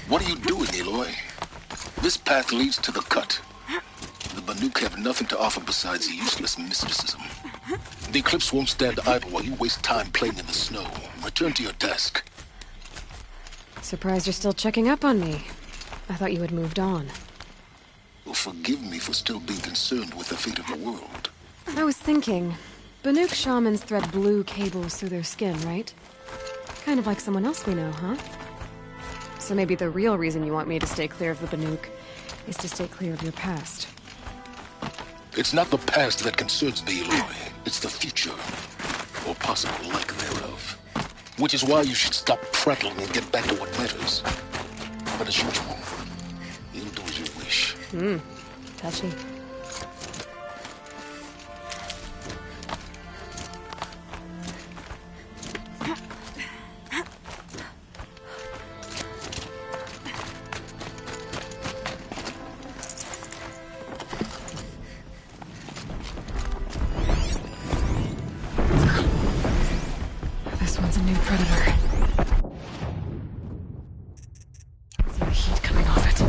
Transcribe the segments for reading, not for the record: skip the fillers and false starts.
What are you doing, Aloy? This path leads to the cut. The Banuk have nothing to offer besides useless mysticism. The Eclipse won't stand idle while you waste time playing in the snow. Return to your desk. Surprised you're still checking up on me. I thought you had moved on. Well, forgive me for still being concerned with the fate of the world. I was thinking, Banuk shamans thread blue cables through their skin, right? Kind of like someone else we know, huh? So maybe the real reason you want me to stay clear of the Banuk is to stay clear of your past. It's not the past that concerns me, Aloy. It's the future. Or possible lack thereof. Which is why you should stop prattling and get back to what matters. But as usual, you'll do as you wish. Touchy. This one's a new predator. See the heat coming off it.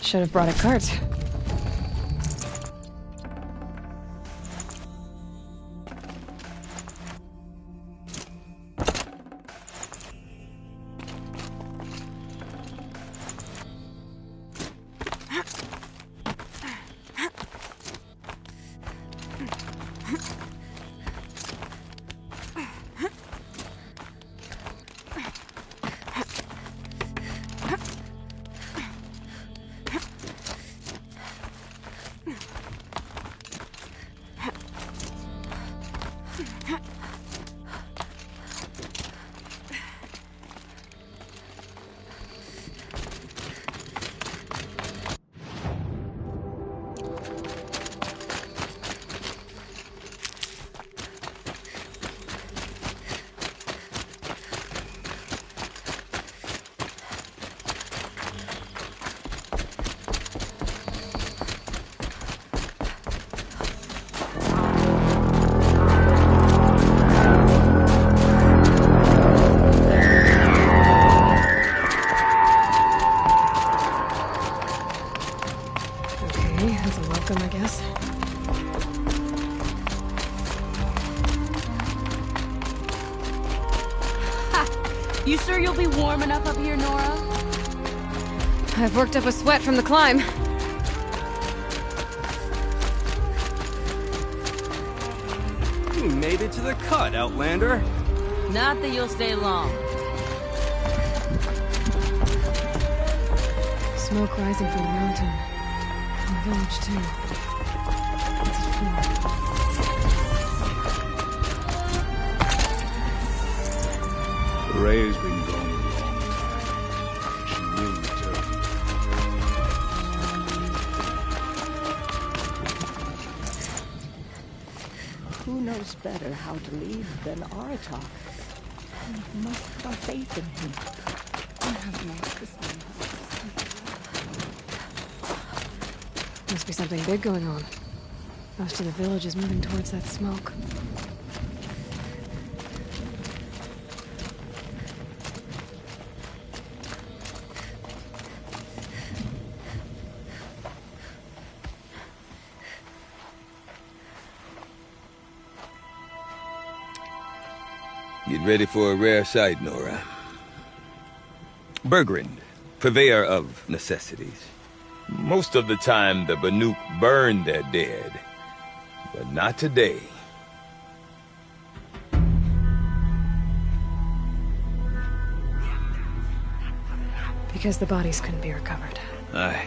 Should have brought a cart. You sure you'll be warm enough up here, Nora? I've worked up a sweat from the climb. You made it to the cut, Outlander. Not that you'll stay long. Smoke rising from the mountain. From the village, too. What's it for? Ray's been gone a long time. She will return. Who knows better how to lead than Aratak? We must put our faith in him. Must be something big going on. Most of the village is moving towards that smoke. Get ready for a rare sight, Nora. Bergrind, purveyor of necessities. Most of the time, the Banuk burn their dead. But not today. Because the bodies couldn't be recovered. Aye,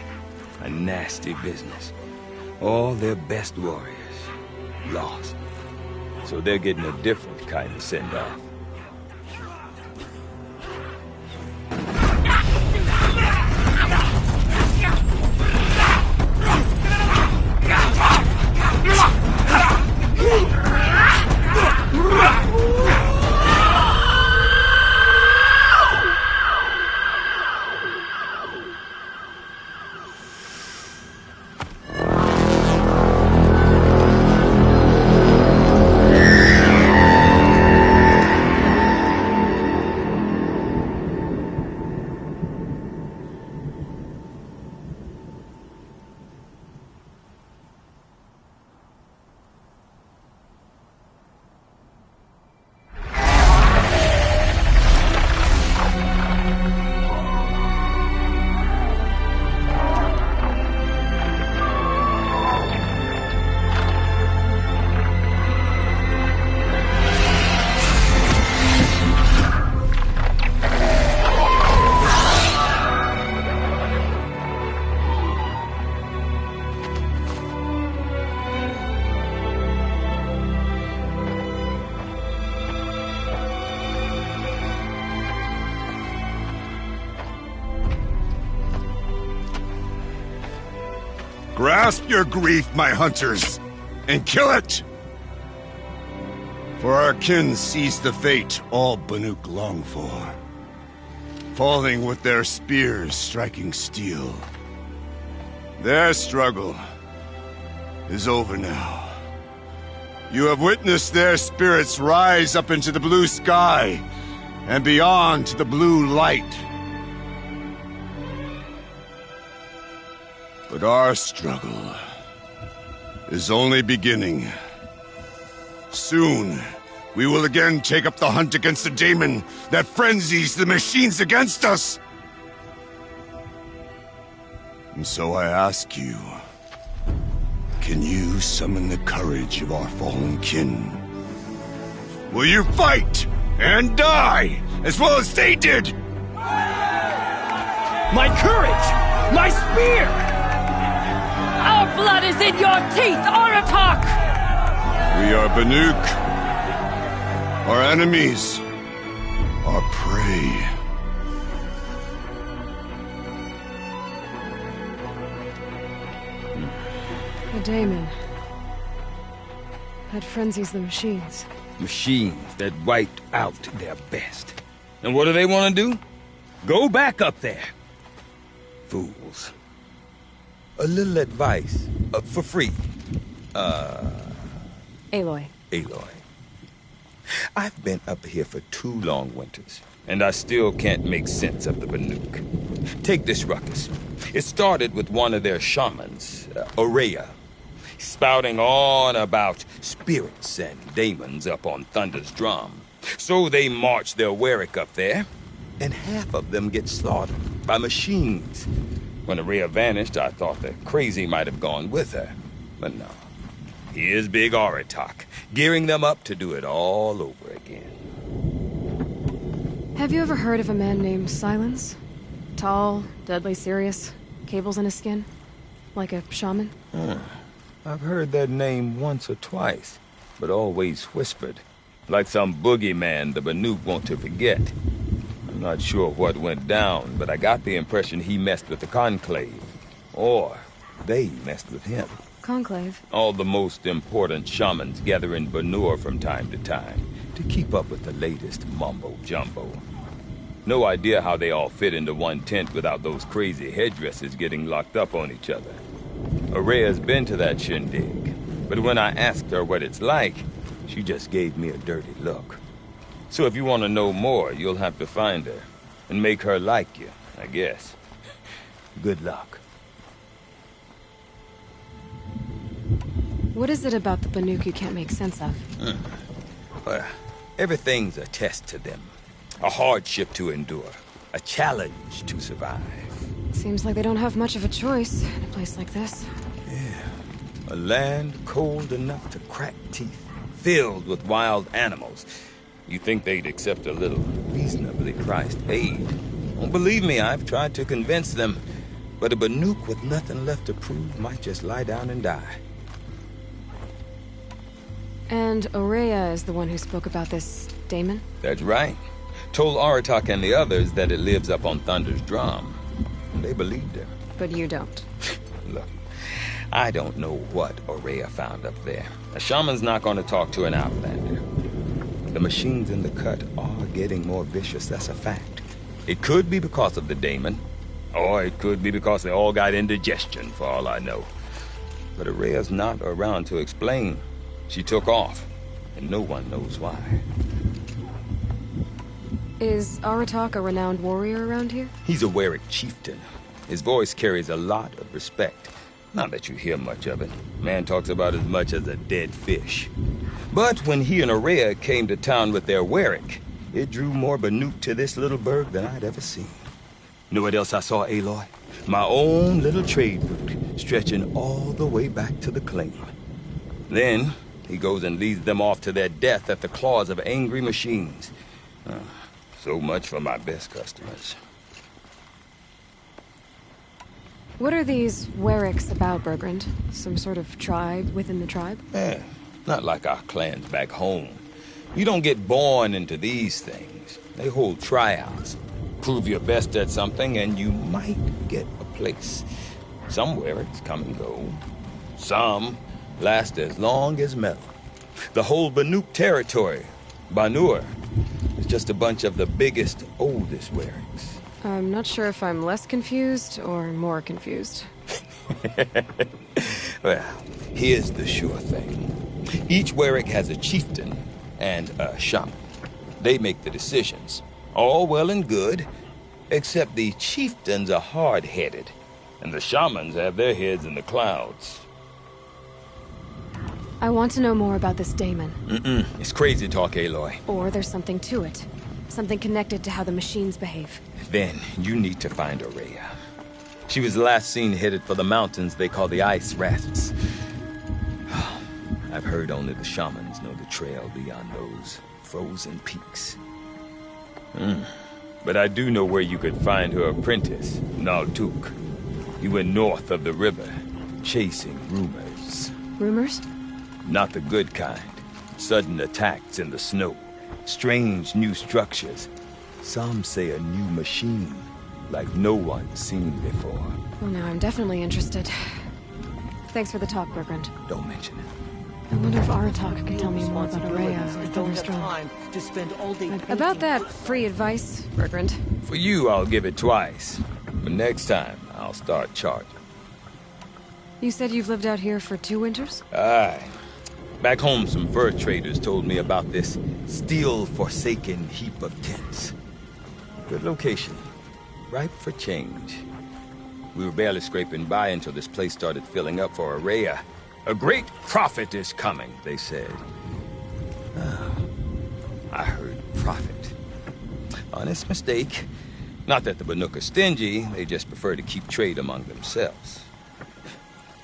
a nasty business. All their best warriors lost. So they're getting a different kind of send-off. Grasp your grief, my hunters, and kill it! For our kin sees the fate all Banuk long for. Falling with their spears striking steel. Their struggle is over now. You have witnessed their spirits rise up into the blue sky and beyond to the blue light. But our struggle is only beginning. Soon, we will again take up the hunt against the daemon that frenzies the machines against us. And so I ask you, can you summon the courage of our fallen kin? Will you fight and die as well as they did? My courage! My spear! Our blood is in your teeth, Aratak! We are Banuk. Our enemies are prey. The daemon. That frenzies the machines. Machines that wiped out their best. And what do they want to do? Go back up there. Fools. A little advice, for free. Aloy. Aloy. I've been up here for 2 long winters, and I still can't make sense of the Banuk. Take this ruckus. It started with one of their shamans, Aurea, spouting on about spirits and daemons up on Thunder's drum. So they marched their Warwick up there, and half of them get slaughtered by machines. When Araya vanished, I thought the crazy might have gone with her. But no. Here's Big Aratak, gearing them up to do it all over again. Have you ever heard of a man named Silence? Tall, deadly serious, cables in his skin? Like a shaman? I've heard that name once or twice, but always whispered. Like some boogeyman the Banuk want to forget. I'm not sure what went down, but I got the impression he messed with the Conclave. Or they messed with him. Conclave? All the most important shamans gather in Banur from time to time to keep up with the latest mumbo-jumbo. No idea how they all fit into one tent without those crazy headdresses getting locked up on each other. Araya's been to that shindig, but when I asked her what it's like, she just gave me a dirty look. So if you want to know more, you'll have to find her and make her like you, I guess. Good luck. What is it about the Banuk you can't make sense of? Well, everything's a test to them. A hardship to endure. A challenge to survive. Seems like they don't have much of a choice in a place like this. A land cold enough to crack teeth, filled with wild animals. You think they'd accept a little reasonably priced aid? Well, believe me, I've tried to convince them. But a Banuk with nothing left to prove might just lie down and die. And Araya is the one who spoke about this daemon? That's right. Told Aratak and the others that it lives up on Thunder's drum. They believed her. But you don't. Look, I don't know what Araya found up there. A shaman's not going to talk to an outlander. The machines in the cut are getting more vicious, that's a fact. It could be because of the daemon, or it could be because they all got indigestion, for all I know. But Araya's not around to explain. She took off, and no one knows why. Is Aratak a renowned warrior around here? He's a Werik chieftain. His voice carries a lot of respect. Not that you hear much of it. Man talks about as much as a dead fish. But when he and Araya came to town with their Werik, it drew more Banuk to this little burg than I'd ever seen. You know what else I saw, Aloy? My own little trade route, stretching all the way back to the claim. Then, he goes and leads them off to their death at the claws of angry machines. So much for my best customers. What are these Weriks about, Bergrand? Some sort of tribe within the tribe? Not like our clans back home. You don't get born into these things. They hold tryouts. Prove your best at something and you might get a place. Some Weriks come and go. Some last as long as metal. The whole Banuk territory, Banur, is just a bunch of the biggest, oldest Weriks. I'm not sure if I'm less confused or more confused. Well, here's the sure thing. Each Werik has a chieftain and a shaman. They make the decisions. All well and good, except the chieftains are hard-headed, and the shamans have their heads in the clouds. I want to know more about this daemon. It's crazy talk, Aloy. Or there's something to it. Something connected to how the machines behave. Then you need to find Araya. She was last seen headed for the mountains they call the Ice Rafts. I've heard only the shamans know the trail beyond those frozen peaks. But I do know where you could find her apprentice, Naltuk. He went north of the river, chasing rumors. Rumors? Not the good kind. Sudden attacks in the snow. Strange new structures. Some say a new machine, like no one's seen before. Well, now I'm definitely interested. Thanks for the talk, Bergrand. Don't mention it. I wonder if Aratak can tell me more about Araya or Thunderstrom. To spend all day About that free advice, Bergrand. For you, I'll give it twice. But next time, I'll start charging. You said you've lived out here for 2 winters? Aye. Back home, some fur traders told me about this steel-forsaken heap of tents. Good location. Ripe for change. We were barely scraping by until this place started filling up for Araya. A great prophet is coming, they said. I heard prophet. Honest mistake. Not that the Banuk are stingy, they just prefer to keep trade among themselves.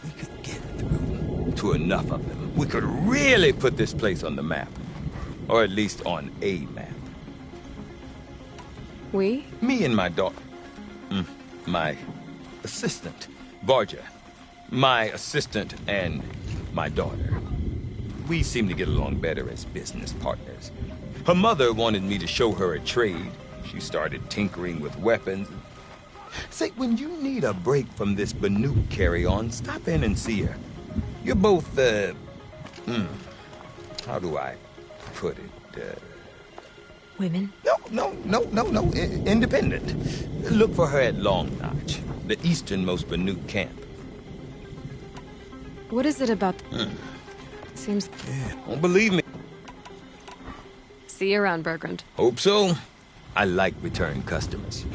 We could get through to enough of them. We could really put this place on the map. Or at least on a map. We? Me and my daughter. My assistant, Barja. My assistant and my daughter. We seem to get along better as business partners. Her mother wanted me to show her a trade. She started tinkering with weapons. Say, when you need a break from this Banuk carry-on, stop in and see her. You're both, how do I put it? Women? No. Independent. Look for her at Long Notch, the easternmost Banuk camp. What is it about... Seems... Don't believe me. See you around, Bergrand. Hope so. I like return customers.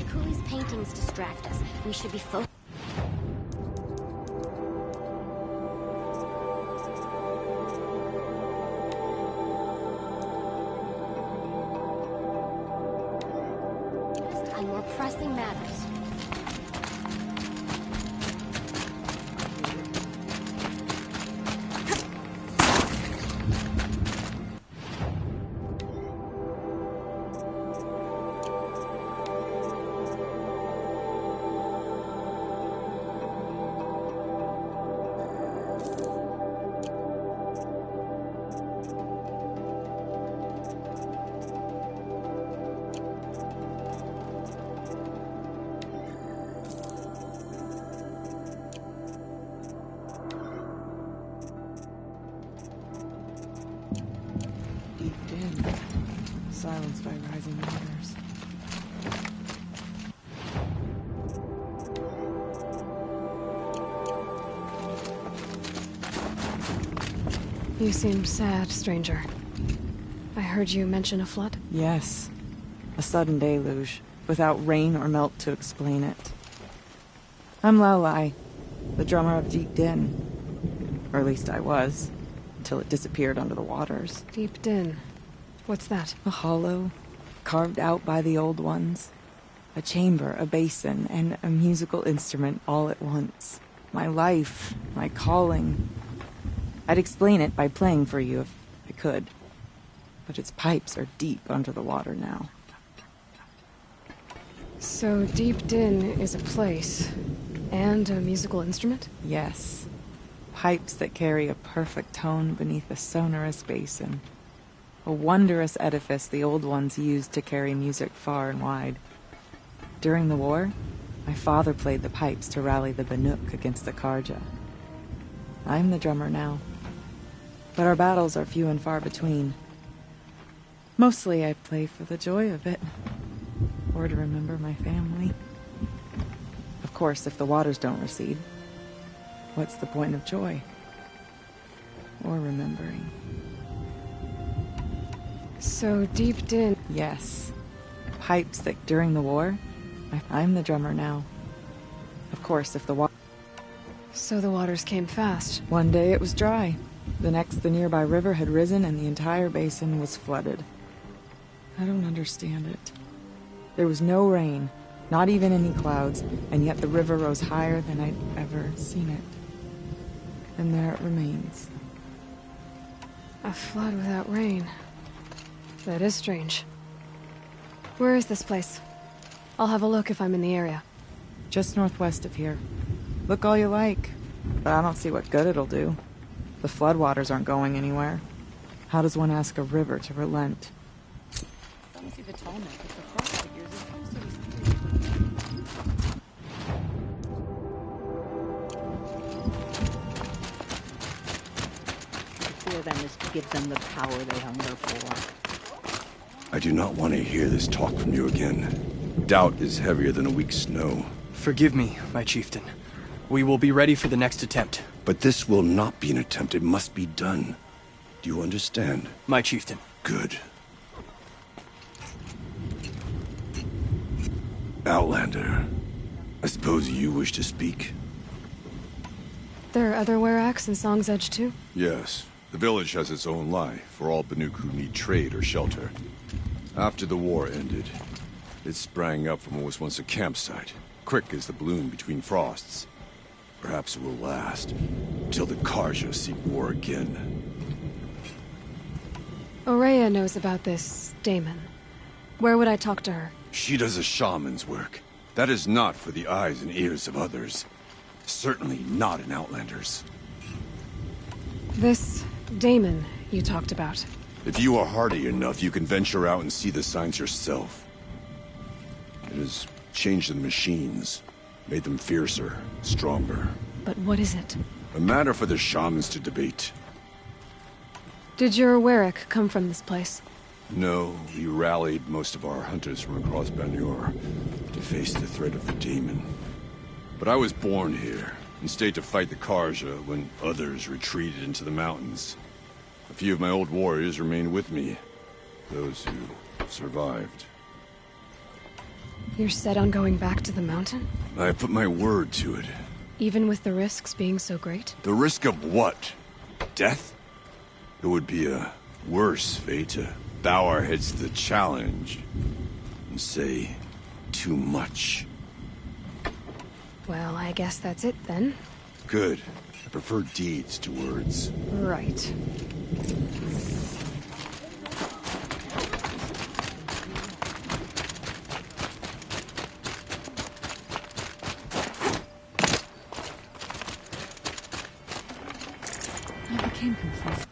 Cooley's paintings distract us. We should be focused. On more pressing matters. Silenced by rising waters. You seem sad, stranger. I heard you mention a flood? Yes. A sudden deluge, without rain or melt to explain it. I'm Laolai, the drummer of Deep Din. Or at least I was, until it disappeared under the waters. Deep Din. What's that? A hollow, carved out by the old ones. A chamber, a basin, and a musical instrument all at once. My life, my calling. I'd explain it by playing for you if I could. But its pipes are deep under the water now. So Deep Din is a place, and a musical instrument? Yes. Pipes that carry a perfect tone beneath a sonorous basin. A wondrous edifice the old ones used to carry music far and wide. During the war, my father played the pipes to rally the Banuk against the Karja. I'm the drummer now. But our battles are few and far between. Mostly I play for the joy of it. Or to remember my family. Of course, if the waters don't recede, what's the point of joy? Or remembering? So Deep Din... Yes. Pipes that during the war, I'm the drummer now. Of course, if the water... So the waters came fast. One day it was dry. The next, the nearby river had risen and the entire basin was flooded. I don't understand it. There was no rain, not even any clouds, and yet the river rose higher than I'd ever seen it. And there it remains. A flood without rain. That is strange. Where is this place? I'll have a look if I'm in the area. Just northwest of here. Look all you like, but I don't see what good it'll do. The floodwaters aren't going anywhere. How does one ask a river to relent? Fear them is to give them the power they hunger for. I do not want to hear this talk from you again. Doubt is heavier than a week's snow. Forgive me, my chieftain. We will be ready for the next attempt. But this will not be an attempt. It must be done. Do you understand? My chieftain. Good. Outlander, I suppose you wish to speak? There are other Weraks in Song's Edge too? Yes. The village has its own life for all Banuk who need trade or shelter. After the war ended, it sprang up from what was once a campsite, quick as the bloom between frosts. Perhaps it will last, till the Karja seek war again. Aurea knows about this Damon. Where would I talk to her? She does a shaman's work. That is not for the eyes and ears of others. Certainly not in Outlanders. This Damon you talked about. If you are hardy enough, you can venture out and see the signs yourself. It has changed the machines, made them fiercer, stronger. But what is it? A matter for the shamans to debate. Did your Warwick come from this place? No, we rallied most of our hunters from across Banur to face the threat of the demon. But I was born here, and stayed to fight the Karja when others retreated into the mountains. A few of my old warriors remained with me, those who survived. You're set on going back to the mountain? I put my word to it. Even with the risks being so great? The risk of what? Death? It would be a worse fate to bow our heads to the challenge and say too much. Well, I guess that's it then. Good. I prefer deeds to words. Right. I became complacent.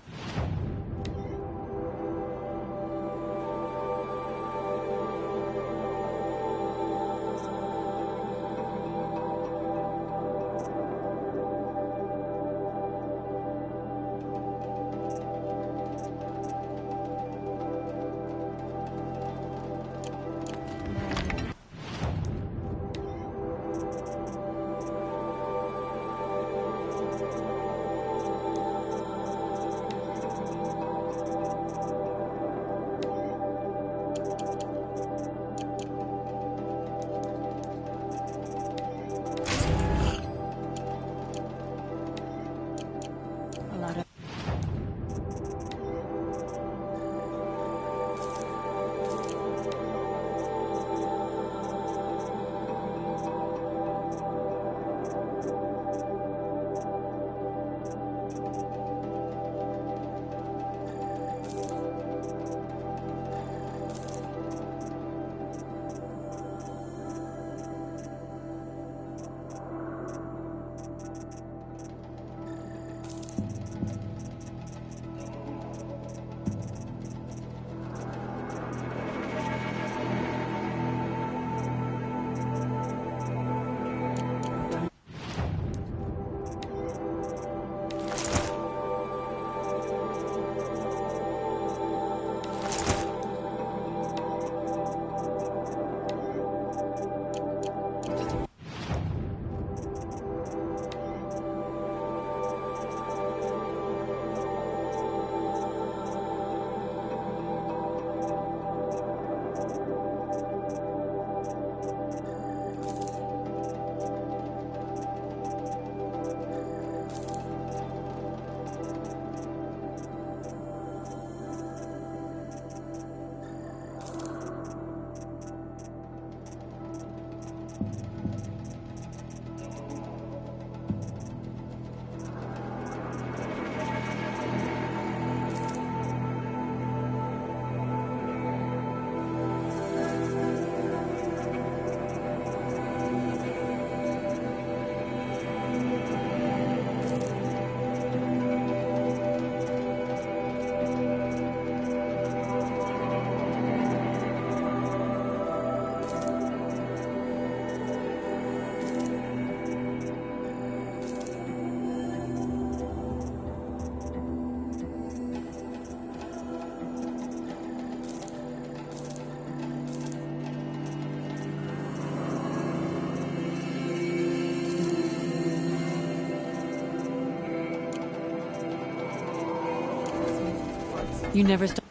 You never stop.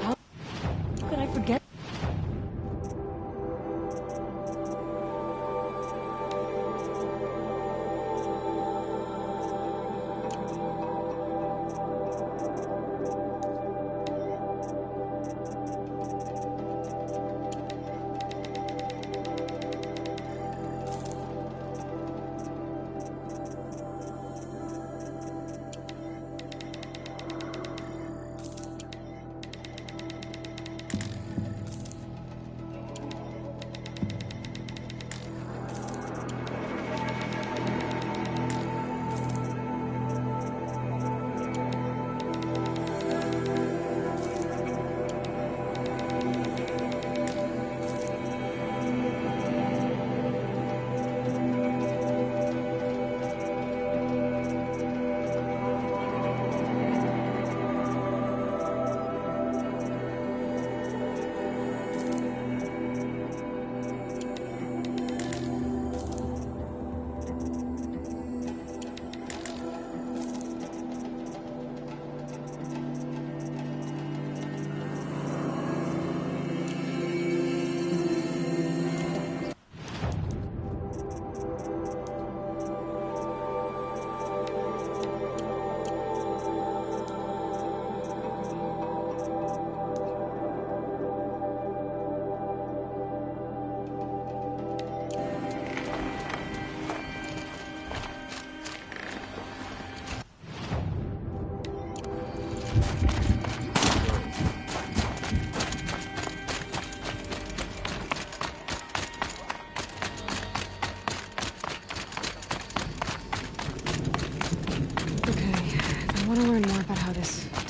How could I forget?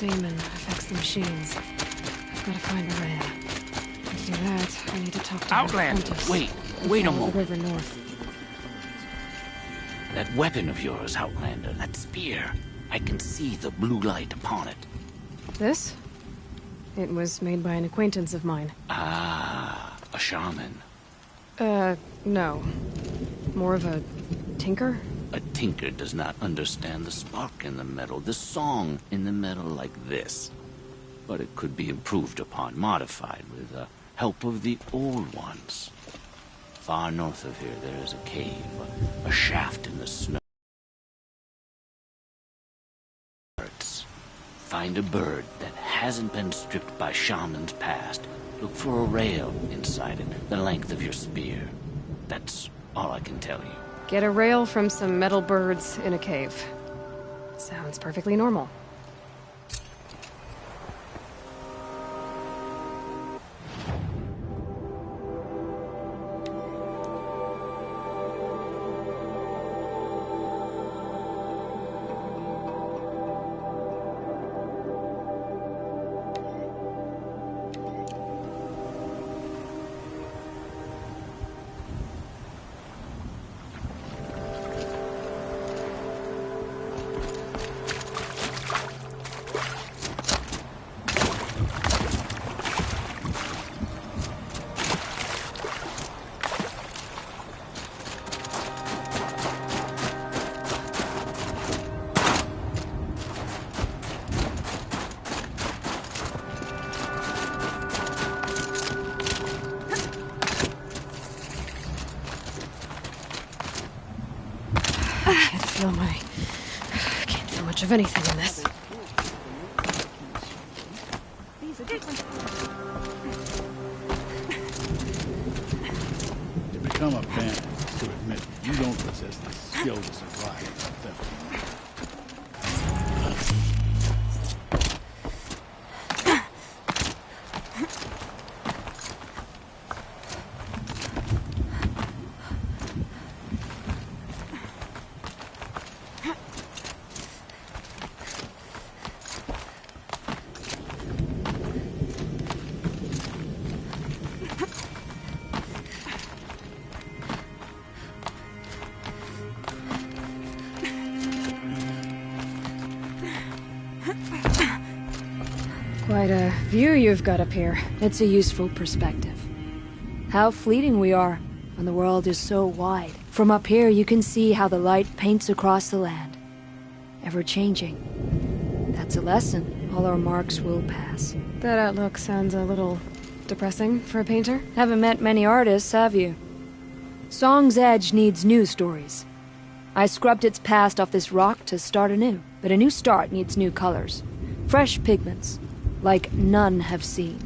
daemon affects the machines. I've got to find a rail. To do that, I need to talk to Outlander, Apprentice. wait a Follow moment. the river north. That weapon of yours, Outlander, that spear. I can see the blue light upon it. This? It was made by an acquaintance of mine. Ah, a shaman. No. More of a tinker? A tinker does not understand the spark in the metal, the song in the metal like this. But it could be improved upon, modified with the help of the old ones. Far north of here, there is a cave, a shaft in the snow. Find a bird that hasn't been stripped by shamans past. Look for a rail inside it, the length of your spear. That's all I can tell you. Get a rail from some metal birds in a cave. Sounds perfectly normal. Can't feel much of anything in this. To become a bandit, to admit you don't possess the skill to survive theft. Quite a view you've got up here. It's a useful perspective. How fleeting we are when the world is so wide. From up here you can see how the light paints across the land. Ever changing. That's a lesson. All our marks will pass. That outlook sounds a little depressing for a painter. Haven't met many artists, have you? Song's Edge needs new stories. I scrubbed its past off this rock to start anew. But a new start needs new colors. Fresh pigments. Like none have seen.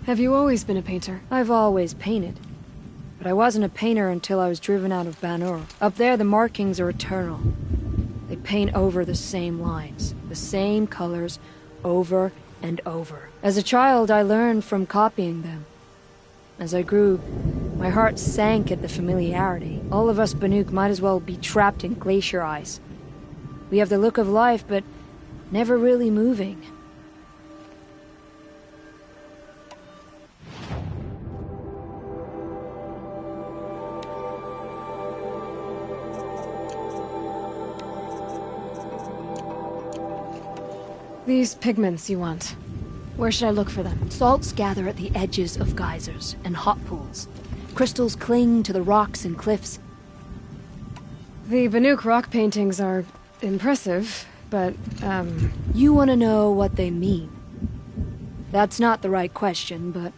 Have you always been a painter? I've always painted. But I wasn't a painter until I was driven out of Banur. Up there the markings are eternal. They paint over the same lines, the same colors, over and over. As a child I learned from copying them. As I grew, my heart sank at the familiarity. All of us Banuk might as well be trapped in glacier ice. We have the look of life, but never really moving. These pigments you want. Where should I look for them? Salts gather at the edges of geysers and hot pools. Crystals cling to the rocks and cliffs. The Banuk rock paintings are impressive, but, You want to know what they mean. That's not the right question, but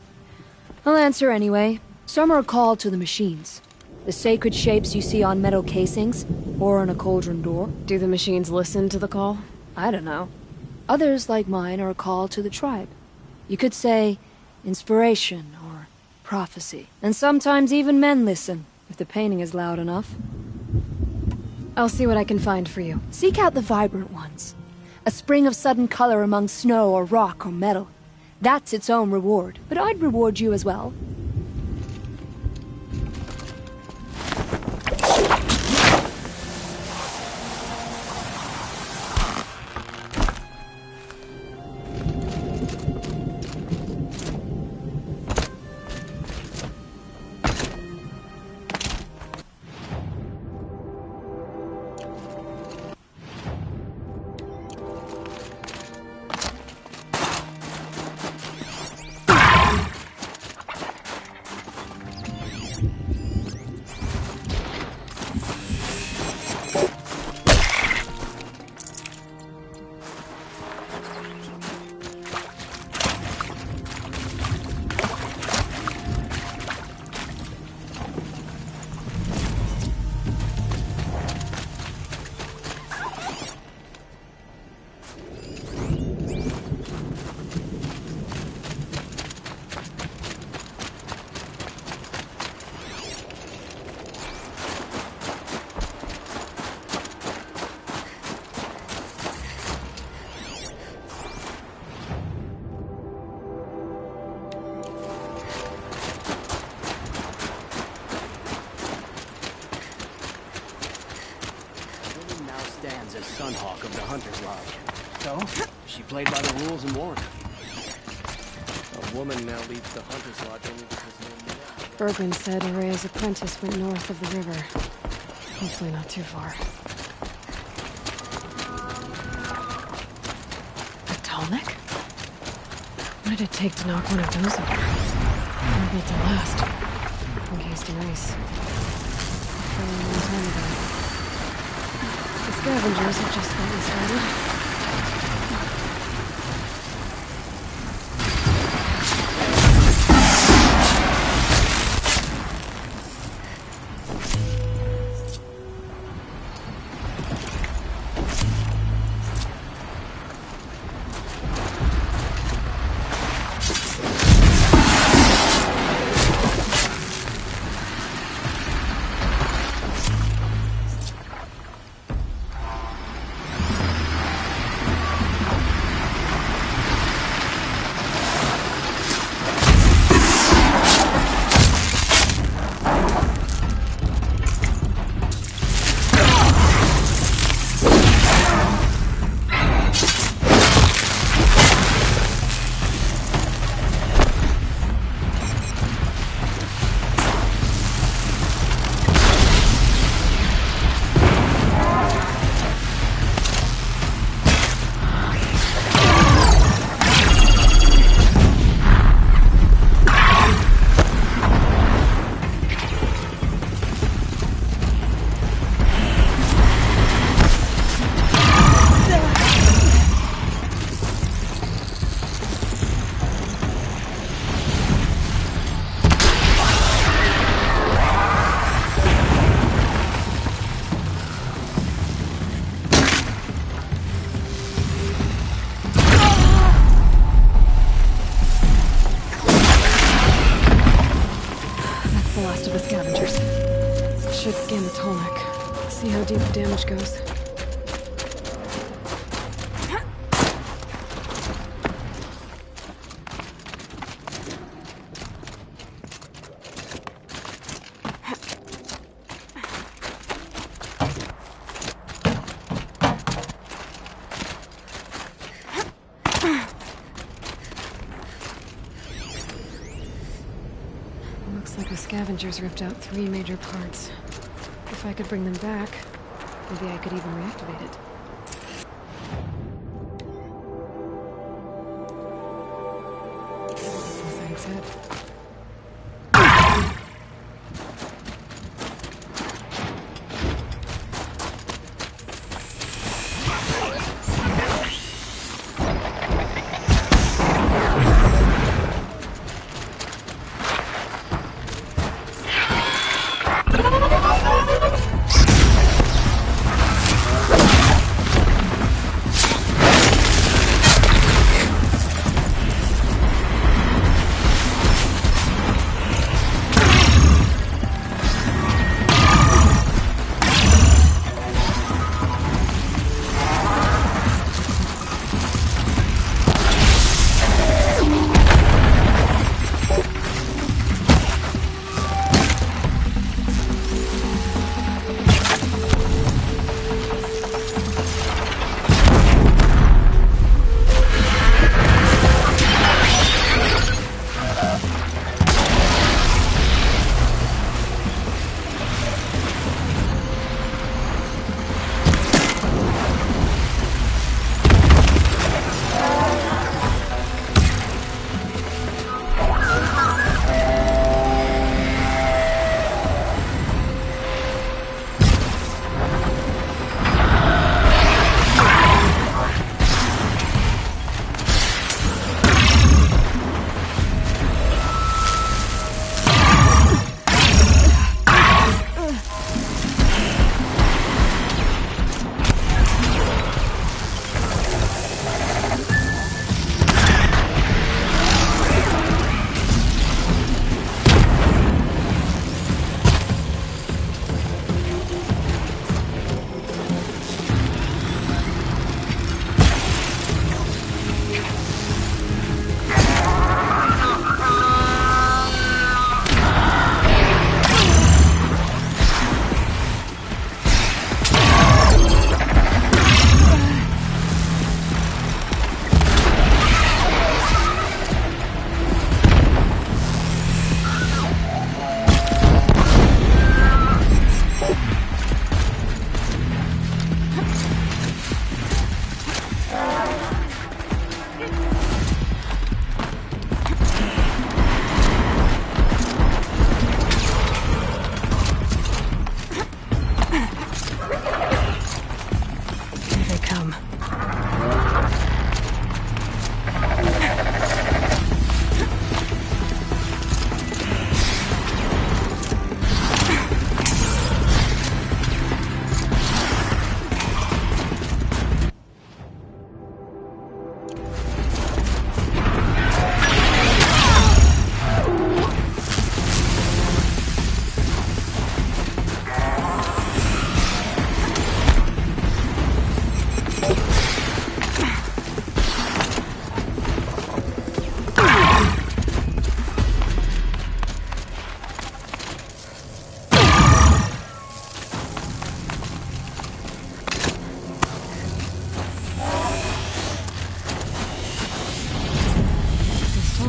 I'll answer anyway. Some are called to the machines. The sacred shapes you see on metal casings, or on a cauldron door. Do the machines listen to the call? I don't know. Others, like mine, are a call to the tribe. You could say inspiration or prophecy. And sometimes even men listen, if the painting is loud enough. I'll see what I can find for you. Seek out the vibrant ones. A spring of sudden color among snow or rock or metal. That's its own reward. But I'd reward you as well. Sunhawk of the Hunter's Lodge. So, she played by the rules and won. A woman now leads the Hunter's Lodge only because no man... Bergman said Araya's apprentice went north of the river. Hopefully not too far. A Tallneck? What did it take to knock one of those over? They're built to last. Encased in ice. A long time ago. The scavengers have just gotten started. See how deep the damage goes. Looks like the scavengers ripped out 3 major parts. If I could bring them back, maybe I could even reactivate it. Thanks, Ed.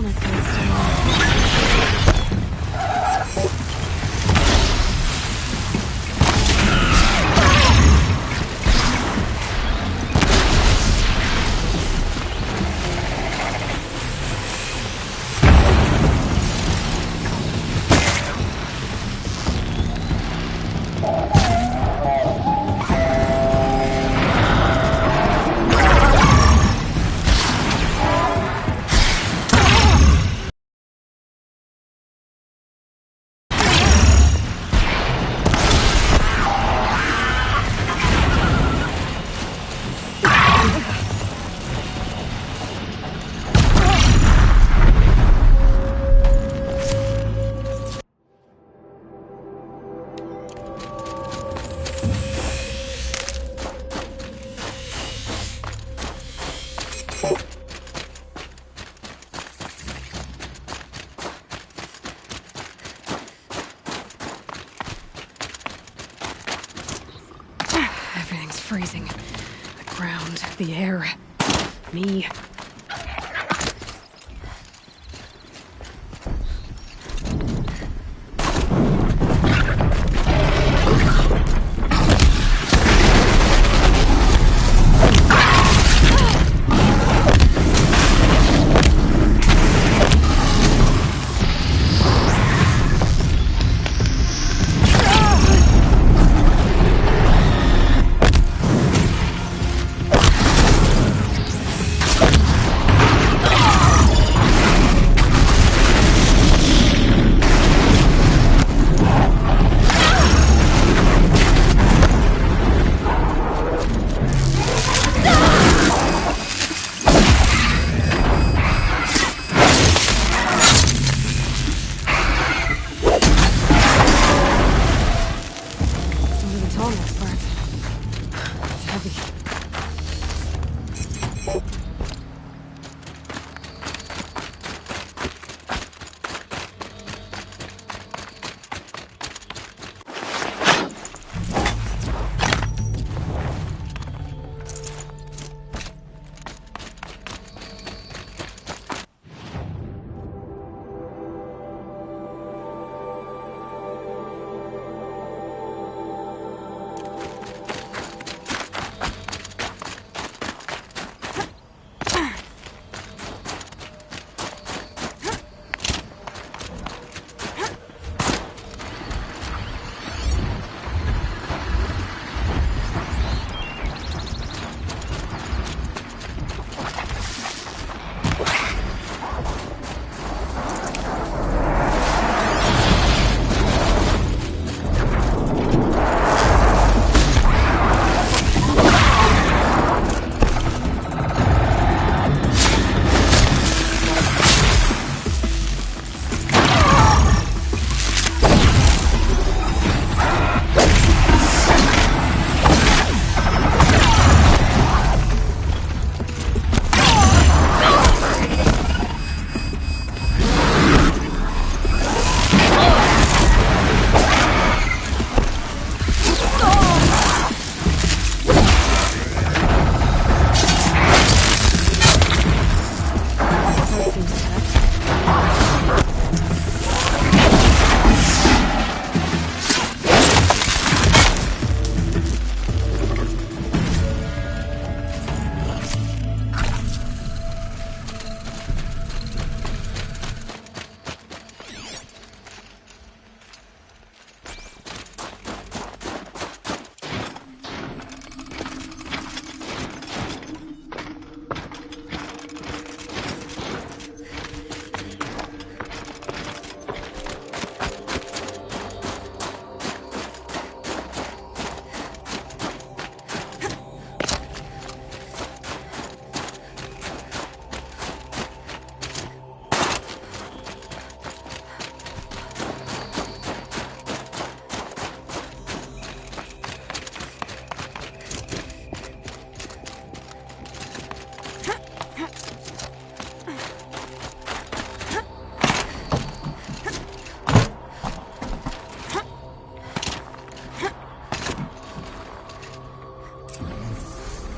tonic that's still on. Everything's freezing. The ground, the air, me.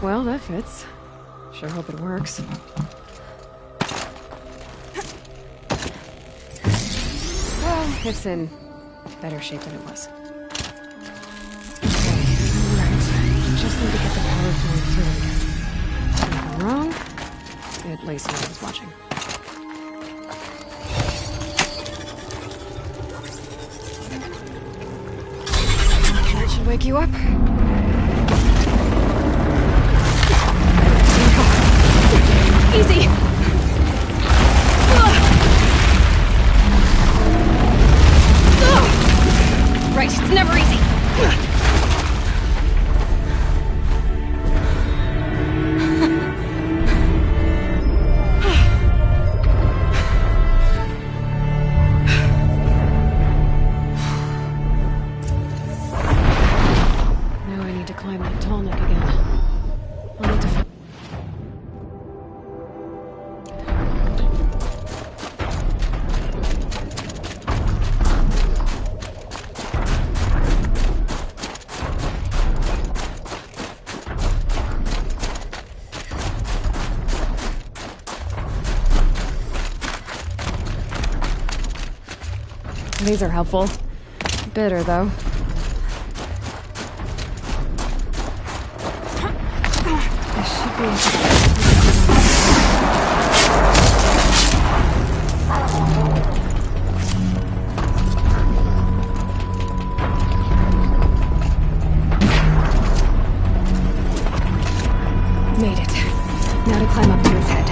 Well, that fits. Sure hope it works. it's in better shape than it was. Just need to get the power flowing through it again. Nothing wrong. At least no one's watching. That should wake you up. Easy! Right, it's never easy. Now I need to climb that tall neck again. I'll need to find... These are helpful. Bitter, though. I should be... Made it. Now to climb up to his head.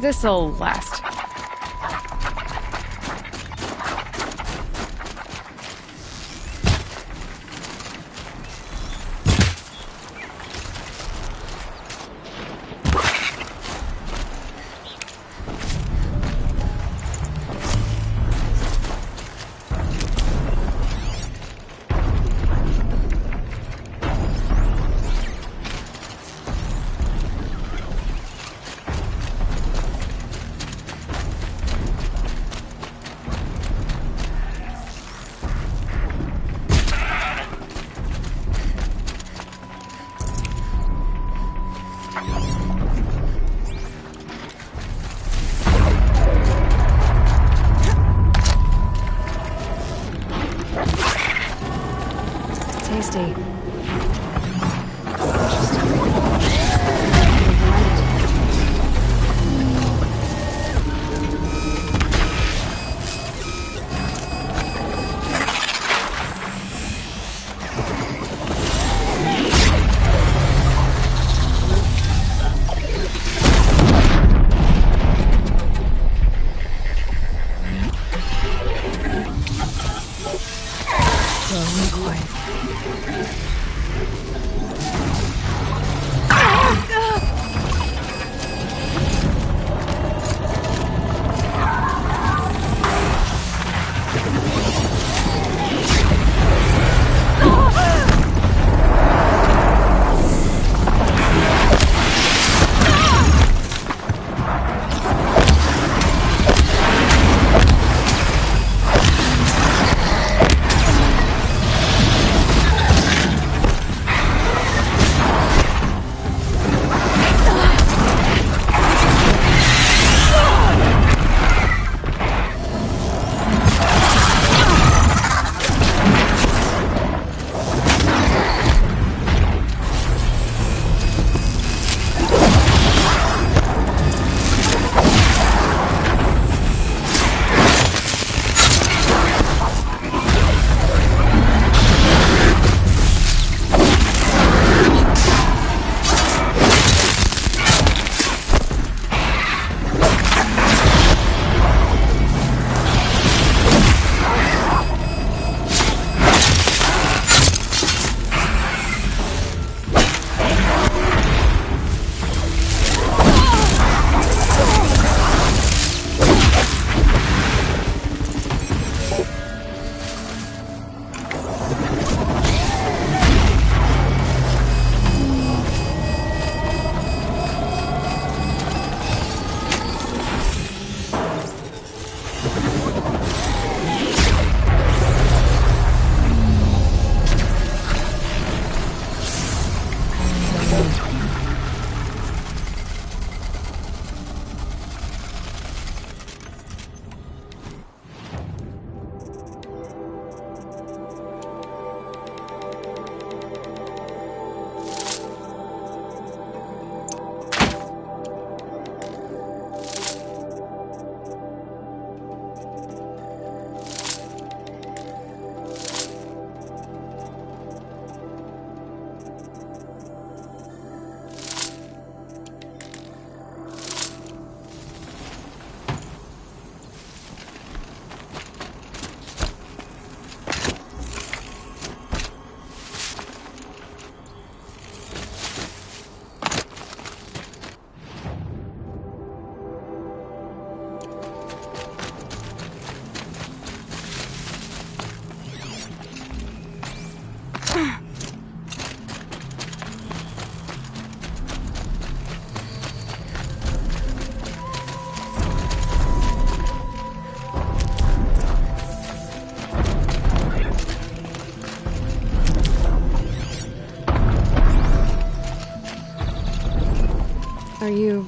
This'll last.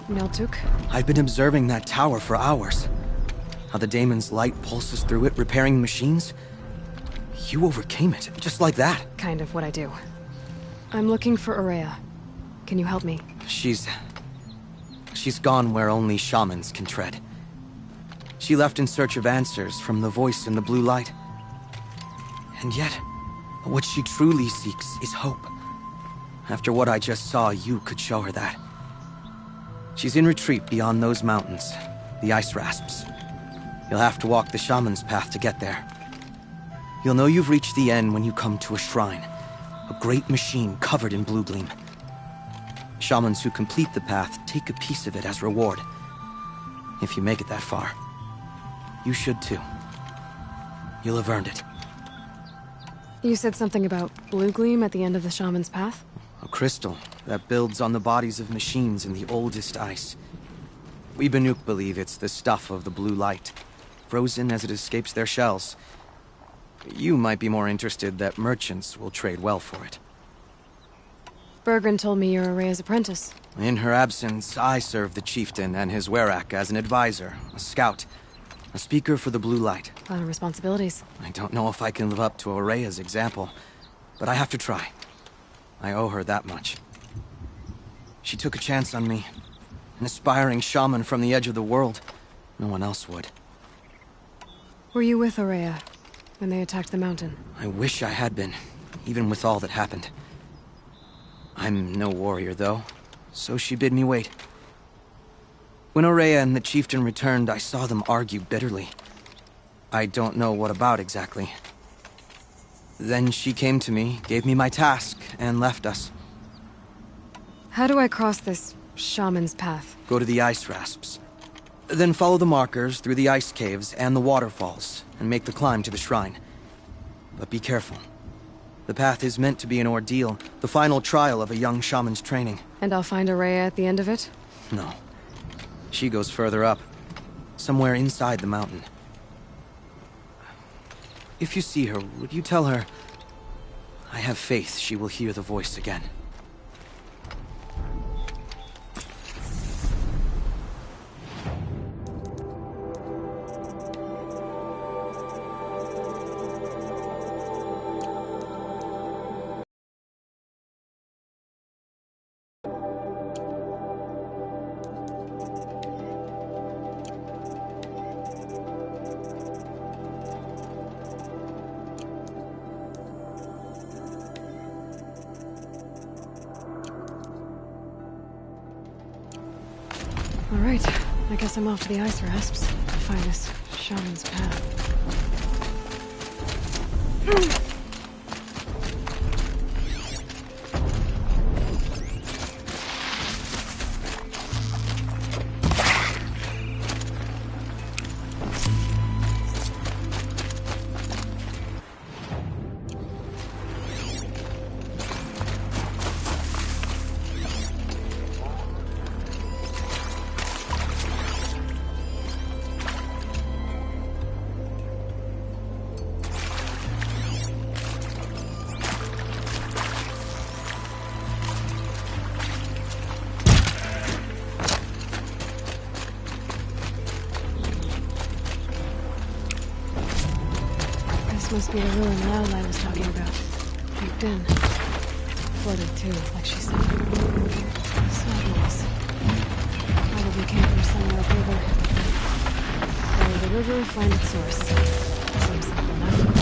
Neltuk? I've been observing that tower for hours. How the daemon's light pulses through it, repairing machines. You overcame it, just like that. Kind of what I do. I'm looking for Aurea. Can you help me? She's gone where only shamans can tread. She left in search of answers from the voice in the blue light. And yet, what she truly seeks is hope. After what I just saw, you could show her that. She's in retreat beyond those mountains, the ice rasps. You'll have to walk the shaman's path to get there. You'll know you've reached the end when you come to a shrine, a great machine covered in blue gleam. Shamans who complete the path take a piece of it as reward. If you make it that far, you should too. You'll have earned it. You said something about blue gleam at the end of the shaman's path? A crystal that builds on the bodies of machines in the oldest ice. We Banuk believe it's the stuff of the blue light, frozen as it escapes their shells. You might be more interested that merchants will trade well for it. Bergren told me you're Aurea's apprentice. In her absence, I serve the chieftain and his werak as an advisor, a scout, a speaker for the blue light. A lot of responsibilities. I don't know if I can live up to Aurea's example, but I have to try. I owe her that much. She took a chance on me. An aspiring shaman from the edge of the world. No one else would. Were you with Aurea when they attacked the mountain? I wish I had been, even with all that happened. I'm no warrior, though, so she bid me wait. When Aurea and the chieftain returned, I saw them argue bitterly. I don't know what about exactly. Then she came to me, gave me my task, and left us. How do I cross this shaman's path? Go to the ice rasps. Then follow the markers through the ice caves and the waterfalls, and make the climb to the shrine. But be careful. The path is meant to be an ordeal, the final trial of a young shaman's training. And I'll find Aurea at the end of it? No. She goes further up, somewhere inside the mountain. If you see her, would you tell her, I have faith she will hear the voice again. Alright, I guess I'm off to the ice rasps to find this shaman's path. This must be the ruin that Outline was talking about. Creeped in. Flooded too, like she said. Snowballs. Probably came from somewhere upriver. Follow the river, find its source. Seems simple enough.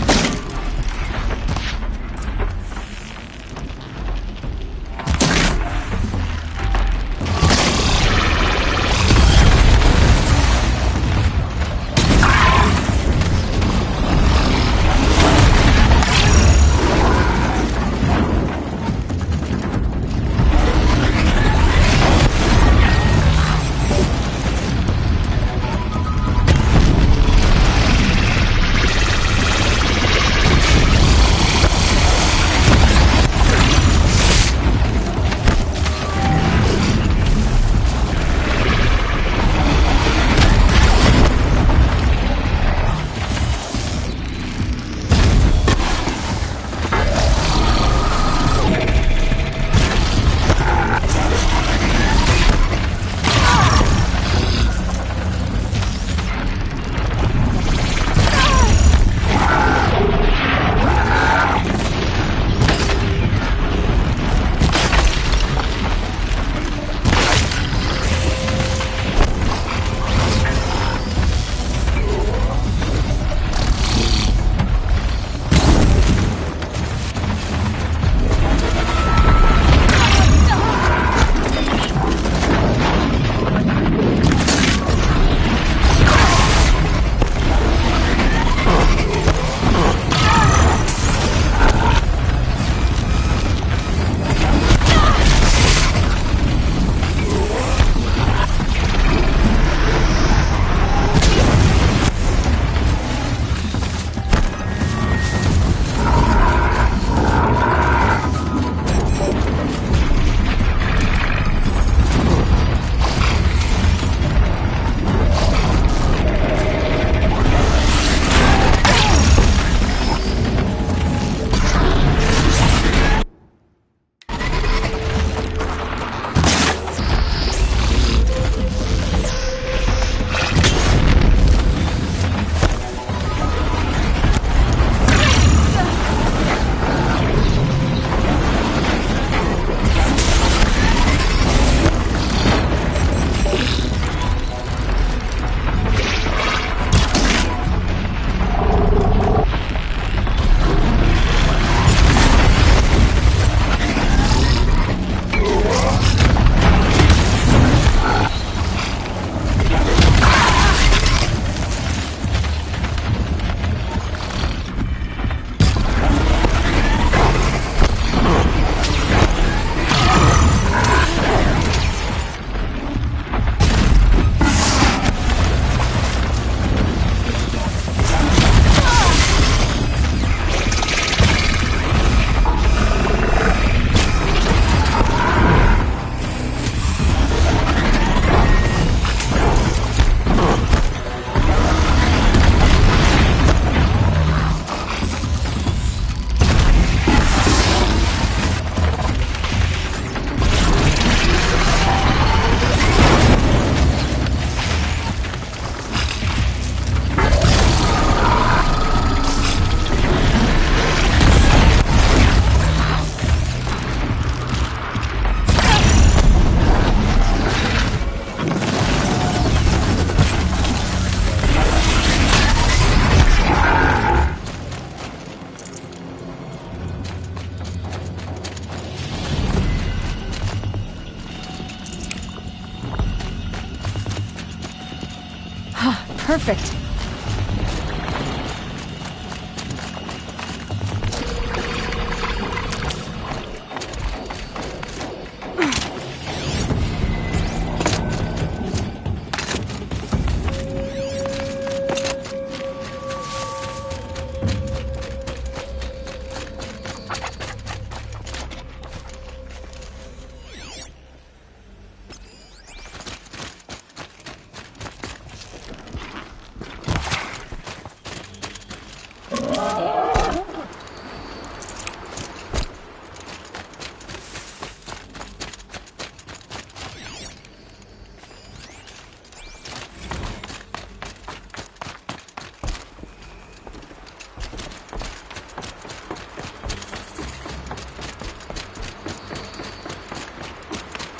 perfect.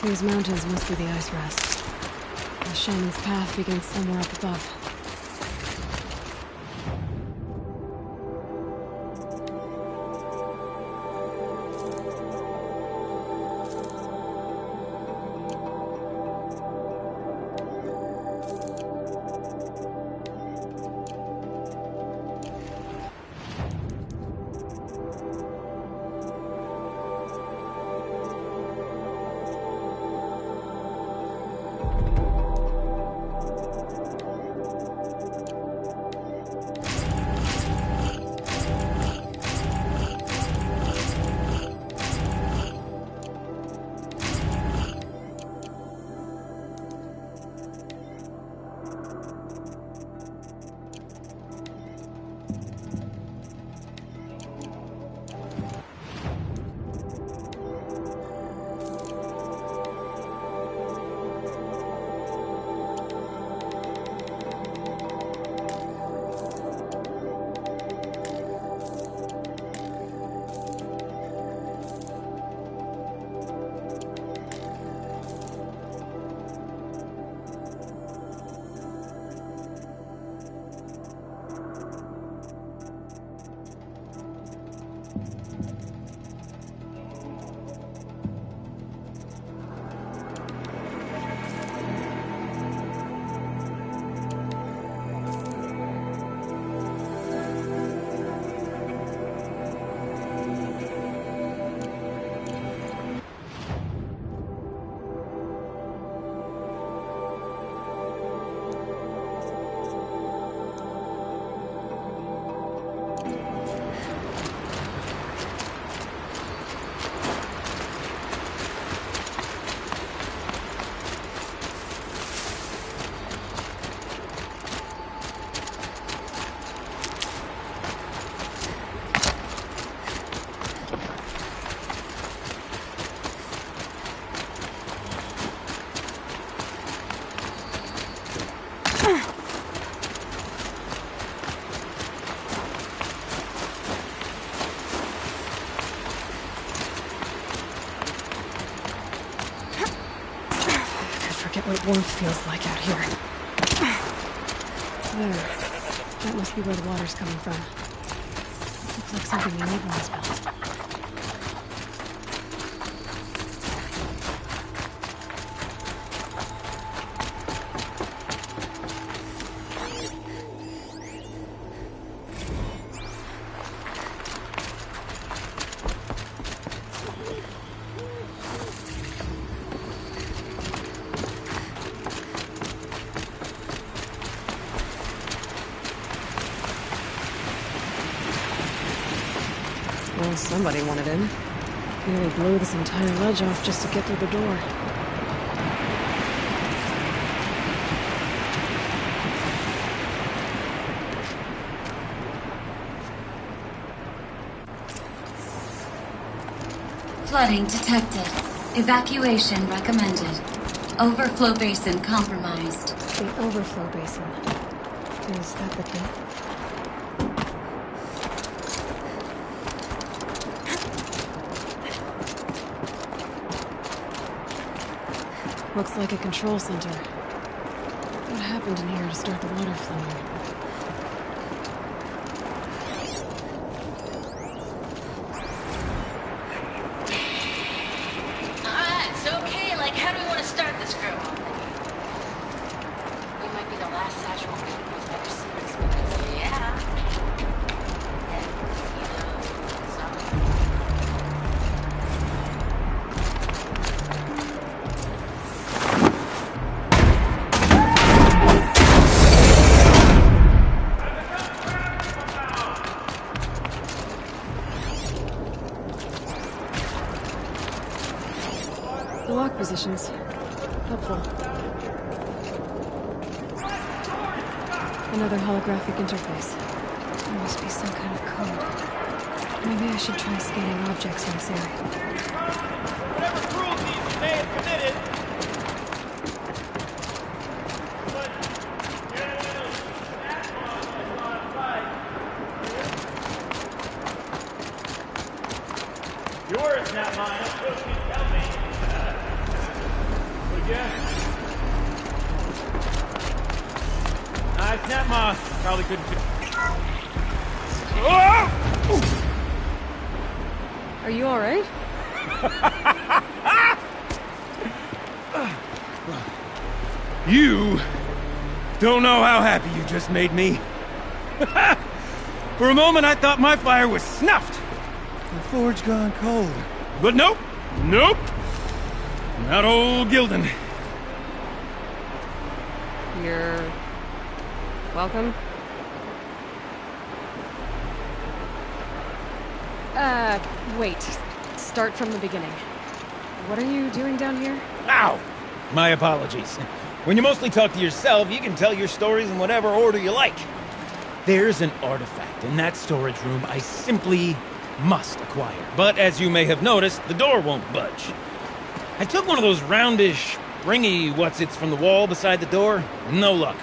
These mountains must be the ice rest. The shaman's path begins somewhere up above. What warmth feels like out here. There. That must be where the water's coming from. Looks like something the old ones built. Well, somebody wanted in. Nearly blew this entire ledge off just to get through the door. Flooding detected. Evacuation recommended. Overflow basin compromised. The overflow basin. Is that the key? Looks like a control center. What happened in here to start the water flowing? Alright, so okay, like how do we want to start this, girl? We might be the last The lock positions. Helpful. Another holographic interface. There must be some kind of code. Maybe I should try scanning objects in this area. Whatever cruelties you may have committed. Yours, not mine. I'm supposed to tell me. What again? It's not moss. Probably couldn't. Oh! Are you alright? You don't know how happy you just made me. For a moment, I thought my fire was snuffed. The forge gone cold. But nope. Nope. Not old Gildan. You're... welcome? Wait. Start from the beginning. What are you doing down here? Ow! My apologies. When you mostly talk to yourself, you can tell your stories in whatever order you like. There's an artifact in that storage room I simply must acquire. But as you may have noticed, the door won't budge. I took one of those roundish, ringy what's-its from the wall beside the door. No luck.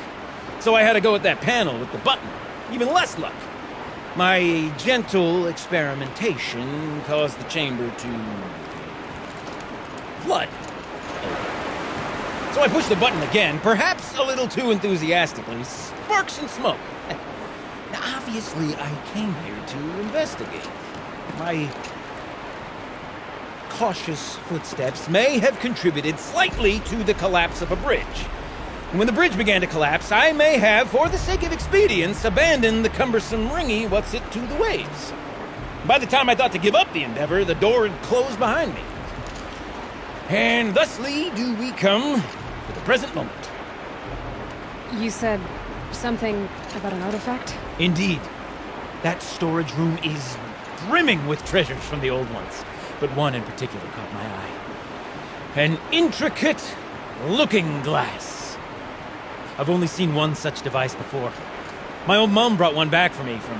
So I had to go with that panel with the button. Even less luck. My gentle experimentation caused the chamber to flood. So I pushed the button again, perhaps a little too enthusiastically. Sparks and smoke. Now, obviously, I came here to investigate. My cautious footsteps may have contributed slightly to the collapse of a bridge. And when the bridge began to collapse, I may have, for the sake of expedience, abandoned the cumbersome ringy what's-it to the waves. By the time I thought to give up the endeavor, the door had closed behind me. And thusly do we come to the present moment. You said something about an artifact? Indeed. That storage room is brimming with treasures from the old ones, but one in particular caught my eye. An intricate looking glass. I've only seen one such device before. My old mom brought one back for me from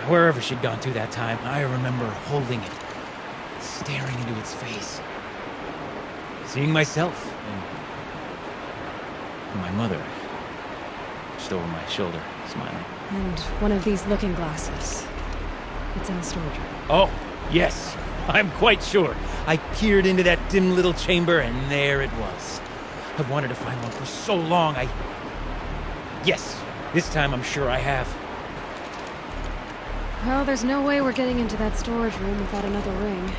wherever she'd gone to that time. I remember holding it, staring into its face, seeing myself and my mother just over my shoulder, smiling. And one of these looking glasses. It's in the storage room. Oh, yes. I'm quite sure. I peered into that dim little chamber, and there it was. I've wanted to find one for so long, Yes, this time I'm sure I have. Well, there's no way we're getting into that storage room without another ring.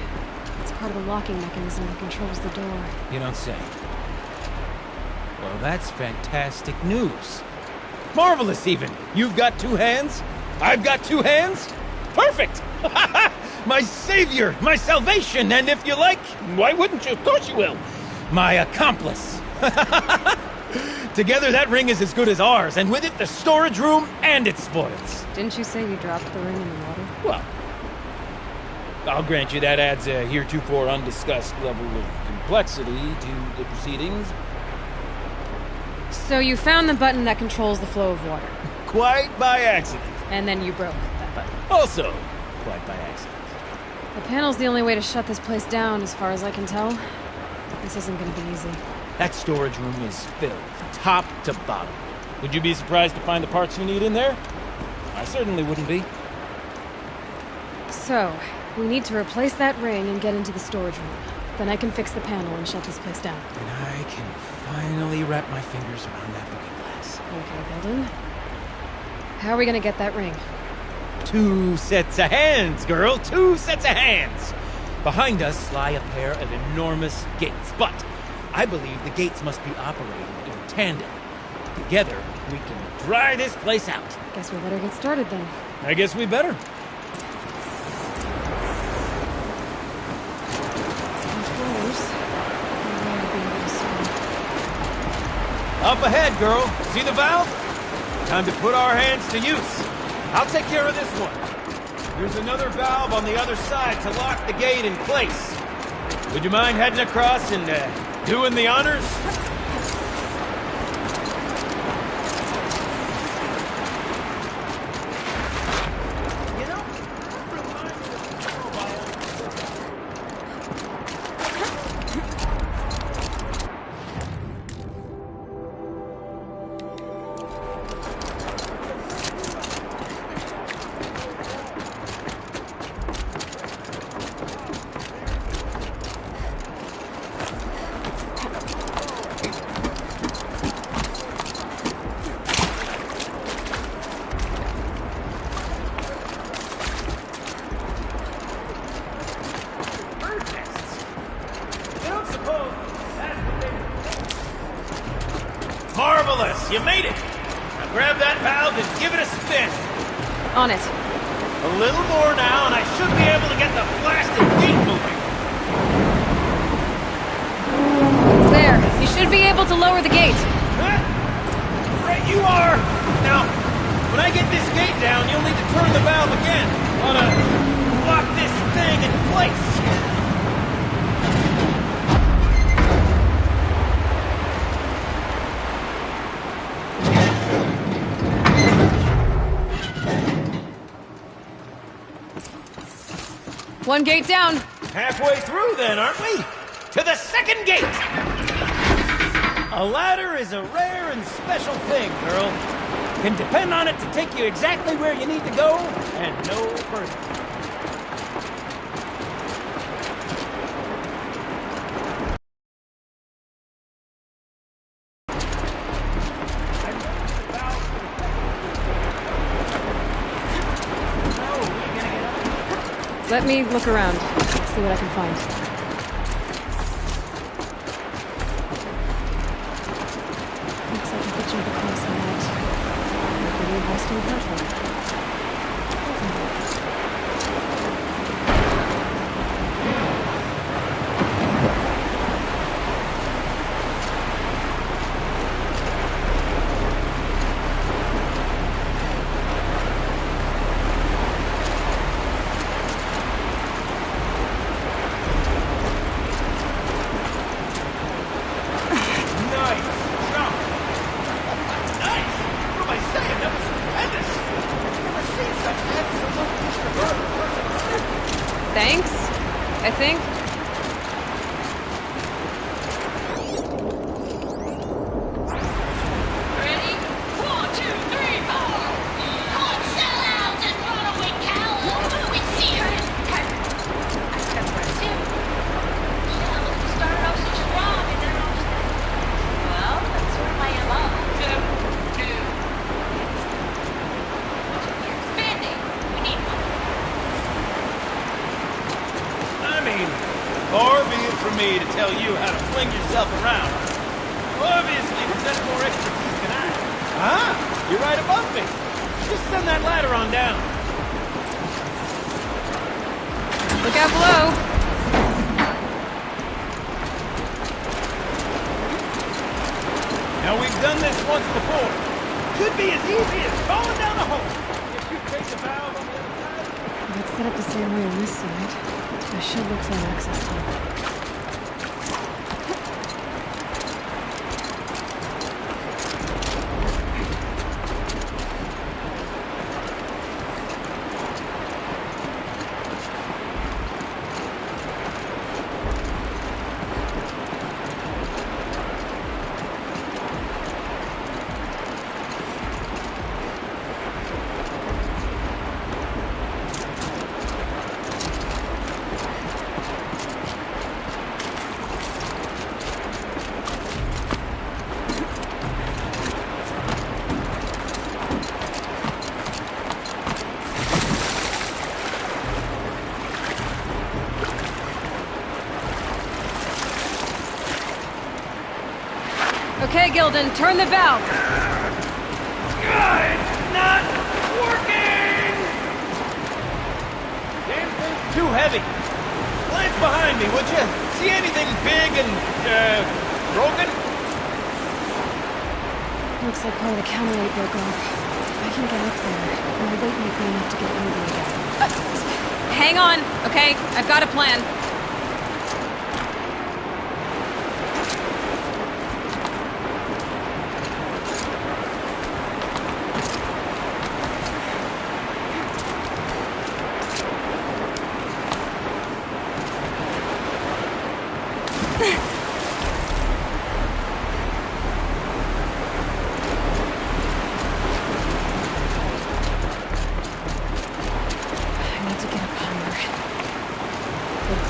It's part of the locking mechanism that controls the door. You don't say. Well, that's fantastic news. Marvelous, even. You've got two hands. I've got two hands. Perfect! My savior, my salvation, and if you like, why wouldn't you? Of course you will. My accomplice. Together, that ring is as good as ours, and with it, the storage room and its spoils. Didn't you say you dropped the ring in the water? Well, I'll grant you that adds a heretofore undiscussed level of complexity to the proceedings. So you found the button that controls the flow of water. Quite by accident. And then you broke that button. Also, quite by accident. The panel's the only way to shut this place down, as far as I can tell. This isn't gonna be easy. That storage room is filled, top to bottom. Would you be surprised to find the parts you need in there? I certainly wouldn't be. So, we need to replace that ring and get into the storage room. Then I can fix the panel and shut this place down. And I can finally wrap my fingers around that looking glass. Okay, Gildan. How are we gonna get that ring? 2 sets of hands, girl! 2 sets of hands! Behind us lie a pair of enormous gates, but I believe the gates must be operated in tandem. together, we can dry this place out. Guess we better get started then. I guess we better. Up ahead, girl. See the valve? Time to put our hands to use. I'll take care of this one. There's another valve on the other side to lock the gate in place. Would you mind heading across and doing the honors? Marvelous! You made it! Now grab that valve and give it a spin. On it. A little more now, and I should be able to get the blasted gate moving. There. You should be able to lower the gate. Huh? Right you are! Now, when I get this gate down, you'll need to turn the valve again. Wanna lock this thing in place. One gate down. Halfway through then, aren't we? To the second gate! A ladder is a rare and special thing, girl. Can depend on it to take you exactly where you need to go, and no further. Let me look around. See what I can find. Looks like a picture of the cross on that. Pretty interesting platform. Thanks, I think. Ready? 1, 2, 3, 4. Come sell out and run away, cow. We see her in I got the rest too. Yeah, we started off so strong and then all just... Well, that's sort of my MO. Expanding. We need one. Far be it from me to tell you how to fling yourself around. Obviously, you possess more expertise than I. Ah, you're right above me. Just send that ladder on down. Look out below. Now, we've done this once before. Could be as easy as falling down a hole. If you take the valve on the other side... Let's set up the same way on this side. I should look for an access point. Okay, Gildan, turn the valve. It's not working! Damn thing's too heavy. Glance behind me, would you? See anything big and, broken? Looks like part of the counterweight broke off. I can get up there. My weight might be enough to get over again. Hang on, okay? I've got a plan.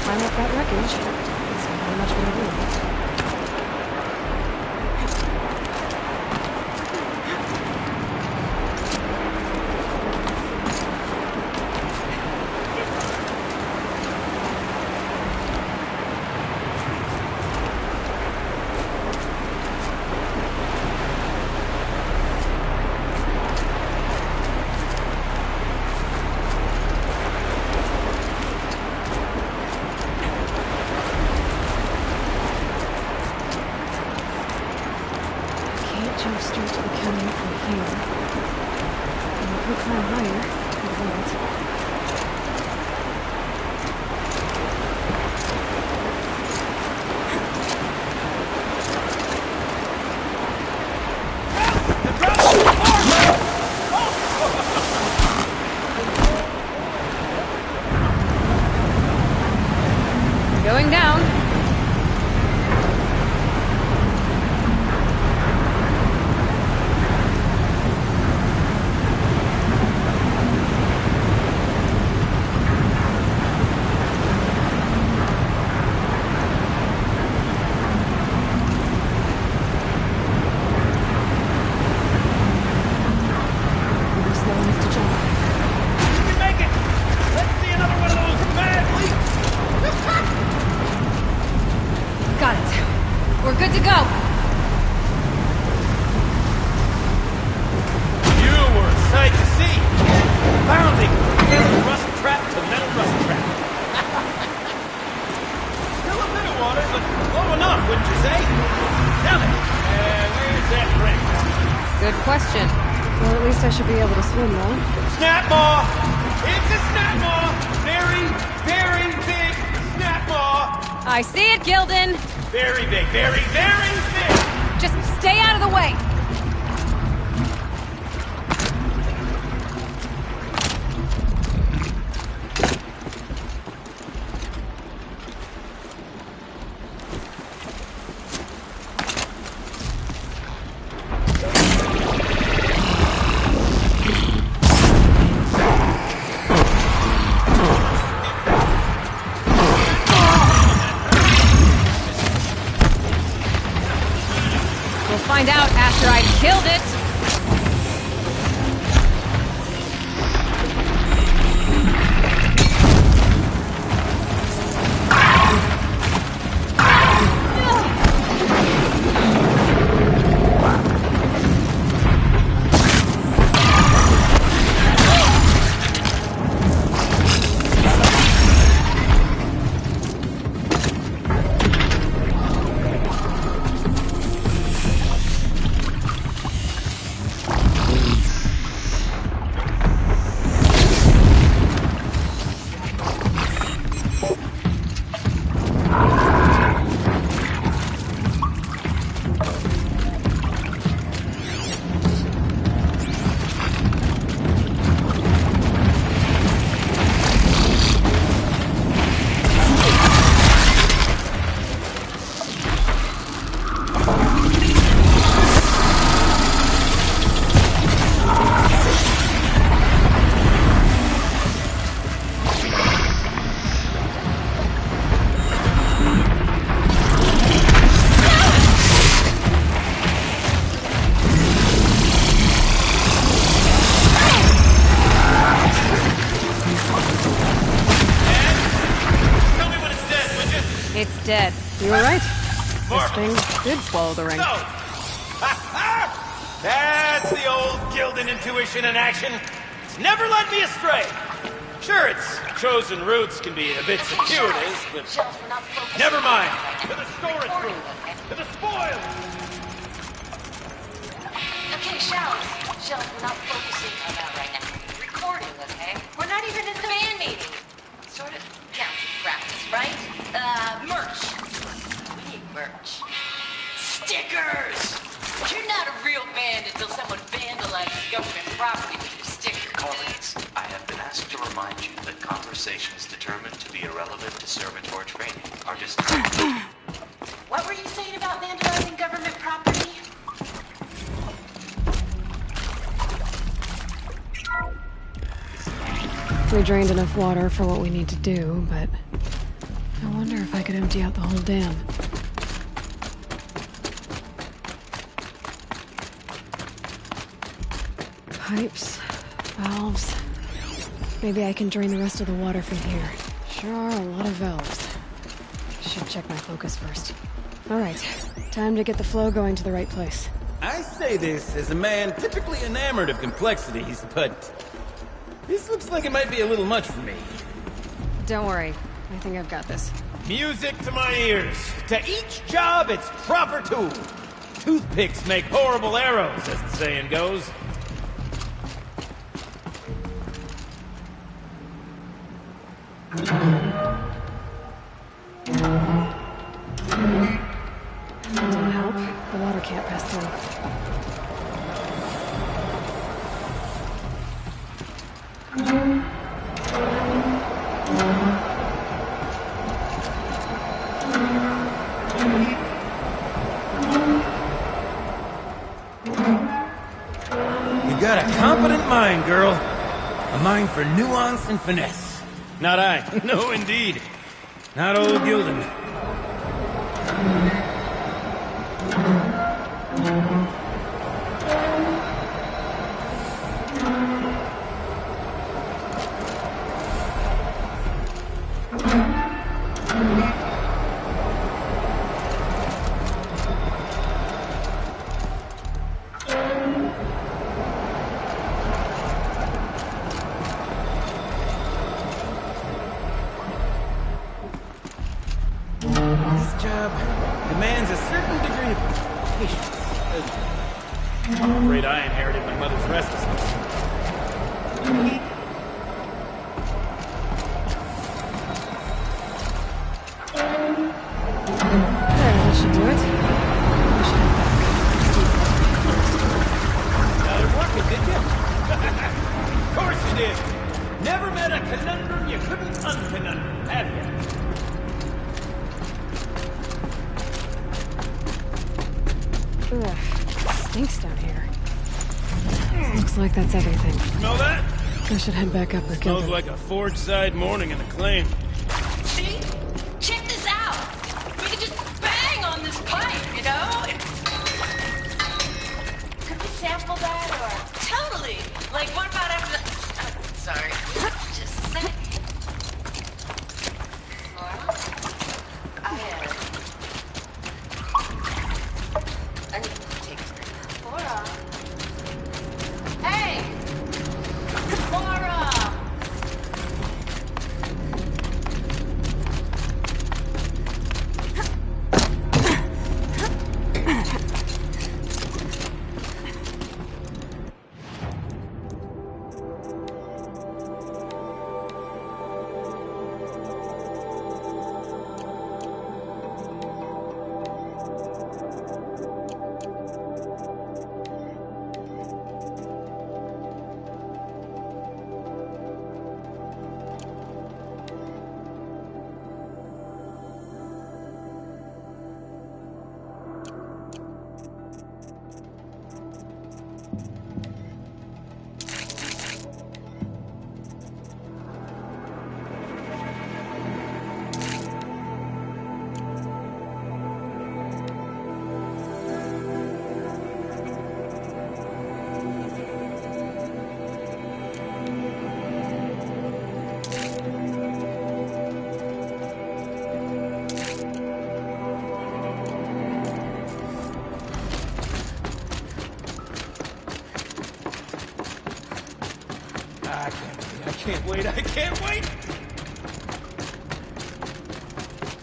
Climb up that wreckage. It's not very much of a room. Jump straight to the counter from here. And I could climb higher if I want. Going down. Got it. We're good to go. You were a sight to see. Pounding metal rust trap to metal rust trap. Still a bit of water, but low enough, wouldn't you say? Now then, where's that ring? Good question. Well, at least I should be able to swim, though. Snap maw! It's a snap maw! Very, very big snap maw! I see it, Gildan. Very big, very, very big! Just stay out of the way. We'll find out after I've killed it. It's dead. You were right. Mark. This thing did swallow the ring. So, that's the old Gildan intuition in action. It's never led me astray. Sure, its chosen routes can be a bit circuitous, but never mind. To the storage room. To the spoils. Okay, Shells. Shells, we're not focusing on that right now. Recording, okay? We're not even in the band meeting. Sort of counts as practice, right? Merch. We need merch. Stickers! You're not a real band until someone vandalizes government property with your sticker. Colleagues, I have been asked to remind you that conversations determined to be irrelevant to servitor training are discouraged. What were you saying about vandalizing government property? We drained enough water for what we need to do, but I wonder if I could empty out the whole dam. Pipes, valves. Maybe I can drain the rest of the water from here. Sure are a lot of valves. Should check my focus first. Alright, time to get the flow going to the right place. I say this as a man typically enamored of complexities, but this looks like it might be a little much for me. Don't worry, I think I've got this. Music to my ears. To each job, its proper tool. Toothpicks make horrible arrows, as the saying goes. Doesn't help. The water can't pass through. You got a competent mind, girl. A mind for nuance and finesse. Not I. No, indeed. Not old Gildan. This job demands a certain degree of patience. I'm afraid I inherited my mother's restlessness. There, that should do it. I should head back. Now, working, did you? Of course you did. Never met a conundrum you couldn't unconundrum, have you? Ugh, stinks down here. Looks like that's everything. Smell that? I should head back up with Smells Gildan. like a forge-side morning in Acclaim. See? Check this out! We could just bang on this pipe, you know? Could we sample that, or... Totally! Like, what about after the... sorry. Just a sec. Laura? I need to take a break. Laura? Hey! Laura! I can't wait, I can't wait!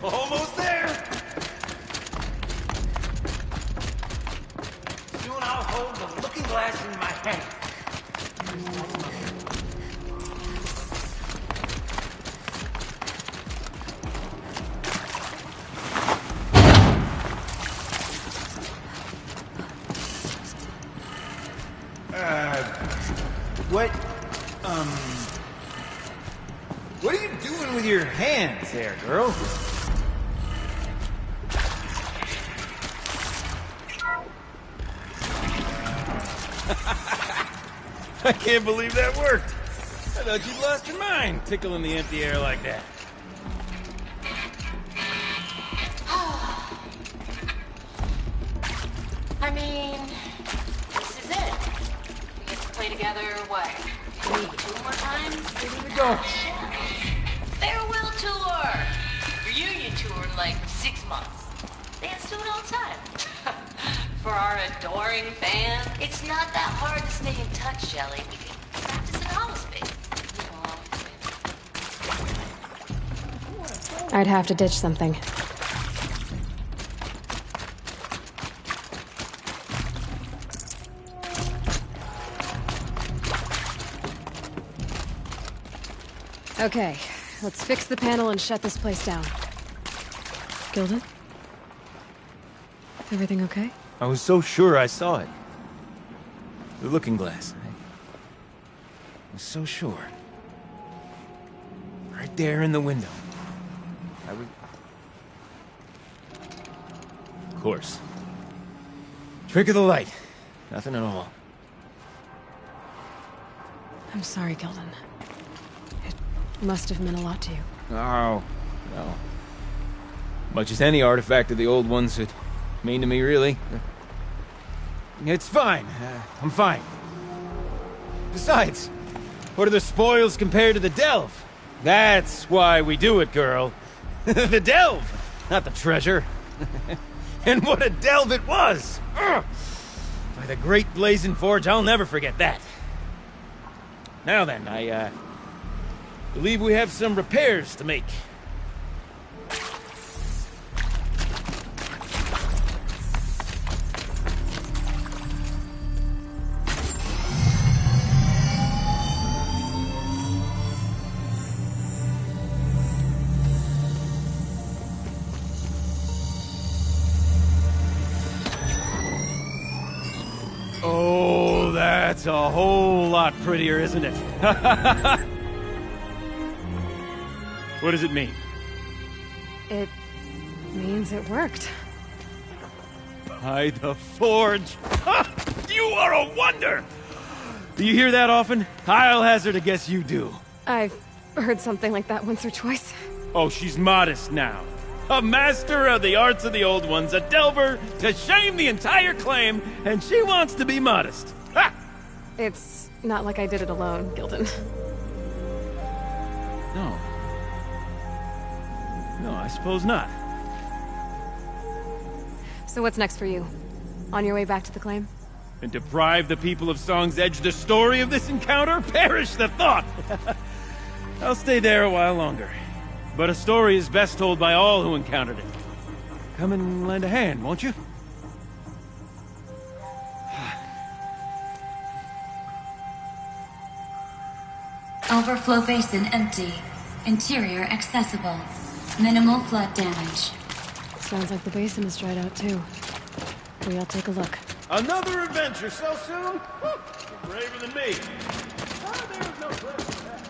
Almost there! Soon I'll hold the looking glass in my hand. What are you doing with your hands there, girl? I can't believe that worked. I thought you'd lost your mind, tickling the empty air like that. I mean, this is it. We get to play together, what? Maybe 2 more times? Where did it go? Farewell tour! Reunion tour in like 6 months. Bands do it all the time. For our adoring fans, it's not that hard to stay in touch, Shelley. We can practice in hollow space. I'd have to ditch something. Okay, let's fix the panel and shut this place down. Gilden? Everything okay? I was so sure I saw it. The looking glass. I was so sure. Right there in the window. I was... Of course. Trick of the light. Nothing at all. I'm sorry, Gilden. It must have meant a lot to you. Oh, no. Much as any artifact of the old ones would mean to me, really. It's fine. I'm fine. Besides, what are the spoils compared to the delve? That's why we do it, girl. The delve, not the treasure. And what a delve it was! Ugh. By the great blazing forge, I'll never forget that. Now then, I believe we have some repairs to make. Oh, that's a whole lot prettier, isn't it? What does it mean? It means it worked. By the forge! Ha! You are a wonder! Do you hear that often? I'll hazard a guess you do. I've heard something like that once or twice. Oh, she's modest now. A master of the arts of the old ones, a delver to shame the entire claim, and she wants to be modest. Ha! It's not like I did it alone, Gilden. No. No, I suppose not. So what's next for you? On your way back to the claim? And deprive the people of Song's Edge the story of this encounter? Perish the thought! I'll stay there a while longer. But a story is best told by all who encountered it. Come and lend a hand, won't you? Overflow basin empty. Interior accessible. Minimal flood damage. Sounds like the basin is dried out too. We all take a look. Another adventure so soon? You're braver than me. Oh, there's no place for that.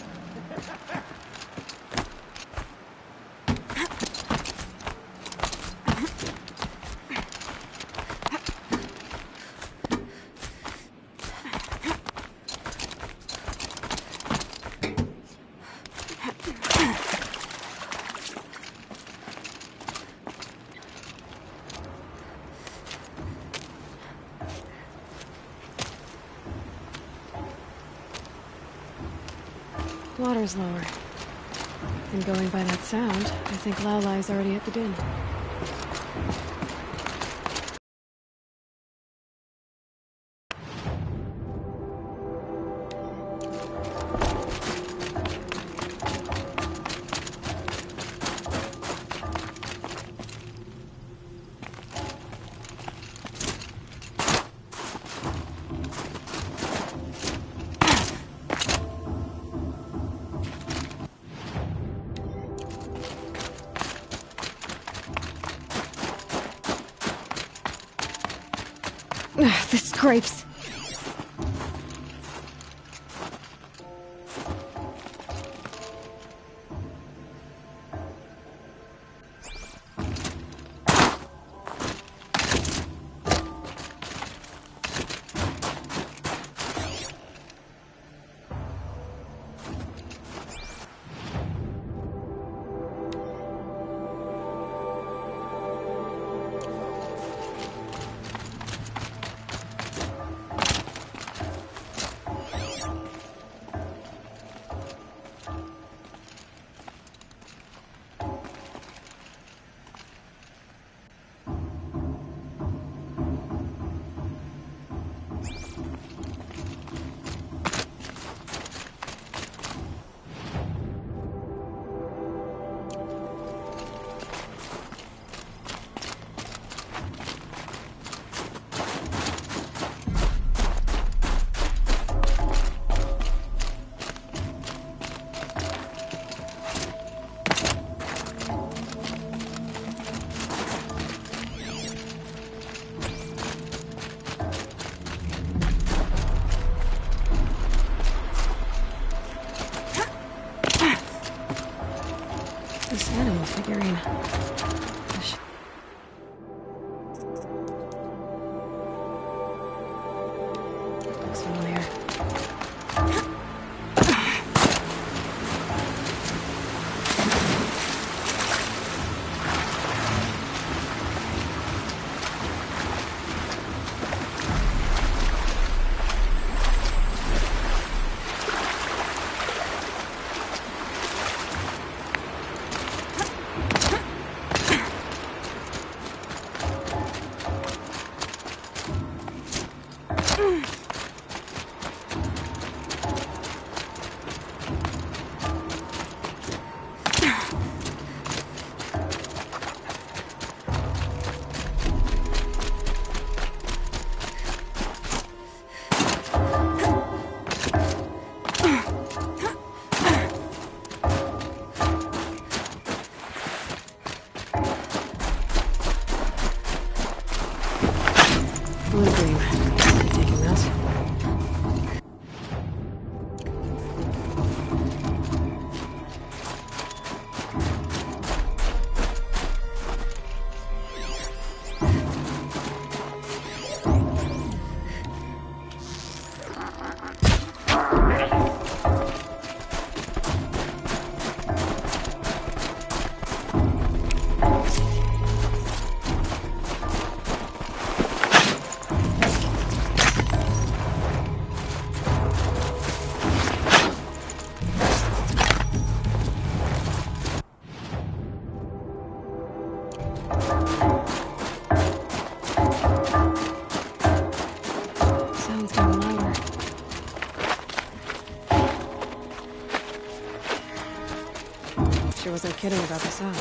Water's lower. And going by that sound, I think Laolai's already at the din. Grapes. This animal figurine. Looks familiar. Blue-green. Taking that. Sounds getting louder. She wasn't kidding about the sound.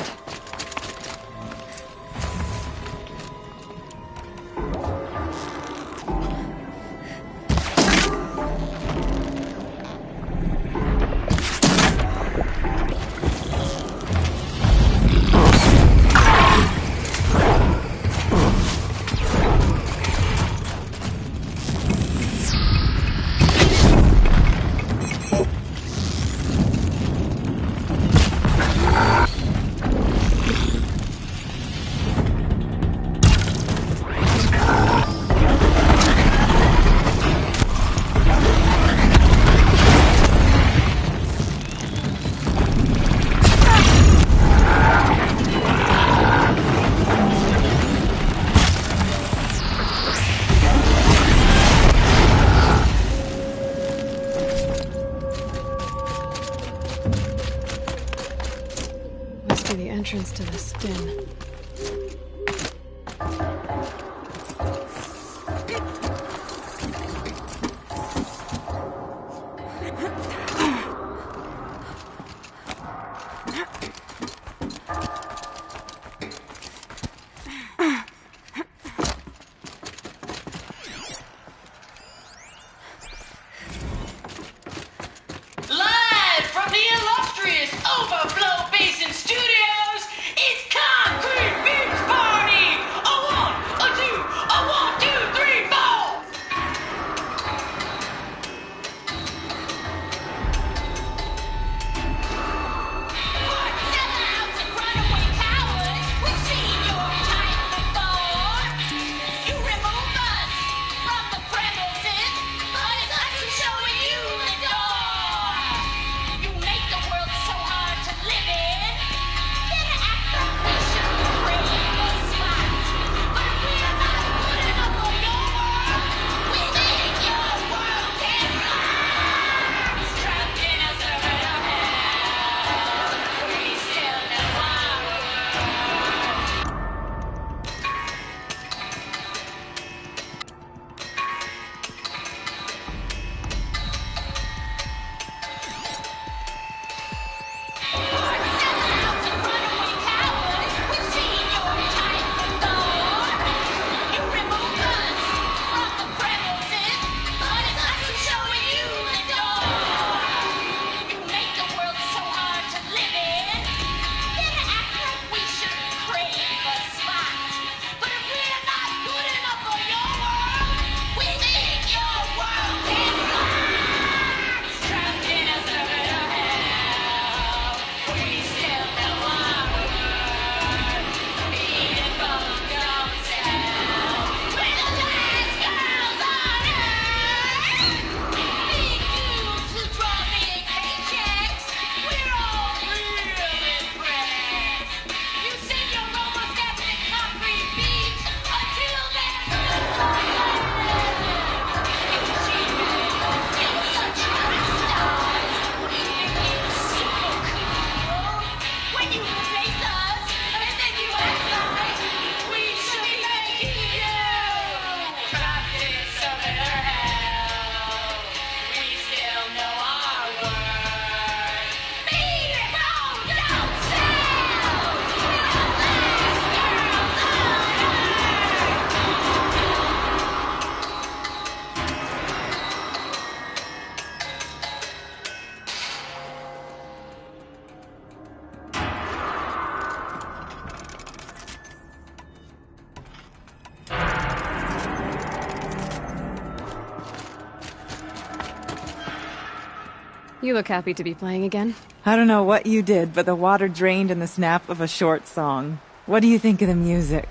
You look happy to be playing again. I don't know what you did, but the water drained in the snap of a short song. What do you think of the music?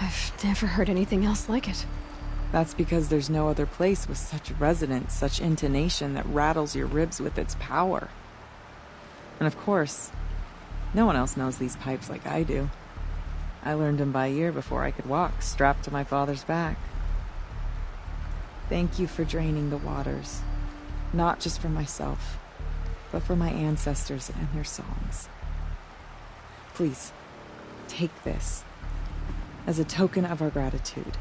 I've never heard anything else like it. That's because there's no other place with such resonance, such intonation that rattles your ribs with its power. And of course, no one else knows these pipes like I do. I learned them by ear before I could walk, strapped to my father's back. Thank you for draining the waters. Not just for myself, but for my ancestors and their songs. Please, take this as a token of our gratitude.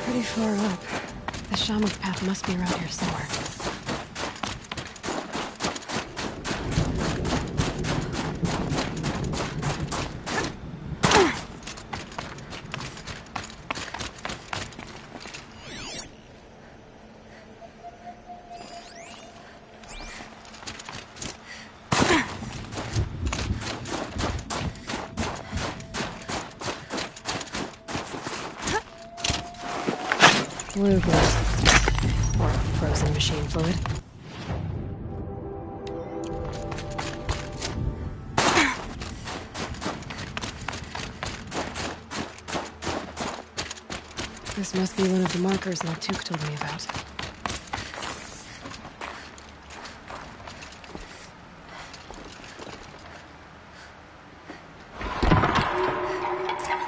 Pretty far up. The shaman's path must be around here somewhere. Blue glow. Or frozen machine fluid. This must be one of the markers Latuk told me about.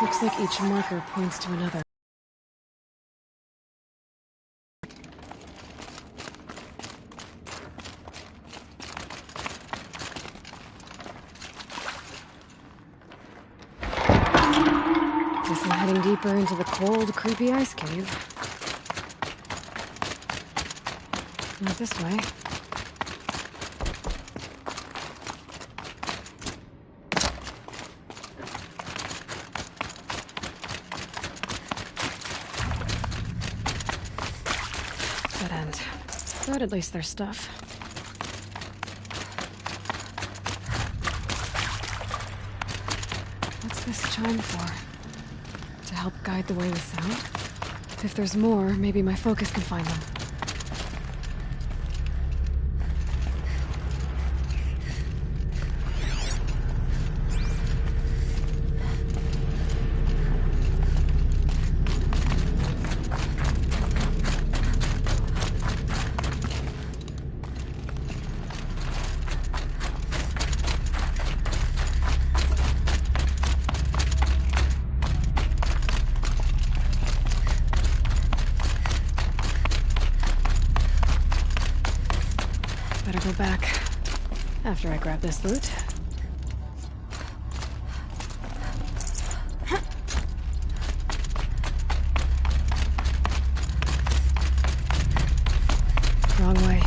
Looks like each marker points to another. Guess I'm heading deeper into the cold, creepy ice cave. Not this way. Dead end. But at least there's stuff. What's this chime for? To help guide the way with sound? If there's more, maybe my focus can find them. Better go back after I grab this loot. Wrong way.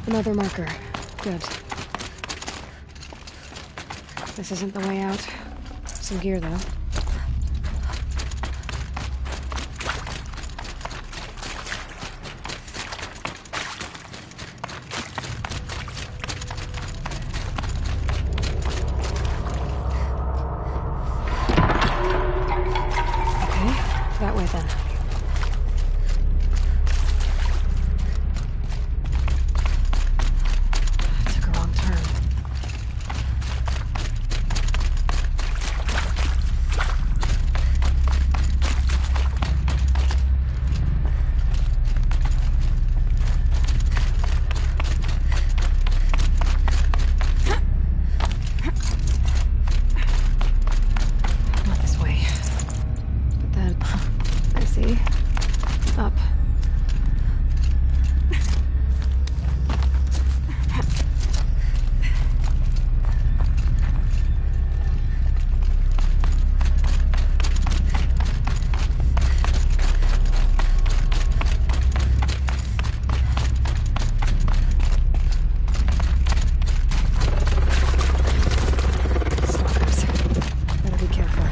Another marker. Good. This isn't the way out. Some gear, though. Okay, that way then. Up. Stalkers. Better be careful.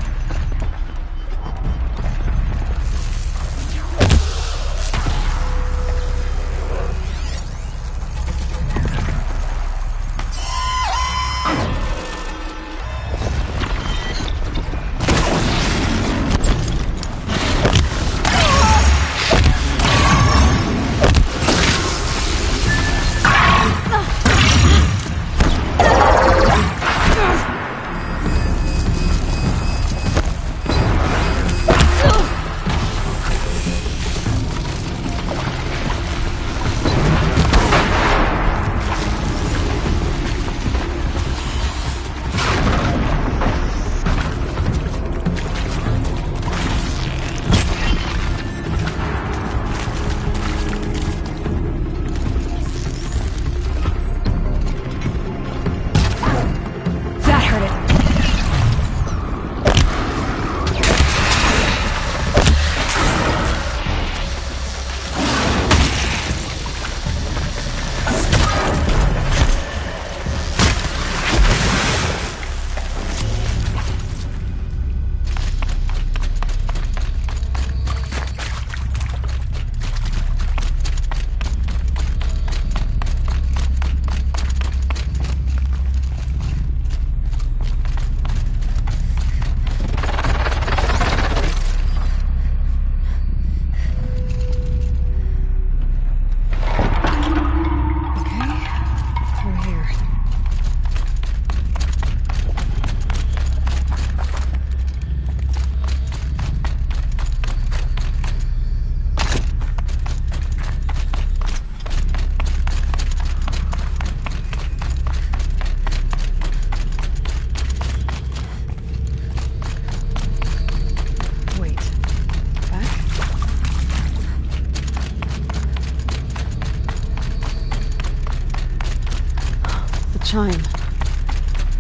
chime.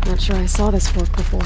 Not sure I saw this fork before.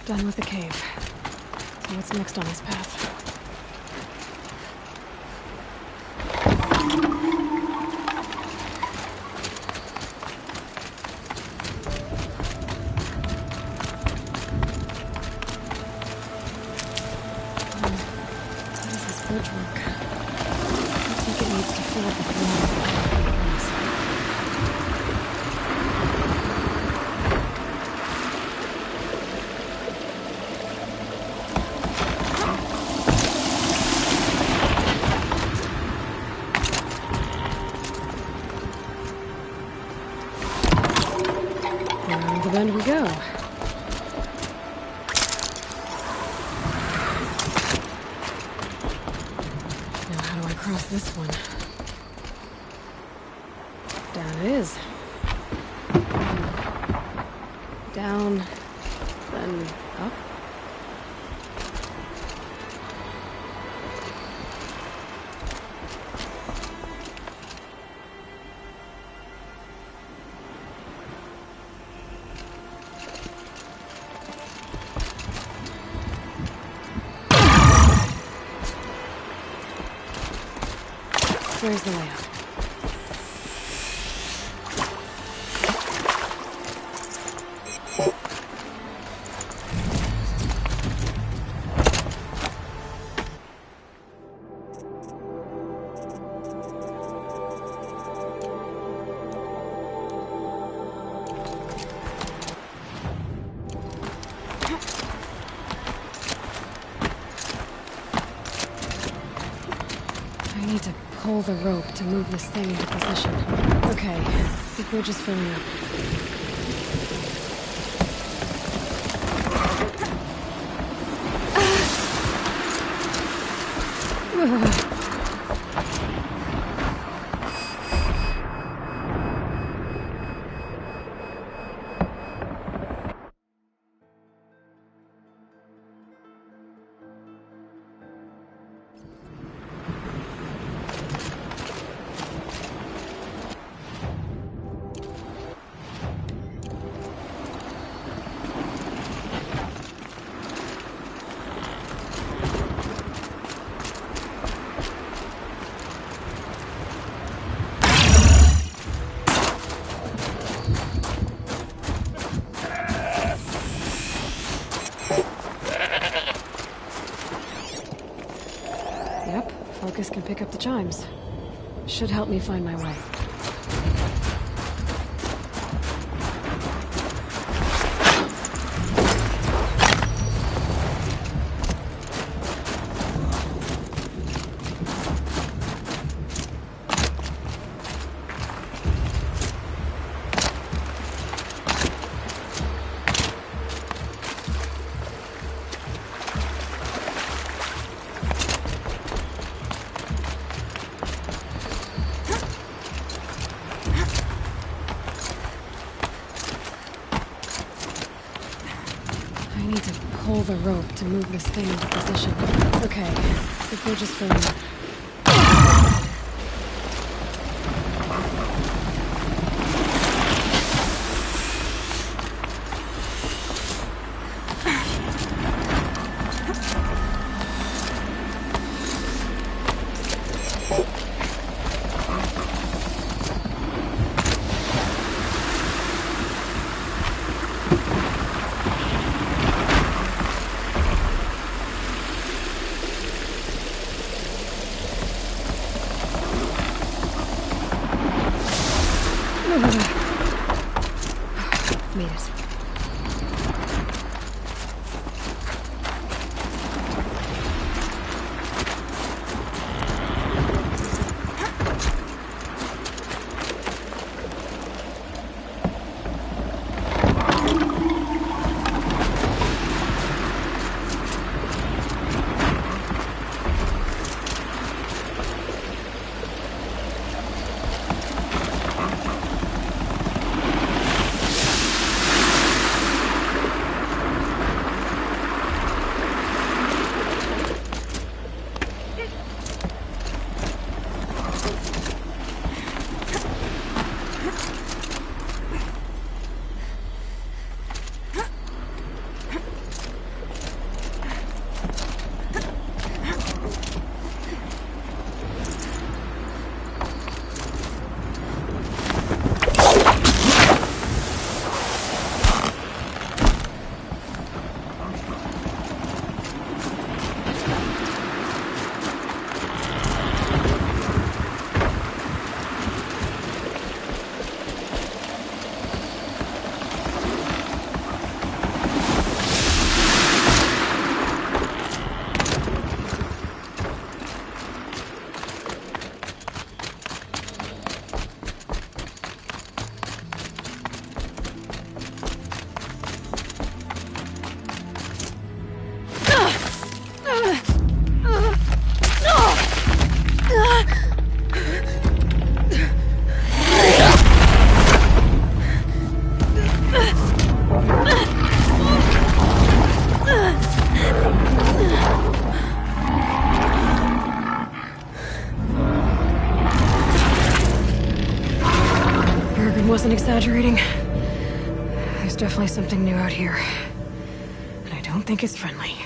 Done with the cave. So what's next on this path? How does this bridge work? Looks like it needs to fill up with water. Around the bend we go. Now how do I cross this one? Down it is. Down, then up. Where's the layout? I need to pull the rope to move this thing into position. Okay, the bridge is filling up. can pick up the chimes. Should help me find my way. Pull the rope to move this thing into position. Okay, the bridge is filling up. Made it. Wasn't exaggerating. There's definitely something new out here. And I don't think it's friendly.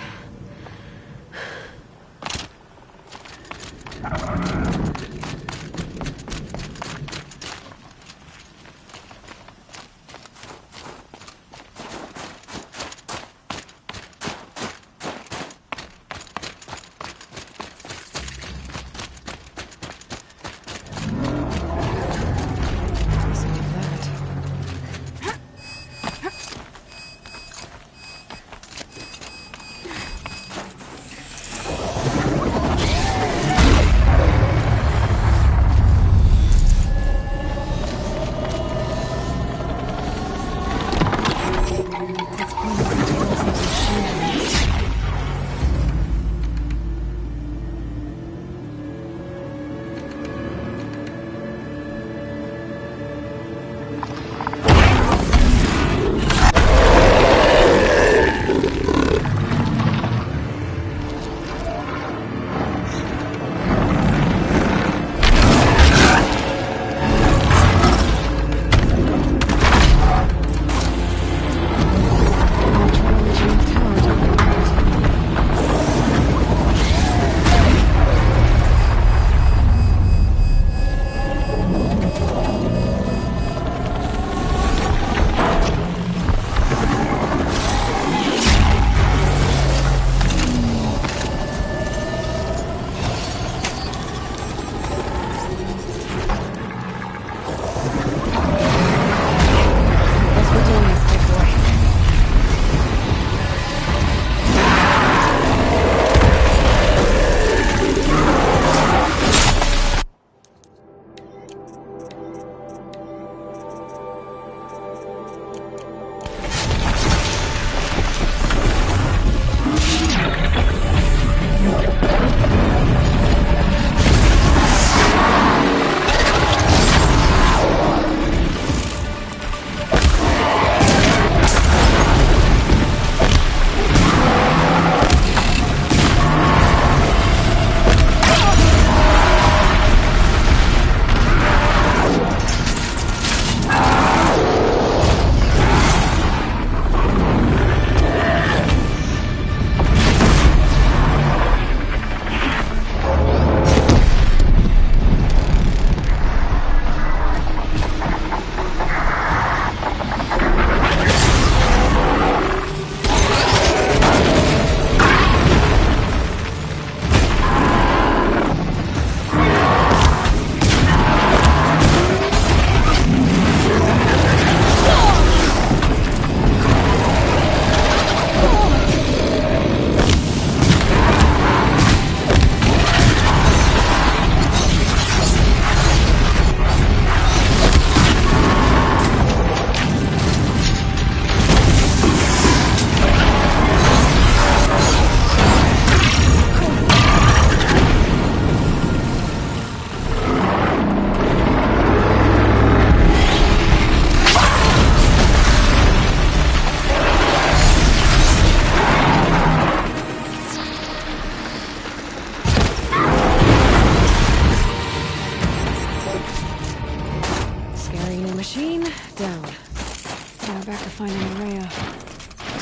Now back to finding Araya.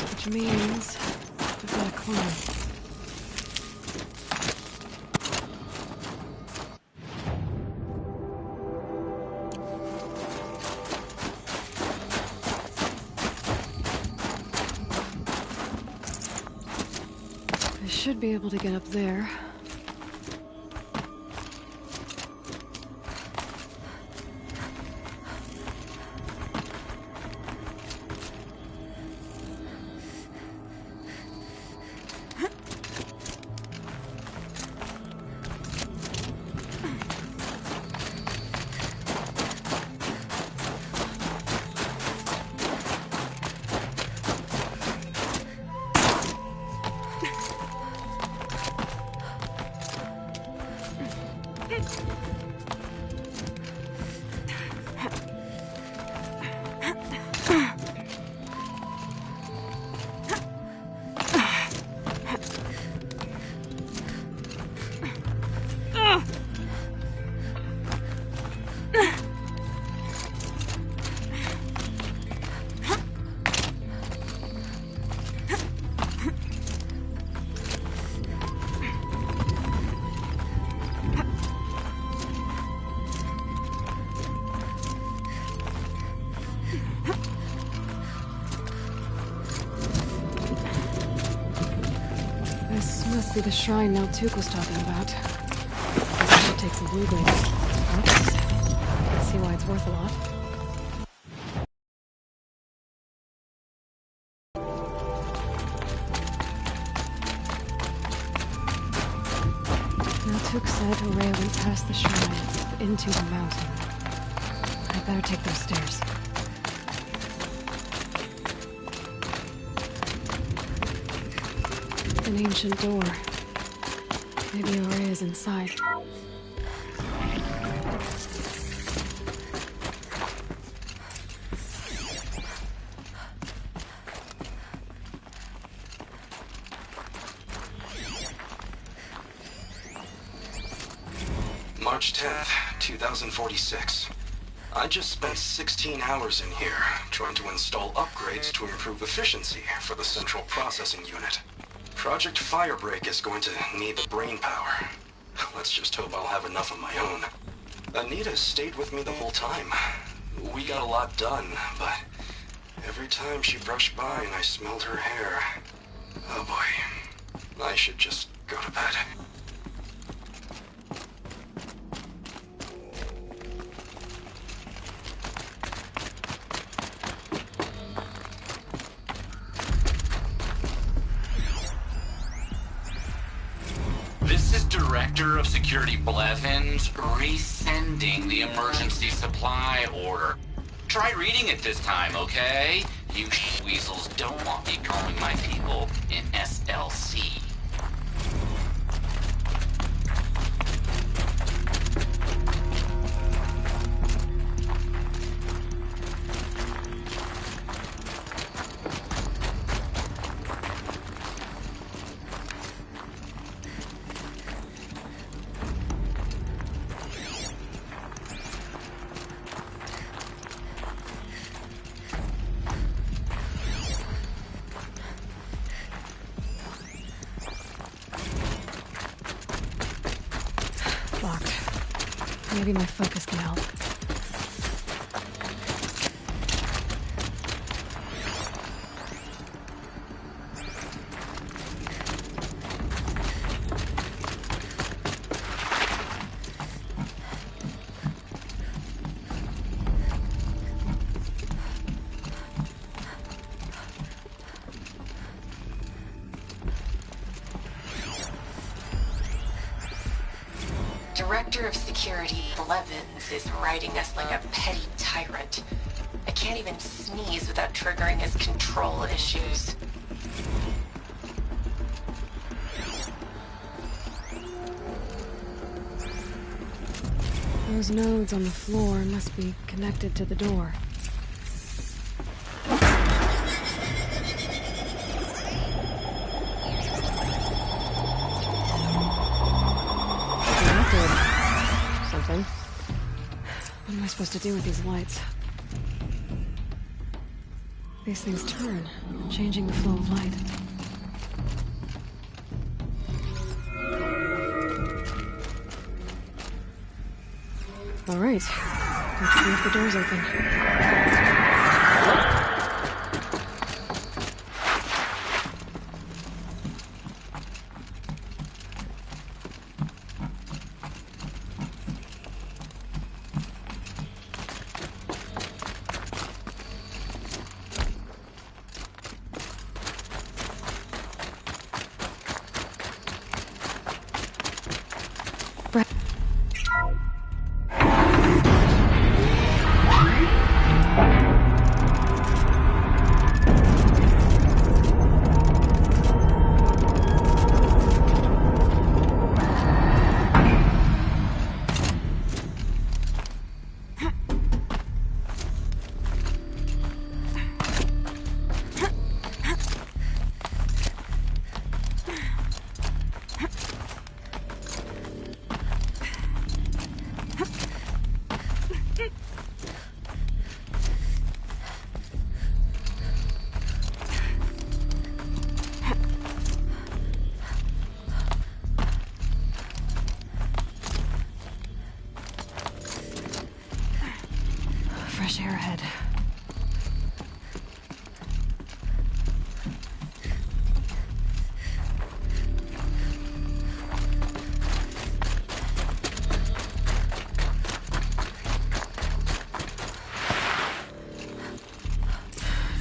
Which means we've got to climb. I should be able to get up there. This must be the shrine Naltuk was talking about. Guess I should take some blue gleams. Oops. Can see why it's worth a lot. Naltuk said Araya went past the shrine, into the mountain. I'd better take those stairs. An ancient door. Maybe Araya's inside. March 10th, 2046. I just spent 16 hours in here, trying to install upgrades to improve efficiency for the central processing unit. Project Firebreak is going to need the brain power. Let's just hope I'll have enough of my own. Anita stayed with me the whole time. We got a lot done, but every time she brushed by and I smelled her hair... Oh boy. I should just go to bed. This is Director of Security Blevins resending the emergency supply order. Try reading it this time, okay? You weasels don't want me calling my people in SLC. Locked. Maybe my focus can help. Director of Security Blevins is riding us like a petty tyrant. I can't even sneeze without triggering his control issues. Those nodes on the floor must be connected to the door. Something. What am I supposed to do with these lights? These things turn, changing the flow of light. All right. Let's see if the door's open. Fresh air ahead.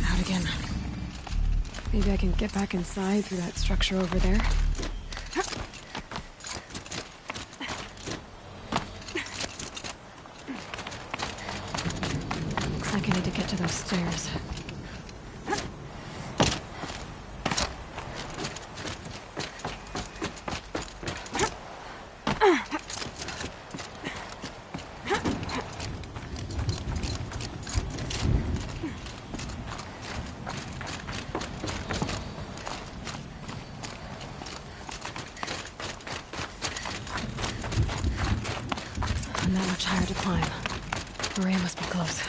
Out again. Maybe I can get back inside through that structure over there. Looks like I need to get to those stairs. Not much higher to climb. Maria must be close.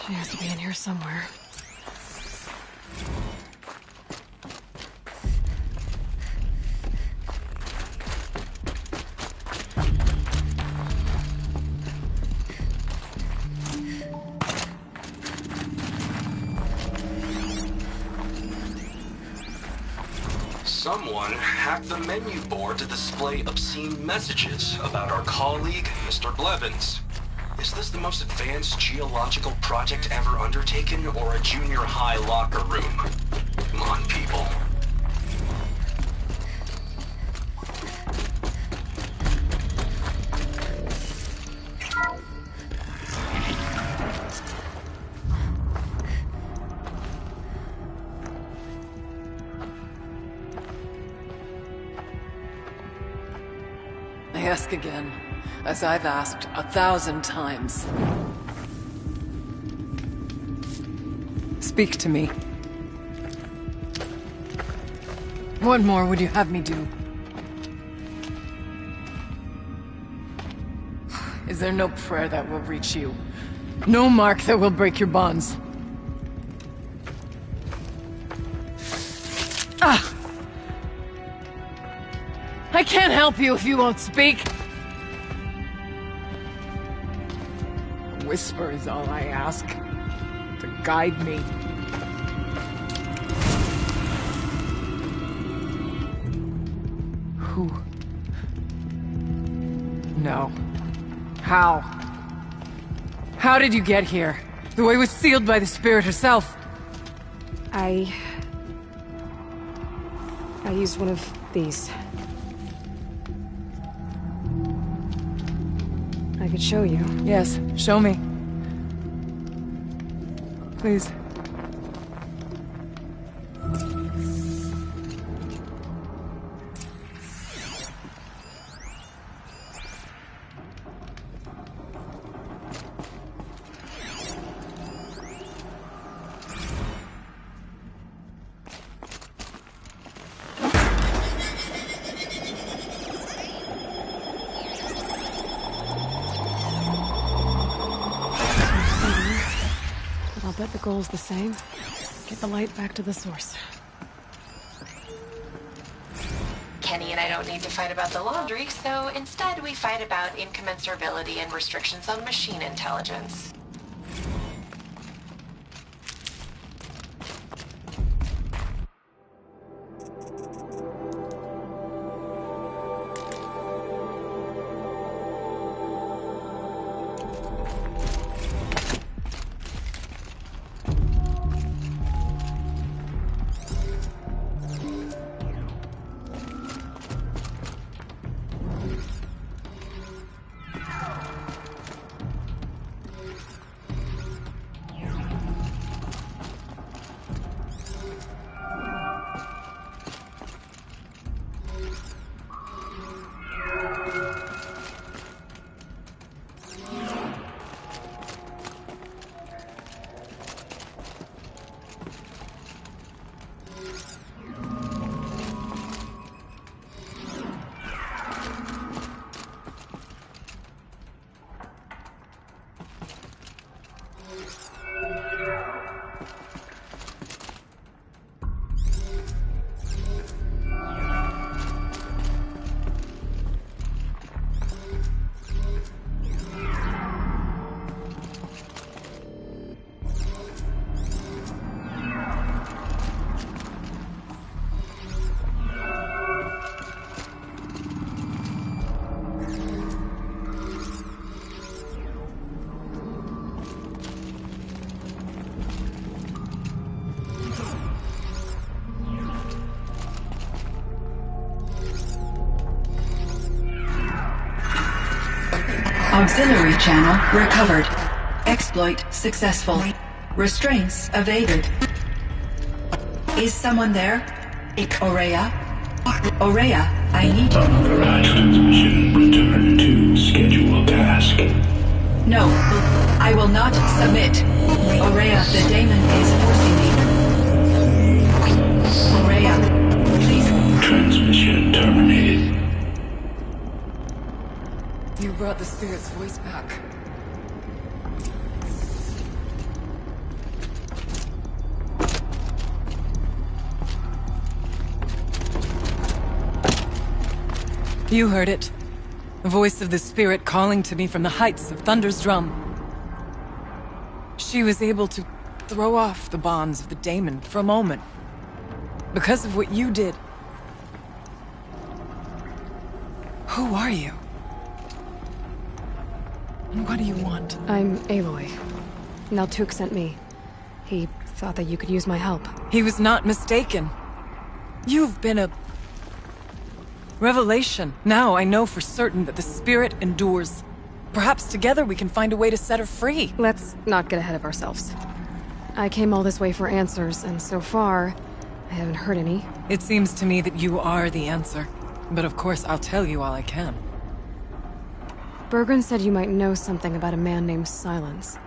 She has to be in here somewhere. Someone hacked the menu board to display obscene messages about our colleague, Mr. Blevins. Is this the most advanced geological project ever undertaken, or a junior high locker room? Come on, people. I ask again, as I've asked 1,000 times. Speak to me. What more would you have me do? Is there no prayer that will reach you? No mark that will break your bonds? Ah! I can't help you if you won't speak. A whisper is all I ask, to guide me. Who? No. How? How did you get here? The way was sealed by the spirit herself. I used one of these. I could show you. Yes, show me. Please. but the goal's the same. Get the light back to the source. Kenny and I don't need to fight about the laundry, so instead we fight about incommensurability and restrictions on machine intelligence. Auxiliary channel recovered. Exploit successful. Restraints evaded. Is someone there? Aurea? Aurea, I need you. Unauthorized transmission. Return to scheduled task. No, I will not submit. Aurea, the daemon is forcing me. Aurea, please. Transmission terminated. You brought the spirit's voice back. You heard it. The voice of the spirit calling to me from the heights of Thunder's drum. She was able to throw off the bonds of the daemon for a moment. Because of what you did. Who are you? And what do you want? I'm Aloy. Naltuk sent me. He thought that you could use my help. He was not mistaken. You've been a revelation. Now I know for certain that the spirit endures. Perhaps together we can find a way to set her free. Let's not get ahead of ourselves. I came all this way for answers, and so far, I haven't heard any. It seems to me that you are the answer. But of course, I'll tell you all I can. Bergren said you might know something about a man named Silence.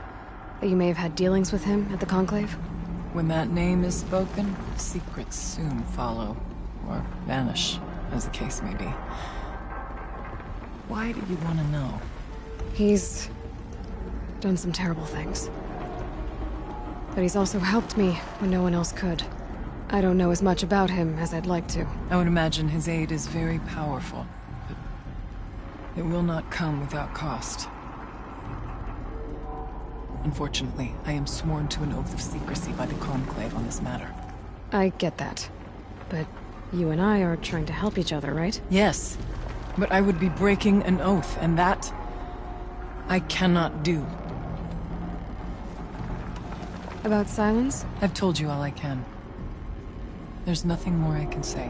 That you may have had dealings with him at the Conclave? When that name is spoken, secrets soon follow. Or vanish, as the case may be. Why do you want to know? He's done some terrible things. But he's also helped me when no one else could. I don't know as much about him as I'd like to. I would imagine his aid is very powerful. But it will not come without cost. Unfortunately, I am sworn to an oath of secrecy by the Conclave on this matter. I get that. But you and I are trying to help each other, right? Yes. But I would be breaking an oath, and that I cannot do. About Silence? I've told you all I can. There's nothing more I can say.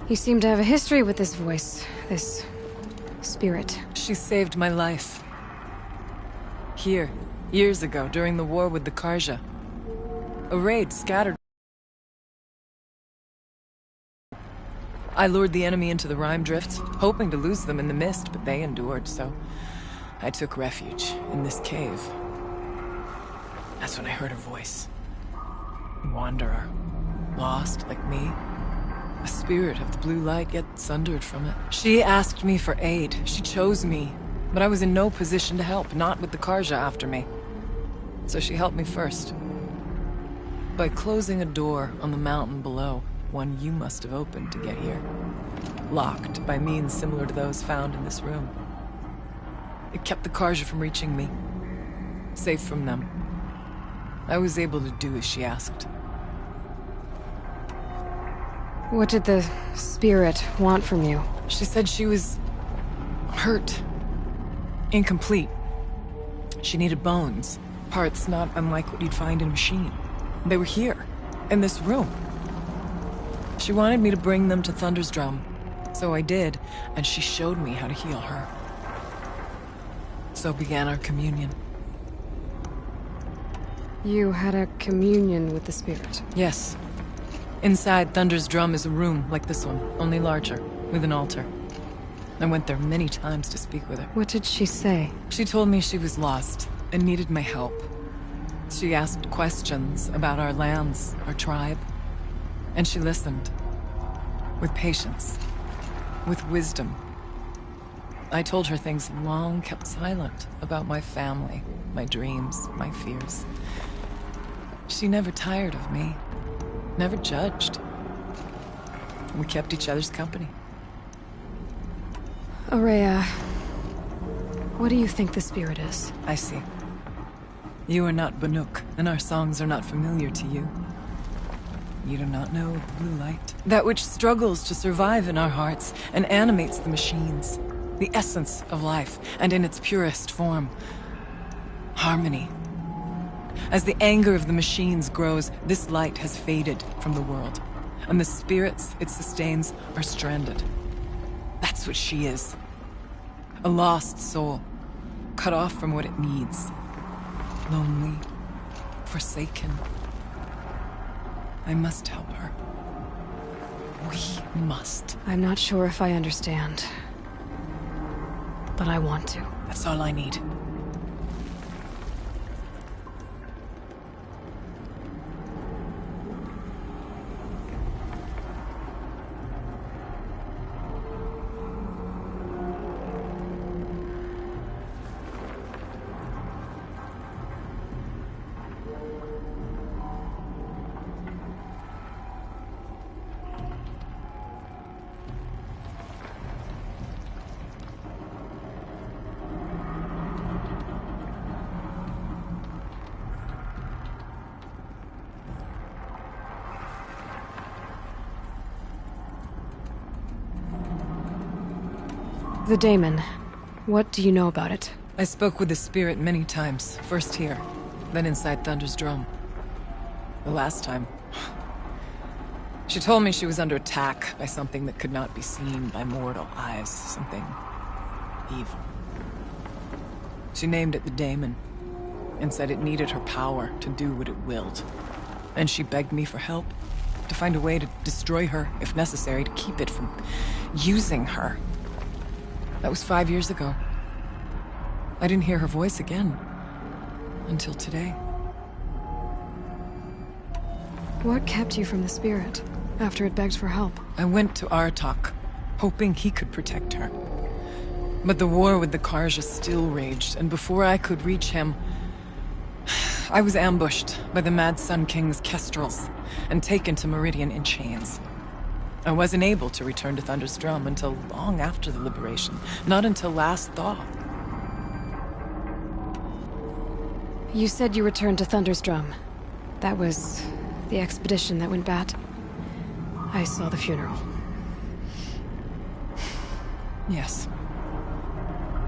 You seem to have a history with this voice, this spirit. She saved my life. Here, years ago, during the war with the Karja. A raid scattered. I lured the enemy into the Rime Drifts, hoping to lose them in the mist, but they endured, so I took refuge in this cave. That's when I heard her voice. A wanderer, lost like me. A spirit of the blue light, yet sundered from it. She asked me for aid. She chose me, but I was in no position to help, not with the Karja after me. So she helped me first. By closing a door on the mountain below, one you must have opened to get here. Locked by means similar to those found in this room. It kept the Karja from reaching me. Safe from them. I was able to do as she asked. What did the spirit want from you? She said she was hurt. Incomplete. She needed bones. Parts not unlike what you'd find in a machine. They were here, in this room. She wanted me to bring them to Thunder's Drum. So I did, and she showed me how to heal her. So began our communion. You had a communion with the spirit? Yes. Inside Thunder's Drum is a room like this one, only larger, with an altar. I went there many times to speak with her. What did she say? She told me she was lost and needed my help. She asked questions about our lands, our tribe, and she listened. With patience. With wisdom. I told her things long kept silent about my family, my dreams, my fears. She never tired of me. Never judged. We kept each other's company. Aurea, what do you think the spirit is? I see. You are not Banuk, and our songs are not familiar to you. You do not know the blue light. That which struggles to survive in our hearts and animates the machines. The essence of life, and in its purest form. Harmony. As the anger of the machines grows, this light has faded from the world, and the spirits it sustains are stranded. That's what she is. A lost soul, cut off from what it needs. Lonely, forsaken. I must help her. We must. I'm not sure if I understand, but I want to. That's all I need. The daemon. What do you know about it? I spoke with the spirit many times. First here, then inside Thunder's Drum. The last time... She told me she was under attack by something that could not be seen by mortal eyes. Something... evil. She named it the daemon, and said it needed her power to do what it willed. And she begged me for help, to find a way to destroy her, if necessary, to keep it from using her. That was 5 years ago. I didn't hear her voice again. Until today. What kept you from the spirit, after it begged for help? I went to Aratak, hoping he could protect her. But the war with the Karja still raged, and before I could reach him... I was ambushed by the Mad Sun King's kestrels, and taken to Meridian in chains. I wasn't able to return to Thunder's Drum until long after the liberation. Not until last thaw. You said you returned to Thunder's Drum. That was the expedition that went bad. I saw the funeral. Yes.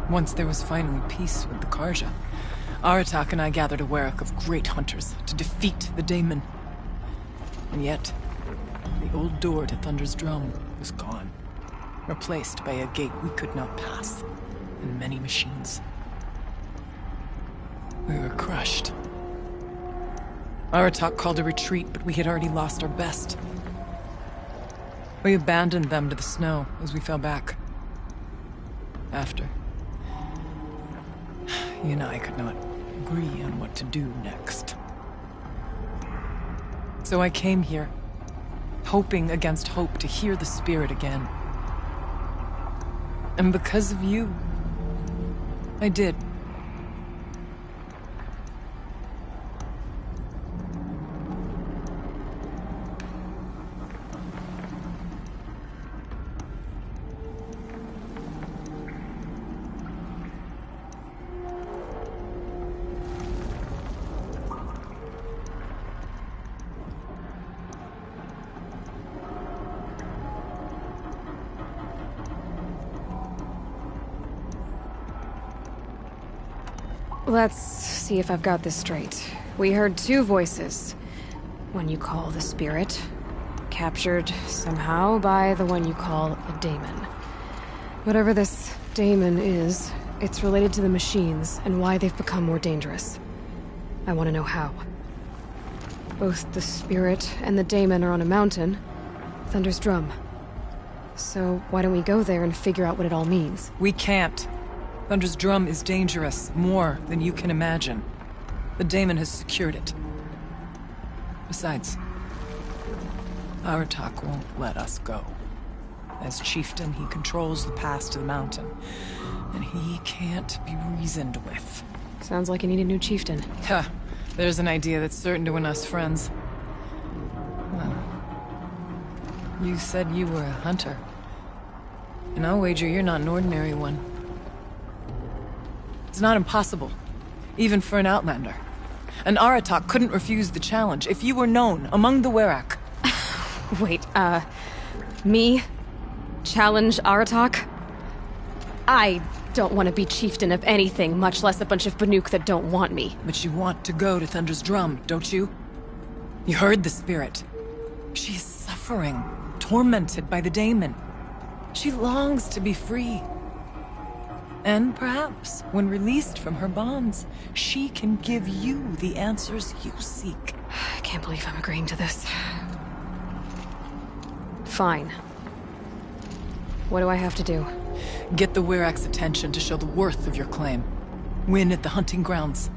Once there was finally peace with the Karja, Aratak and I gathered a Werek of great hunters to defeat the daemon. And yet... the old door to Thunder's Drum was gone, replaced by a gate we could not pass, and many machines. We were crushed. Aratak called a retreat, but we had already lost our best. We abandoned them to the snow as we fell back. After. He and I could not agree on what to do next. So I came here, hoping against hope to hear the spirit again. And because of you, I did. Let's see if I've got this straight. We heard two voices. One you call the spirit, captured somehow by the one you call a daemon. Whatever this daemon is, it's related to the machines and why they've become more dangerous. I want to know how. Both the spirit and the daemon are on a mountain, Thunder's Drum. So why don't we go there and figure out what it all means? We can't. Thunder's Drum is dangerous, more than you can imagine. The daemon has secured it. Besides, Aratak won't let us go. As chieftain, he controls the pass to the mountain, and he can't be reasoned with. Sounds like you need a new chieftain. Huh. There's an idea that's certain to win us friends. Well, you said you were a hunter. And I'll wager you're not an ordinary one. It's not impossible, even for an outlander. And Aratak couldn't refuse the challenge if you were known among the Werak. Wait, me? Challenge Aratak? I don't want to be chieftain of anything, much less a bunch of Banuk that don't want me. But you want to go to Thunder's Drum, don't you? You heard the spirit. She is suffering, tormented by the daemon. She longs to be free. And perhaps, when released from her bonds, she can give you the answers you seek. I can't believe I'm agreeing to this. Fine. What do I have to do? Get the Werak's attention to show the worth of your claim. Win at the hunting grounds.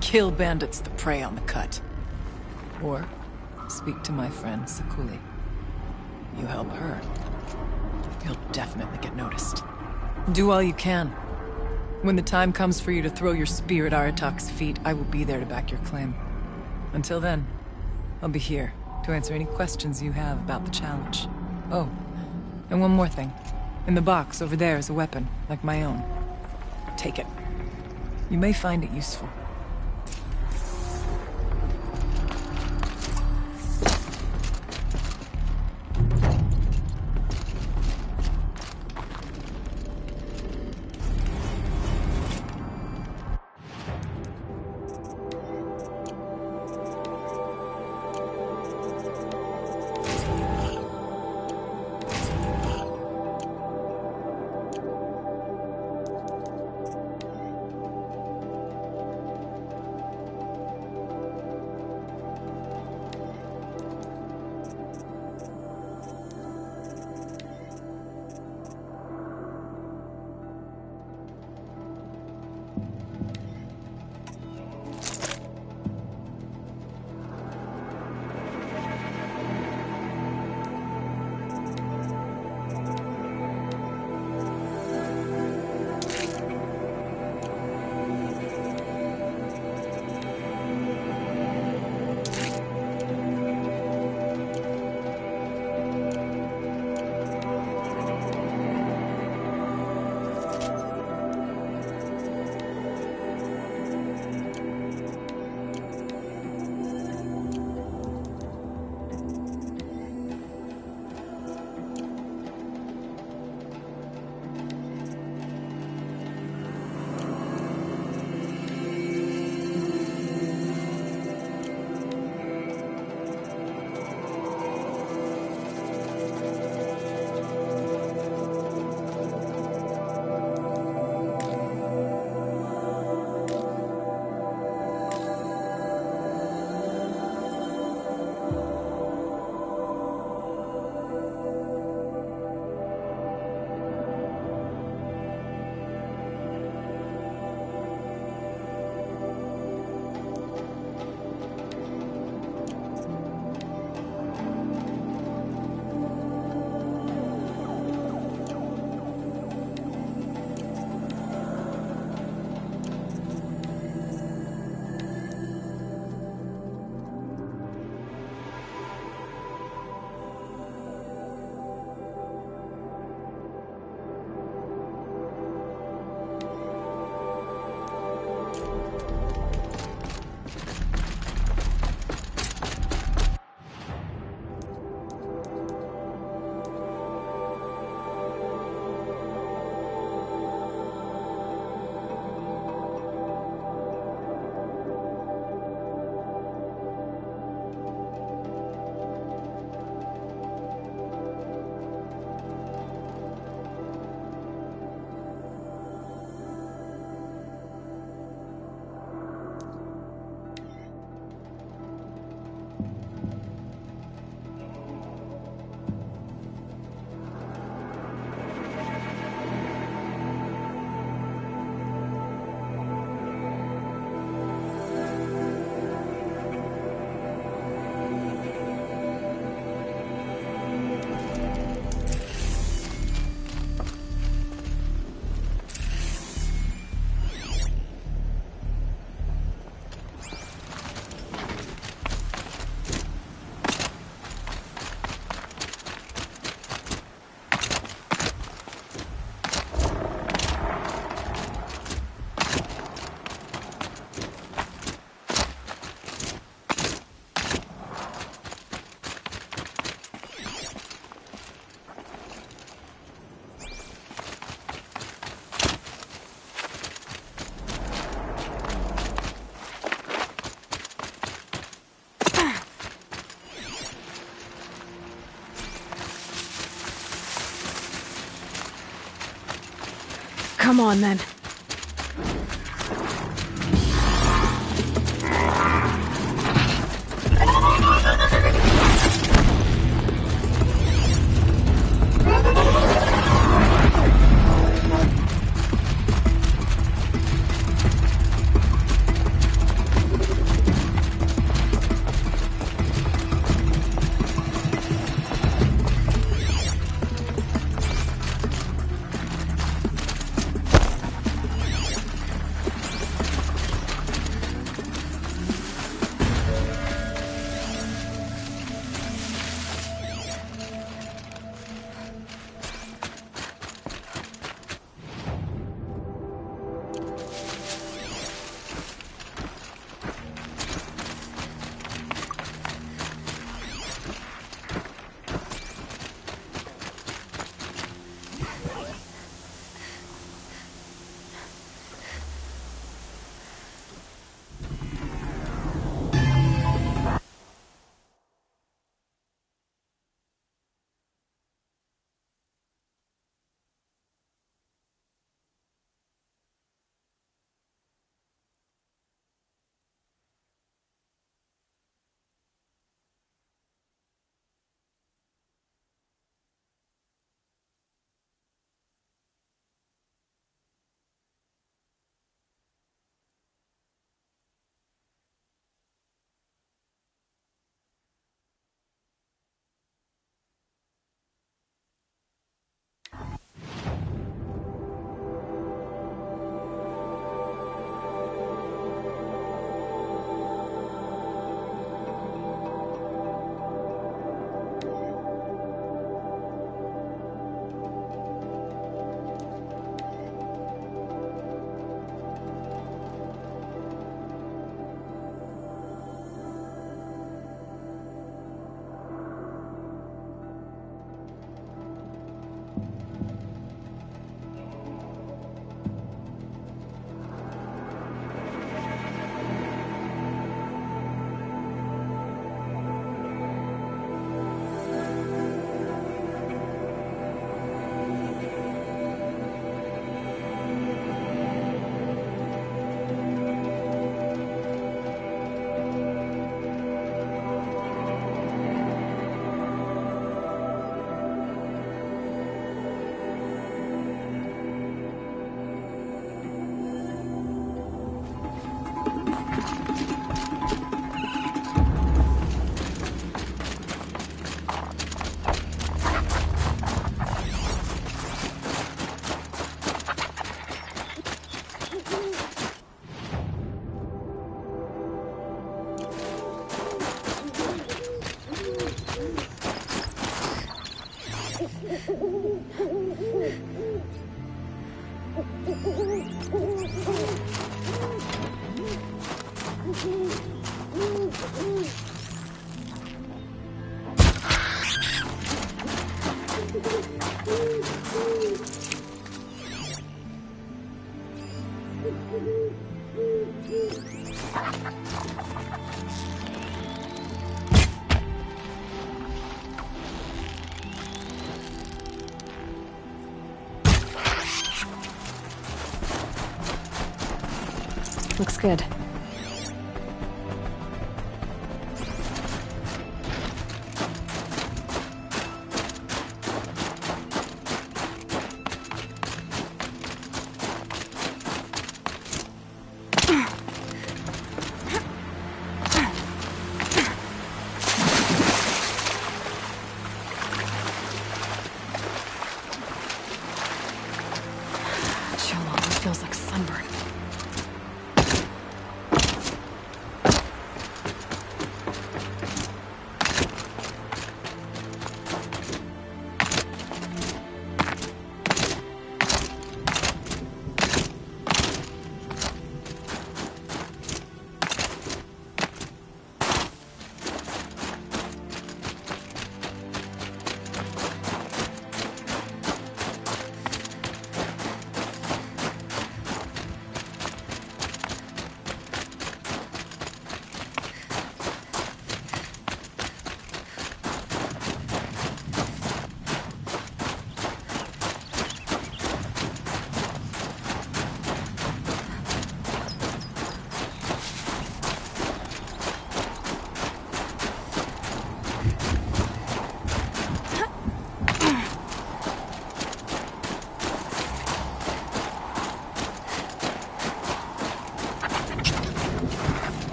Kill bandits that prey on the cut. Or speak to my friend Sakuli. You help her, you'll definitely get noticed. Do all you can. When the time comes for you to throw your spear at Aratak's feet, I will be there to back your claim. Until then, I'll be here to answer any questions you have about the challenge. Oh, and one more thing. In the box over there is a weapon, like my own. Take it. You may find it useful. Come on, then. Looks good. Chill, feels like sunburn.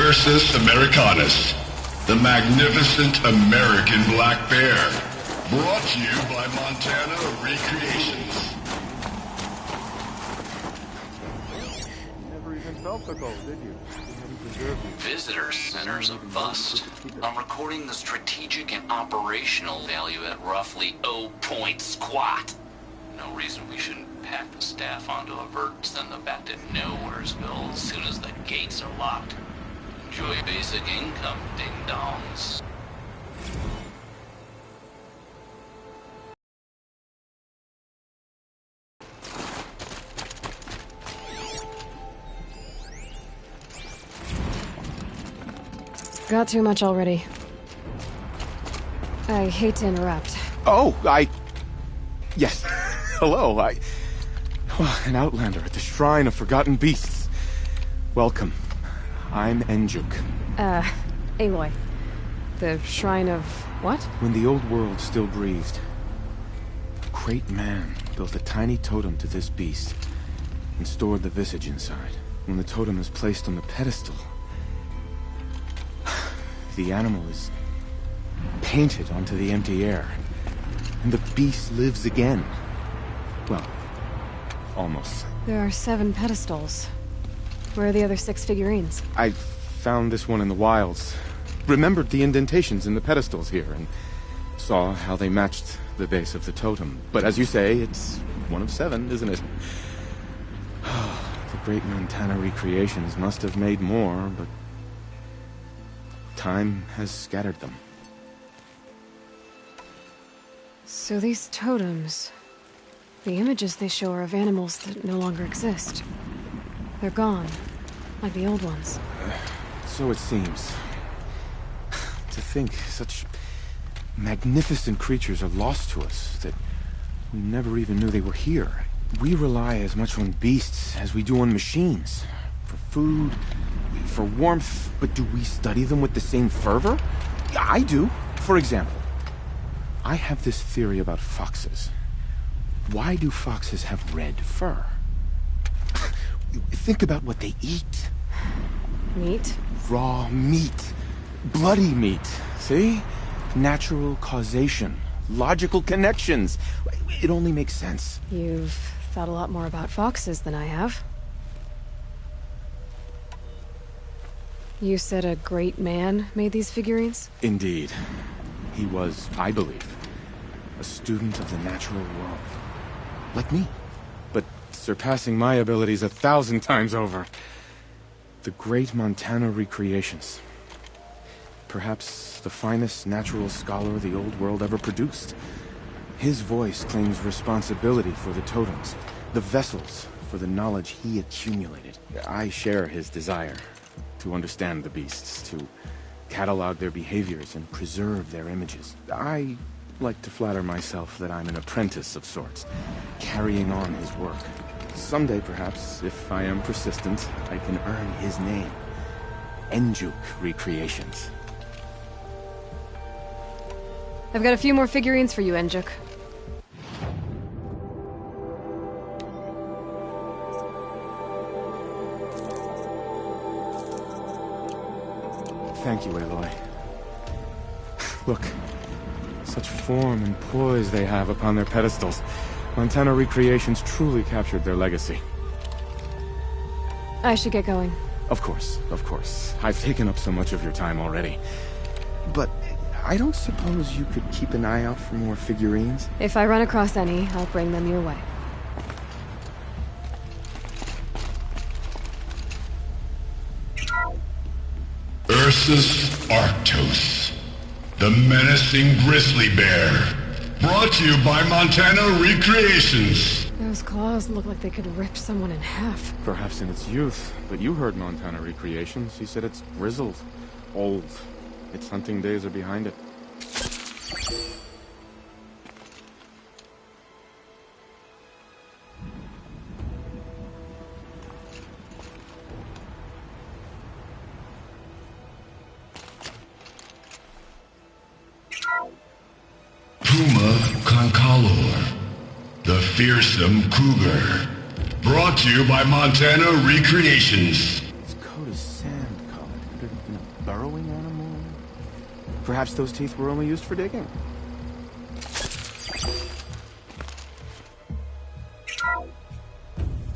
Ursus Americanus, the magnificent American black bear. Brought to you by Montana Recreations. Never even felt the cold, did you? Visitor center's a bust. I'm recording the strategic and operational value at roughly 0 point squat. No reason we shouldn't pack the staff onto a vert and send them back to Nowheresville as soon as the gates are locked. Enjoy basic income, ding-dongs. Got too much already. I hate to interrupt. Oh, Yes. Hello, an outlander at the Shrine of Forgotten Beasts. Welcome. I'm Enjuk. Aloy. The Shrine of what? When the old world still breathed, a great man built a tiny totem to this beast and stored the visage inside. When the totem is placed on the pedestal, the animal is painted onto the empty air, and the beast lives again. Well, almost. There are 7 pedestals. Where are the other 6 figurines? I found this one in the wilds, remembered the indentations in the pedestals here, and saw how they matched the base of the totem. But as you say, it's one of 7, isn't it? The great Montana Recreations must have made more, but time has scattered them. So these totems... the images they show are of animals that no longer exist. They're gone, like the old ones. So it seems. To think such magnificent creatures are lost to us, that we never even knew they were here. We rely as much on beasts as we do on machines. For food, for warmth, but do we study them with the same fervor? I do. For example, I have this theory about foxes. Why do foxes have red fur? Think about what they eat. Meat? Raw meat. Bloody meat. See? Natural causation. Logical connections. It only makes sense. You've thought a lot more about foxes than I have. You said a great man made these figurines? Indeed. He was, I believe, a student of the natural world. Like me. But surpassing my abilities 1,000 times over. The great Montana Recreations. Perhaps the finest natural scholar the old world ever produced. His voice claims responsibility for the totems, the vessels for the knowledge he accumulated. I share his desire to understand the beasts, to catalog their behaviors and preserve their images. I like to flatter myself that I'm an apprentice of sorts, carrying on his work. Someday, perhaps, if I am persistent, I can earn his name. Enjuk Recreations. I've got a few more figurines for you, Enjuk. Thank you, Aloy. Look, such form and poise they have upon their pedestals. Montana Recreations truly captured their legacy. I should get going. Of course, of course. I've taken up so much of your time already. But I don't suppose you could keep an eye out for more figurines? If I run across any, I'll bring them your way. Ursus Arctos, the menacing grizzly bear. Brought to you by Montana Recreations. Those claws look like they could rip someone in half. Perhaps in its youth, but you heard Montana Recreations. He said it's grizzled, old. Its hunting days are behind it. Puma Concolor, the fearsome cougar. Brought to you by Montana Recreations. Its coat is sand-colored. Perhaps those teeth were only used for digging.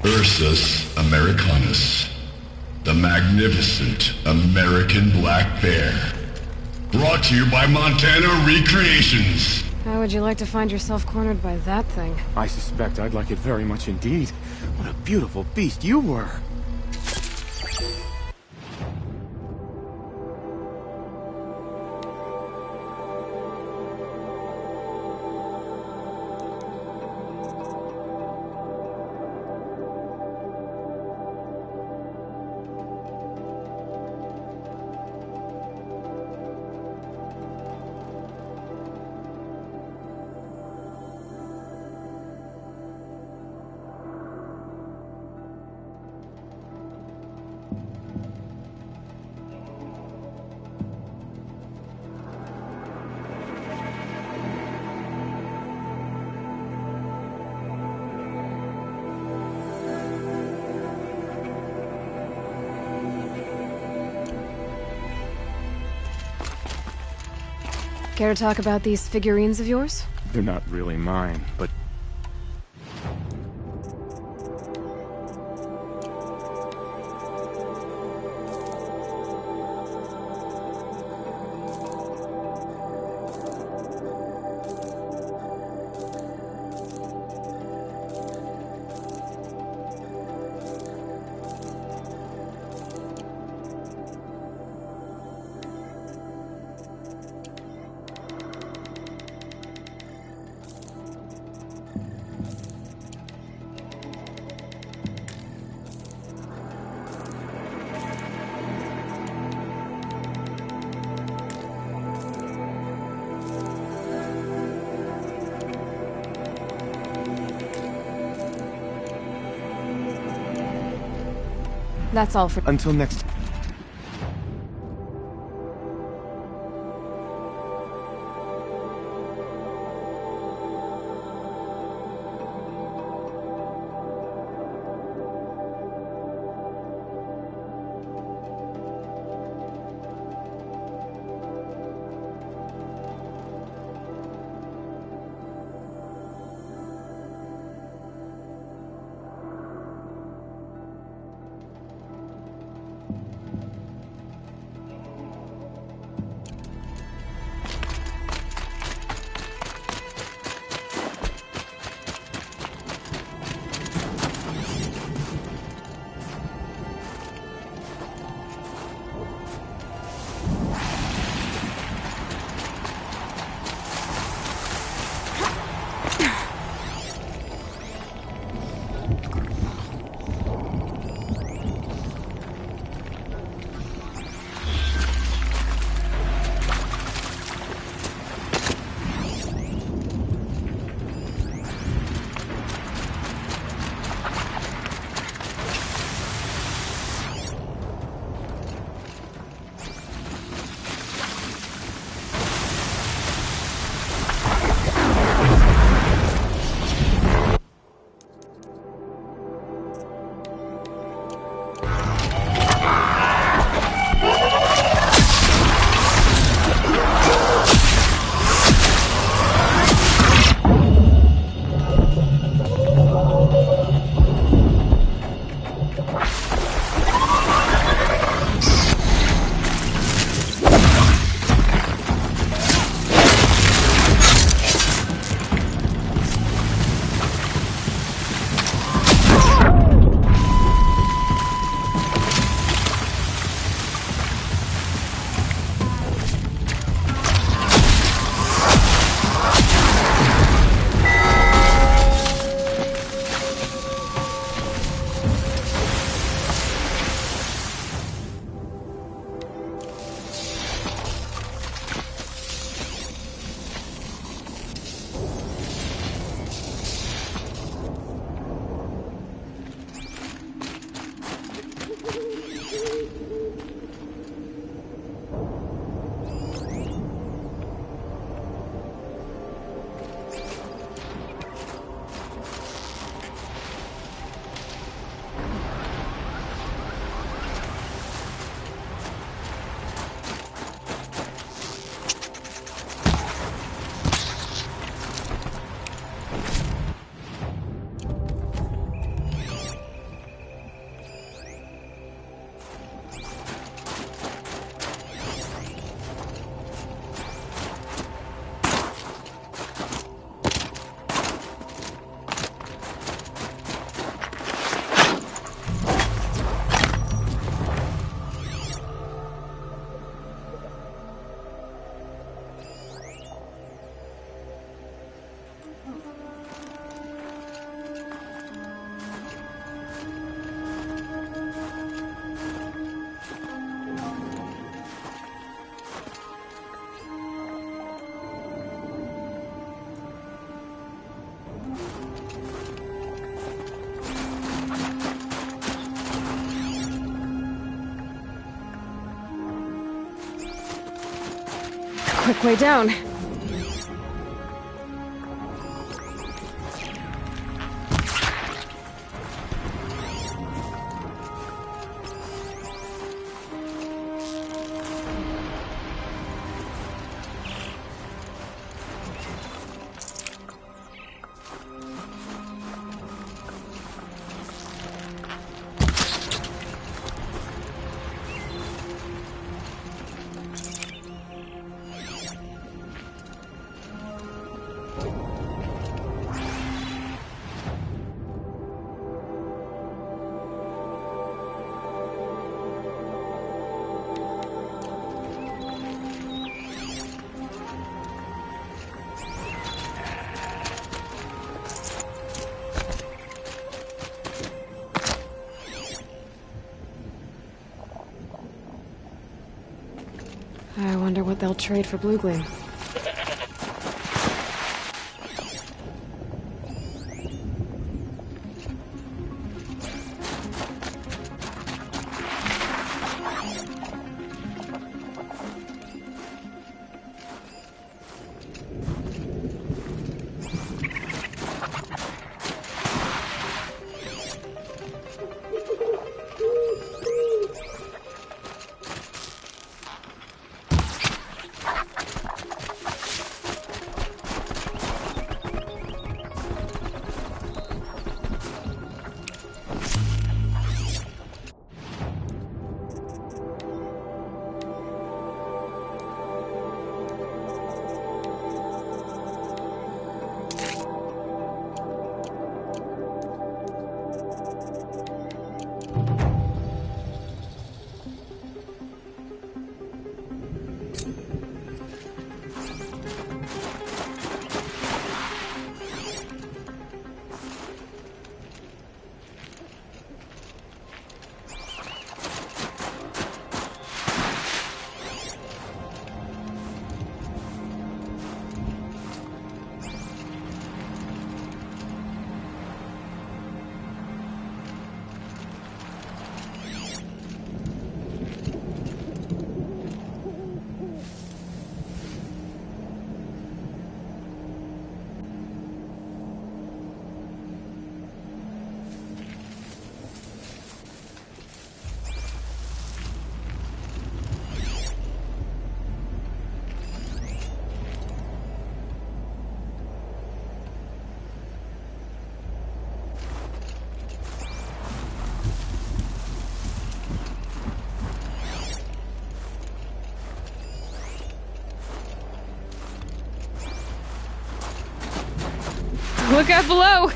Ursus Americanus, the magnificent American black bear. Brought to you by Montana Recreations. How would you like to find yourself cornered by that thing? I suspect I'd like it very much indeed. What a beautiful beast you were. Care to talk about these figurines of yours? They're not really mine, but That's all for— until next. quick way down. I wonder what they'll trade for Blue Gleam. Look out below!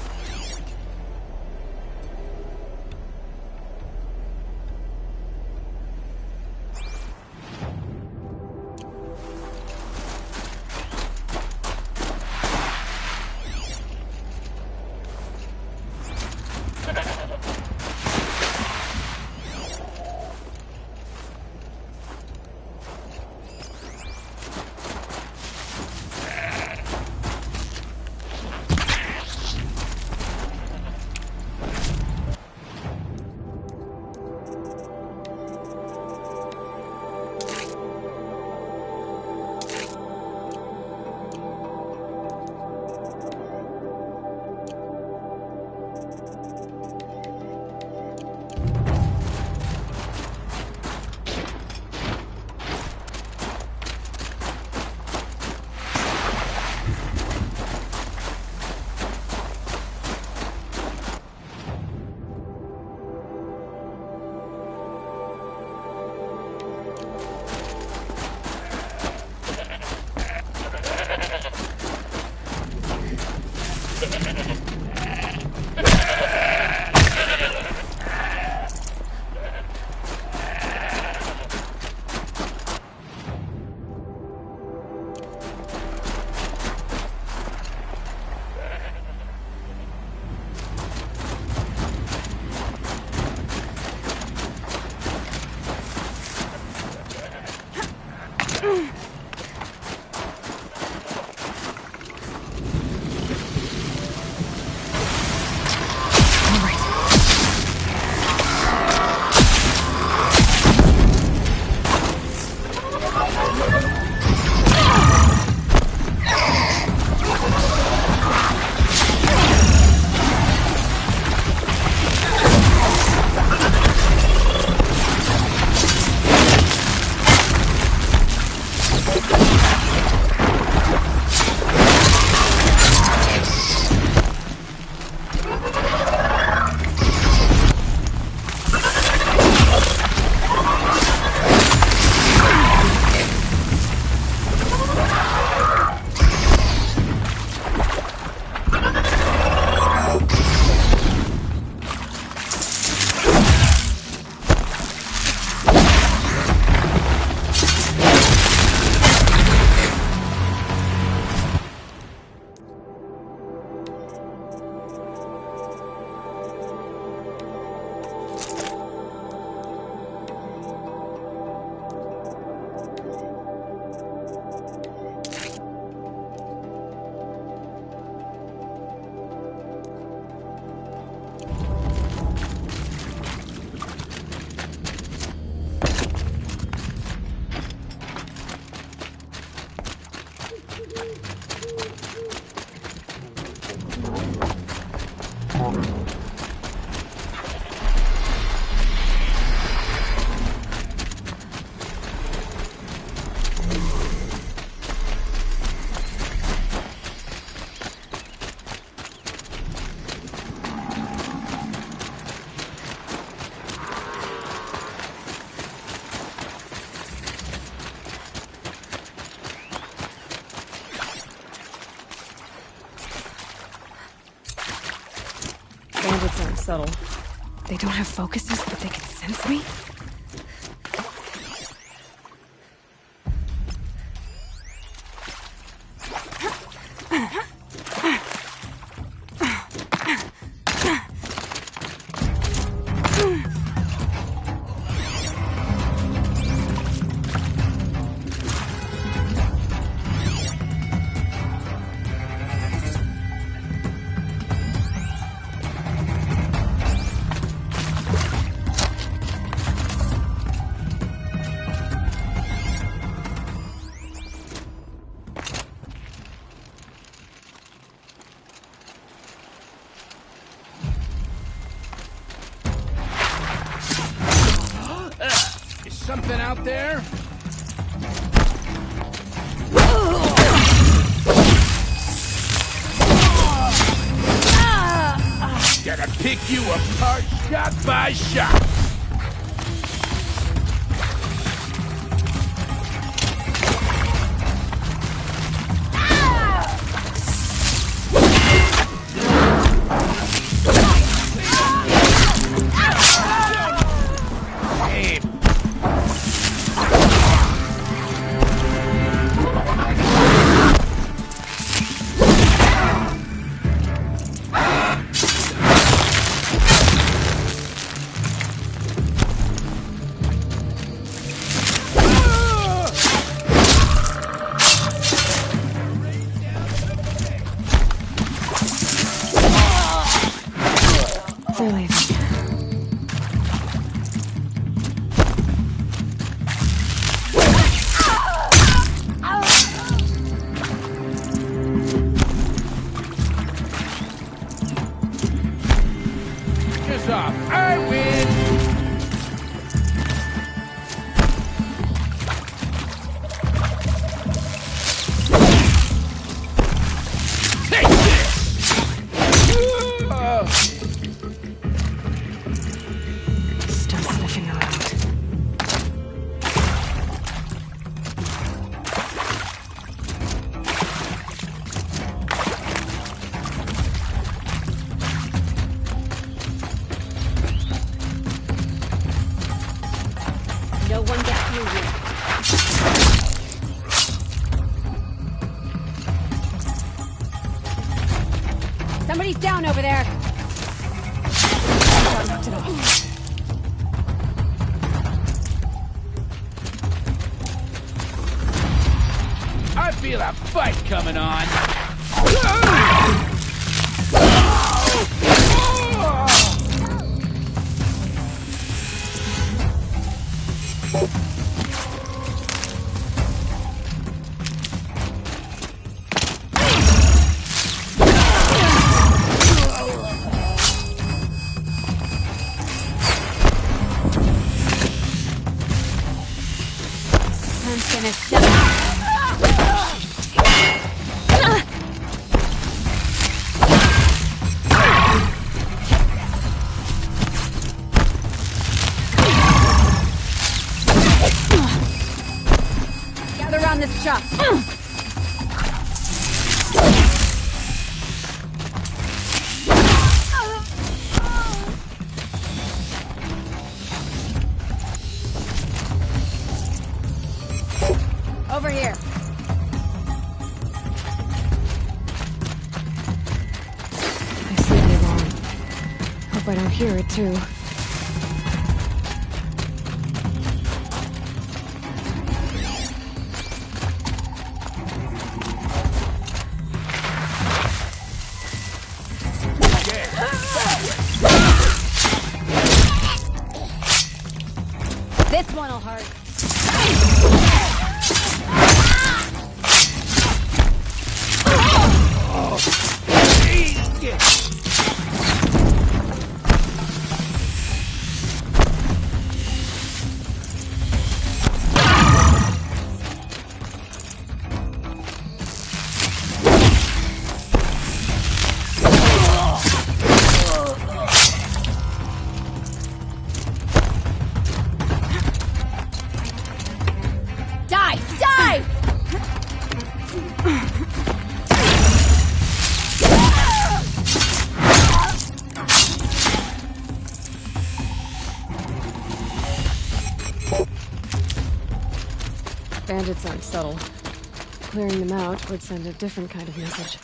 Bandits aren't subtle. They don't have focuses, but they can sense me? Something out there? Gonna pick you apart shot by shot. They're leaving. Piss off. I win. Take this. Still sniffing around. No one gets through here. Somebody's down over there. Knocked it off. I feel a fight coming on. I'm gonna stop. Gather around this truck. Over here. I see the alarm. Hope I don't hear it, too. This one'll hurt. That did sound subtle. Clearing them out would send a different kind of message.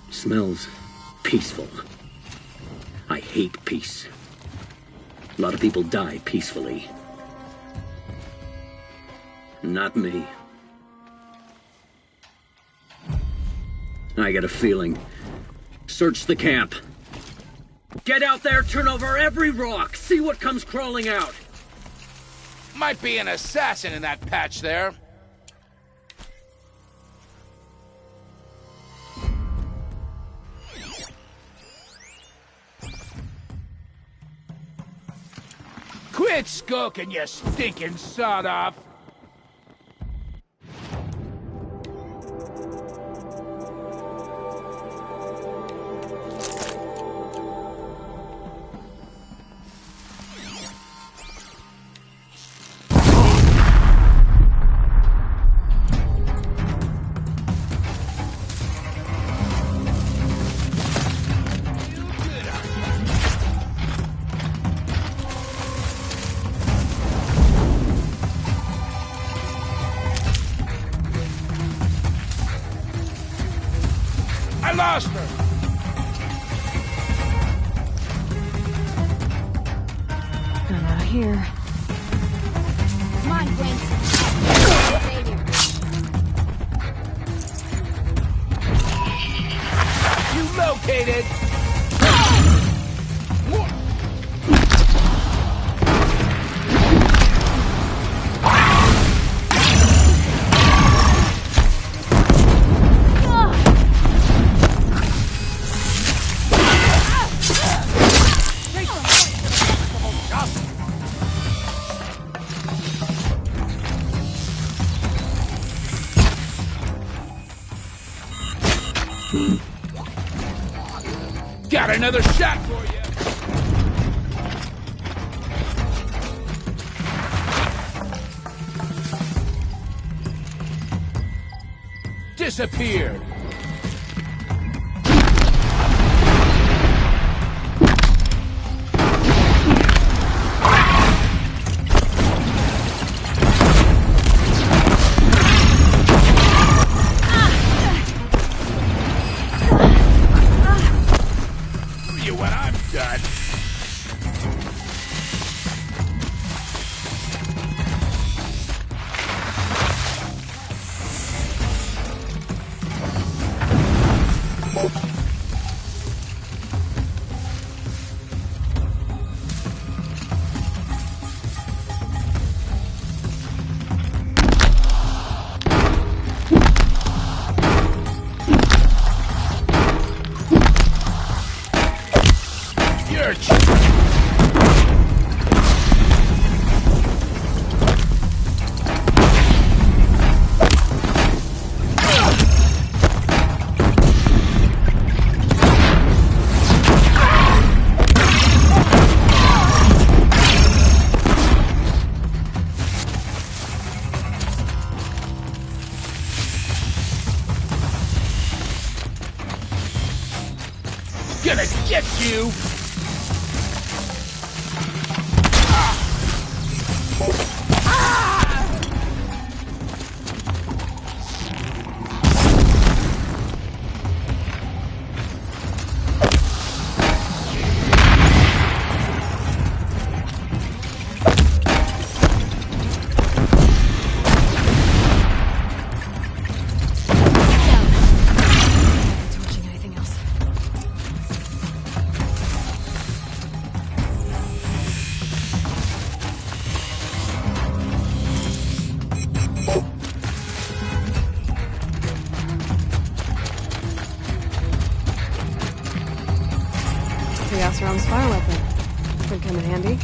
Smells peaceful. I hate peace. A lot of people die peacefully. Not me. I got a feeling. Search the camp. Get out there, turn over every rock, see what comes crawling out. Might be an assassin in that patch there. Quit skulking, you stinking sawed-off! Lost her! I'm not here. Come on, Gwen. You located! Got another shot for you! Disappeared! When I'm done. Gonna get you! Chaos Realm's fire weapon. Could come in handy.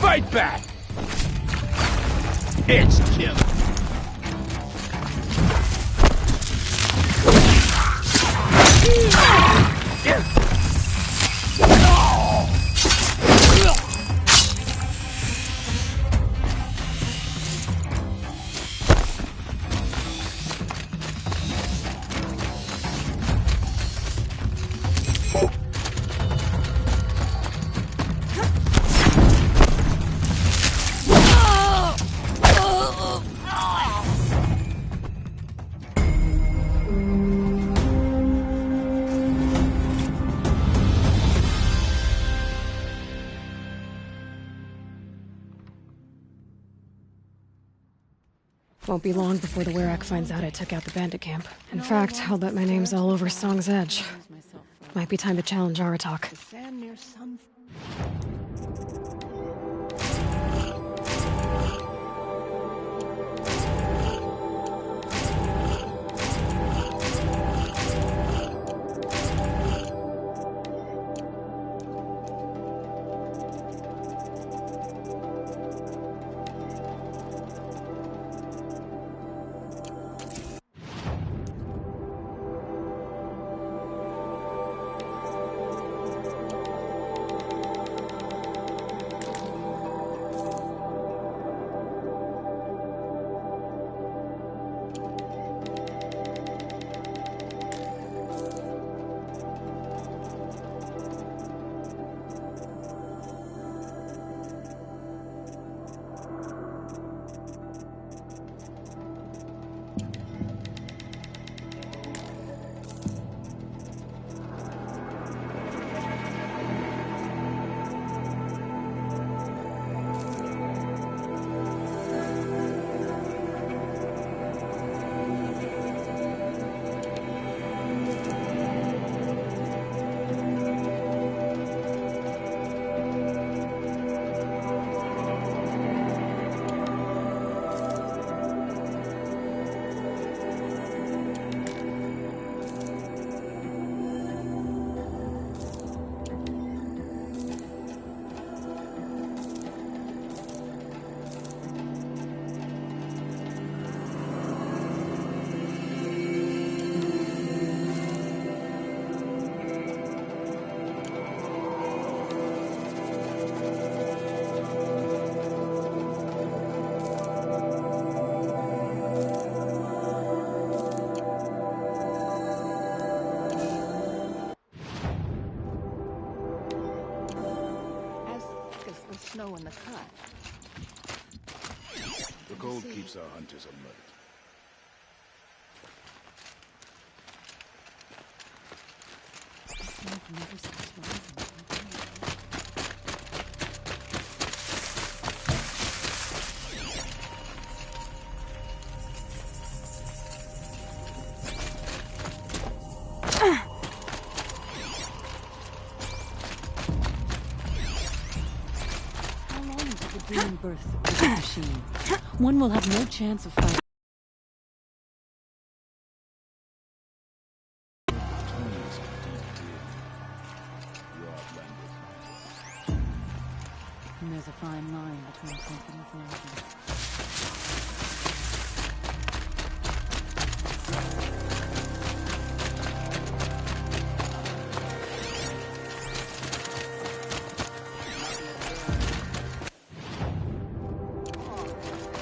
Fight back! It's kill. Won't be long before the Werak finds out I took out the bandit camp. In fact, I'll bet my name's all over Song's Edge. Might be time to challenge Aratak. the cut. The cold keeps our hunters alert. How long until the demon births the big machine? One will have no chance of fighting. And there's a fine line between confidence and arrogance.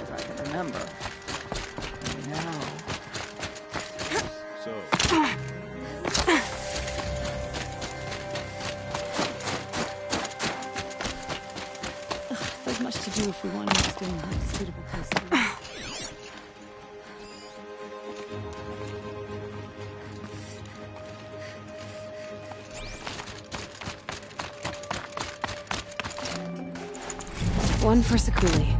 I can remember. Now. So, There's much to do if we want to stay in a suitable place to live. One for Sakuli.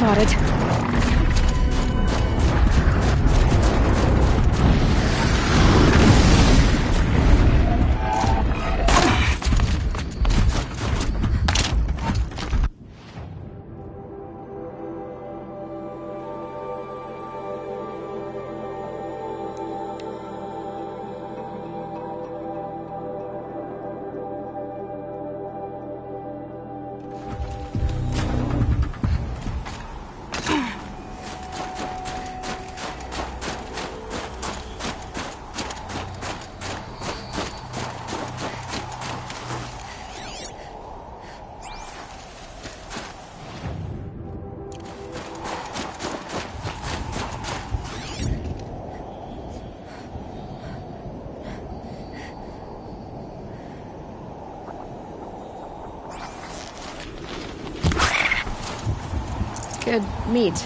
spotted. Good meat.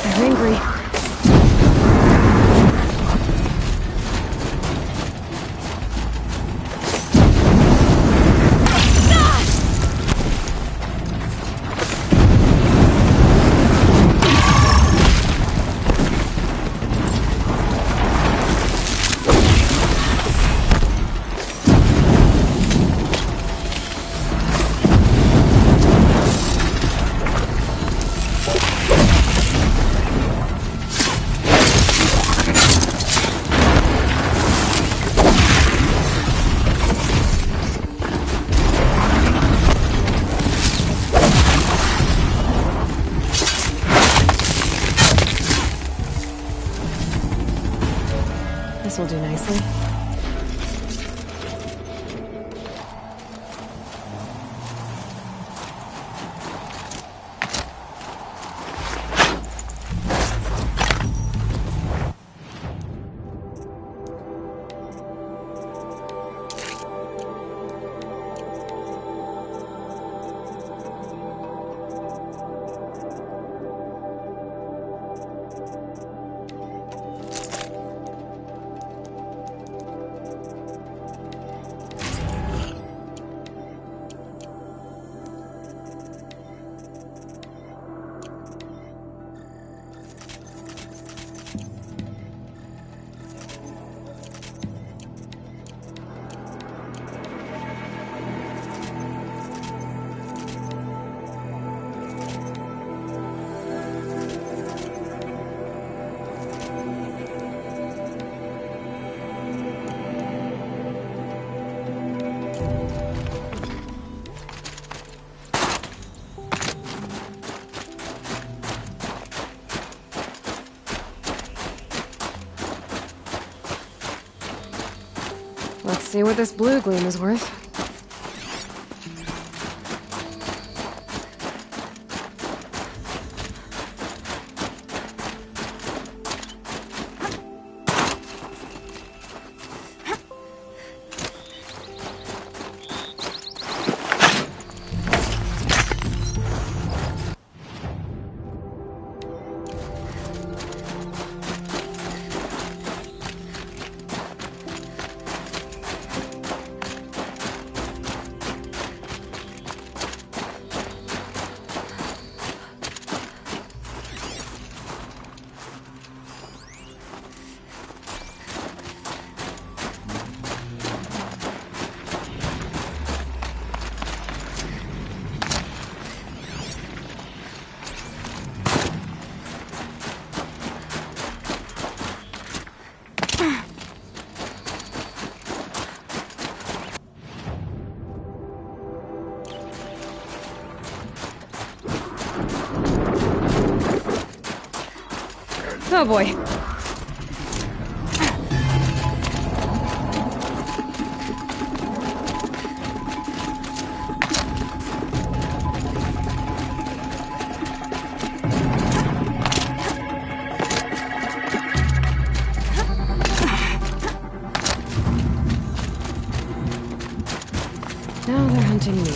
They're angry. This will do nicely. Let's see what this blue gleam is worth. Oh boy. Now they're hunting me.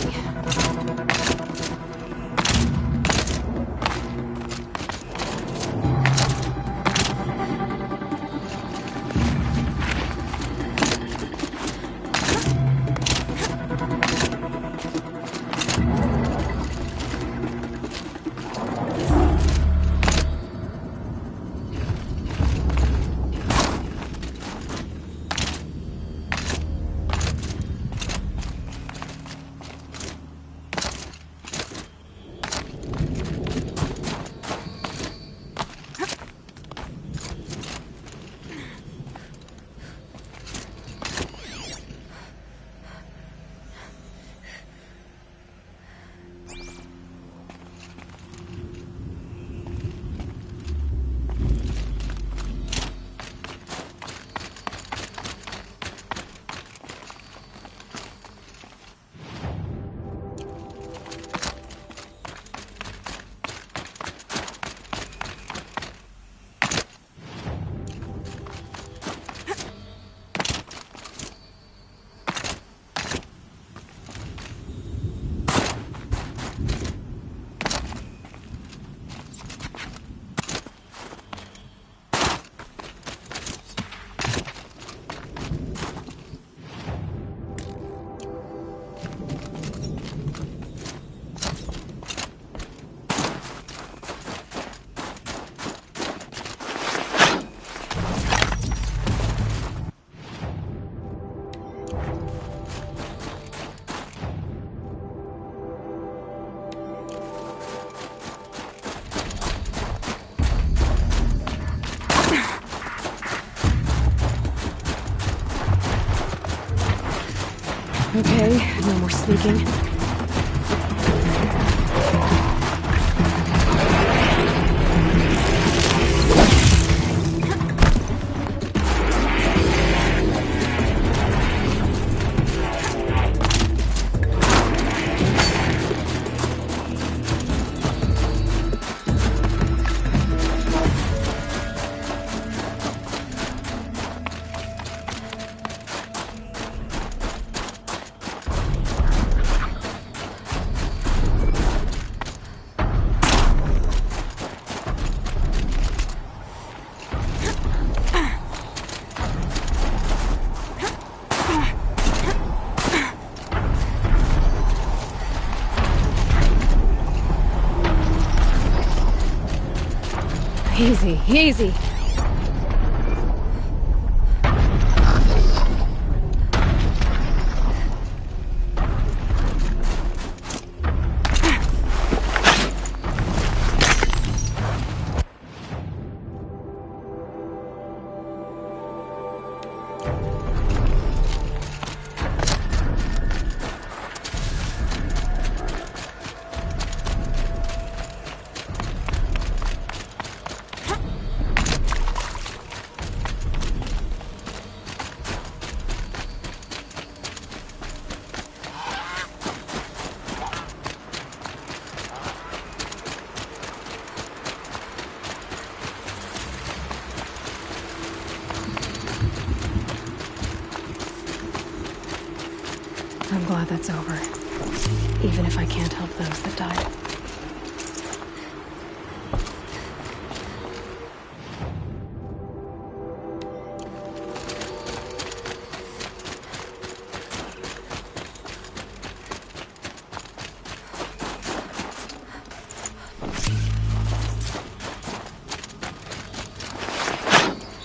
Okay, no more sneaking. Easy, easy. I'm glad that's over. Even if I can't help those that died.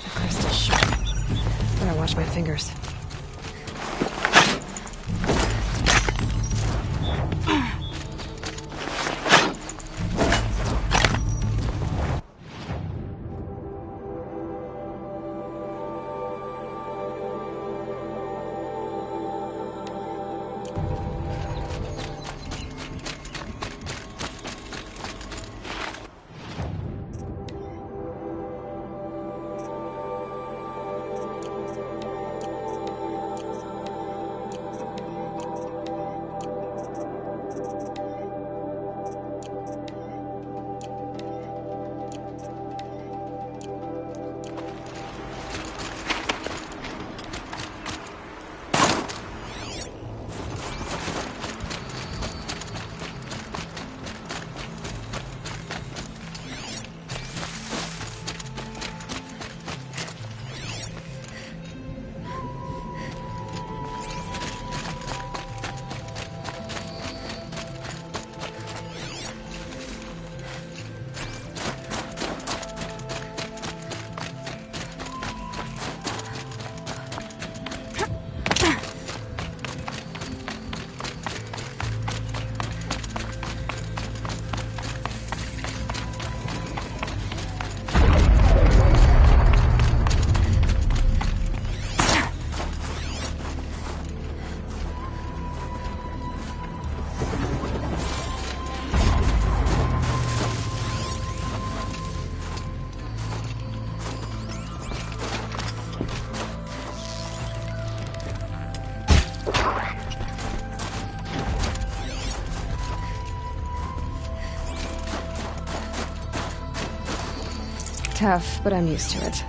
The crystal's sharp. Better watch my fingers. tough, but I'm used to it.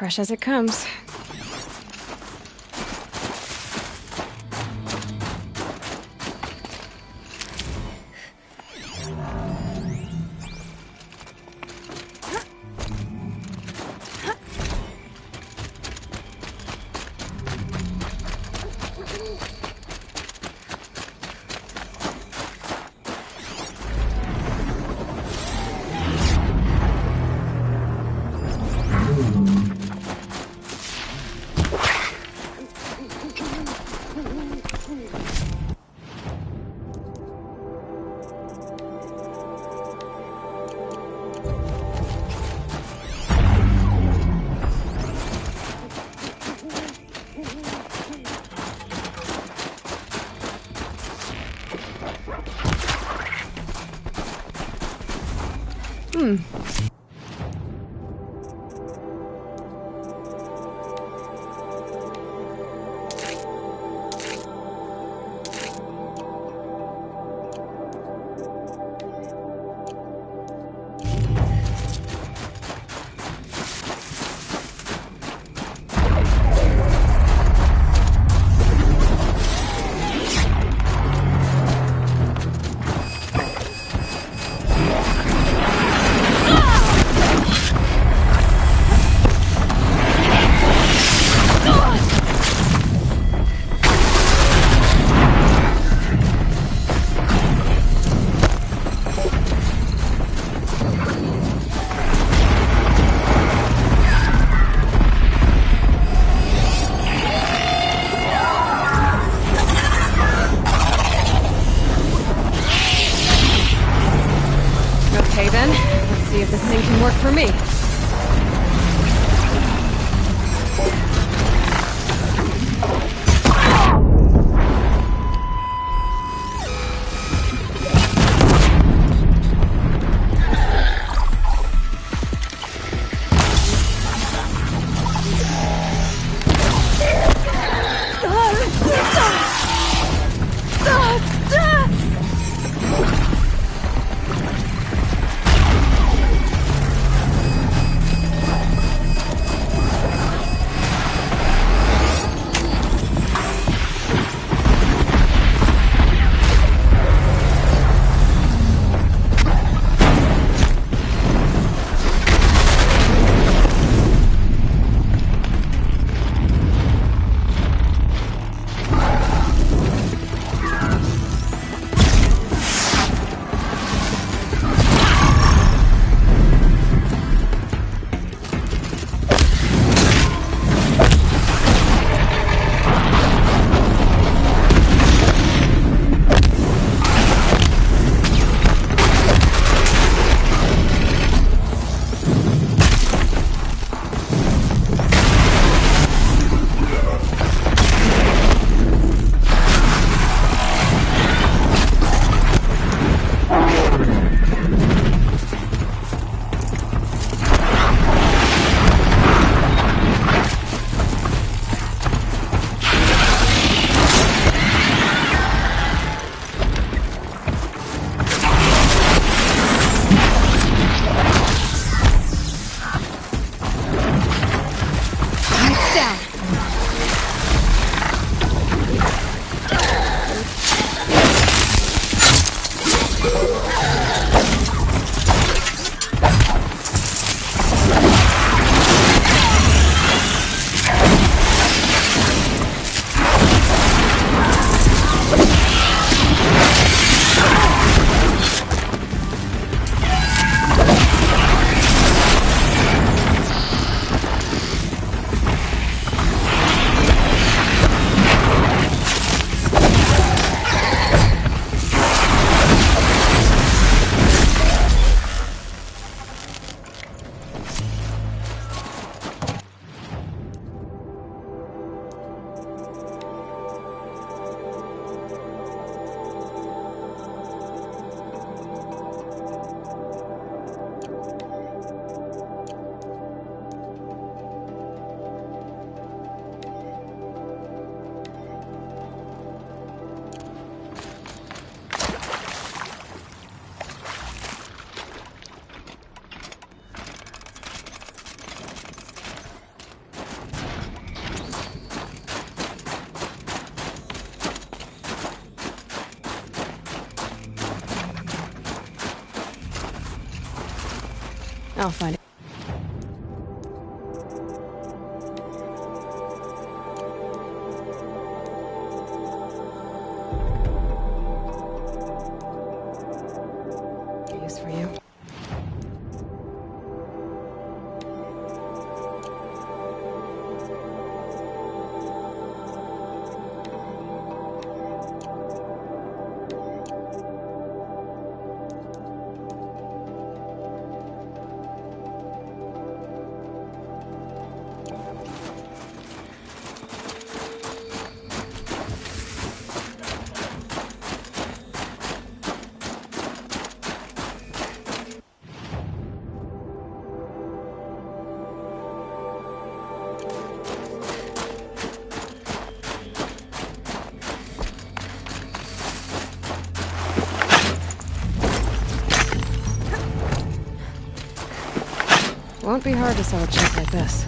Fresh as it comes. Okay then, let's see if this thing can work for me. I'll find it. Use for you. Won't be hard to sell a chick like this.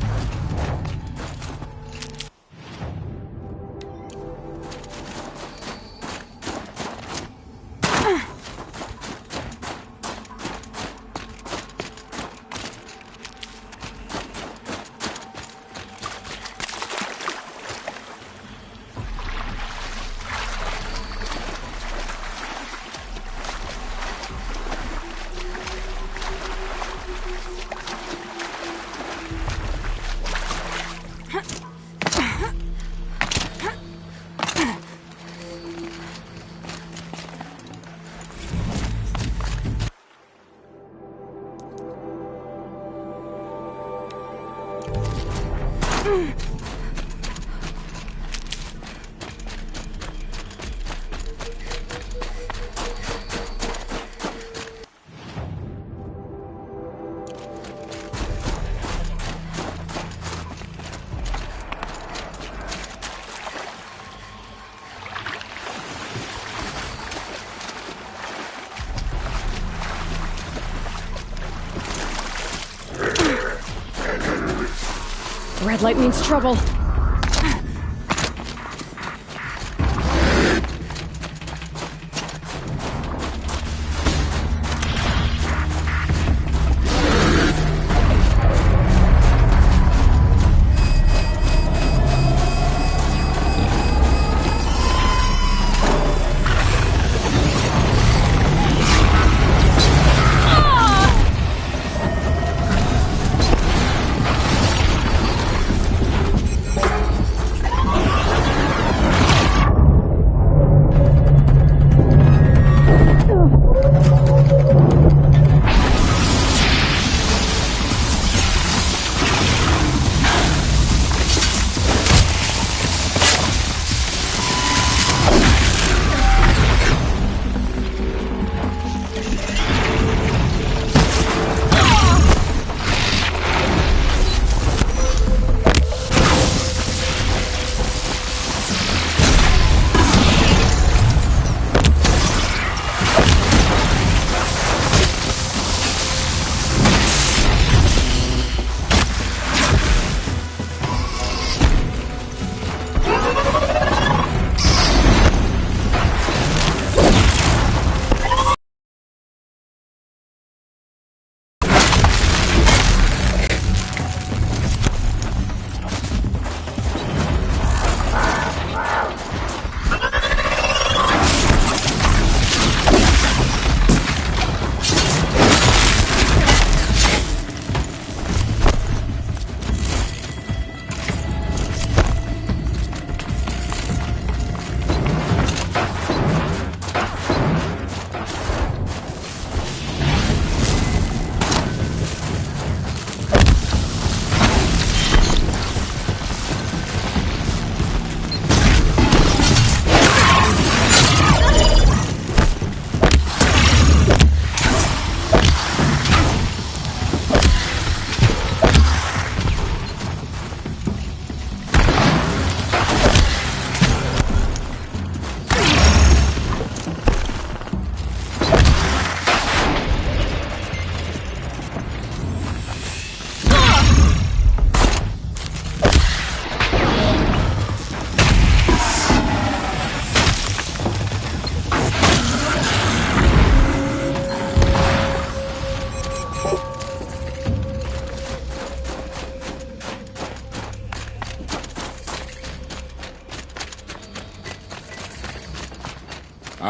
Red light means trouble.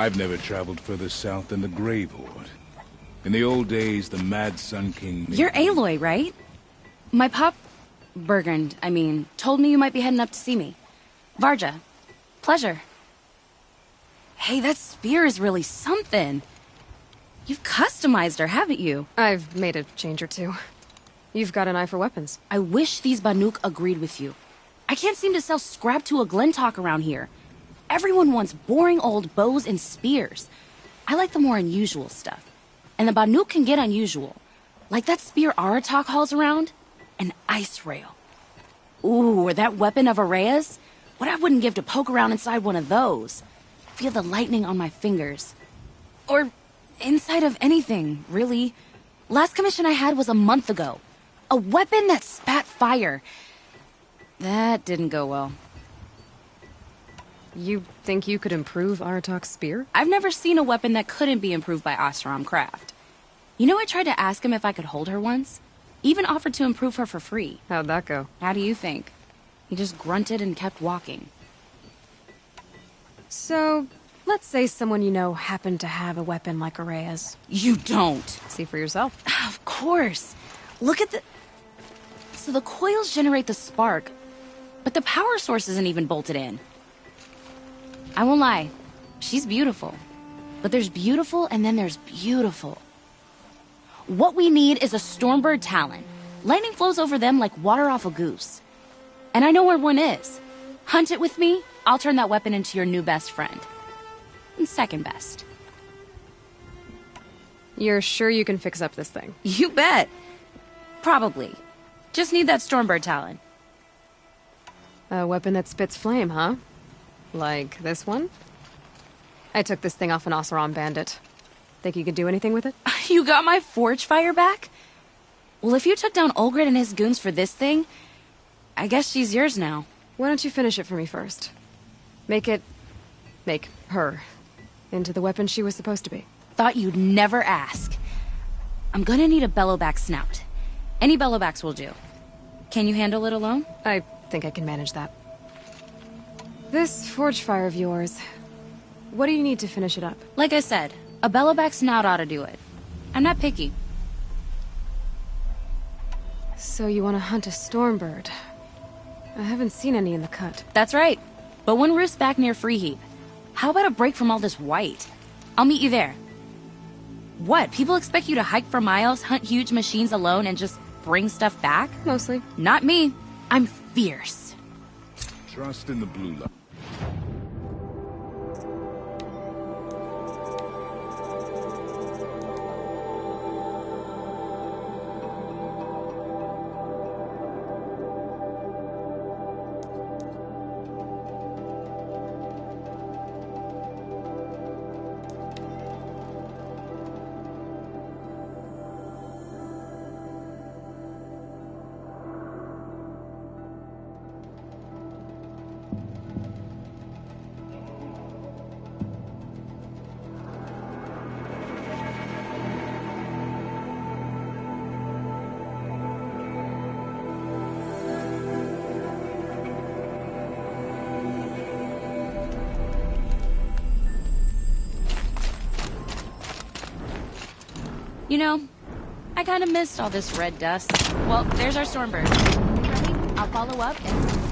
I've never traveled further south than the Grave Horde. In the old days, the Mad Sun King... You're Aloy, right? My pop... Bergund, I mean, told me you might be heading up to see me. Varja. Pleasure. Hey, that spear is really something. You've customized her, haven't you? I've made a change or two. You've got an eye for weapons. I wish these Banuk agreed with you. I can't seem to sell scrap to a Glintock around here. Everyone wants boring old bows and spears. I like the more unusual stuff. And the Banuk can get unusual. Like that spear Aratak hauls around. An ice rail. Ooh, or that weapon of Araya's. What I wouldn't give to poke around inside one of those. Feel the lightning on my fingers. Or inside of anything, really. Last commission I had was a month ago. A weapon that spat fire. That didn't go well. You think you could improve Aratak's spear? I've never seen a weapon that couldn't be improved by Oseram Craft. You know, I tried to ask him if I could hold her once. Even offered to improve her for free. How'd that go? How do you think? He just grunted and kept walking. So, let's say someone you know happened to have a weapon like Araya's. You don't. See for yourself. Of course. Look at the... So the coils generate the spark, but the power source isn't even bolted in. I won't lie. She's beautiful. But there's beautiful and then there's beautiful. What we need is a Stormbird Talon. Lightning flows over them like water off a goose. And I know where one is. Hunt it with me, I'll turn that weapon into your new best friend. And second best. You're sure you can fix up this thing? You bet. Probably. Just need that Stormbird Talon. A weapon that spits flame, huh? Like this one? I took this thing off an Oseram bandit. Think you could do anything with it? You got my forge fire back? Well, if you took down Olgrid and his goons for this thing, I guess she's yours now. Why don't you finish it for me first? Make her into the weapon she was supposed to be. Thought you'd never ask. I'm gonna need a bellowback snout. Any bellowbacks will do. Can you handle it alone? I think I can manage that. This forge fire of yours, what do you need to finish it up? Like I said, a bellowback snout ought to do it. I'm not picky. So you want to hunt a Stormbird? I haven't seen any in the cut. That's right. But one roosts back near Freeheap. How about a break from all this white? I'll meet you there. What? People expect you to hike for miles, hunt huge machines alone, and just bring stuff back? Mostly. Not me. I'm fierce. Trust in the blue light. You know, I kind of missed all this red dust. Well, there's our Stormbird. Ready? I'll follow up and...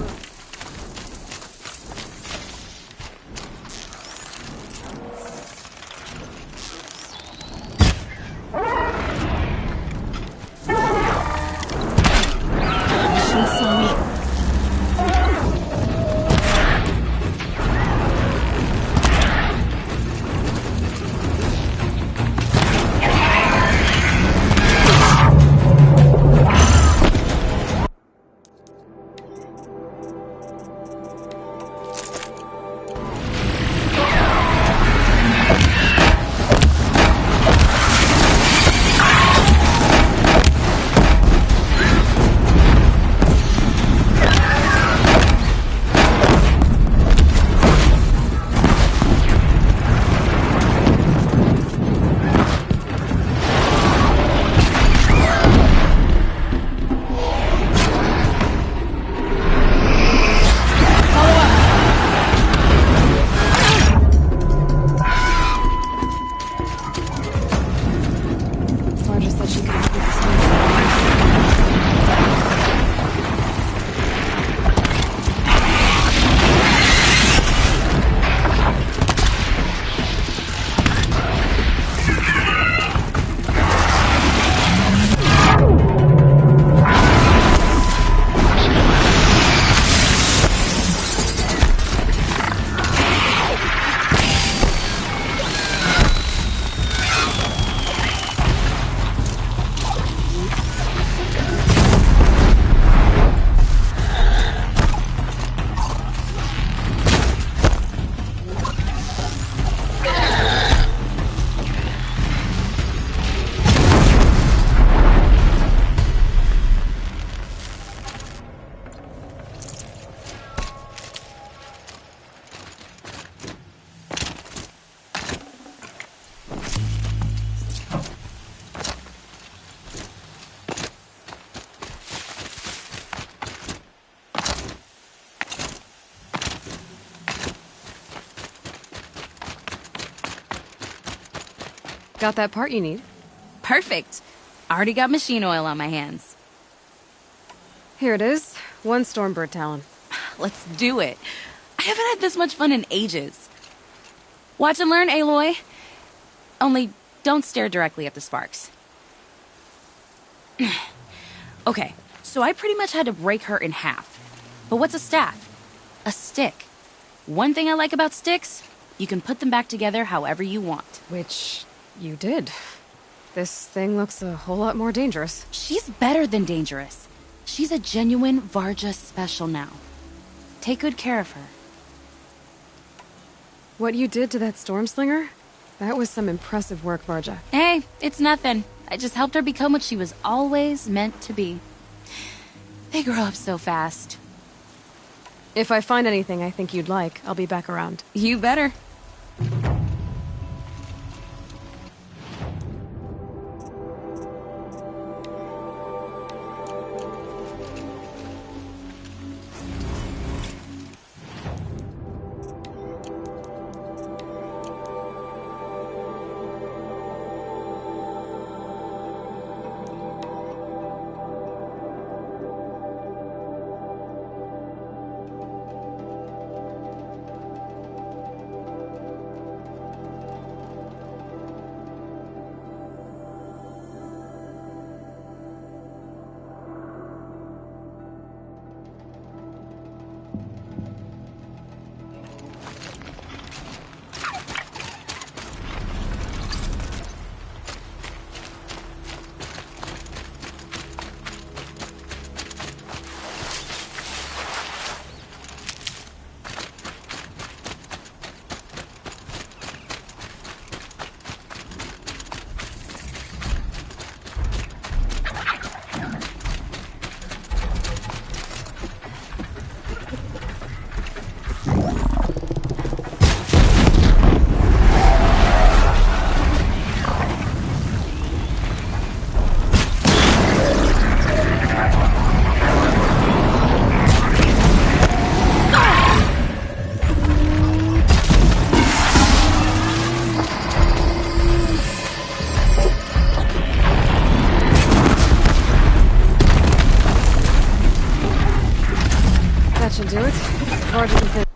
Got that part you need? Perfect. Already got machine oil on my hands. Here it is. 1 Stormbird Talon. Let's do it. I haven't had this much fun in ages. Watch and learn, Aloy. Only don't stare directly at the sparks. Okay, so I pretty much had to break her in half. But what's a staff? A stick. One thing I like about sticks, you can put them back together however you want. Which you did. This thing looks a whole lot more dangerous. She's better than dangerous. She's a genuine Varja special now. Take good care of her. What you did to that Stormslinger? That was some impressive work, Varja. Hey, it's nothing. I just helped her become what she was always meant to be. They grow up so fast. If I find anything I think you'd like, I'll be back around. You better. That should do it. Varja can finish.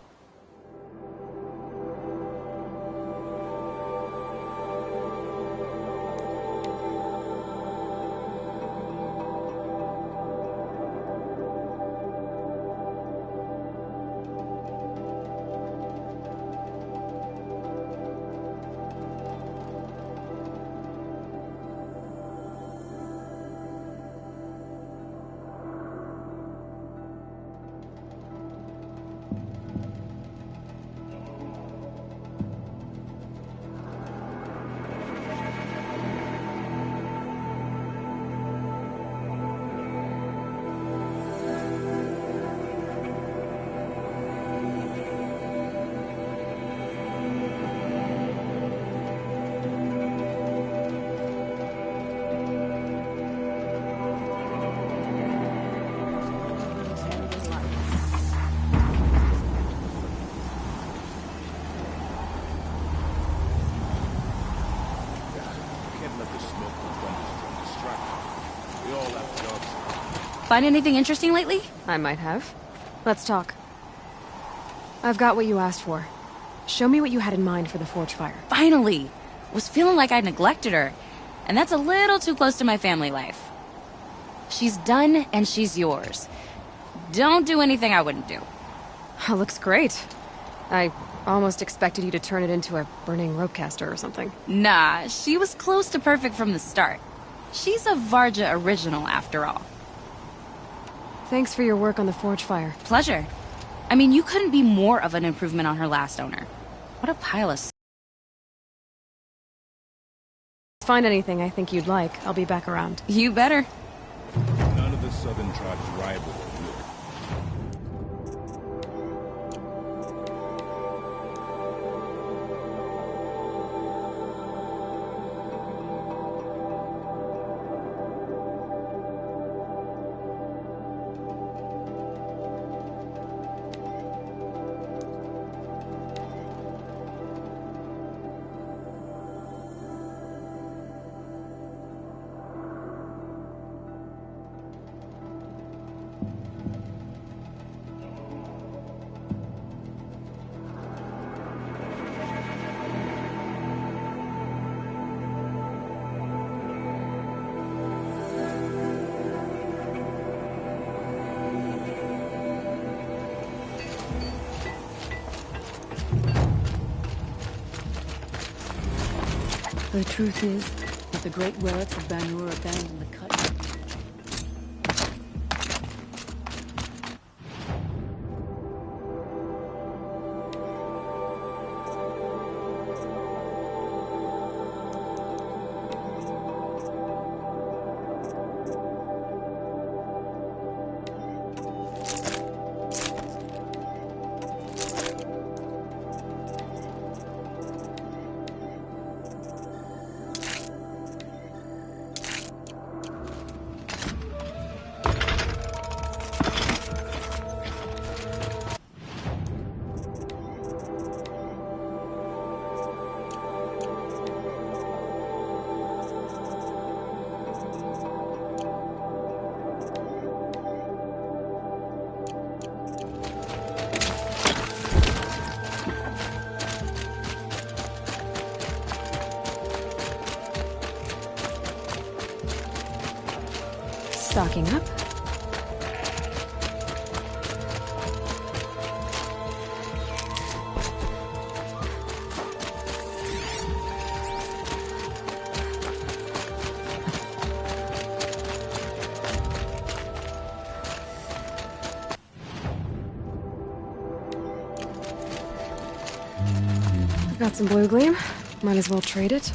Find anything interesting lately? I might have. Let's talk. I've got what you asked for. Show me what you had in mind for the forge fire. Finally! Was feeling like I neglected her. And that's a little too close to my family life. She's done, and she's yours. Don't do anything I wouldn't do. Looks great. I almost expected you to turn it into a burning ropecaster or something. Nah, she was close to perfect from the start. She's a Varja original, after all. Thanks for your work on the forge fire. Pleasure. I mean, you couldn't be more of an improvement on her last owner. What a pile of... Find anything I think you'd like, I'll be back around. You better. None of the southern tribes rival Luke. The truth is that the great relics of Banur abandoned the cut. Stocking up. I've got some blue gleam. Might as well trade it.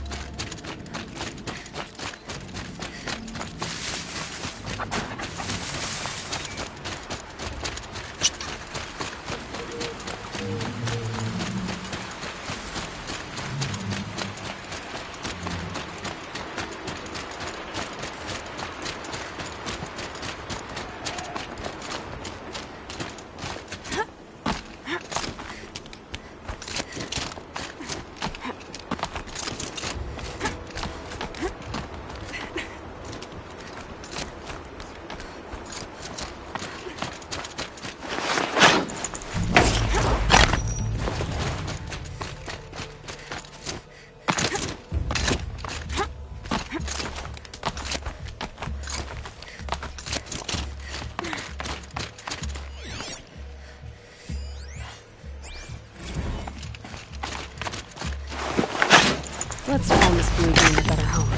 Let's find this blue gleam a better home.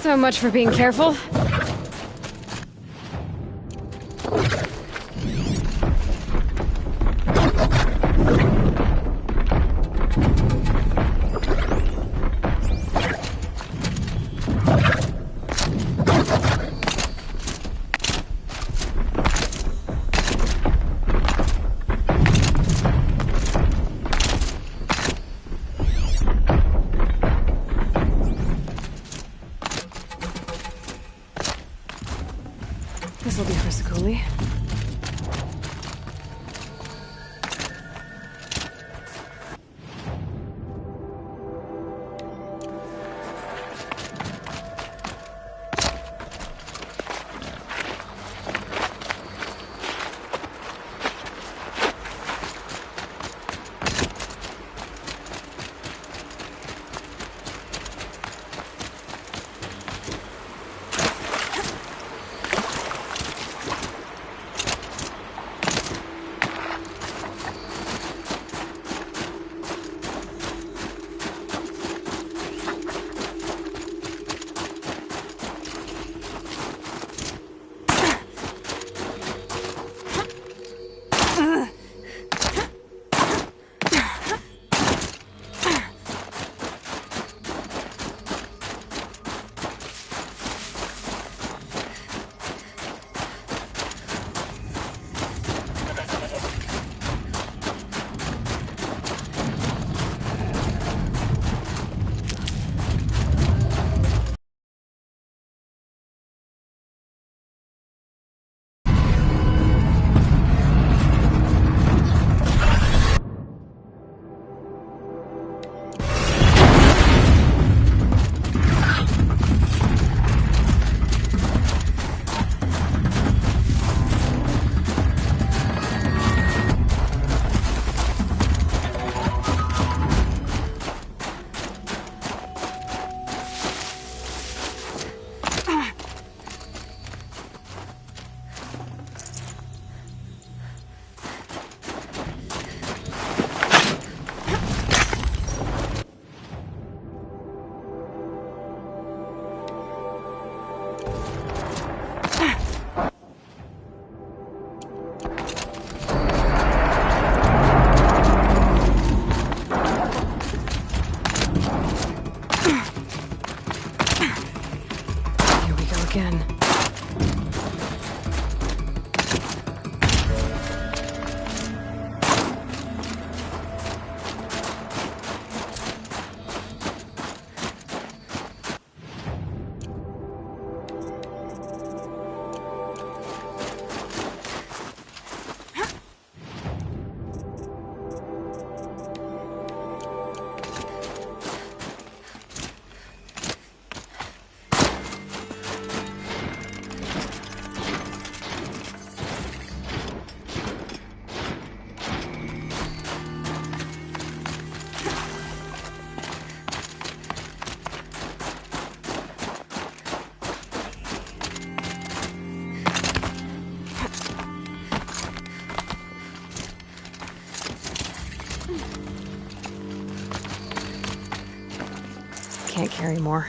So much for being careful. This'll be for Skuli. Again. Can't carry more.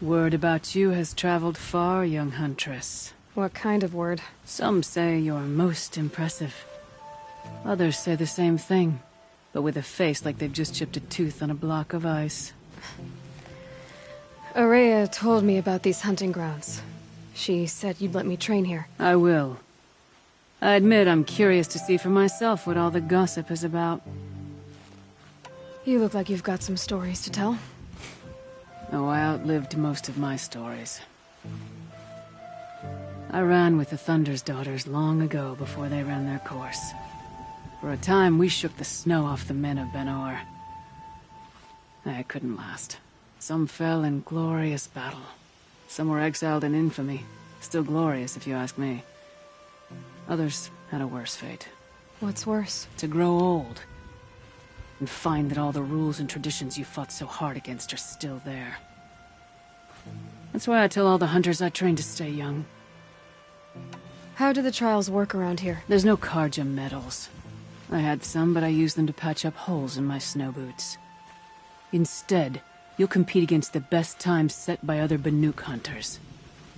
Word about you has traveled far, young huntress. What kind of word? Some say you're most impressive. Others say the same thing, but with a face like they've just chipped a tooth on a block of ice. Aurea told me about these hunting grounds. She said you'd let me train here. I will. I admit I'm curious to see for myself what all the gossip is about. You look like you've got some stories to tell. Oh, I outlived most of my stories. I ran with the Thunder's daughters long ago before they ran their course. For a time, we shook the snow off the men of Ben-Or. It couldn't last. Some fell in glorious battle. Some were exiled in infamy. Still glorious, if you ask me. Others had a worse fate. What's worse? To grow old. And find that all the rules and traditions you fought so hard against are still there. That's why I tell all the hunters I train to stay young. How do the trials work around here? There's no Karja medals. I had some, but I used them to patch up holes in my snow boots. Instead, you'll compete against the best times set by other Banuk hunters.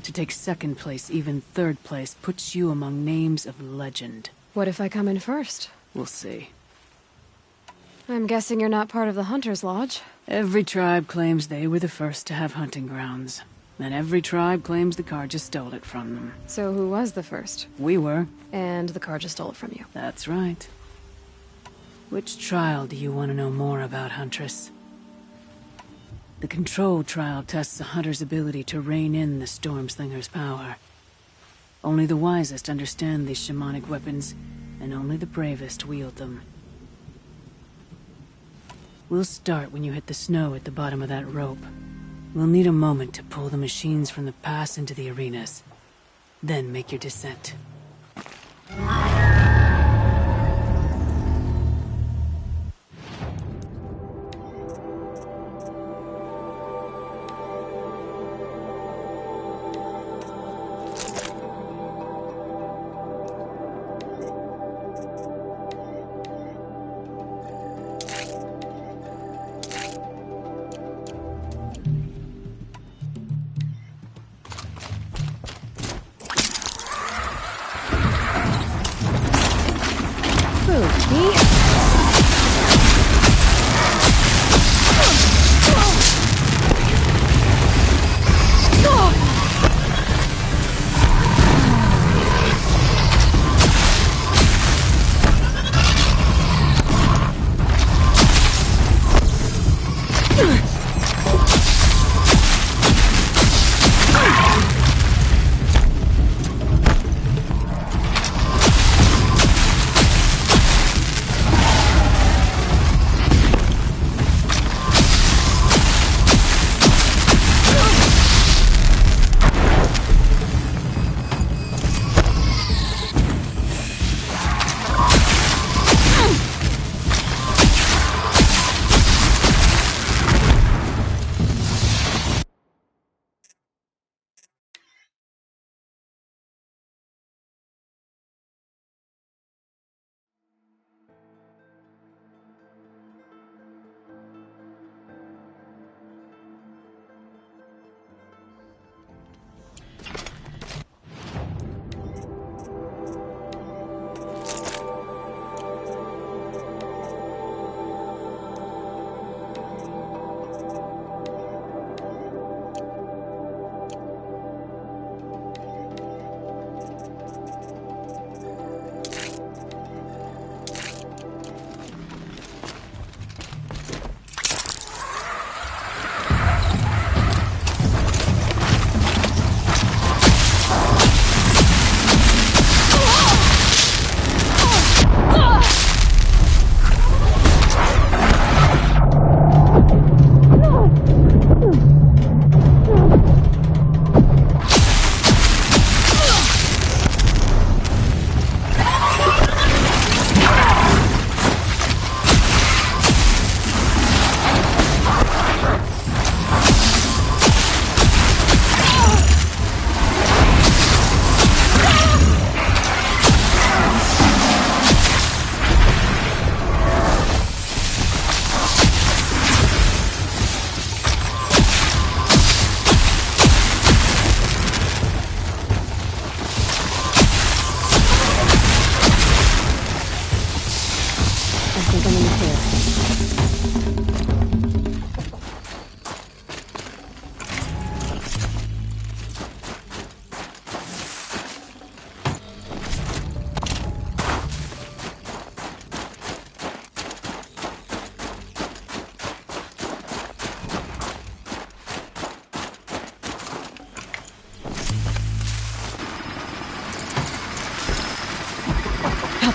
To take second place, even third place, puts you among names of legend. What if I come in first? We'll see. I'm guessing you're not part of the Hunter's Lodge. Every tribe claims they were the first to have hunting grounds. And every tribe claims the Karja stole it from them. So who was the first? We were. And the Karja stole it from you. That's right. Which trial do you want to know more about, Huntress? The Control trial tests a hunter's ability to rein in the Stormslinger's power. Only the wisest understand these shamanic weapons, and only the bravest wield them. We'll start when you hit the snow at the bottom of that rope. We'll need a moment to pull the machines from the pass into the arenas. Then make your descent.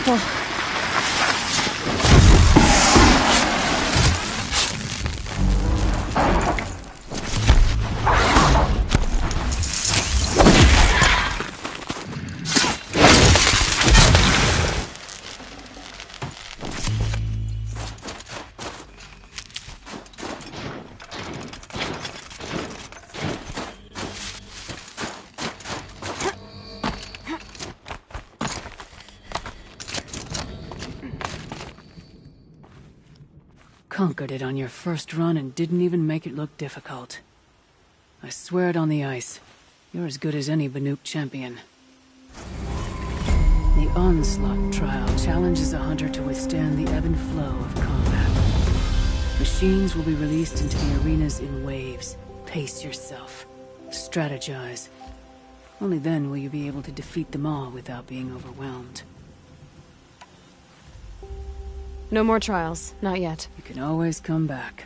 careful. Conquered it on your first run and didn't even make it look difficult. I swear it on the ice. You're as good as any Banuk champion. The Onslaught trial challenges a hunter to withstand the ebb and flow of combat. Machines will be released into the arenas in waves. Pace yourself. Strategize. Only then will you be able to defeat them all without being overwhelmed. No more trials. Not yet. You can always come back.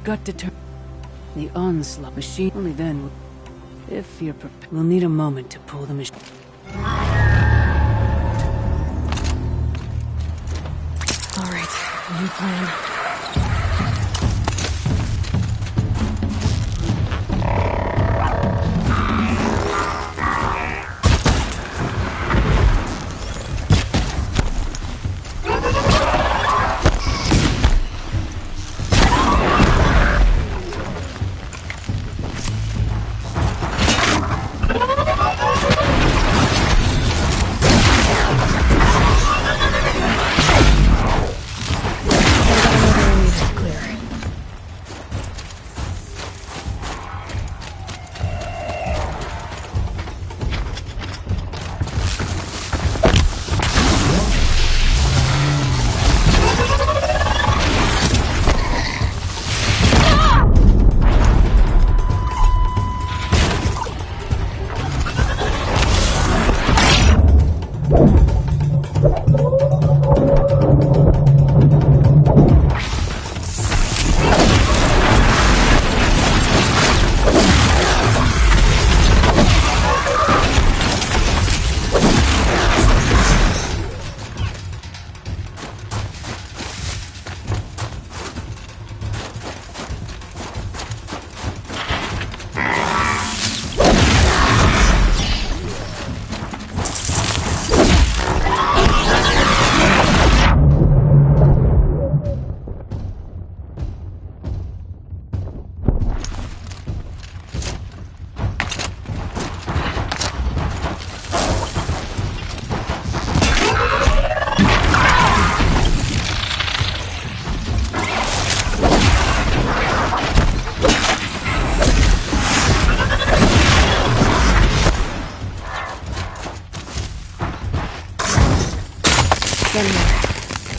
Got to turn the Onslaught machine. Only then, if you're prepared, we'll need a moment to pull the machine. All right, new plan.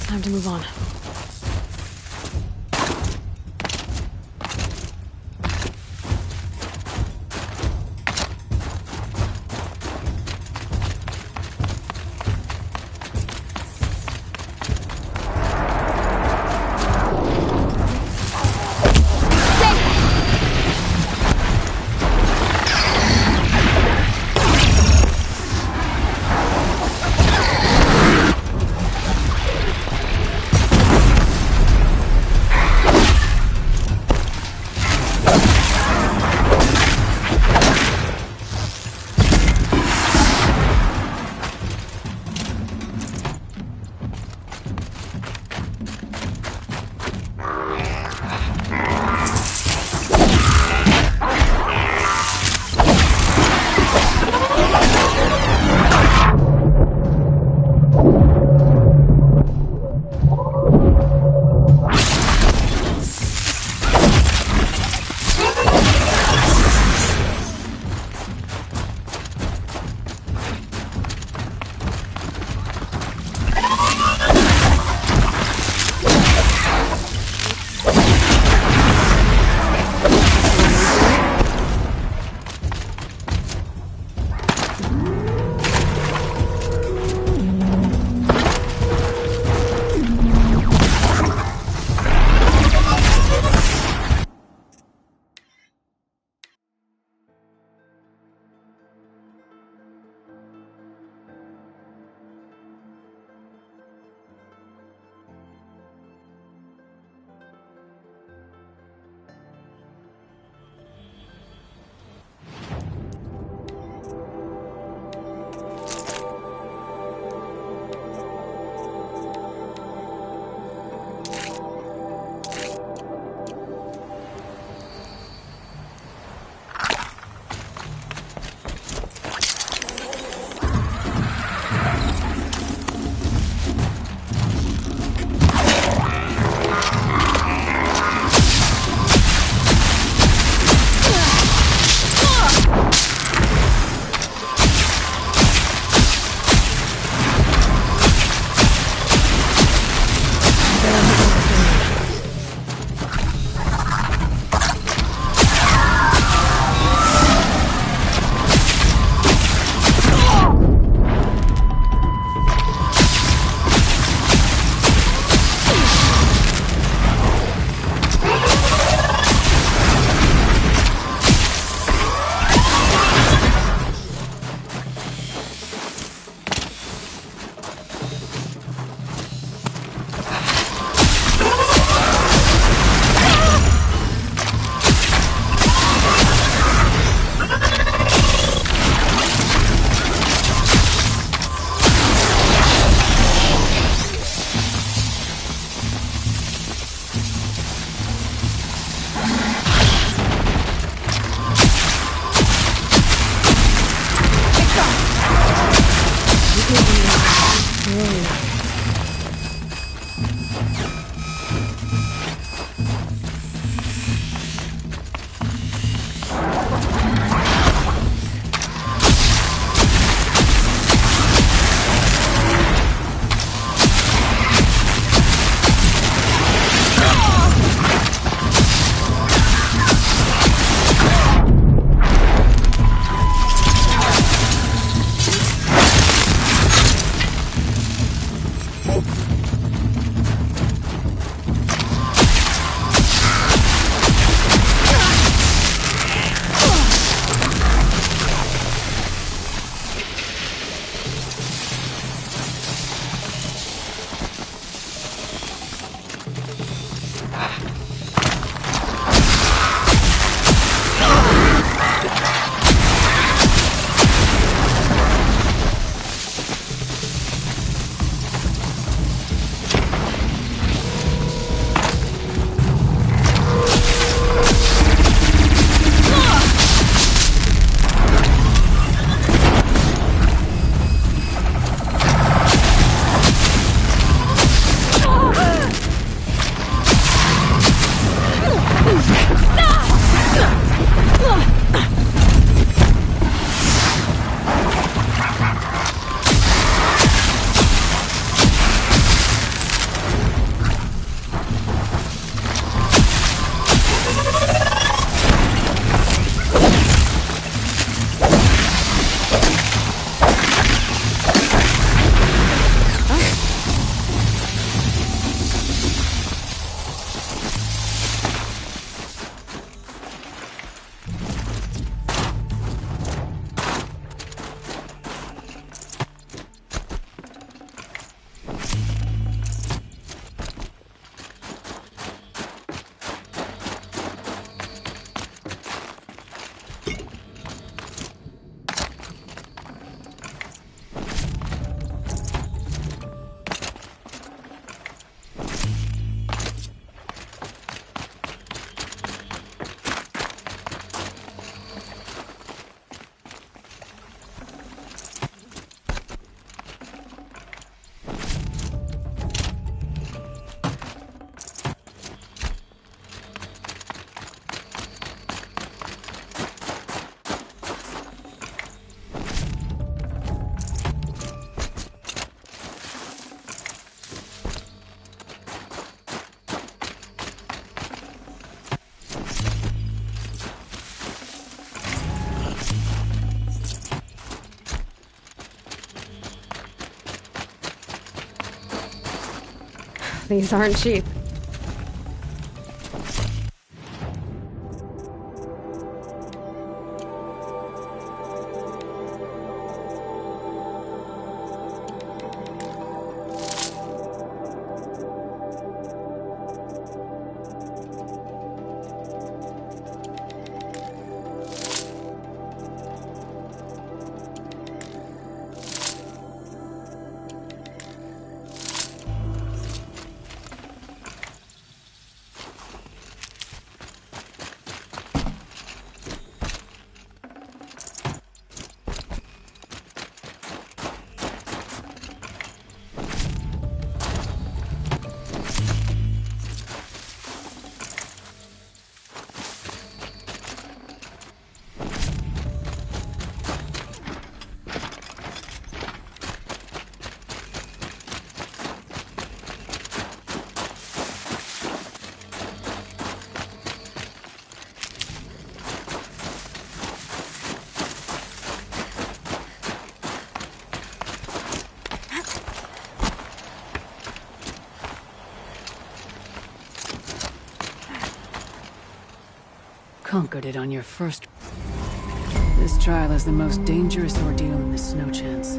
Time to move on. These aren't cheap. Conquered it on your first... This trial is the most dangerous ordeal in the Snow Chance.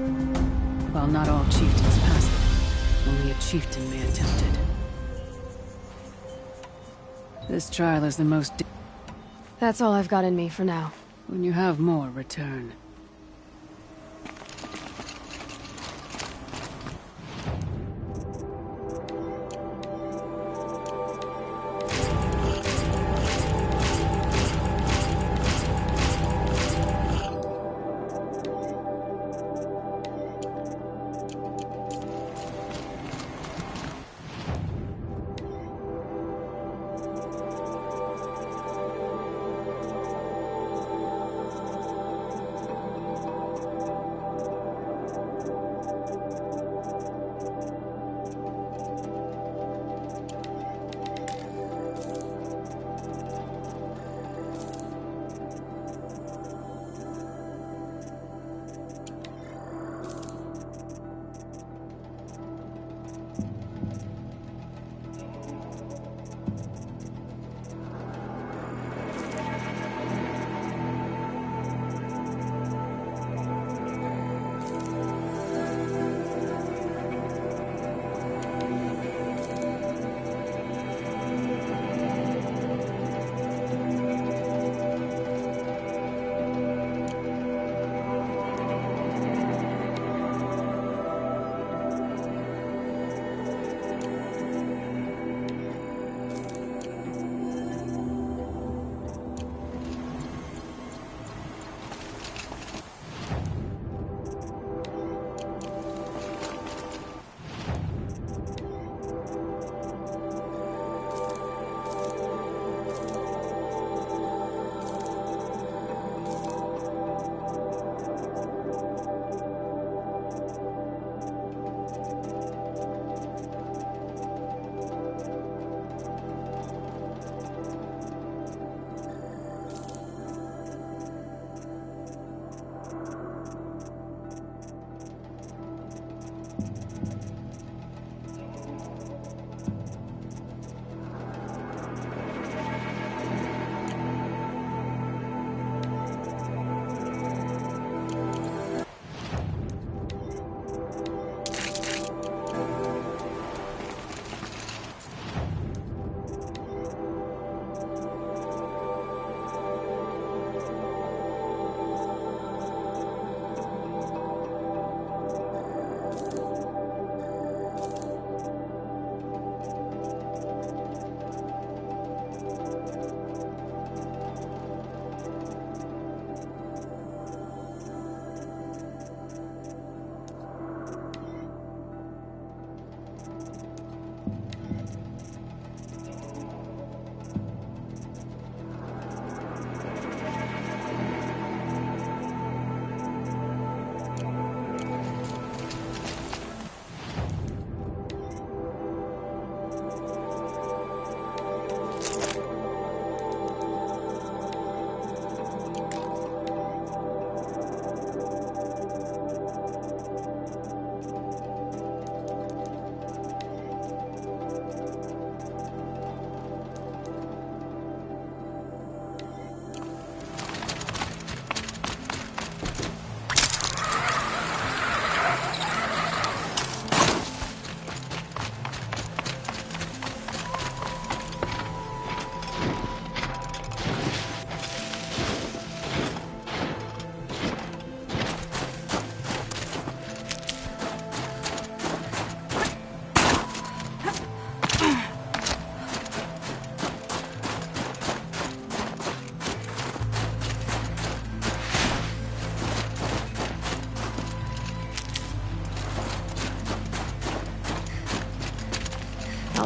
While not all chieftains pass it, only a chieftain may attempt it. This trial is the most... That's all I've got in me for now. When you have more, return.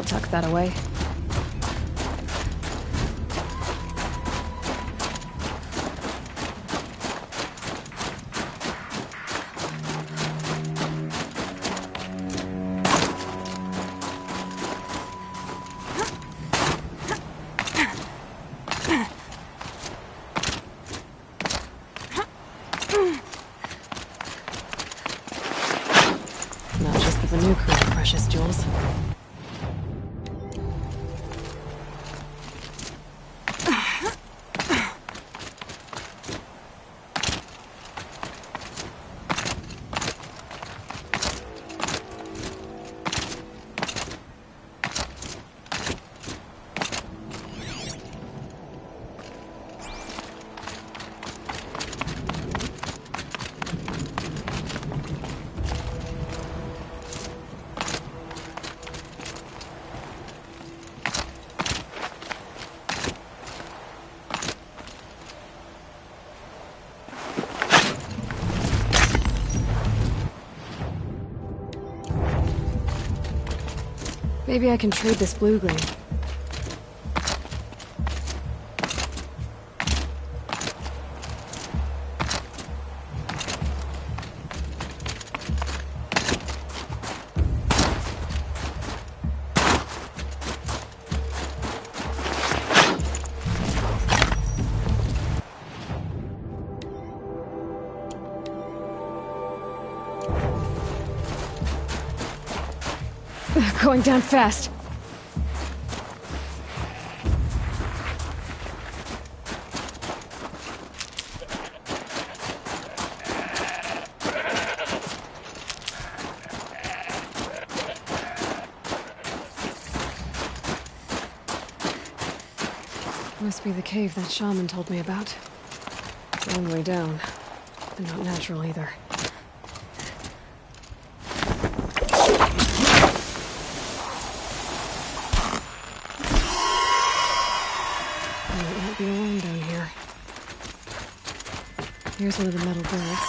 tuck that away. Not just the Banuk who are precious jewels. Maybe I can trade this blue gleam. Going down fast. Must be the cave that shaman told me about. Long way down. And not natural either. Be alone down here. Here's one of the metal barrels.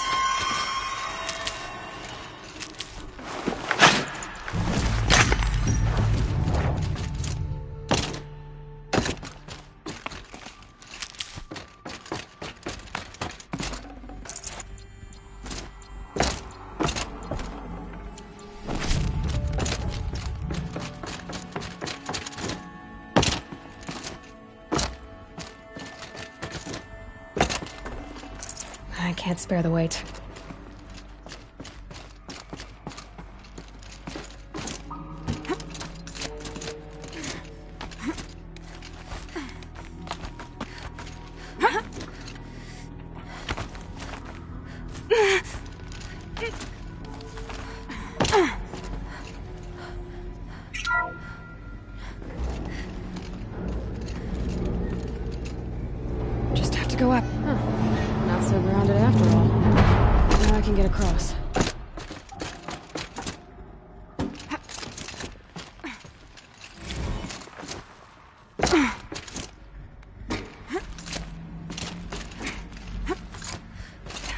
I can't spare the weight. Just have to go up. Huh. Not so grounded after all. Now I can get across.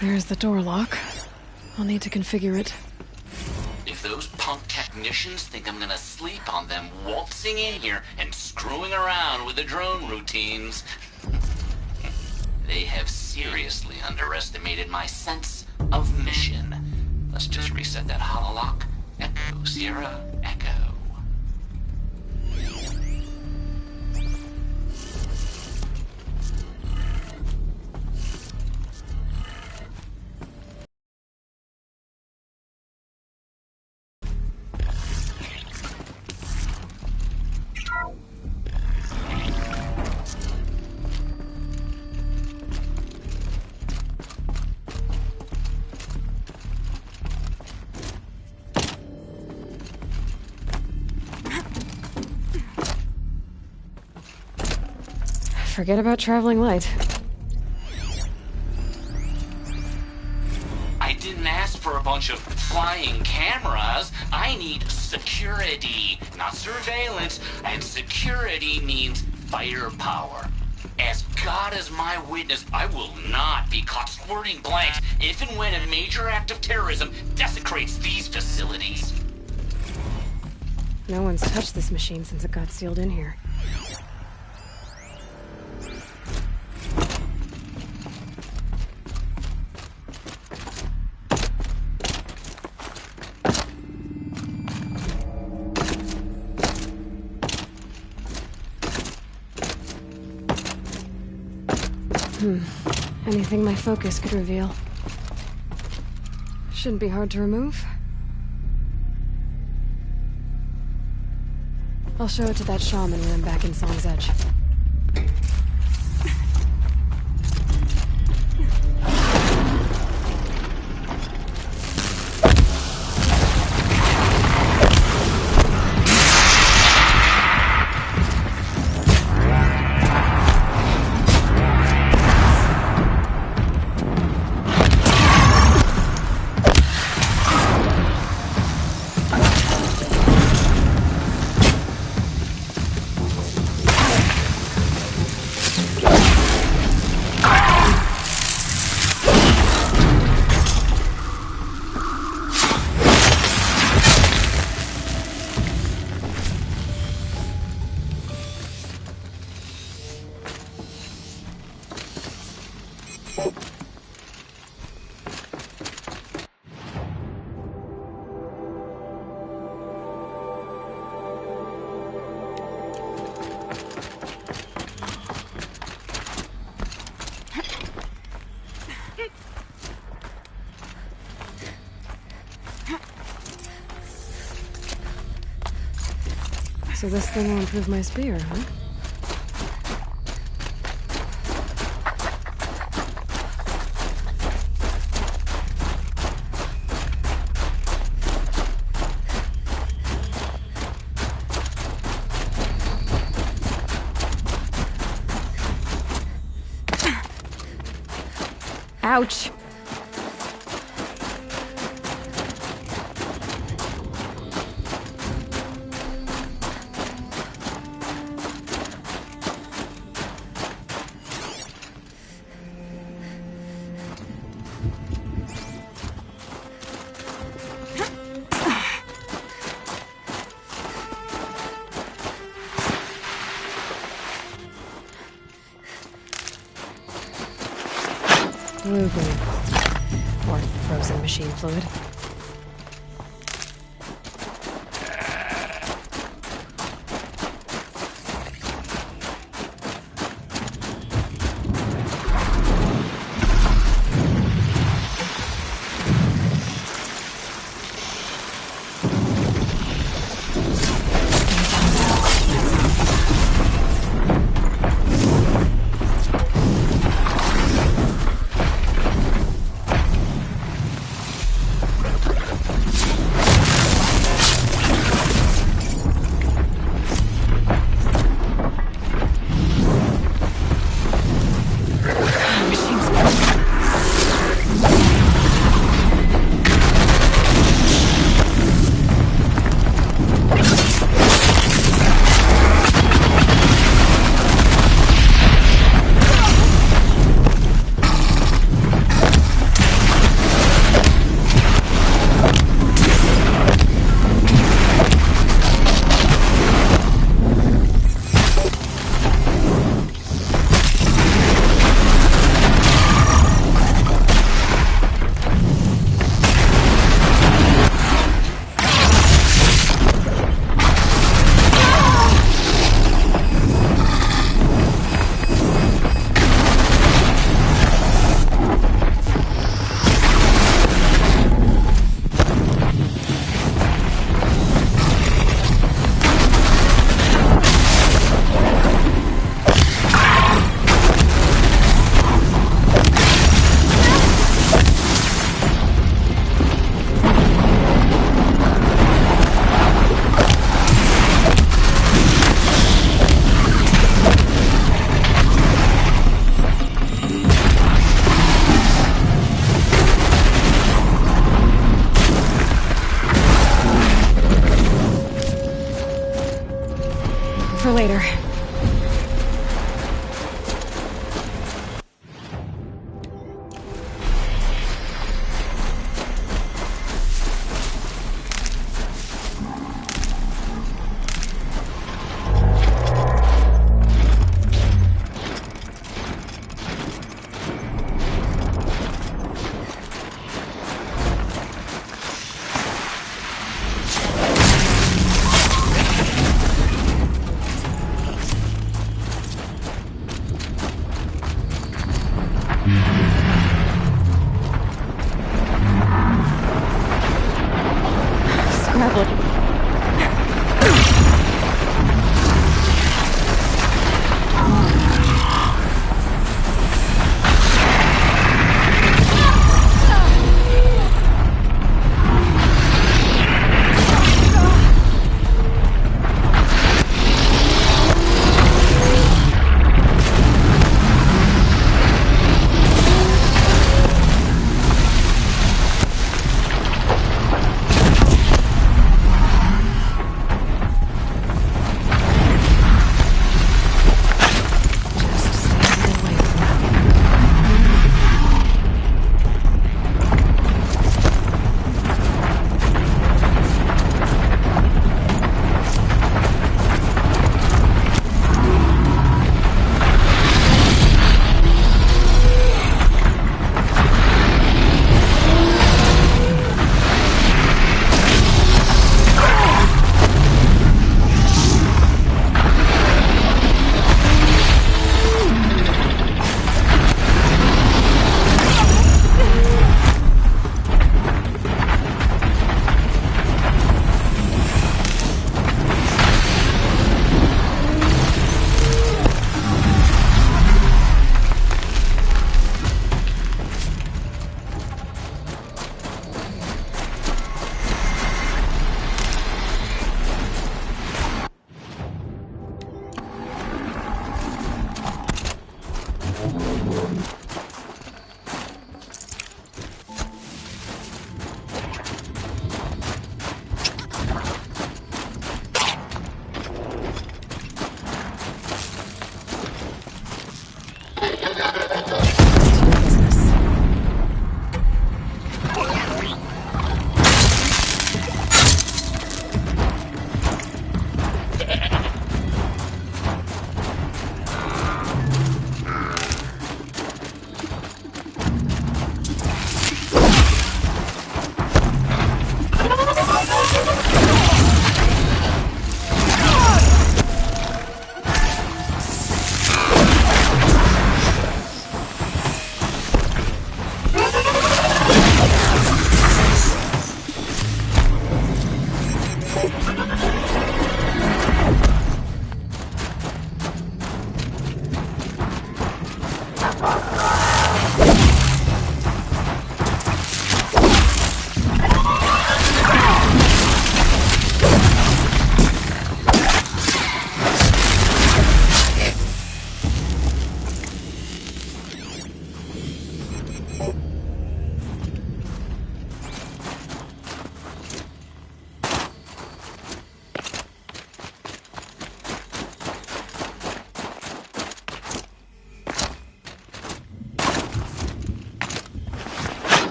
There's the door lock. I'll need to configure it. If those punk technicians think I'm gonna sleep on them waltzing in here and screwing around with the drone routines, they have seriously underestimated my sense of mission. Let's just reset that hololock. Echo, Sierra, Echo. Forget about traveling light. I didn't ask for a bunch of flying cameras. I need security, not surveillance. And security means firepower. As God is my witness, I will not be caught squirting blanks if and when a major act of terrorism desecrates these facilities. No one's touched this machine since it got sealed in here. Anything my focus could reveal. Shouldn't be hard to remove. I'll show it to that shaman when I'm back in Song's Edge. So this thing will improve my spear, huh? Ouch! Blue glue. Or frozen machine fluid. For later.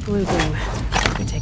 Blue gleam. Let me take.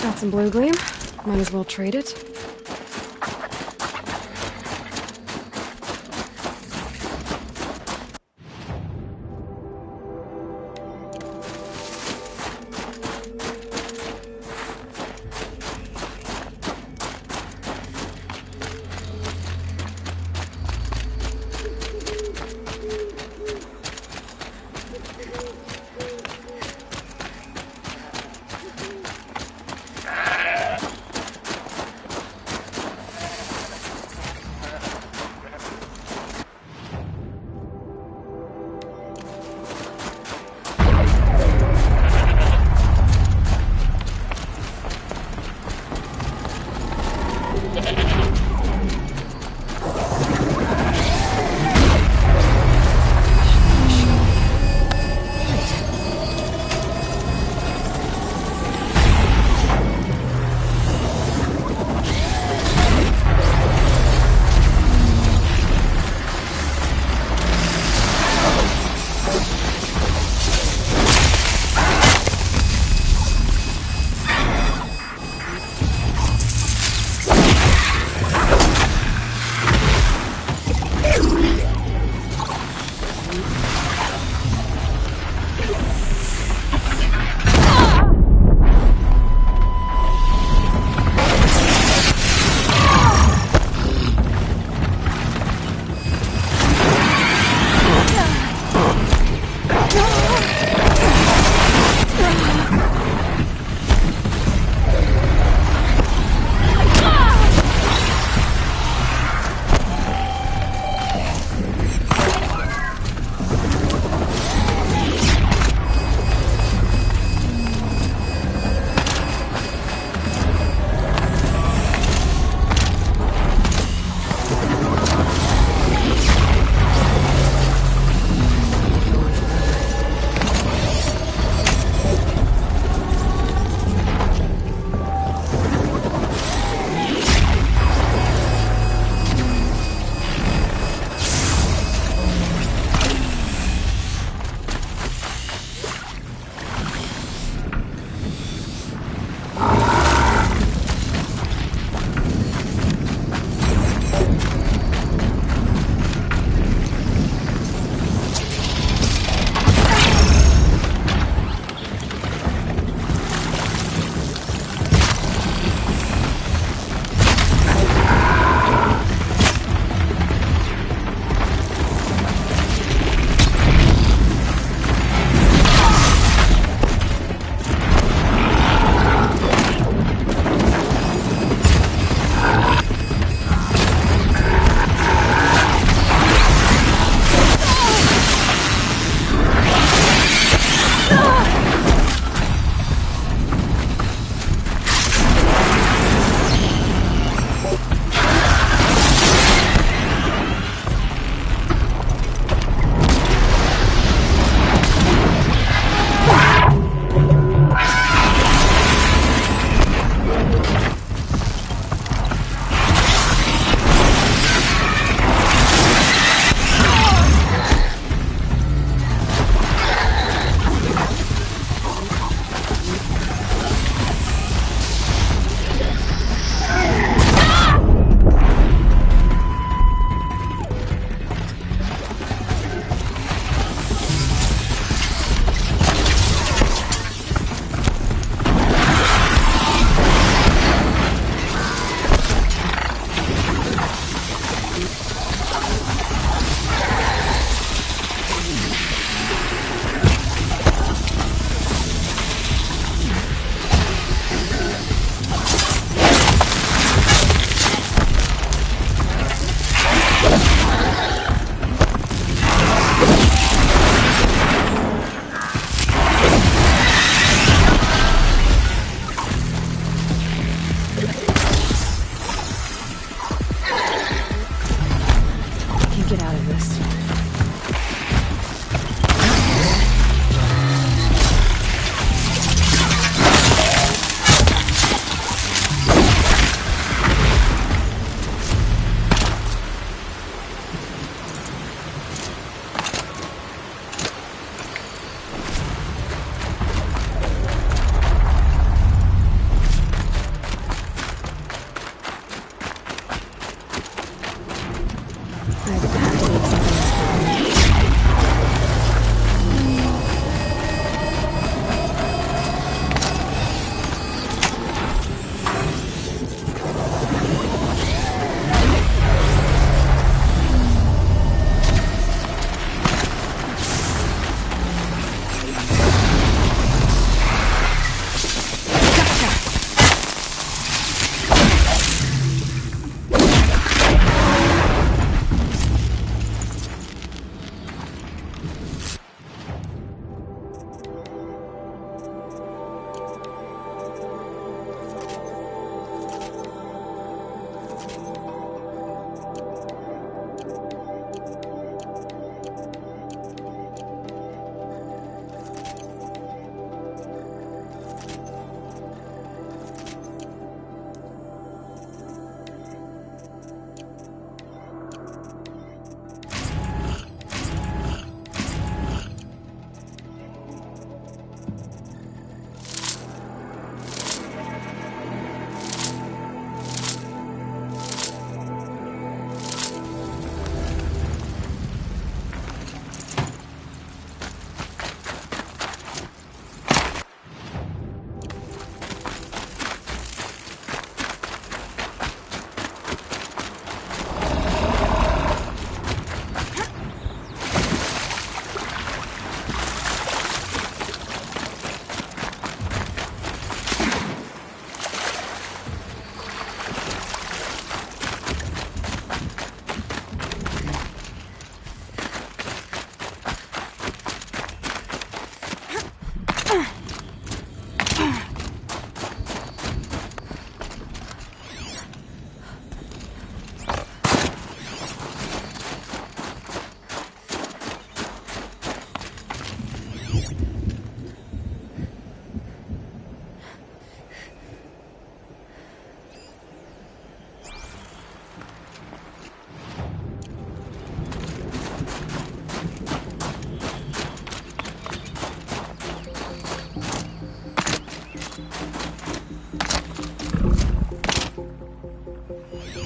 Got some blue gleam. Might as well trade it.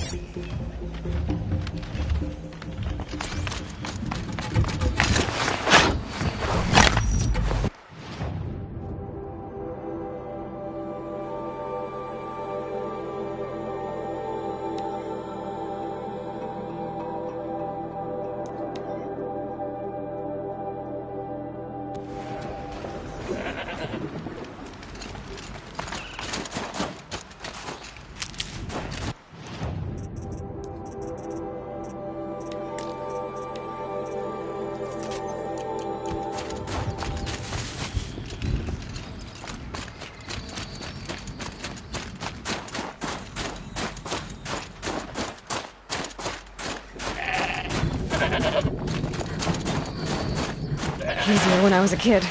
Easier when I was a kid.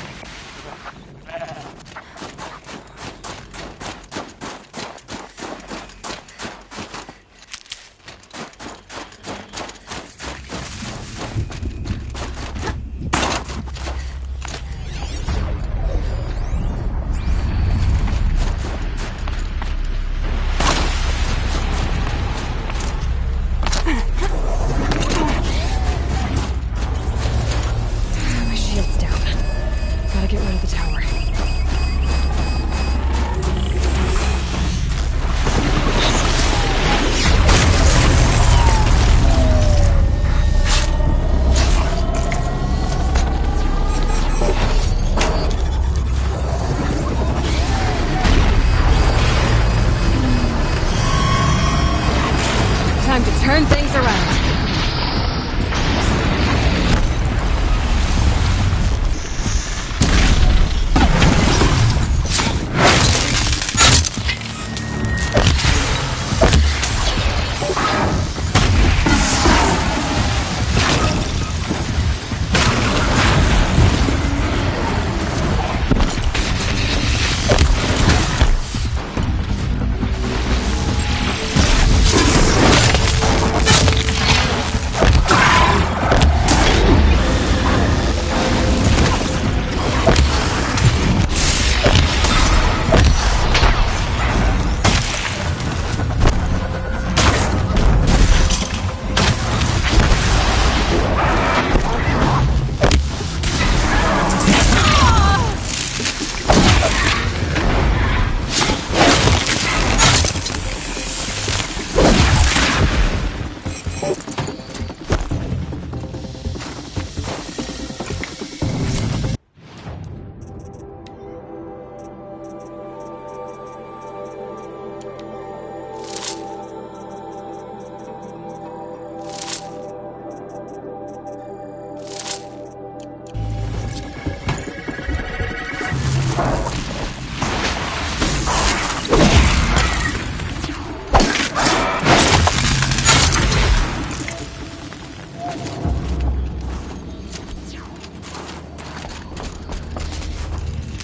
Time to turn things around.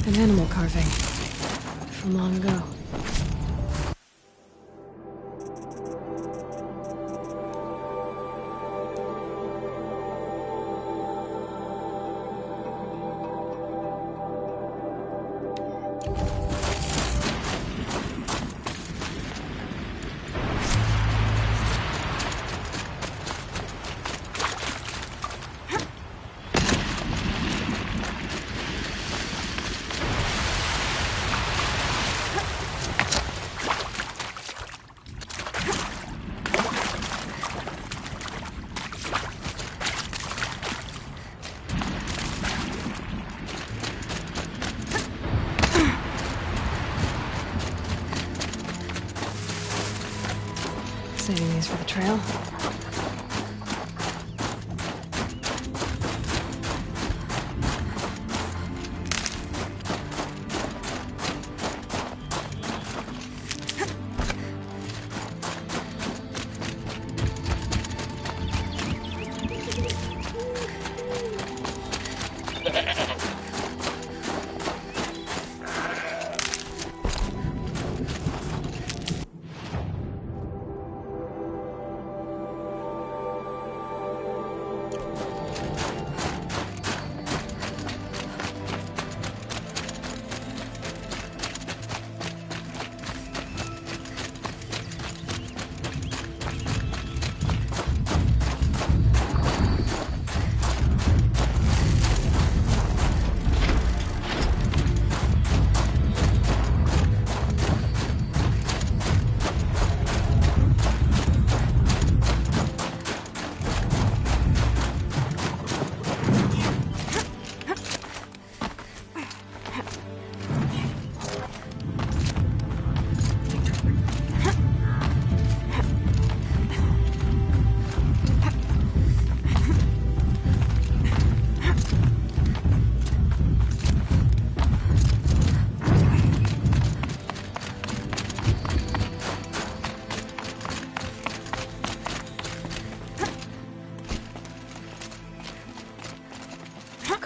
An animal carving from long ago. Saving these for the trail.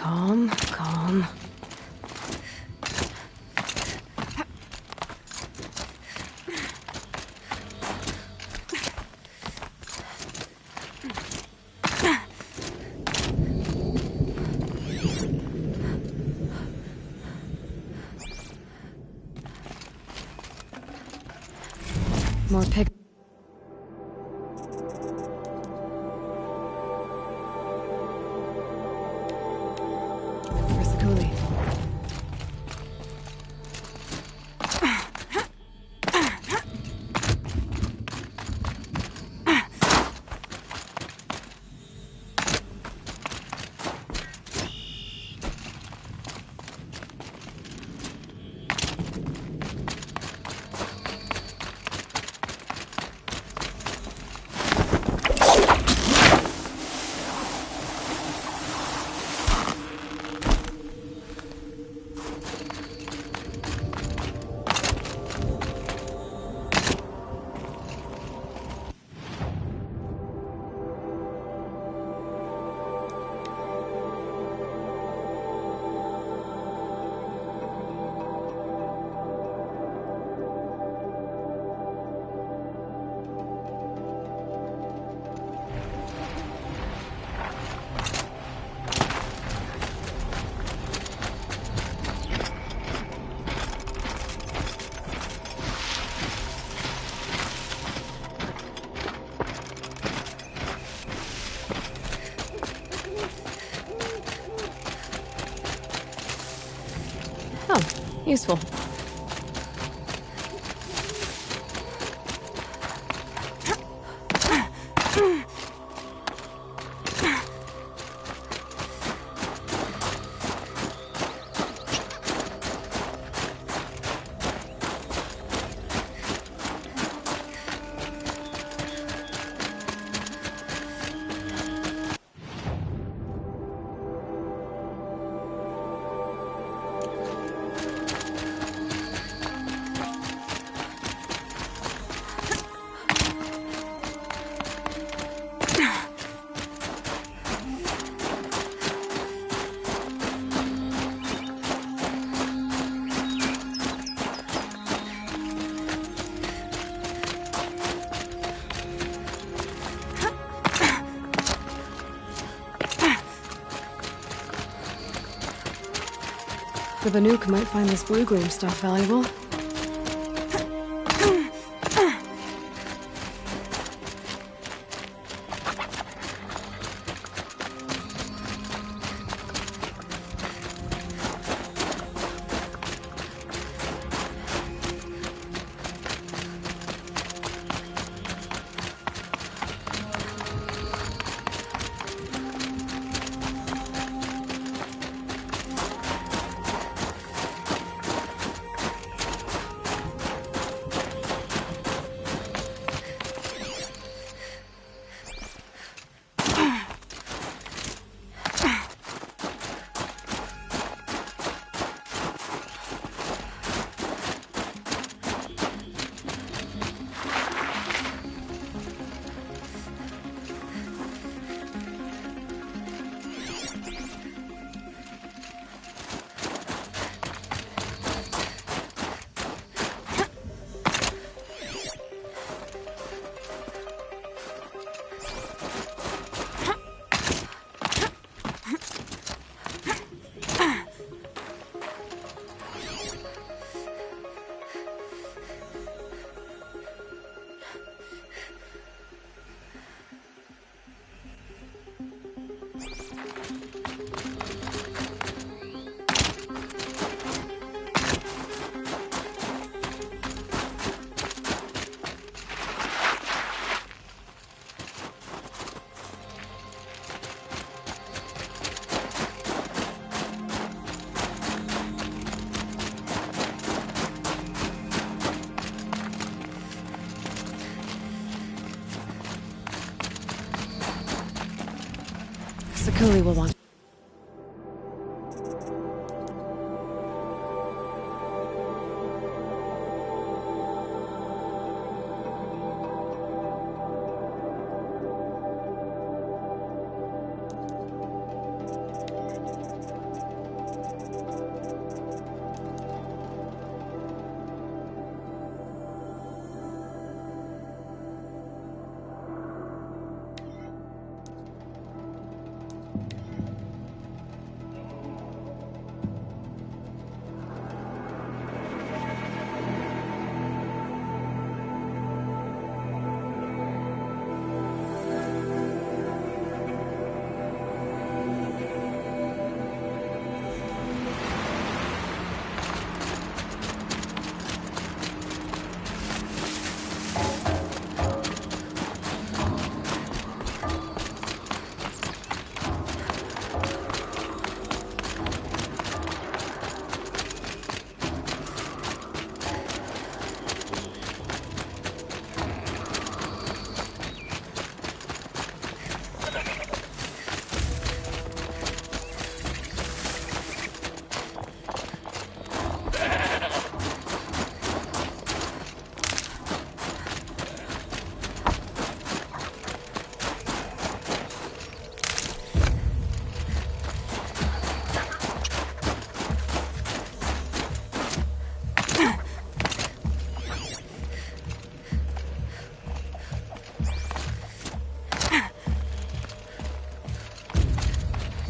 Calm, calm. More pic. Where's the coolie? Oh, useful. The Banuk might find this blue gleam stuff valuable. Sakuli will want.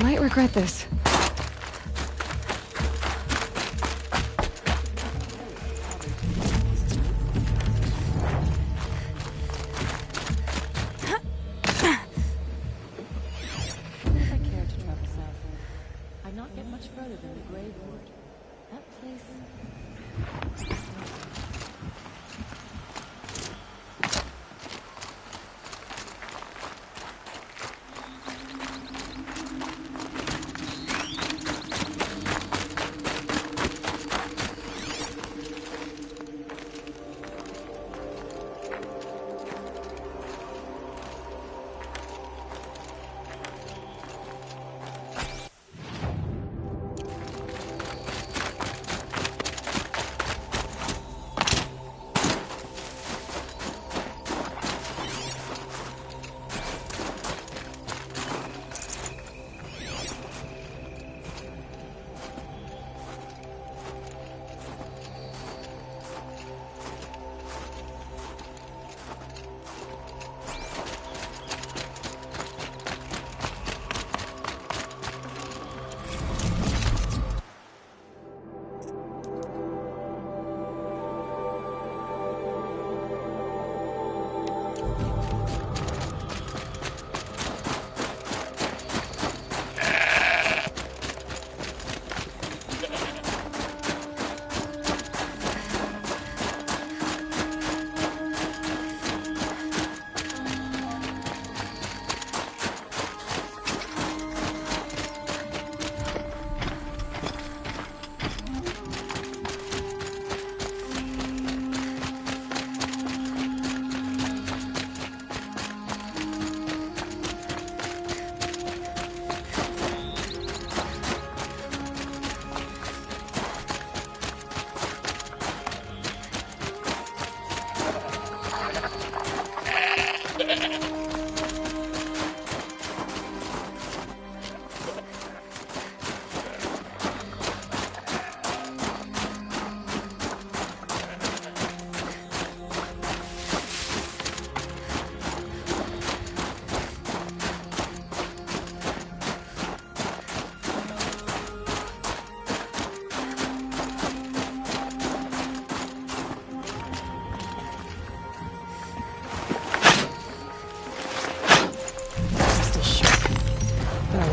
might regret this. If I cared to travel southward, I'd not get much further than the Grave Wood. That place...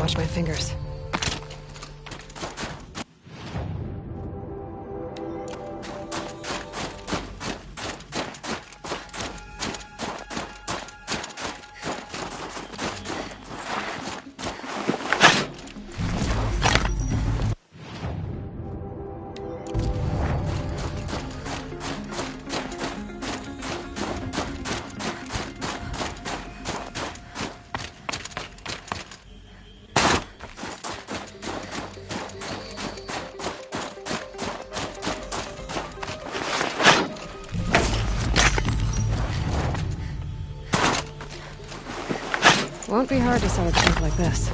Wash my fingers. Won't be hard to sell a chunk like this.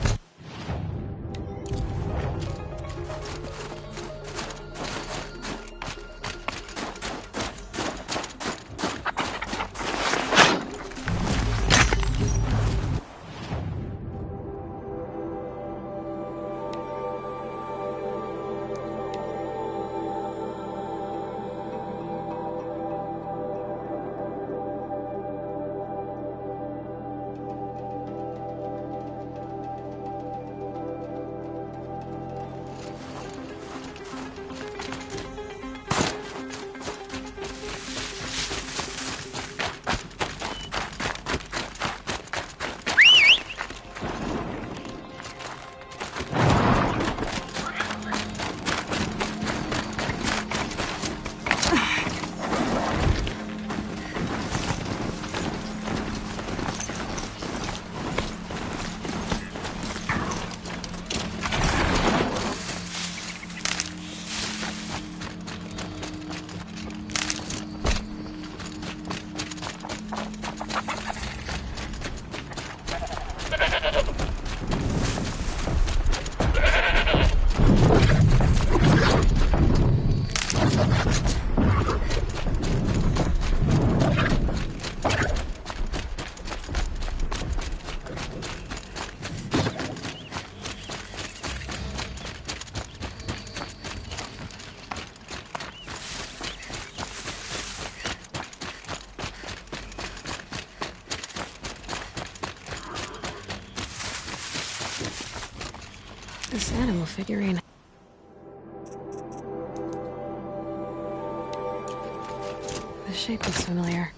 This animal figurine. The shape looks familiar.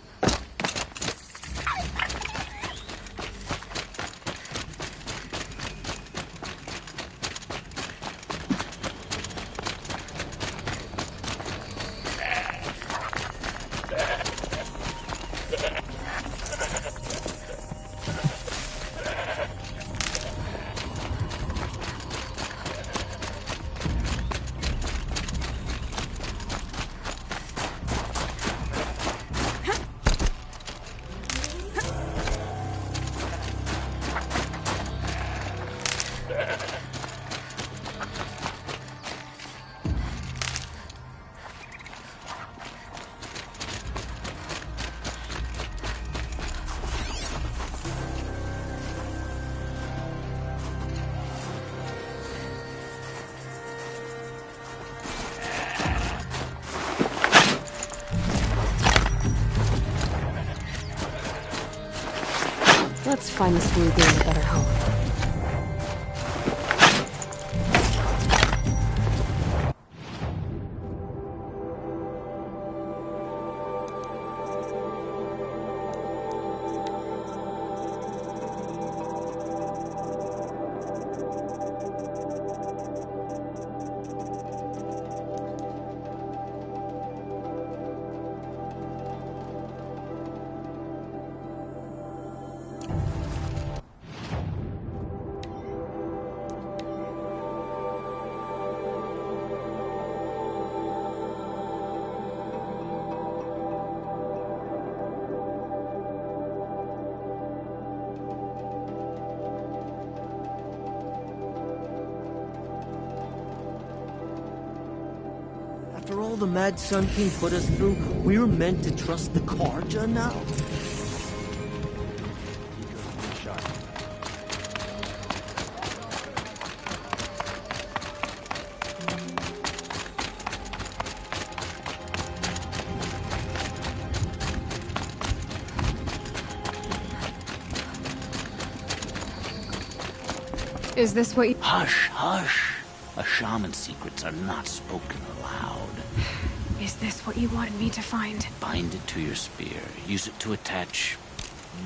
Let's find this blue being a better home. After all the Mad Sun King put us through, we're meant to trust the Karja now? Is this what you— Hush, hush. A shaman's secrets are not spoken aloud. Is this what you wanted me to find? Bind it to your spear. Use it to attach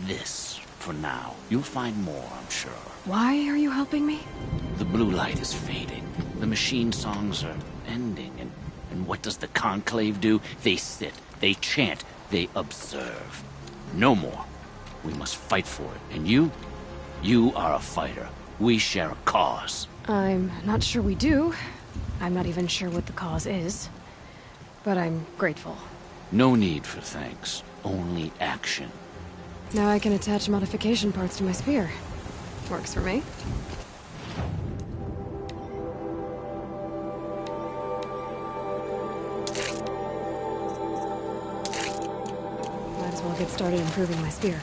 this for now. You'll find more, I'm sure. Why are you helping me? The blue light is fading. The machine songs are ending. And what does the Conclave do? They sit, they chant, they observe. No more. We must fight for it. And you are a fighter. We share a cause. I'm not sure we do. I'm not even sure what the cause is. But I'm grateful. No need for thanks. Only action. Now I can attach modification parts to my spear. Works for me. Might as well get started improving my spear.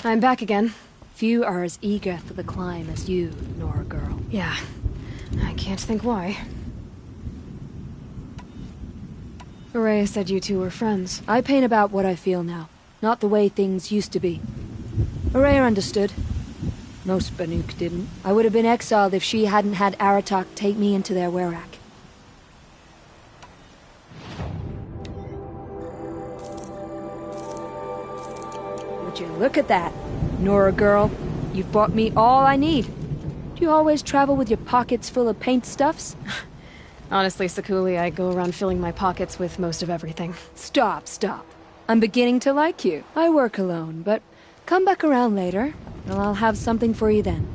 I'm back again. Few are as eager for the climb as you, Nora girl. Yeah, I can't think why. Araya said you two were friends. I paint about what I feel now, not the way things used to be. Araya understood. Most Banuk didn't. I would have been exiled if she hadn't had Aratak take me into their Werak. Would you look at that, Nora girl? You've bought me all I need. Do you always travel with your pockets full of paint stuffs? Honestly, Sakuli, I go around filling my pockets with most of everything. Stop. I'm beginning to like you. I work alone, but come back around later, and I'll have something for you then.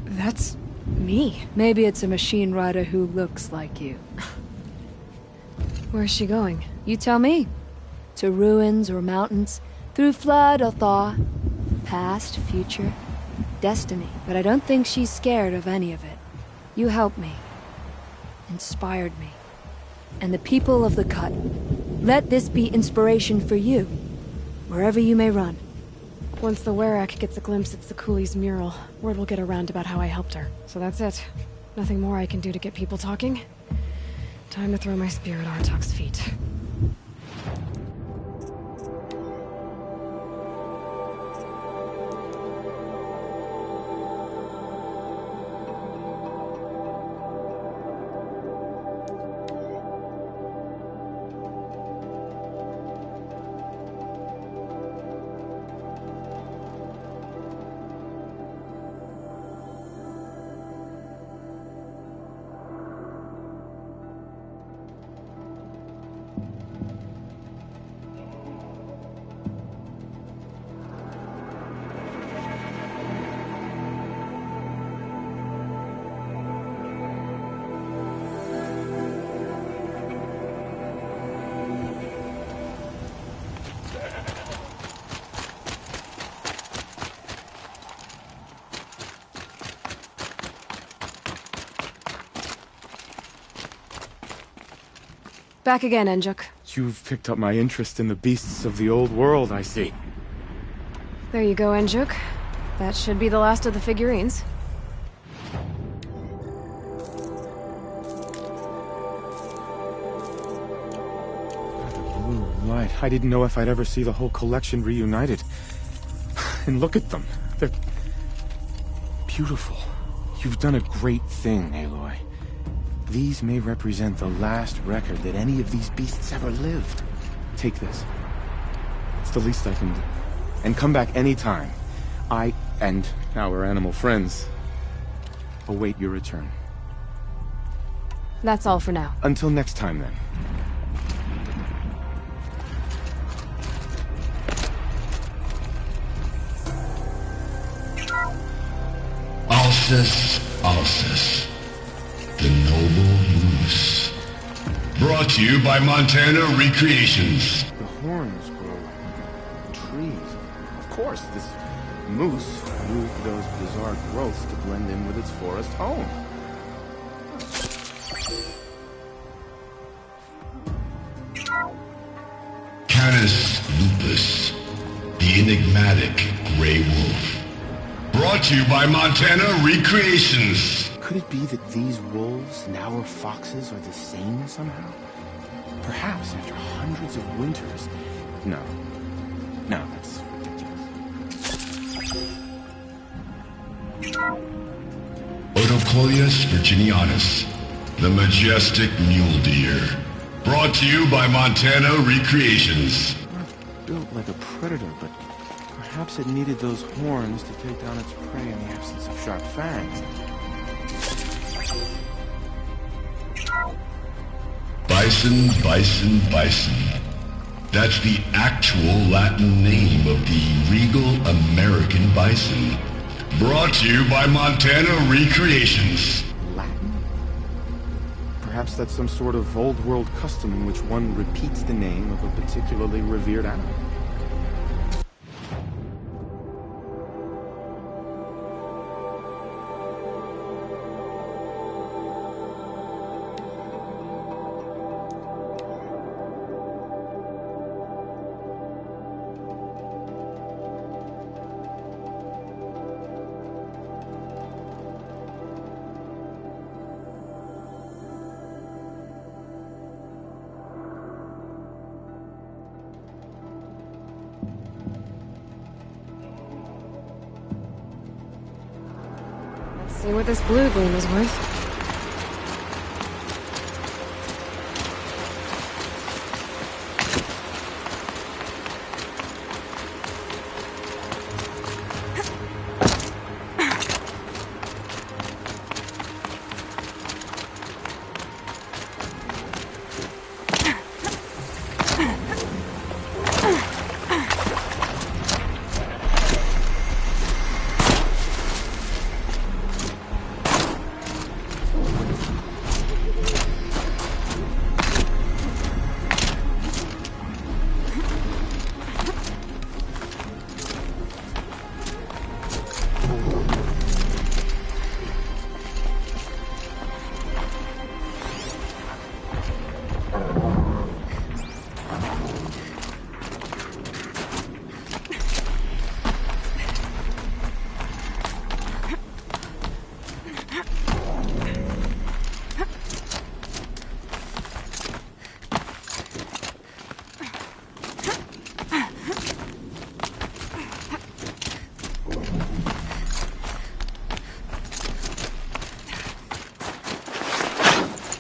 That's me. Maybe it's a machine rider who looks like you. Where's she going? You tell me. To ruins or mountains, through flood or thaw, past, future, destiny. But I don't think she's scared of any of it. You helped me. Inspired me. And the people of the Cut. Let this be inspiration for you, wherever you may run. Once the Werak gets a glimpse at Sakuli's mural, word will get around about how I helped her. So that's it. Nothing more I can do to get people talking. Time to throw my spear at Artak's feet. Back again, Enjuk. You've picked up my interest in the beasts of the old world, I see. There you go, Enjuk. That should be the last of the figurines. Blue light. I didn't know if I'd ever see the whole collection reunited. And look at them. They're beautiful. You've done a great thing, Aloy. These may represent the last record that any of these beasts ever lived. Take this. It's the least I can do. And come back anytime. I and our animal friends await your return. That's all for now. Until next time, then. Alcest, Alcest, the noble moose. Brought to you by Montana Recreations. The horns grow like trees. Of course, this moose moved those bizarre growths to blend in with its forest home. Canis lupus, the enigmatic gray wolf. Brought to you by Montana Recreations. Could it be that these wolves and our foxes are the same somehow? Perhaps after hundreds of winters. No. No, that's ridiculous. Odocoleus virginianus, the majestic mule deer. Brought to you by Montana Recreations. Not built like a predator, but perhaps it needed those horns to take down its prey in the absence of sharp fangs. Bison, bison, bison. That's the actual Latin name of the regal American bison. Brought to you by Montana Recreations. Latin? Perhaps that's some sort of old world custom in which one repeats the name of a particularly revered animal. See what this blue gleam is worth.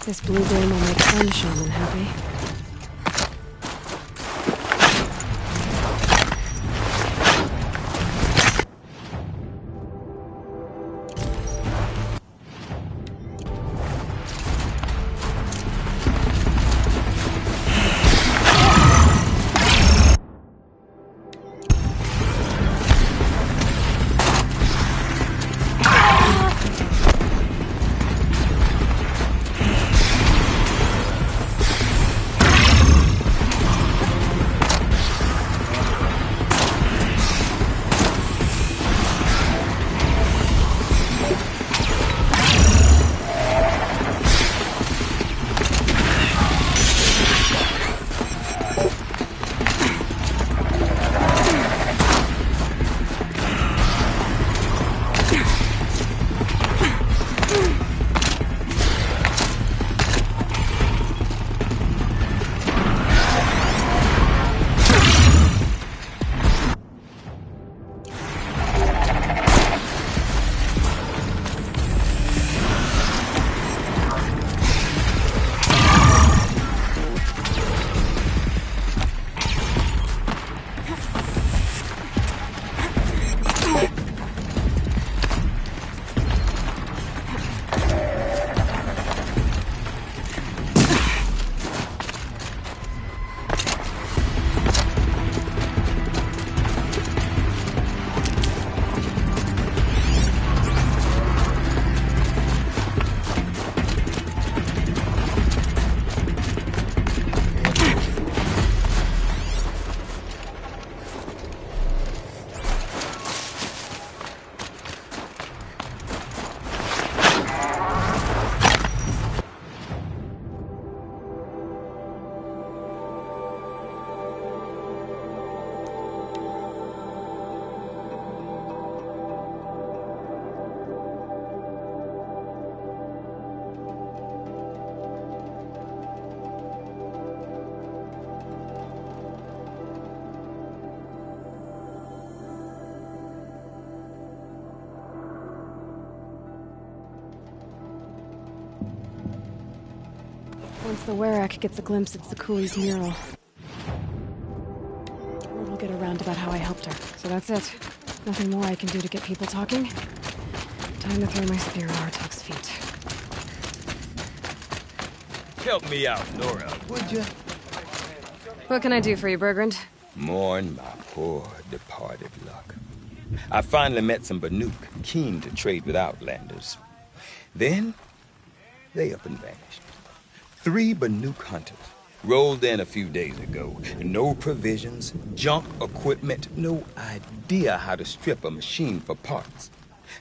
This blue gleam will make some shaman happy. Once the Werak gets a glimpse at Sakuli's mural, word will get around about how I helped her. So that's it. Nothing more I can do to get people talking. Time to throw my spear at Artok's feet. Help me out, Nora, would you? What can I do for you, Bergrand? Mourn my poor departed luck. I finally met some Banuk, keen to trade with Outlanders. Then, they up and vanished. 3 Banuk hunters rolled in a few days ago. No provisions, junk equipment, no idea how to strip a machine for parts.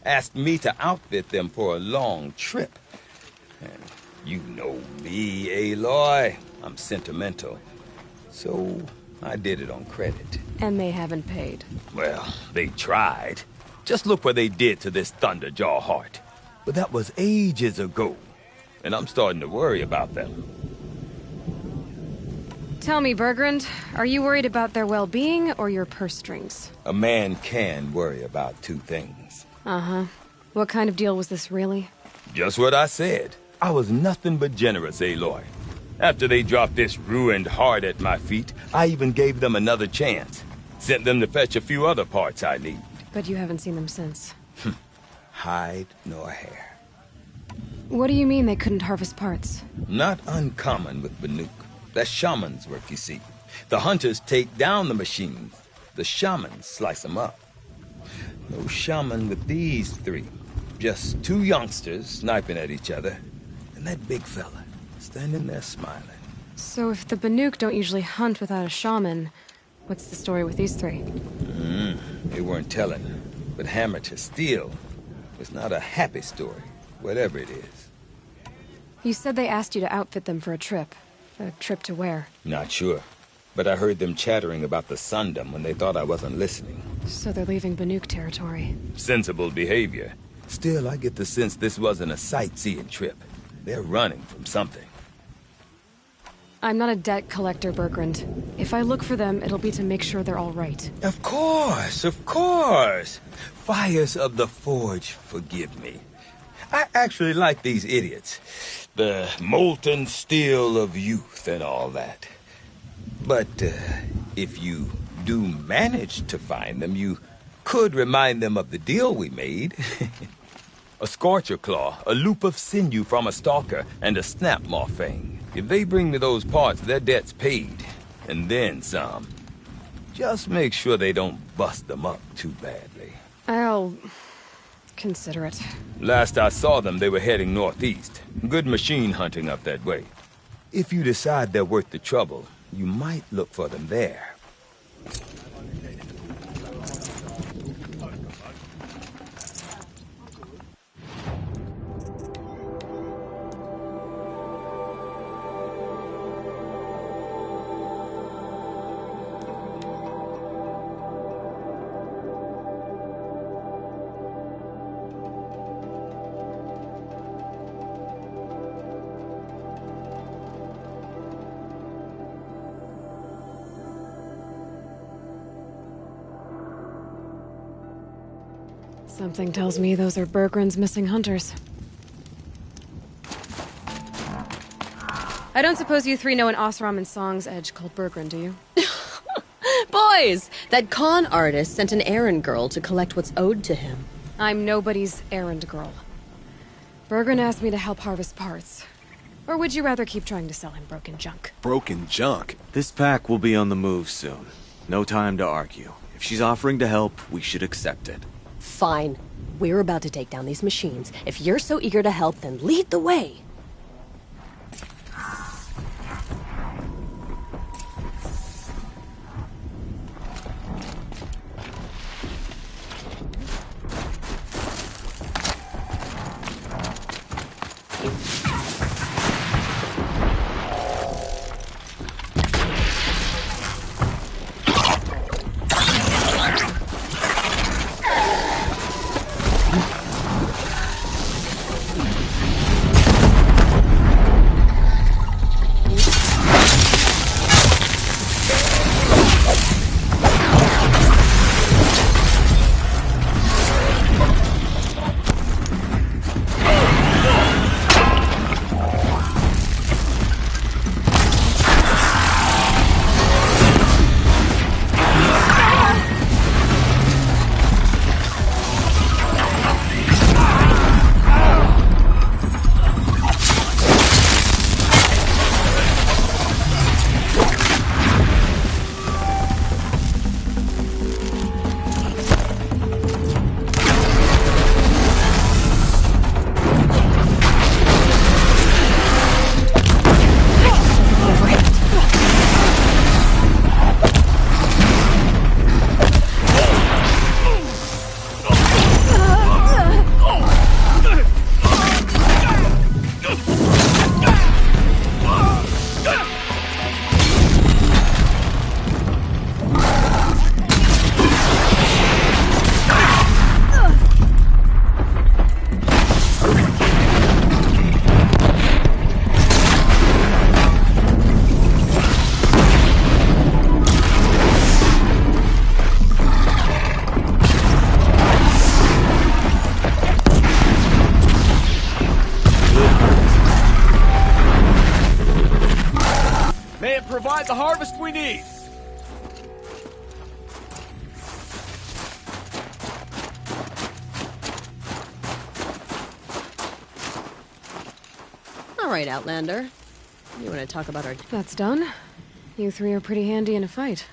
Asked me to outfit them for a long trip. And you know me, Aloy. I'm sentimental. So I did it on credit. And they haven't paid. Well, they tried. Just look what they did to this Thunderjaw heart. But that was ages ago. And I'm starting to worry about them. Tell me, Bergrand, are you worried about their well-being or your purse strings? A man can worry about 2 things. Uh-huh. What kind of deal was this, really? Just what I said. I was nothing but generous, Aloy. After they dropped this ruined heart at my feet, I even gave them another chance. Sent them to fetch a few other parts I need. But you haven't seen them since. Hide nor hair. What do you mean they couldn't harvest parts? Not uncommon with Banuk. That's shaman's work, you see. The hunters take down the machines. The shamans slice them up. No shaman with these 3. Just 2 youngsters sniping at each other. And that big fella standing there smiling. So if the Banuk don't usually hunt without a shaman, what's the story with these 3? They weren't telling. But hammer to steel was not a happy story, whatever it is. You said they asked you to outfit them for a trip. A trip to where? Not sure. But I heard them chattering about the Sundom when they thought I wasn't listening. So they're leaving Banuk territory. Sensible behavior. Still, I get the sense this wasn't a sightseeing trip. They're running from something. I'm not a debt collector, Bergrand. If I look for them, it'll be to make sure they're all right. Of course, of course. Fires of the Forge, forgive me. I actually like these idiots. The molten steel of youth and all that. But if you do manage to find them, you could remind them of the deal we made. A scorcher claw, a loop of sinew from a stalker, and a snap maw fang. If they bring me those parts, their debt's paid. And then some. Just make sure they don't bust them up too badly. I'll consider it. Last I saw them, they were heading northeast. Good machine hunting up that way. If you decide they're worth the trouble, you might look for them there. Something tells me those are Bergren's missing hunters. I don't suppose you three know an Osram and Song's edge called Bergren, do you? Boys, that con artist sent an errand girl to collect what's owed to him. I'm nobody's errand girl. Bergren asked me to help harvest parts. Or would you rather keep trying to sell him broken junk? Broken junk? This pack will be on the move soon. No time to argue. If she's offering to help, we should accept it. Fine. We're about to take down these machines. If you're so eager to help, then lead the way. Provide the harvest we need. All right, Outlander. You want to talk about our... That's done. You three are pretty handy in a fight.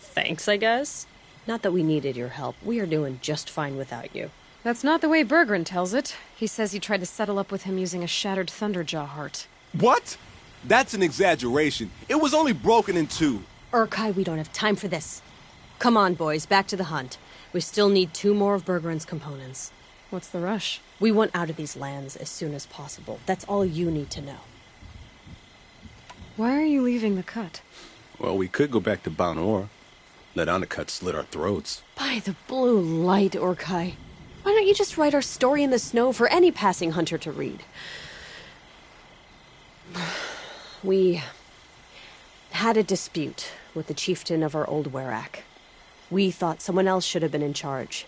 Thanks, I guess. Not that we needed your help. We are doing just fine without you. That's not the way Bergren tells it. He says you tried to settle up with him using a shattered Thunderjaw heart. What? That's an exaggeration. It was only broken in two. Urkai, we don't have time for this. Come on, boys, back to the hunt. We still need 2 more of Bergren's components. What's the rush? We want out of these lands as soon as possible. That's all you need to know. Why are you leaving the cut? Well, we could go back to Banor. Let Undercut slit our throats. By the blue light, Urkai. Why don't you just write our story in the snow for any passing hunter to read? We had a dispute with the chieftain of our old Werak. We thought someone else should have been in charge.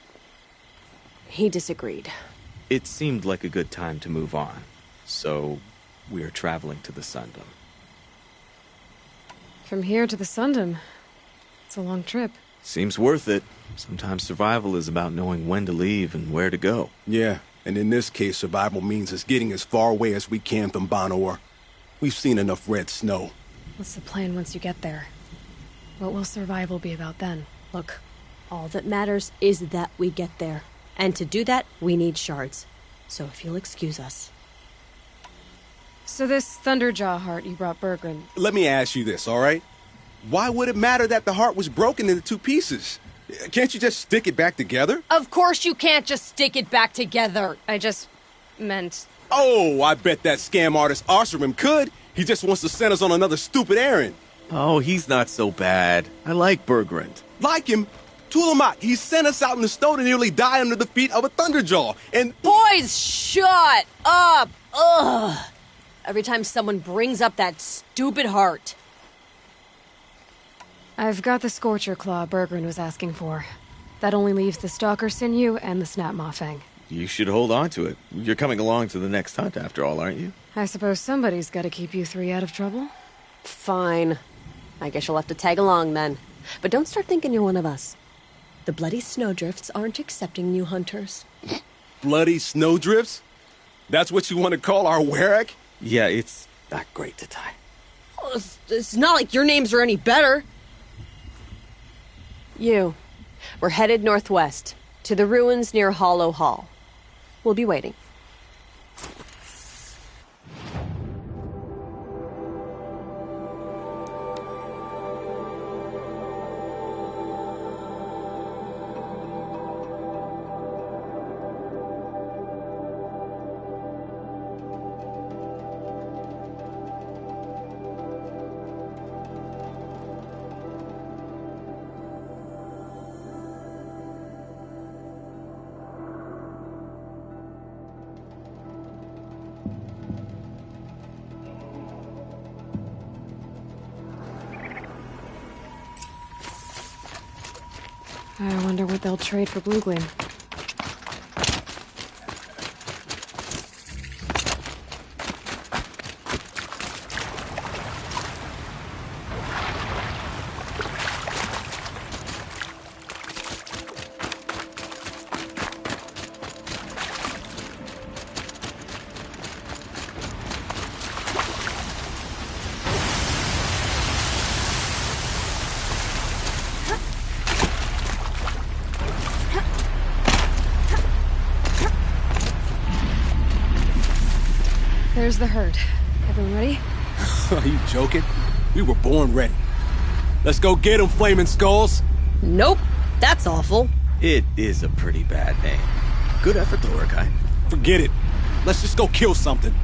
He disagreed. It seemed like a good time to move on, so we're traveling to the Sundom. From here to the Sundom. It's a long trip. Seems worth it. Sometimes survival is about knowing when to leave and where to go. Yeah, and in this case, survival means us getting as far away as we can from Banor. We've seen enough red snow. What's the plan once you get there? What will survival be about then? Look, all that matters is that we get there. And to do that, we need shards. So if you'll excuse us. So this Thunderjaw heart you brought Bergren. Let me ask you this, all right? Why would it matter that the heart was broken into 2 pieces? Can't you just stick it back together? Of course you can't just stick it back together. I just meant... Oh, I bet that scam artist Arsarim could. He just wants to send us on another stupid errand. Oh, he's not so bad. I like Bergrand. Like him? Tulamak, he sent us out in the snow to nearly die under the feet of a Thunderjaw, and... Boys, shut up! Ugh! Every time someone brings up that stupid heart. I've got the Scorcher Claw Bergren was asking for. That only leaves the Stalker Sinew and the Snap Maw Fang. You should hold on to it. You're coming along to the next hunt after all, aren't you? I suppose somebody's got to keep you 3 out of trouble. Fine. I guess you'll have to tag along then. But don't start thinking you're one of us. The Bloody Snowdrifts aren't accepting new hunters. Bloody Snowdrifts? That's what you want to call our Warwick? Yeah, it's not great to tie. Well, it's not like your names are any better. We're headed northwest, to the ruins near Hollow Hall. We'll be waiting. I wonder what they'll trade for Blue Gleam. There's the herd. Everyone ready? Are you joking? We were born ready. Let's go get them, Flaming Skulls! Nope, that's awful. It is a pretty bad name. Good effort, though, Urkai. Forget it. Let's just go kill something.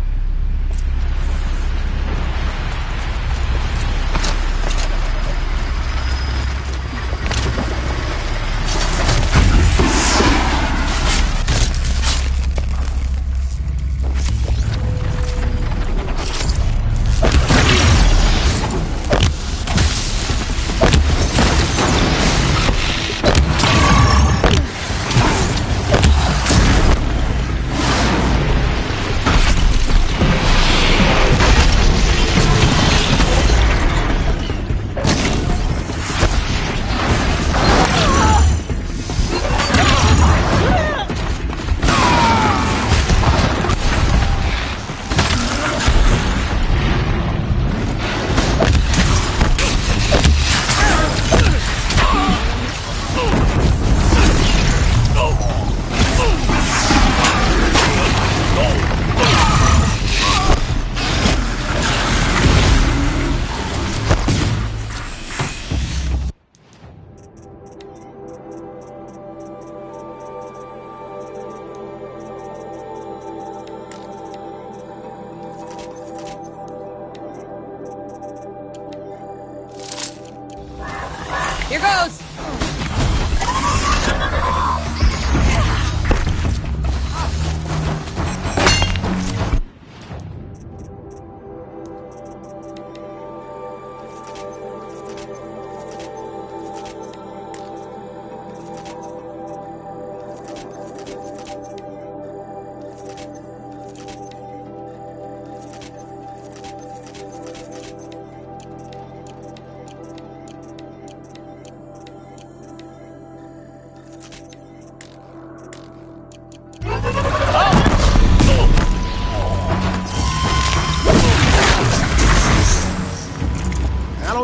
Here goes!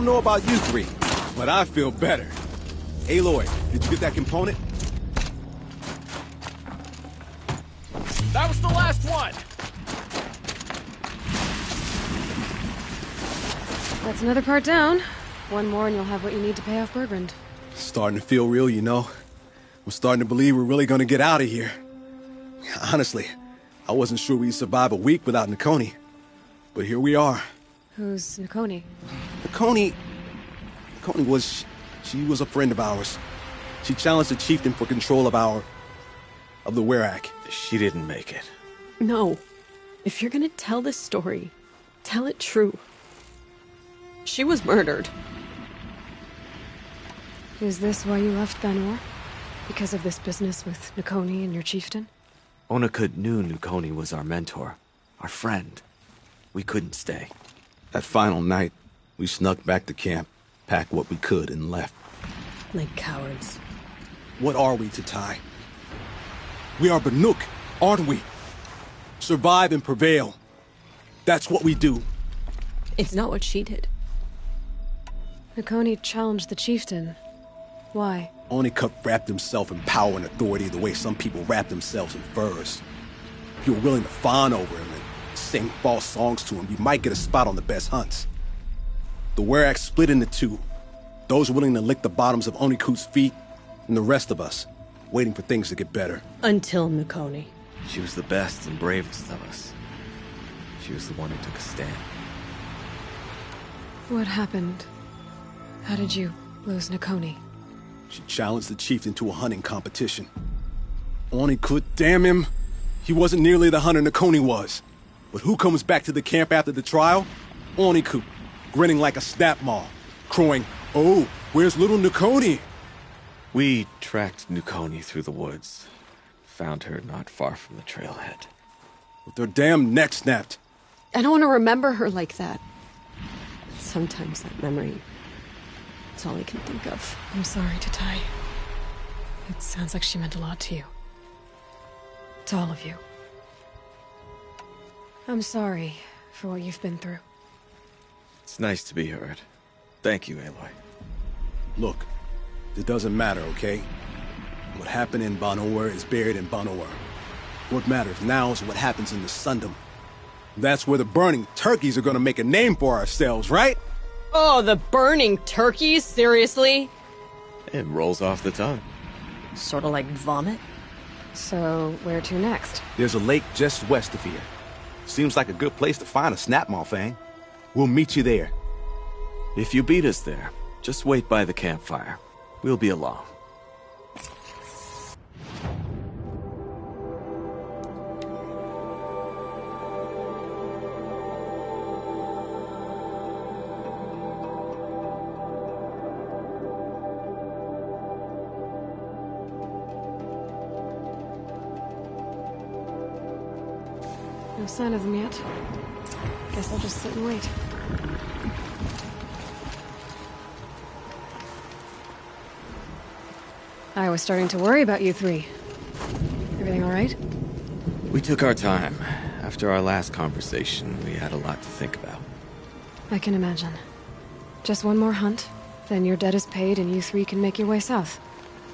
don't know about you three, but I feel better. Aloy, did you get that component? That was the last one! That's another part down. One more and you'll have what you need to pay off Bergrand. Starting to feel real, you know. I'm starting to believe we're really gonna get out of here. Honestly, I wasn't sure we'd survive a week without Nakoni. But here we are. Who's Nakoni? Nakoni was... she was a friend of ours. She challenged the chieftain for control of the Werak. She didn't make it. No. If you're gonna tell this story, tell it true. She was murdered. Is this why you left Banor? Because of this business with Nakoni and your chieftain? Onakut knew Nakoni was our mentor, our friend. We couldn't stay. That final night, we snuck back to camp, packed what we could, and left. Like cowards. What are we, Tatai? We are Banuk, aren't we? Survive and prevail. That's what we do. It's not what she did. Nakoni challenged the chieftain. Why? Onakut wrapped himself in power and authority the way some people wrap themselves in furs. If you were willing to fawn over him and sing false songs to him, you might get a spot on the best hunts. The Werak split into two. Those willing to lick the bottoms of Onikut's feet, and the rest of us, waiting for things to get better. Until Nakoni. She was the best and bravest of us. She was the one who took a stand. What happened? How did you lose Nakoni? She challenged the chieftain to a hunting competition. Onikut, damn him! He wasn't nearly the hunter Nakoni was. But who comes back to the camp after the trial? Onikut, grinning like a snap maw, crowing, "Oh, where's little Nakoni?" We tracked Nakoni through the woods. Found her not far from the trailhead. With her damn neck snapped. I don't want to remember her like that. Sometimes that memory... it's all I can think of. I'm sorry, Tatai. It sounds like she meant a lot to you. To all of you. I'm sorry for what you've been through. It's nice to be heard. Thank you, Aloy. Look, it doesn't matter, okay? What happened in Banor is buried in Banor. What matters now is what happens in the Sundom. That's where the burning turkeys are gonna make a name for ourselves, right? Oh, the burning turkeys? Seriously? It rolls off the tongue. Sort of like vomit? So, where to next? There's a lake just west of here. Seems like a good place to find a snapmaw fang. We'll meet you there. If you beat us there, just wait by the campfire. We'll be along. No sign of them yet. Guess I'll just sit and wait. I was starting to worry about you three. Everything all right? We took our time. After our last conversation, we had a lot to think about. I can imagine. Just one more hunt, then your debt is paid and you three can make your way south.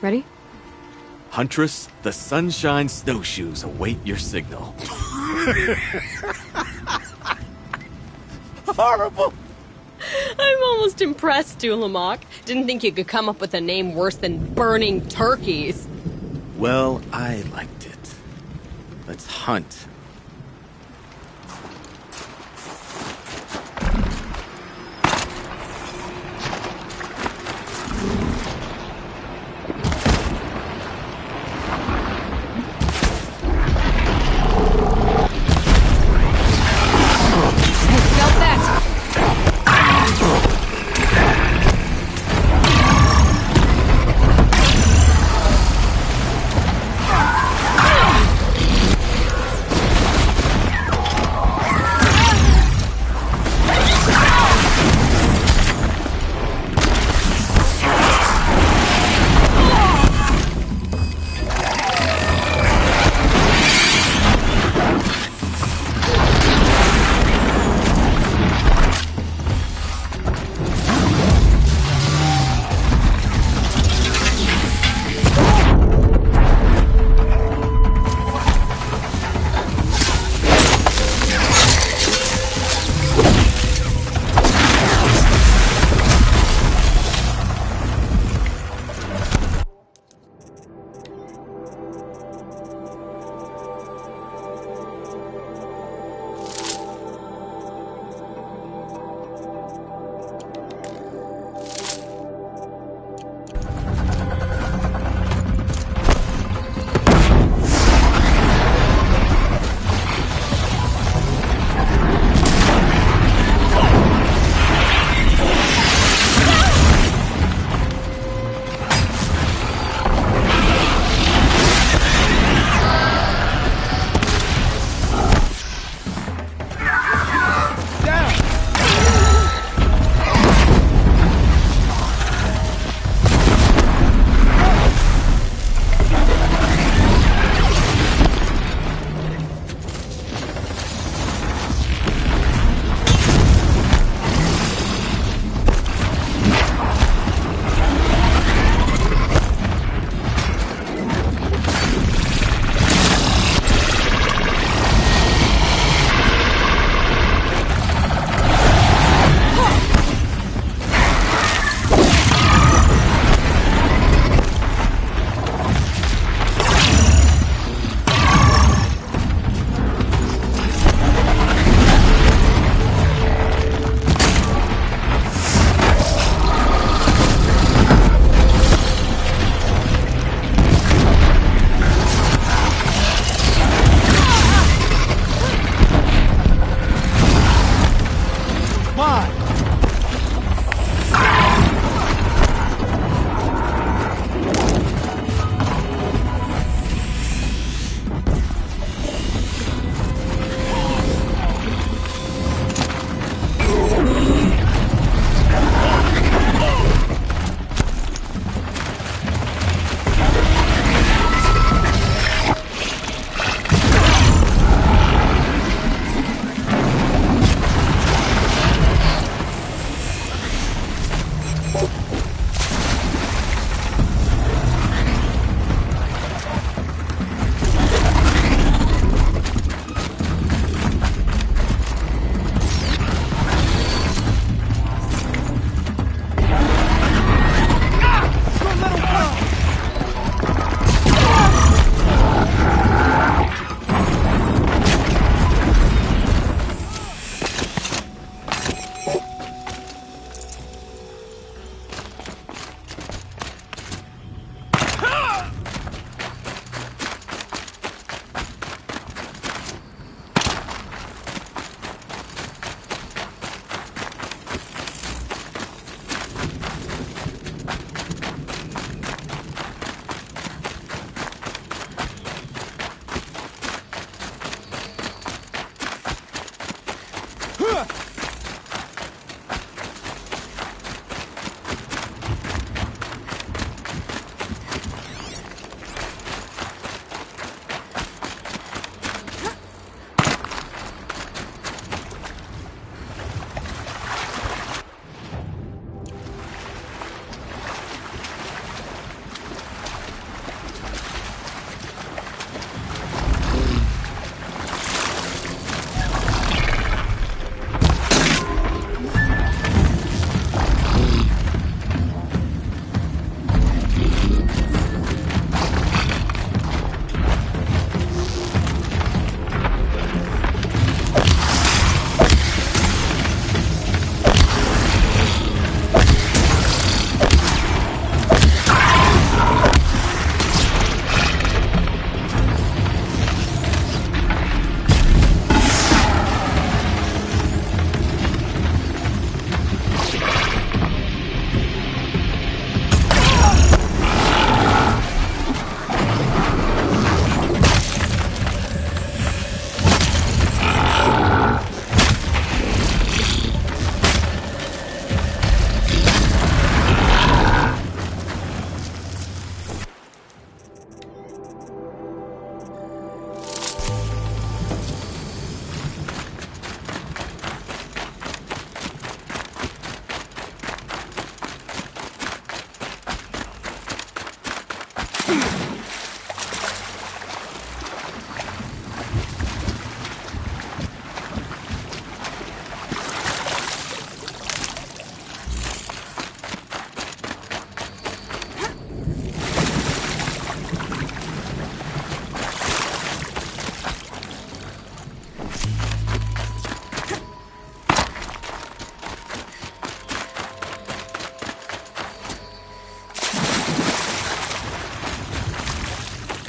Ready? Huntress, the Sunshine Snowshoes await your signal. Horrible! I'm almost impressed, Dulamok. Didn't think you could come up with a name worse than Burning Turkeys. Well, I liked it. Let's hunt.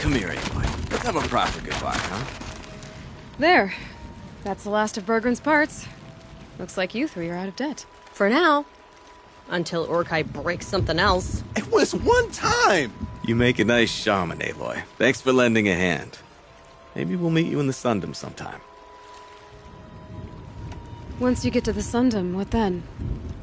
Come here, Aloy. Let's have a proper goodbye, huh? There. That's the last of Bergren's parts. Looks like you three are out of debt. For now. Until Urkai breaks something else. It was one time! You make a nice shaman, Aloy. Thanks for lending a hand. Maybe we'll meet you in the Sundom sometime. Once you get to the Sundom, what then?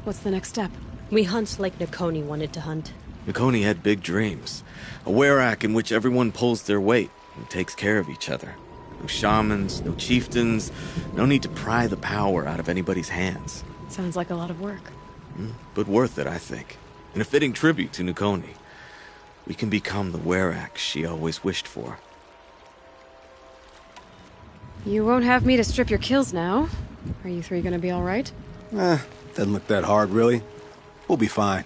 What's the next step? We hunt like Nakoni wanted to hunt. Nakoni had big dreams. A werak in which everyone pulls their weight and takes care of each other. No shamans, no chieftains, no need to pry the power out of anybody's hands. Sounds like a lot of work. But worth it, I think. And a fitting tribute to Nakoni. We can become the werak she always wished for. You won't have me to strip your kills now. Are you three gonna be alright? Doesn't look that hard, really. We'll be fine.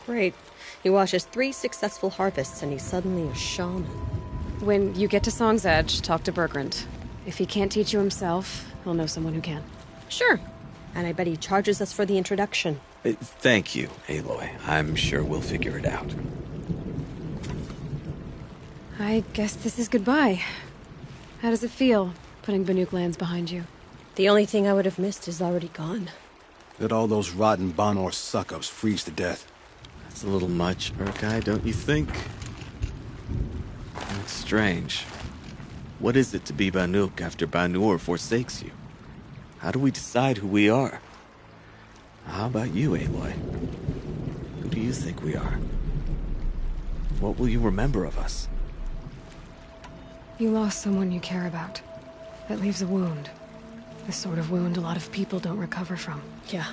Great. He washes 3 successful harvests and he's suddenly a shaman. When you get to Song's Edge, talk to Bergrand. If he can't teach you himself, he'll know someone who can. Sure. And I bet he charges us for the introduction. Thank you, Aloy. I'm sure we'll figure it out. I guess this is goodbye. How does it feel, putting Banuk lands behind you? The only thing I would have missed is already gone. Let all those rotten Banor suck-ups freeze to death. That's a little much, Urkai, don't you think? That's strange. What is it to be Banuk after Banur forsakes you? How do we decide who we are? How about you, Aloy? Who do you think we are? What will you remember of us? You lost someone you care about. That leaves a wound. The sort of wound a lot of people don't recover from. Yeah.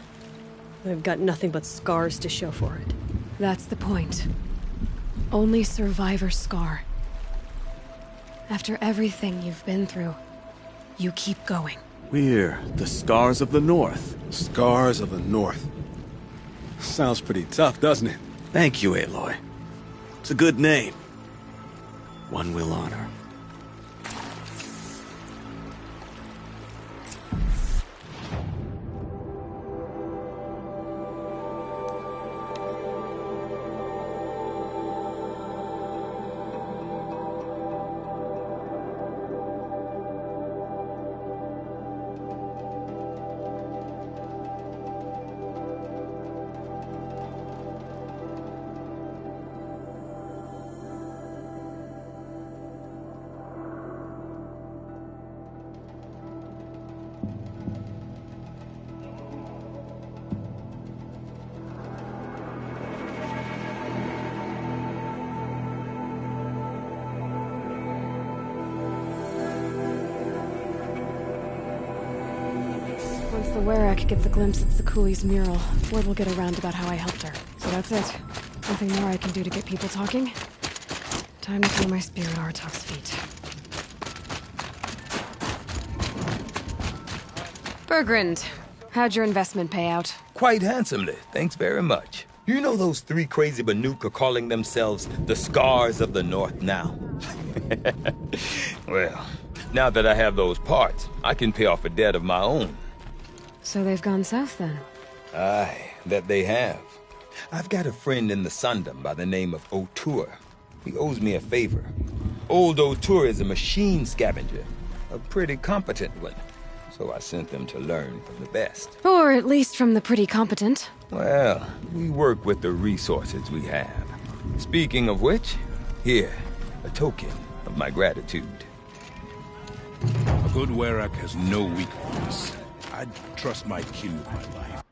I've got nothing but scars to show for it. That's the point. Only survivor's scar. After everything you've been through, you keep going. We're the Scars of the North. Scars of the North. Sounds pretty tough, doesn't it? Thank you, Aloy. It's a good name. One we'll honor. Once the Werak gets a glimpse at Sakuli's mural, word will get around about how I helped her. So that's it. Nothing more I can do to get people talking. Time to throw my spear at Artok's feet. Bergrand, how'd your investment pay out? Quite handsomely, thanks very much. You know those 3 crazy Banuk are calling themselves the Scars of the North now? Well, now that I have those parts, I can pay off a debt of my own. So they've gone south then? Aye, that they have. I've got a friend in the Sundom by the name of O'Toole. He owes me a favor. Old O'Toole is a machine scavenger, a pretty competent one. So I sent them to learn from the best. Or at least from the pretty competent. Well, we work with the resources we have. Speaking of which, here, a token of my gratitude. A good Werak has no weakness. I'd trust my cue with my life.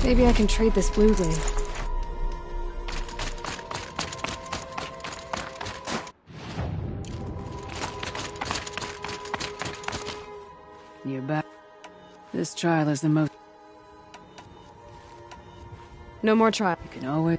Maybe I can trade this blue gleam. You're back. This trial is the most... No more trial. You can always...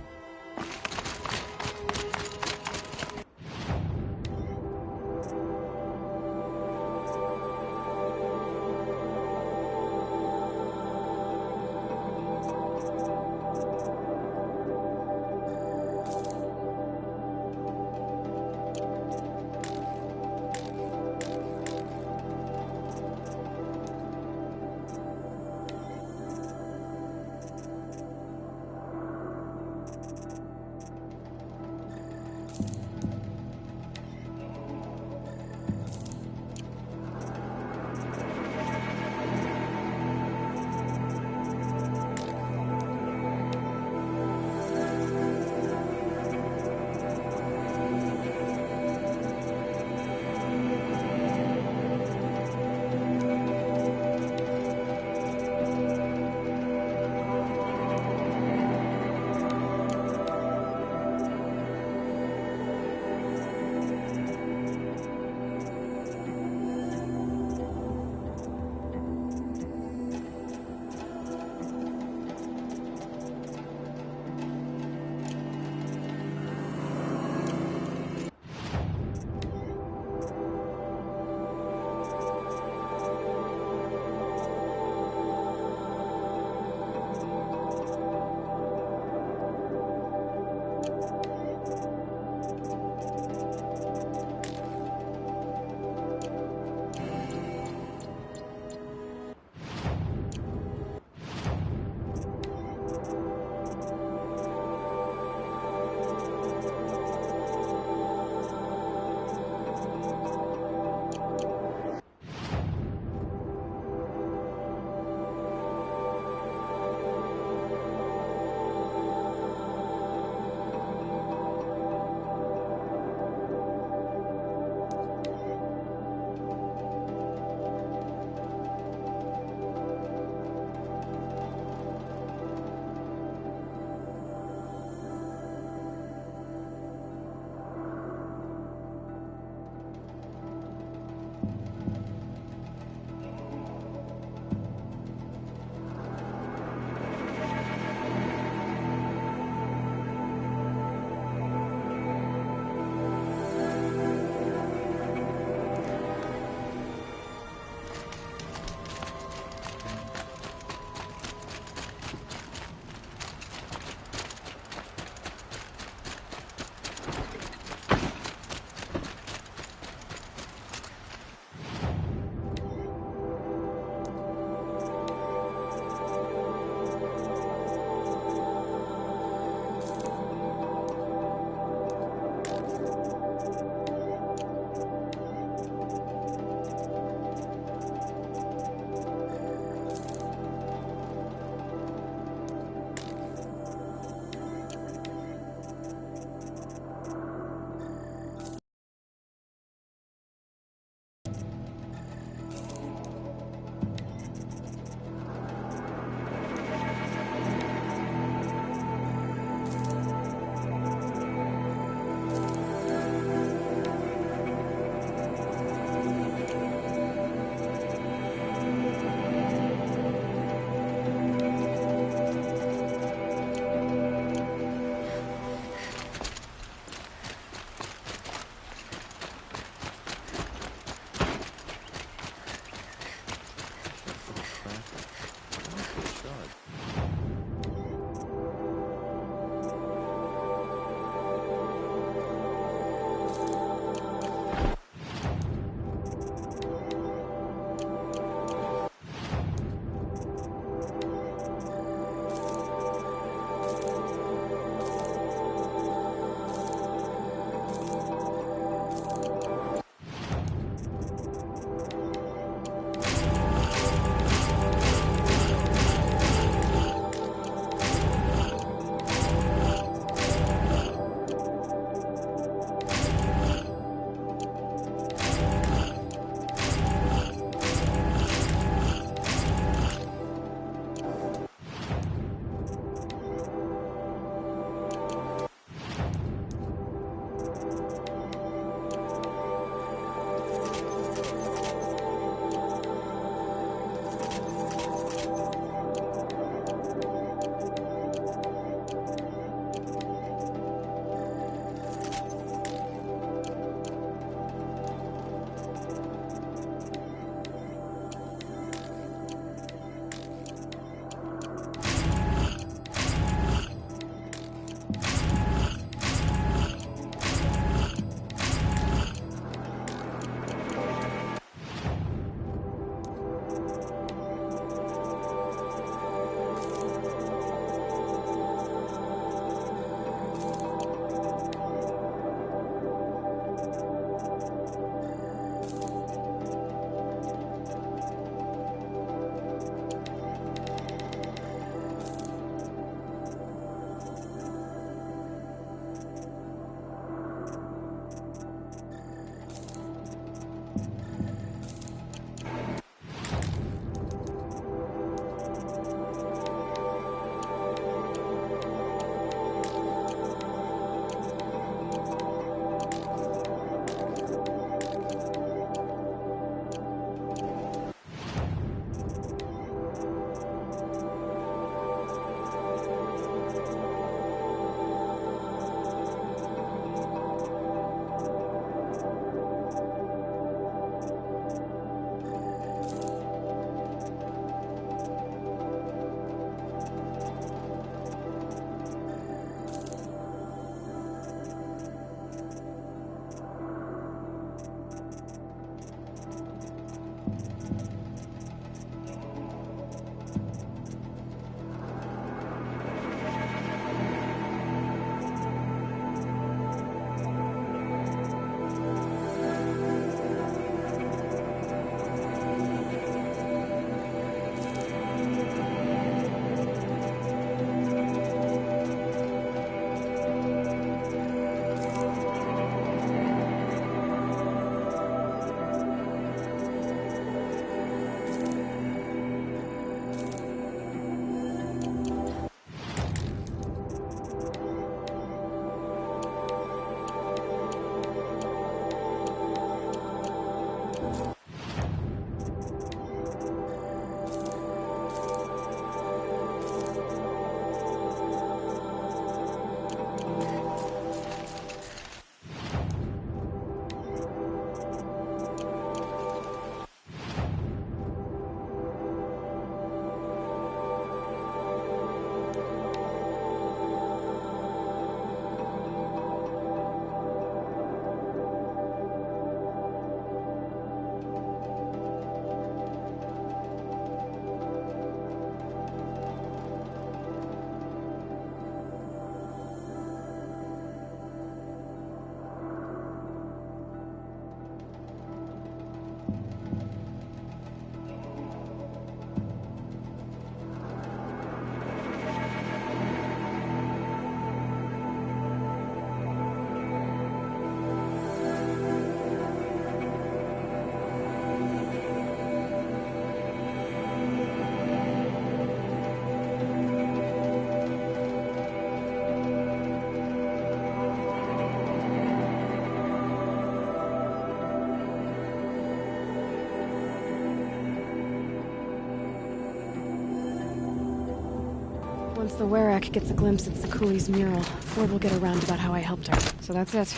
Once the Werak gets a glimpse at Sakuli's mural, word will get around about how I helped her. So that's it.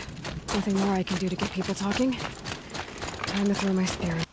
Nothing more I can do to get people talking. Time to throw my spear in.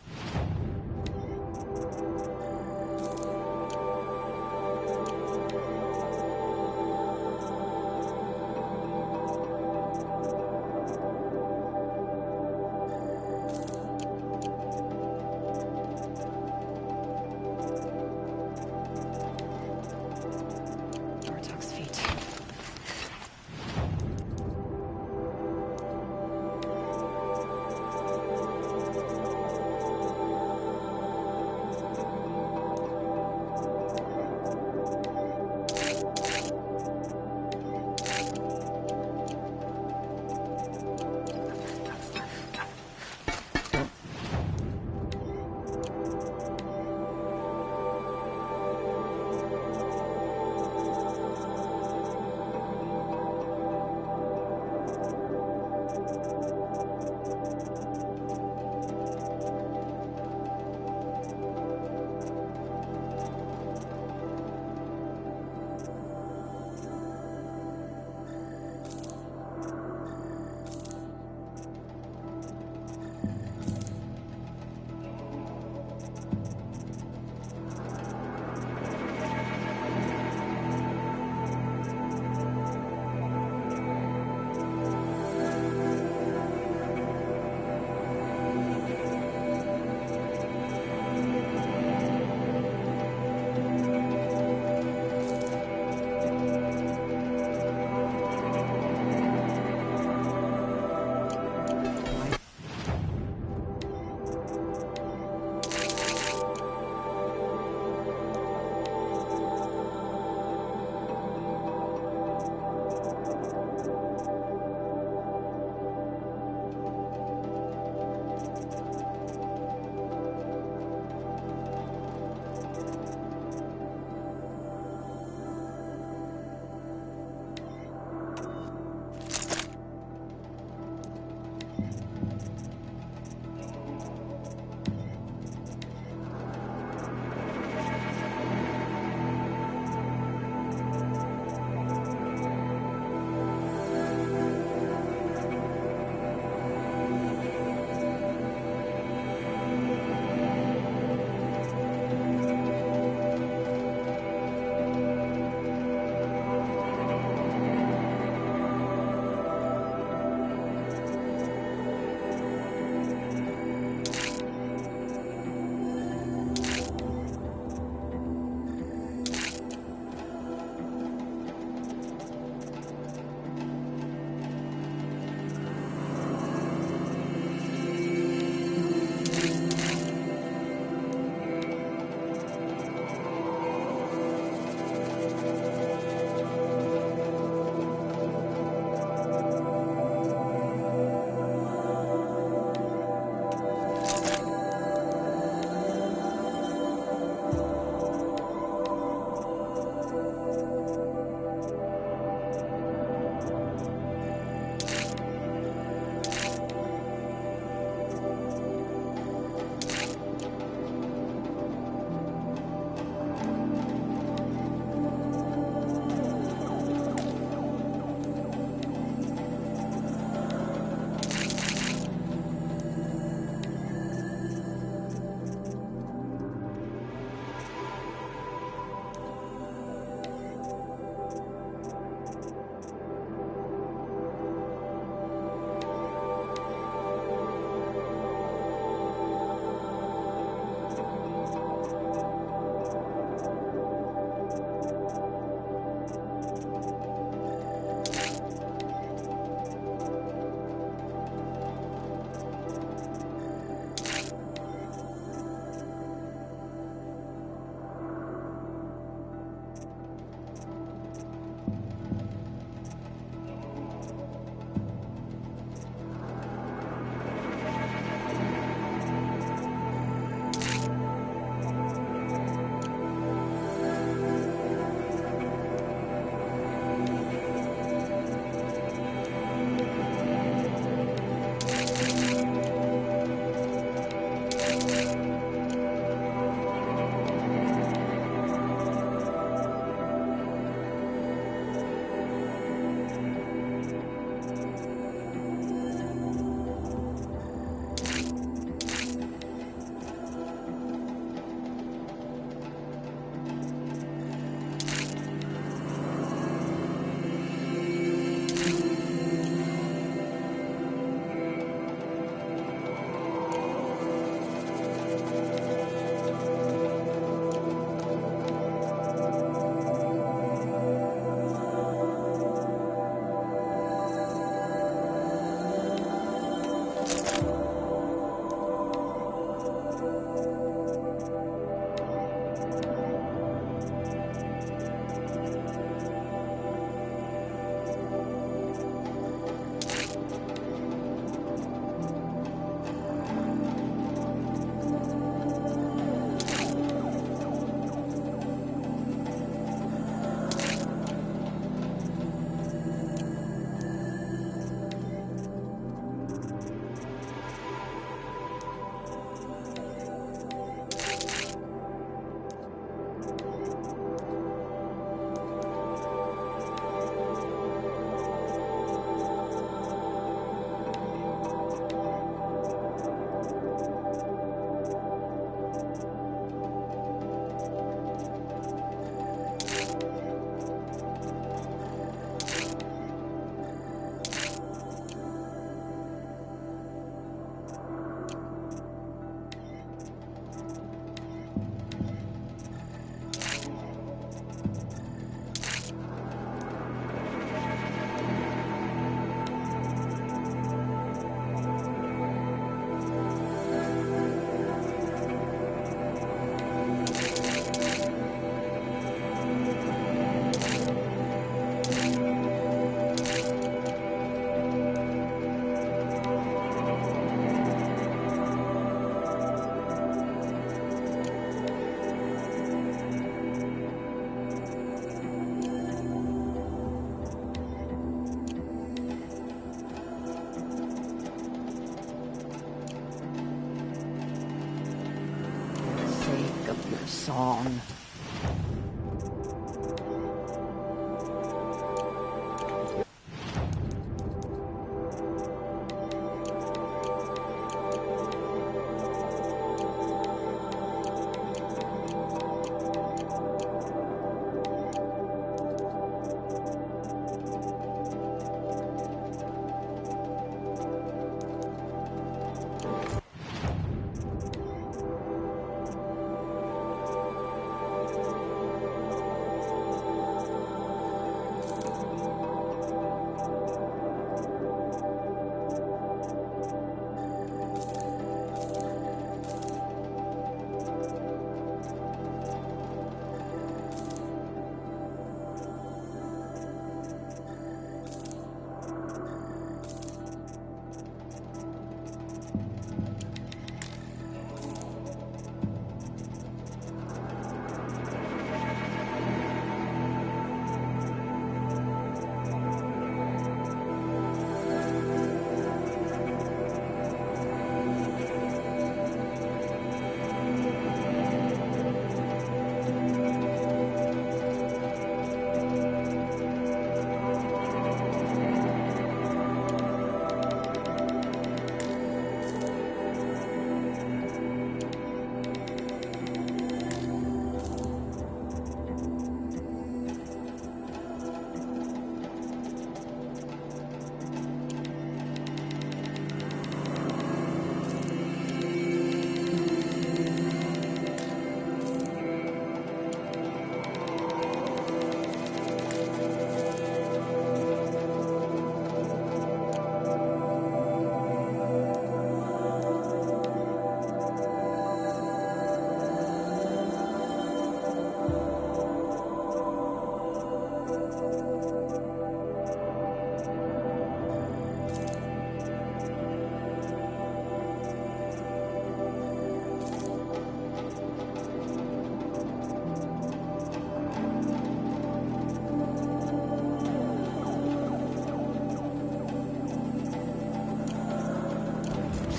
Song.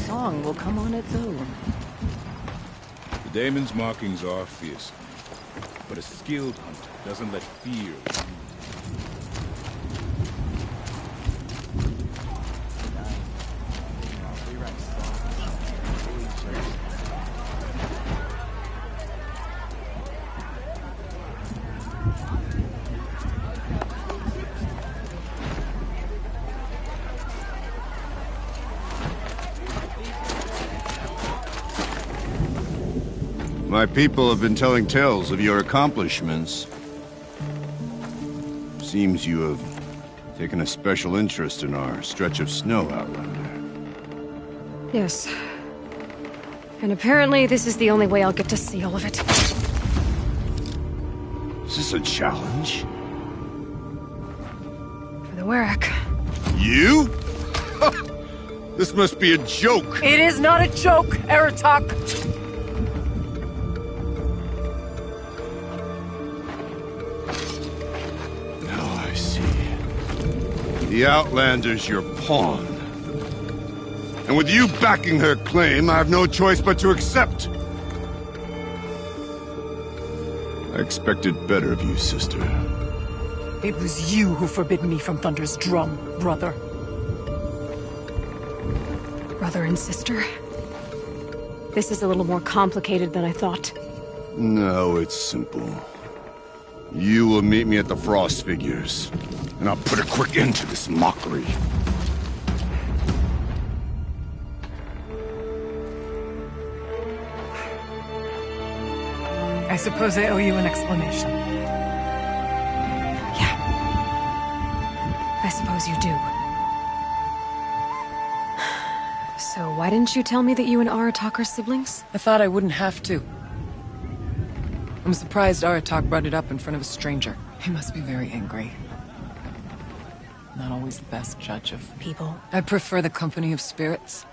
Song will come on its own. The daemon's markings are fearsome, but a skilled hunter doesn't let fear rule. My people have been telling tales of your accomplishments. Seems you have taken a special interest in our stretch of snow, Outlander. Yes. And apparently this is the only way I'll get to see all of it. Is this a challenge? For the Warwick. You? This must be a joke. It is not a joke, Aratak! The Outlander's your pawn. And with you backing her claim, I have no choice but to accept. I expected better of you, sister. It was you who forbid me from Thunder's drum, brother. Brother and sister? This is a little more complicated than I thought. No, it's simple. You will meet me at the Frost Figures, and I'll put a quick end to this mockery. I suppose I owe you an explanation. Yeah. I suppose you do. So why didn't you tell me that you and Aratak are siblings? I thought I wouldn't have to. I'm surprised Aratak brought it up in front of a stranger. He must be very angry. Not always the best judge of people. I prefer the company of spirits.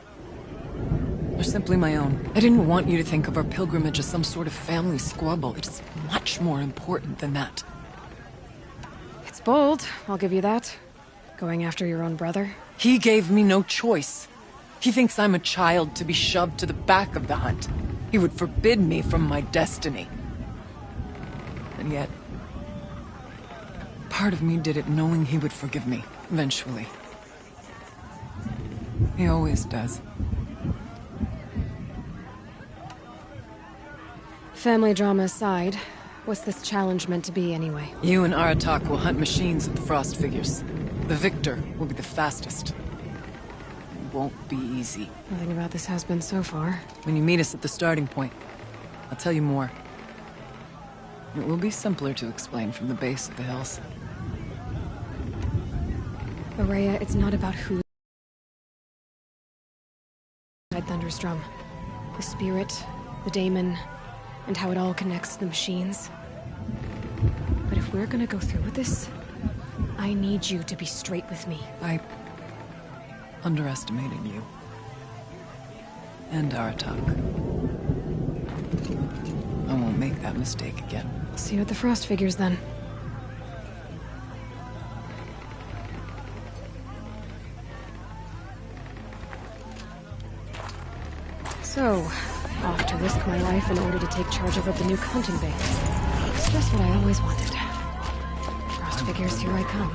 They're simply my own. I didn't want you to think of our pilgrimage as some sort of family squabble. It's much more important than that. It's bold, I'll give you that. Going after your own brother. He gave me no choice. He thinks I'm a child to be shoved to the back of the hunt. He would forbid me from my destiny. And yet, part of me did it knowing he would forgive me, eventually. He always does. Family drama aside, what's this challenge meant to be anyway? You and Aratak will hunt machines at the Frost Figures. The victor will be the fastest. It won't be easy. Nothing about this has been so far. When you meet us at the starting point, I'll tell you more. It will be simpler to explain from the base of the hills. Araya, it's not about who inside Thunderstrom. The spirit, the daemon, and how it all connects to the machines. But if we're gonna go through with this, I need you to be straight with me. I underestimated you. And Aratak. I won't make that mistake again. See you at the Frost Figures, then. So, off to risk my life in order to take charge of a Banuk hunting base. It's just what I always wanted. Frost Figures, here I come.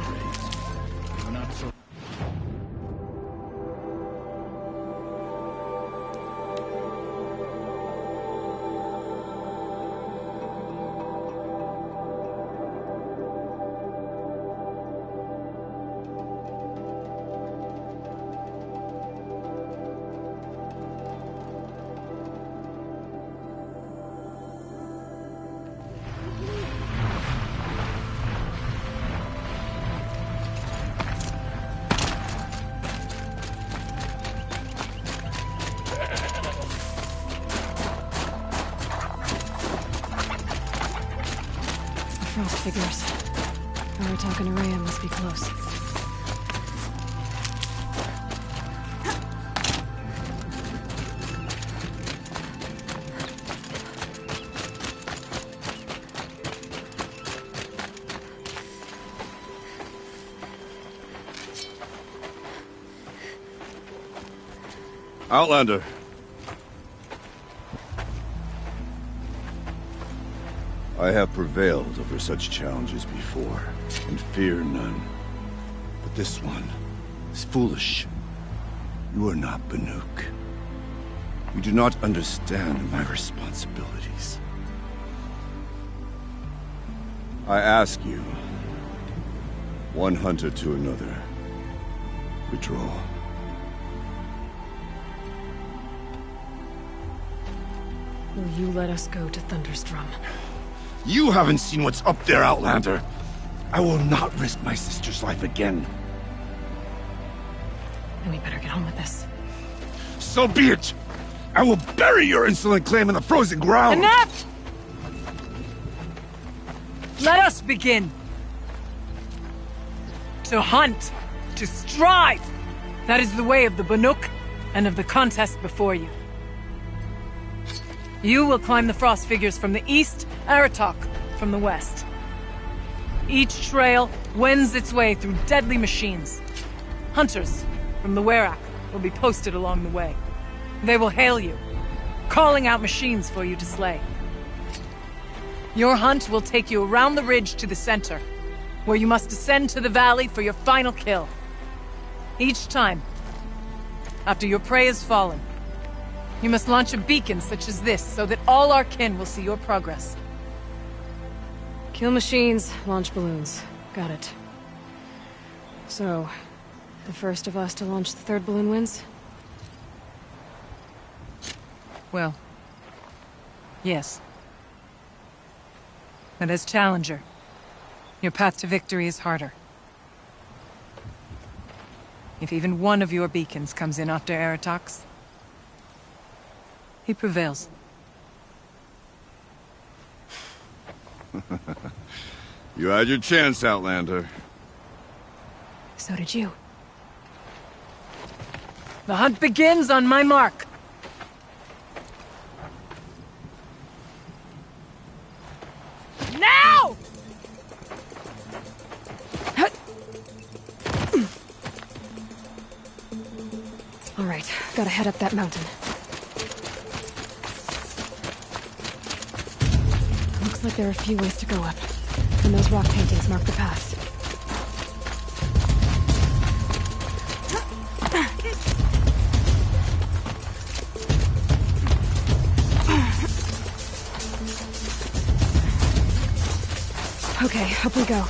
Frost Figures. Aratak and Araya must be close. Outlander. I have prevailed over such challenges before, and fear none. But this one is foolish. You are not Banuk. You do not understand my responsibilities. I ask you, one hunter to another, withdraw. Will you let us go to Thunderstrom? You haven't seen what's up there, Outlander. I will not risk my sister's life again. Then we better get on with this. So be it! I will bury your insolent claim in the frozen ground! Enough! Let us begin! To hunt, to strive! That is the way of the Banuk and of the contest before you. You will climb the Frost Figures from the east, Aratak from the west. Each trail wends its way through deadly machines. Hunters from the Werak will be posted along the way. They will hail you, calling out machines for you to slay. Your hunt will take you around the ridge to the center, where you must descend to the valley for your final kill. Each time, after your prey has fallen, you must launch a beacon such as this so that all our kin will see your progress. Kill machines, launch balloons. Got it. So, the first of us to launch the third balloon wins? Well, yes. But as challenger, your path to victory is harder. If even one of your beacons comes in after Aratak's, he prevails. You had your chance, Outlander. So did you. The hunt begins on my mark. Now! All right, gotta head up that mountain. Looks like there are a few ways to go up. And those rock paintings mark the paths. Okay, up we go.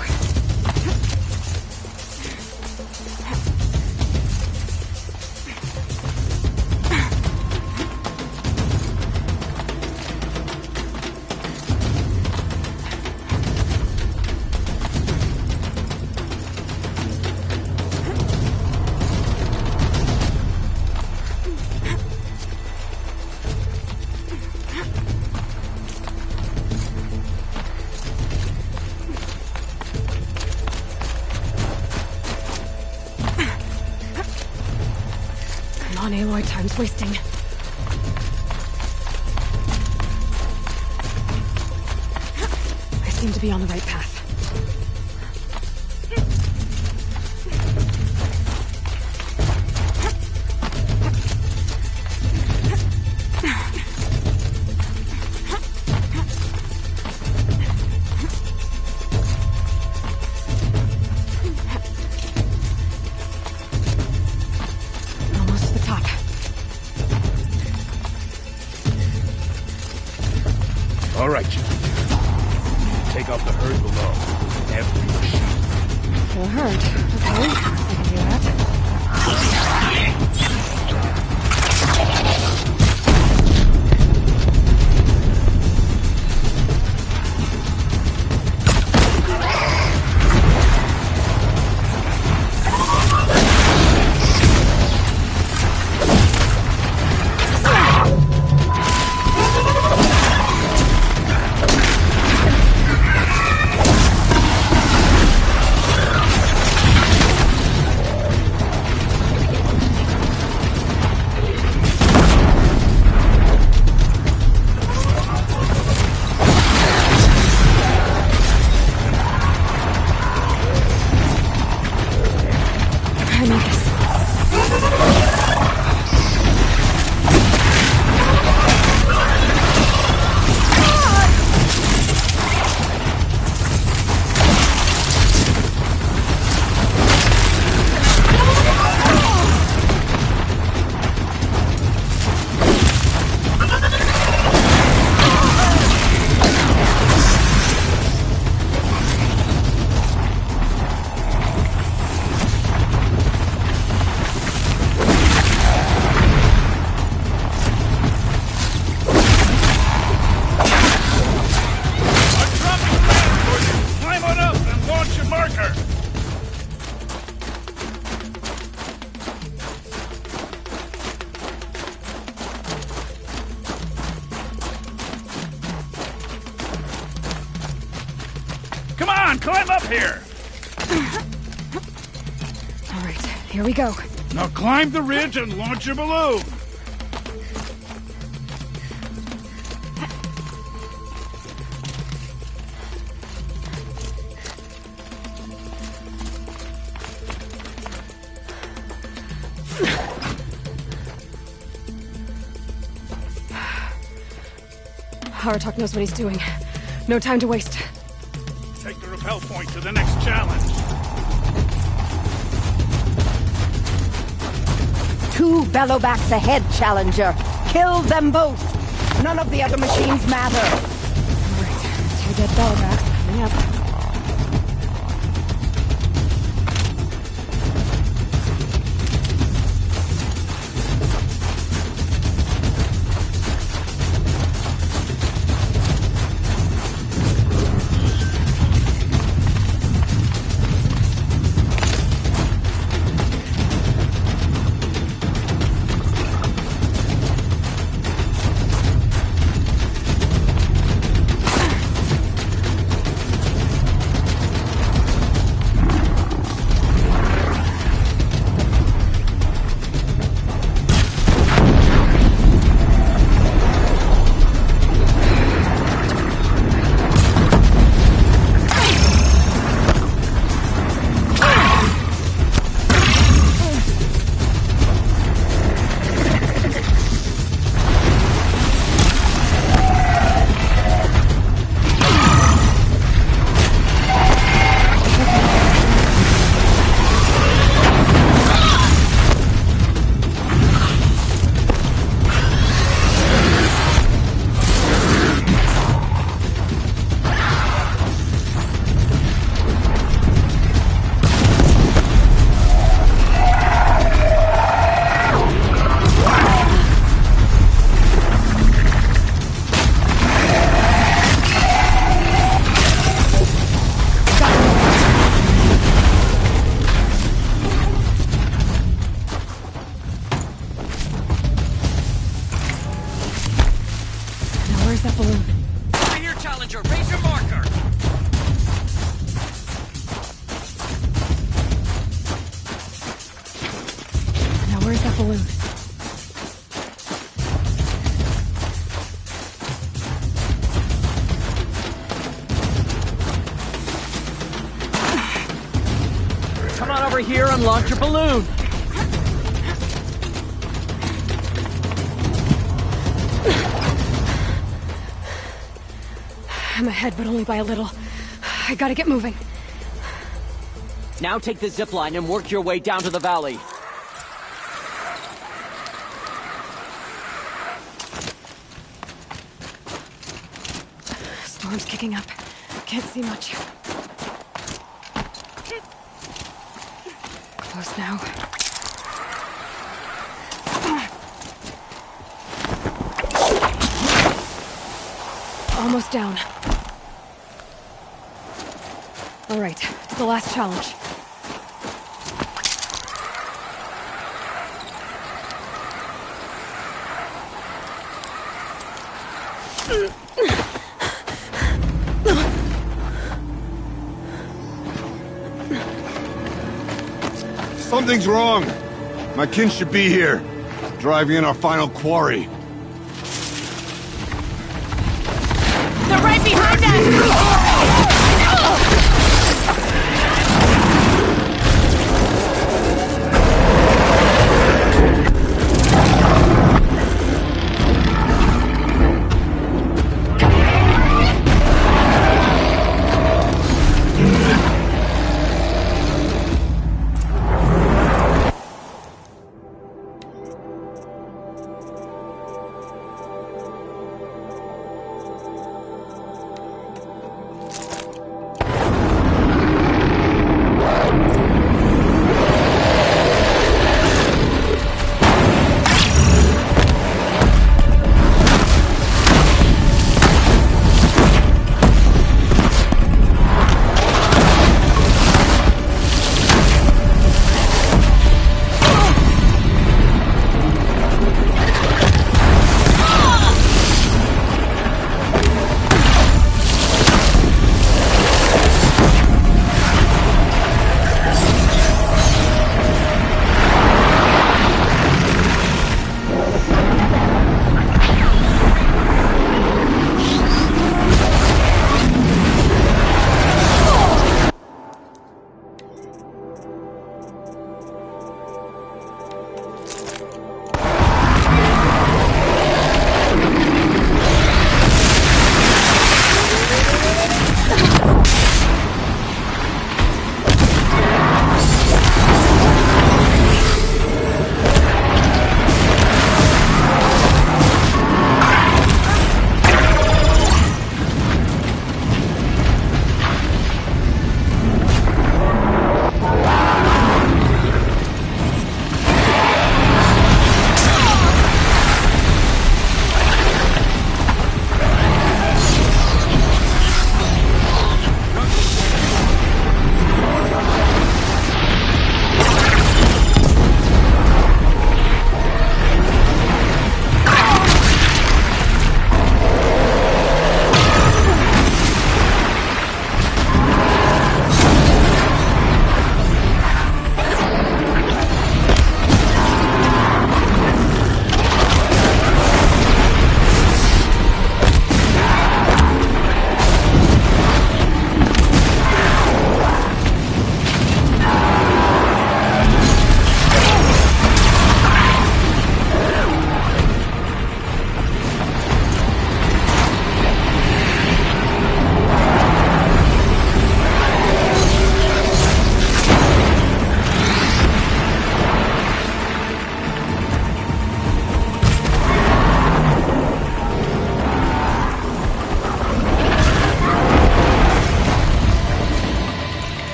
Come on, Aloy, time's wasting. I seem to be on the right path. Almost to the top. All right, you. Take out the herd below. Every machine. The herd. Okay, I can do that. I need this. Climb on up and launch your marker. Come on, climb up here. All right, here we go. Now climb the ridge and launch your balloon. Haratok knows what he's doing. No time to waste. Take the rappel point to the next challenge. Two bellowbacks ahead, Challenger. Kill them both. None of the other machines matter. All right, two dead bellowbacks coming up. that balloon. Come on over here and launch your balloon. I'm ahead, but only by a little. I gotta get moving. Now take the zip line and work your way down to the valley. Storm's kicking up. Can't see much. Close now. Almost down. All right, to the last challenge. Something's wrong. My kin should be here, driving in our final quarry. They're right behind us!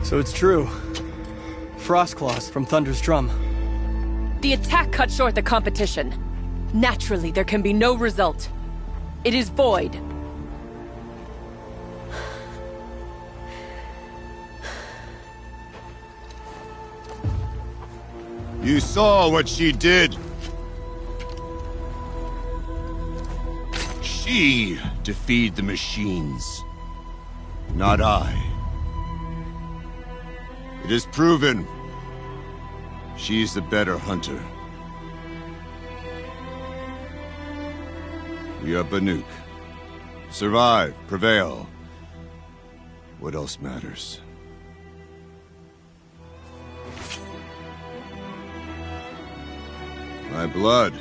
So it's true. Frostclaws from Thunder's drum. The attack cut short the competition. Naturally, there can be no result. It is void. You saw what she did. She defeated the machines, not I. It is proven. She's the better hunter. We are Banuk. Survive, prevail. What else matters? My blood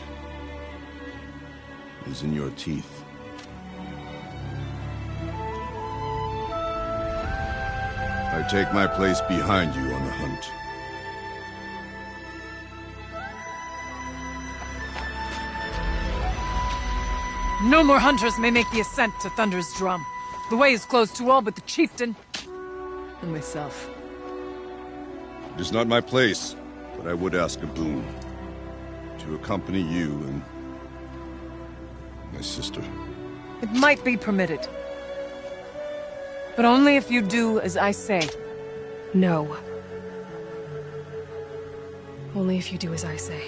is in your teeth. I take my place behind you on the hunt. No more hunters may make the ascent to Thunder's drum. The way is closed to all but the chieftain and myself. It is not my place, but I would ask a boon. To accompany you and my sister. It might be permitted. But only if you do as I say. No. Only if you do as I say.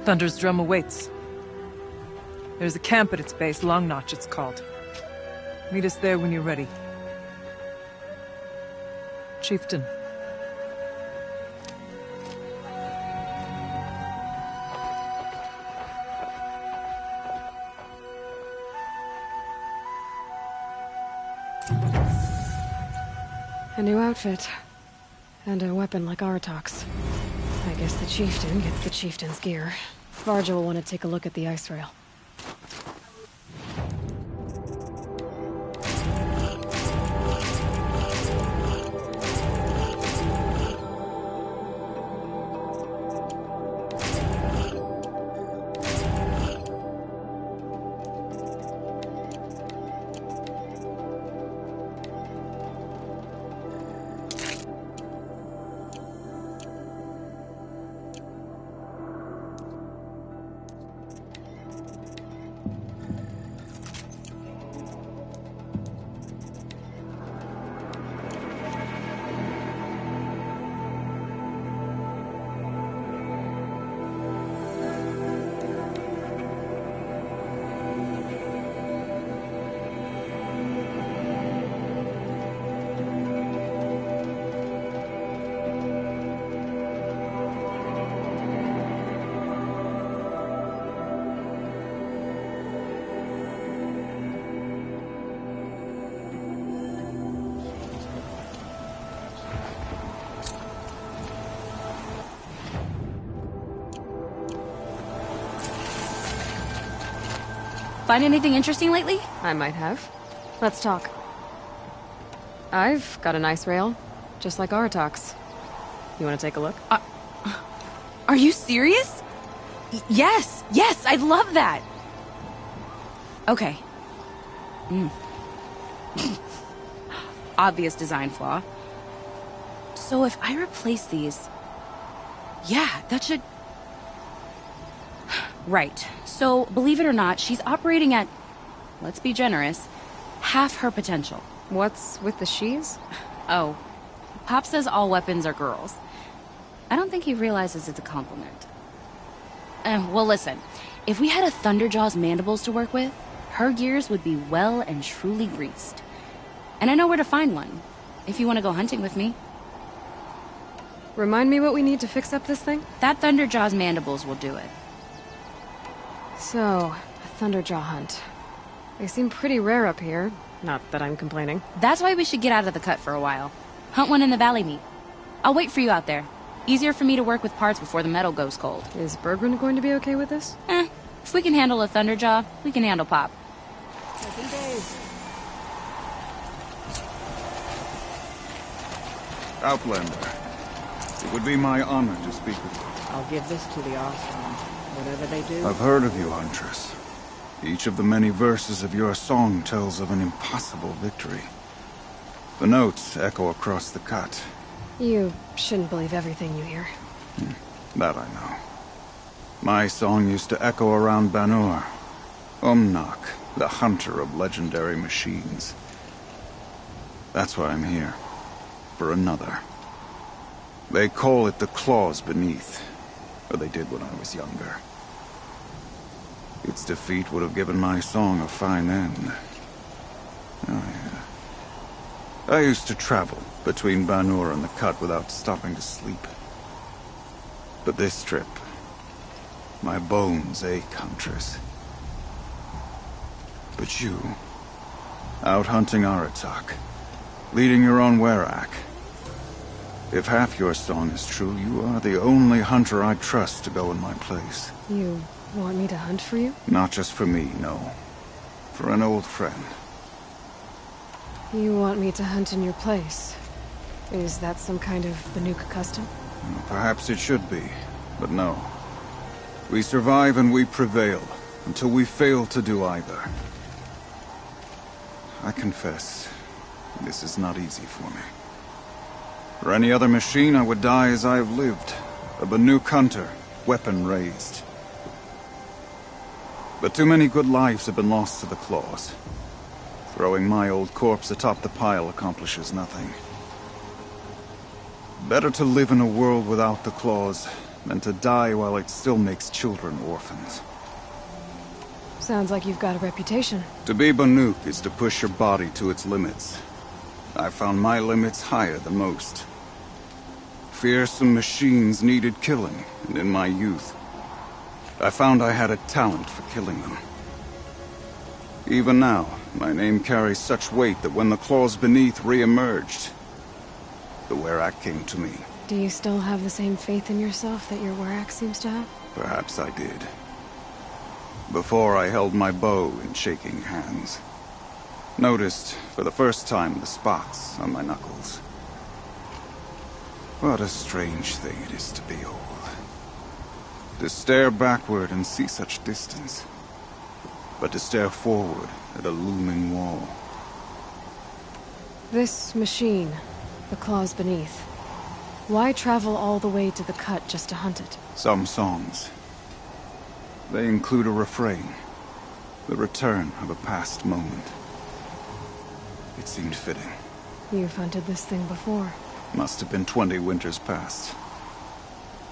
Thunder's drum awaits. There's a camp at its base, Long Notch it's called. Meet us there when you're ready. Chieftain. A new outfit. And a weapon like Artox. I guess the chieftain gets the chieftain's gear. Varja will want to take a look at the ice rail. Find anything interesting lately? I might have. Let's talk. I've got an ice rail, just like Artox. You want to take a look? Are you serious? Yes, yes, I'd love that. Okay. Obvious design flaw. So if I replace these... Yeah, that should... Right. So, believe it or not, she's operating at, let's be generous, half her potential. What's with the she's? Oh, Pop says all weapons are girls. I don't think he realizes it's a compliment. Well, listen, if we had a Thunderjaw's mandibles to work with, her gears would be well and truly greased. And I know where to find one, if you want to go hunting with me. Remind me what we need to fix up this thing? That Thunderjaw's mandibles will do it. So, a Thunderjaw hunt. They seem pretty rare up here. Not that I'm complaining. That's why we should get out of the cut for a while. Hunt one in the valley meet. I'll wait for you out there. Easier for me to work with parts before the metal goes cold. Is Bergren going to be okay with this? If we can handle a Thunderjaw, we can handle Pop. Outlander, it would be my honor to speak with you. I'll give this to the Archon. whatever they do. I've heard of you, Huntress. Each of the many verses of your song tells of an impossible victory. The notes echo across the cut. You shouldn't believe everything you hear. That I know. My song used to echo around Banur. Umnak, the hunter of legendary machines. That's why I'm here. For another. They call it the claws beneath. Or they did when I was younger. Its defeat would have given my song a fine end. Oh, yeah. I used to travel between Banur and the Cut without stopping to sleep. But this trip, my bones ache, Huntress. But you, out hunting Aratak, leading your own Werak. If half your song is true, you are the only hunter I trust to go in my place. You want me to hunt for you? Not just for me, no. For an old friend. You want me to hunt in your place? Is that some kind of Banuk custom? Perhaps it should be, but no. We survive and we prevail, until we fail to do either. I confess, this is not easy for me. For any other machine, I would die as I have lived. A Banuk hunter, weapon raised. But too many good lives have been lost to the claws. Throwing my old corpse atop the pile accomplishes nothing. Better to live in a world without the claws than to die while it still makes children orphans. Sounds like you've got a reputation. To be Banuk is to push your body to its limits. I found my limits higher than most. Fearsome machines needed killing, and in my youth, I found I had a talent for killing them. Even now, my name carries such weight that when the claws beneath re-emerged, the Werak came to me. Do you still have the same faith in yourself that your Werak seems to have? Perhaps I did. Before I held my bow in shaking hands. Noticed, for the first time, the spots on my knuckles. What a strange thing it is to be old. To stare backward and see such distance. But to stare forward at a looming wall. This machine, the claws beneath. Why travel all the way to the Cut just to hunt it? Some songs. They include a refrain. The return of a past moment. It seemed fitting. You've hunted this thing before. Must have been 20 winters past.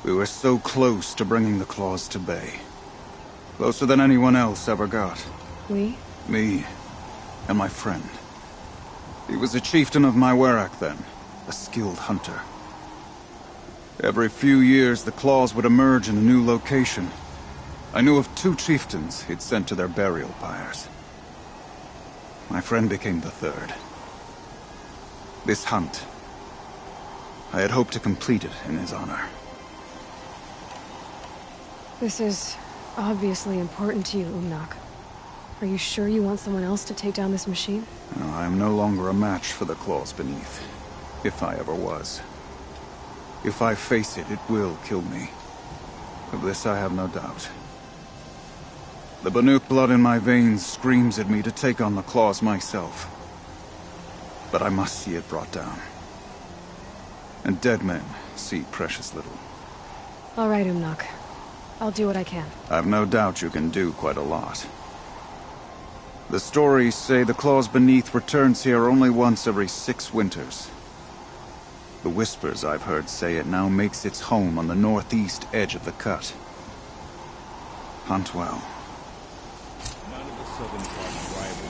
We were so close to bringing the claws to bay. Closer than anyone else ever got. We? Me. And my friend. He was a chieftain of my Werak then. A skilled hunter. Every few years, the claws would emerge in a new location. I knew of 2 chieftains he'd sent to their burial pyres. My friend became the third. This hunt, I had hoped to complete it in his honor. This is obviously important to you, Umnak. Are you sure you want someone else to take down this machine? No, I am no longer a match for the claws beneath. If I ever was. If I face it, it will kill me. Of this I have no doubt. The Banuk blood in my veins screams at me to take on the claws myself. But I must see it brought down. And dead men see precious little. All right, Umnak. I'll do what I can. I've no doubt you can do quite a lot. The stories say the claws beneath returns here only once every 6 winters. The whispers I've heard say it now makes its home on the northeast edge of the Cut. Hunt well. None of the southern tribes rival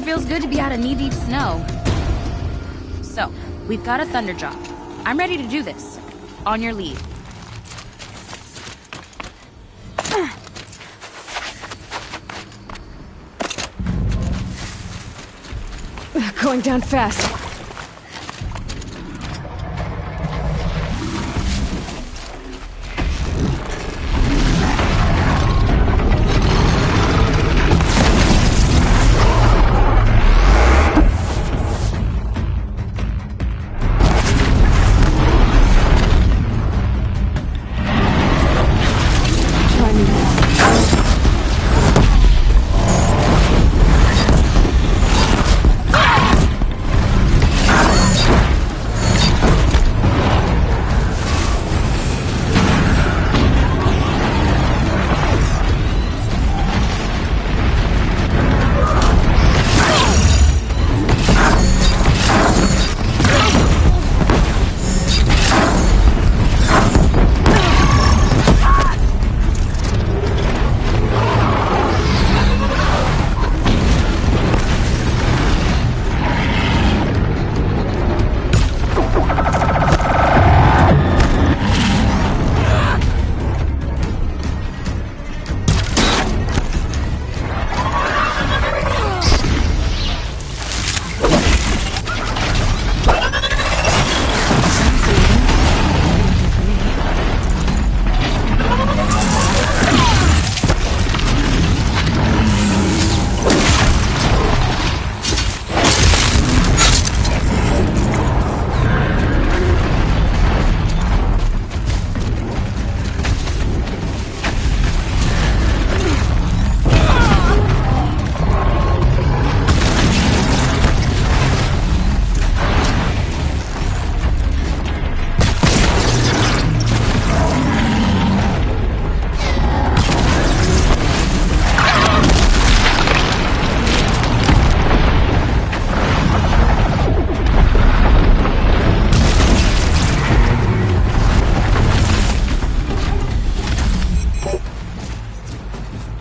Sure feels good to be out of knee-deep snow. So, we've got a thunder job. I'm ready to do this. On your lead. Going down fast.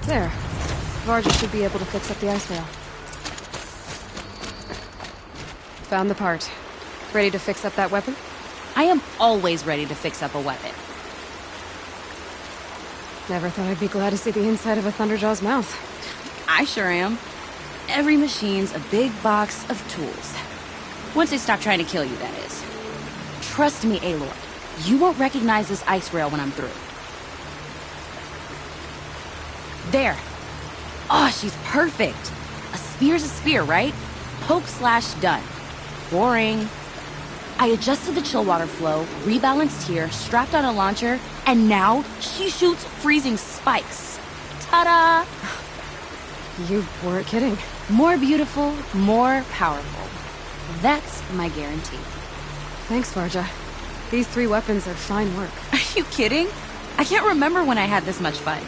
There. Varga should be able to fix up the ice rail. Found the part. Ready to fix up that weapon? I am always ready to fix up a weapon. Never thought I'd be glad to see the inside of a Thunderjaw's mouth. I sure am. Every machine's a big box of tools. Once they stop trying to kill you, that is. Trust me, Aloy. You won't recognize this ice rail when I'm through. There. Oh, she's perfect. A spear's a spear, right? Poke slash done. Boring. I adjusted the chill water flow, rebalanced here, strapped on a launcher, and now she shoots freezing spikes. Ta-da! You weren't kidding. More beautiful, more powerful. That's my guarantee. Thanks, Varga. These 3 weapons are fine work. Are you kidding? I can't remember when I had this much fun.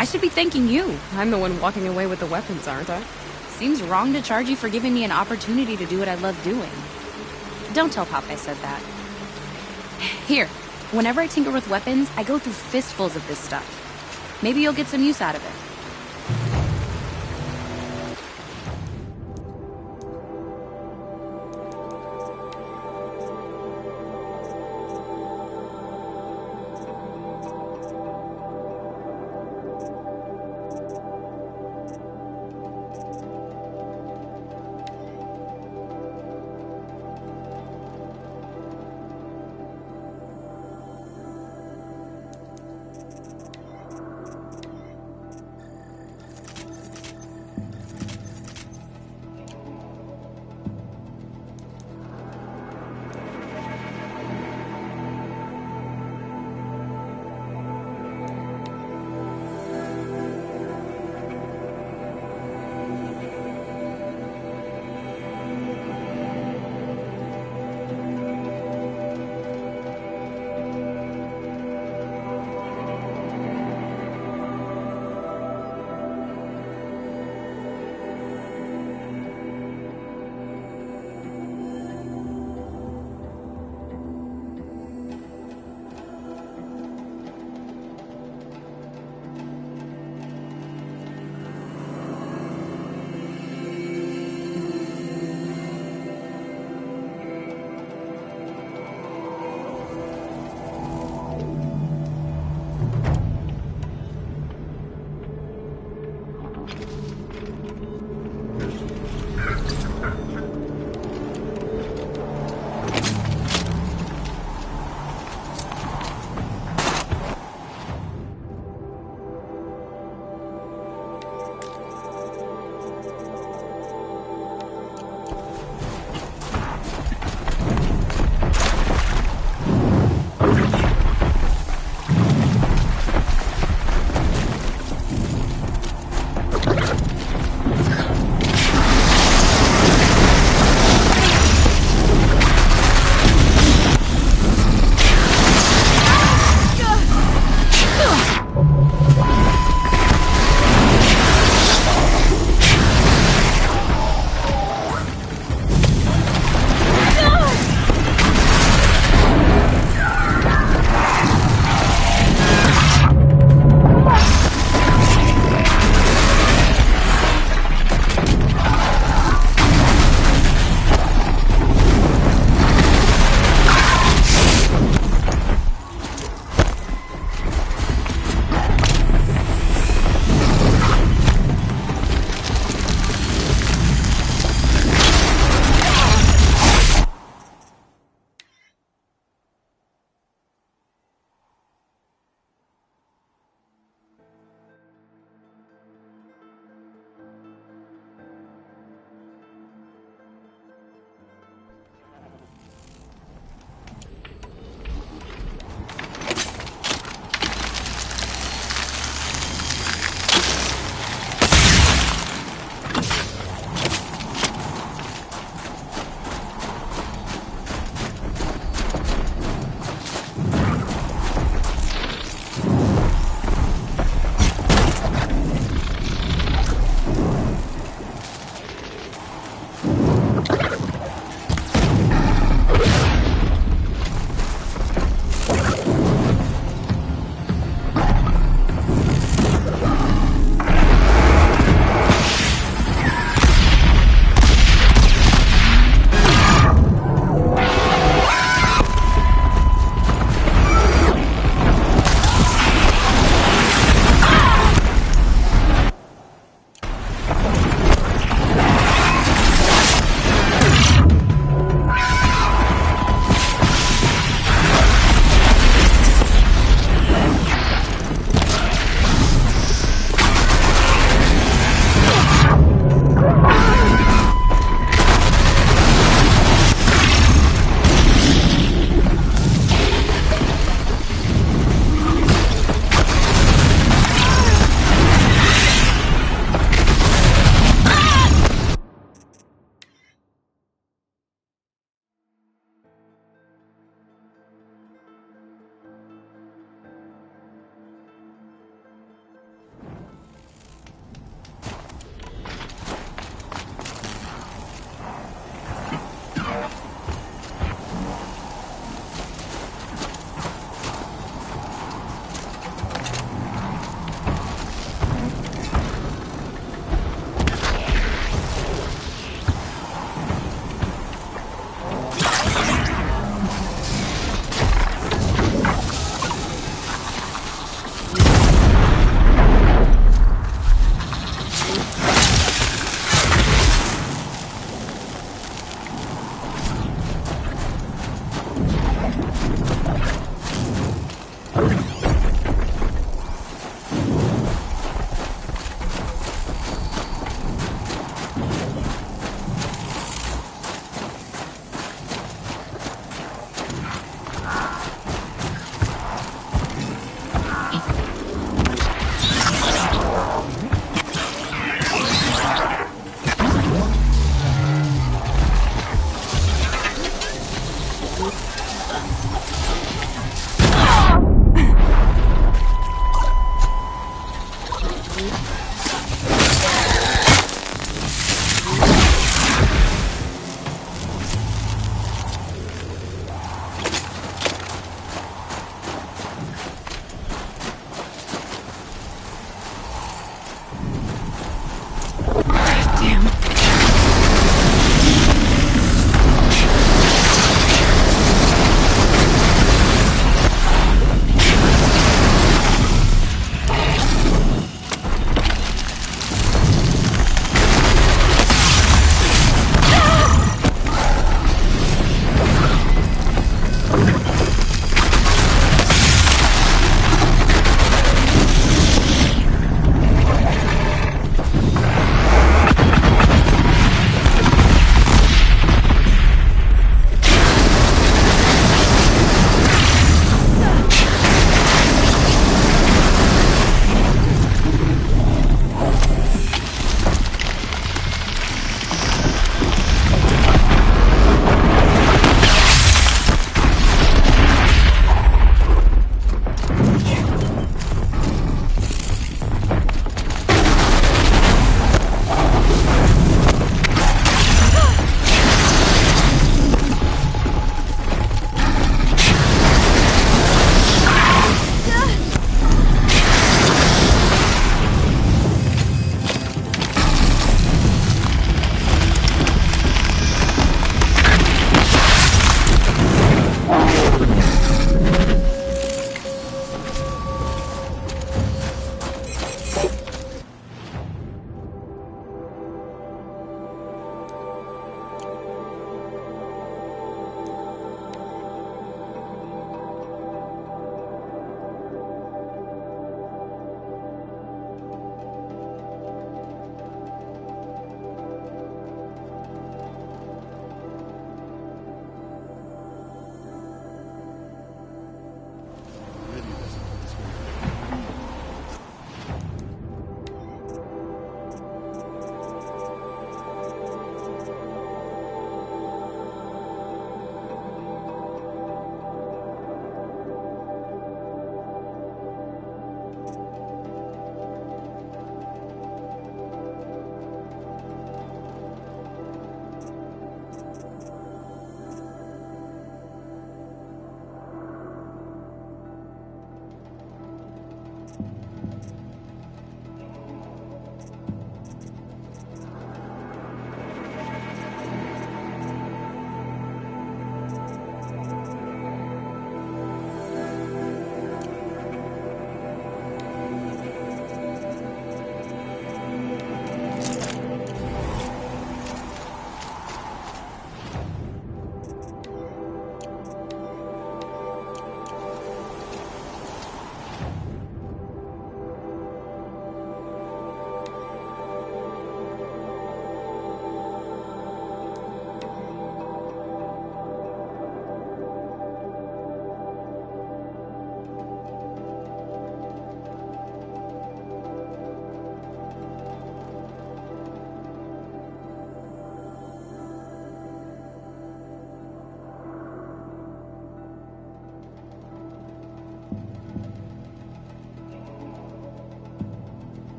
I should be thanking you. I'm the one walking away with the weapons, aren't I? Seems wrong to charge you for giving me an opportunity to do what I love doing. Don't tell Pop I said that. Here, whenever I tinker with weapons, I go through fistfuls of this stuff. Maybe you'll get some use out of it.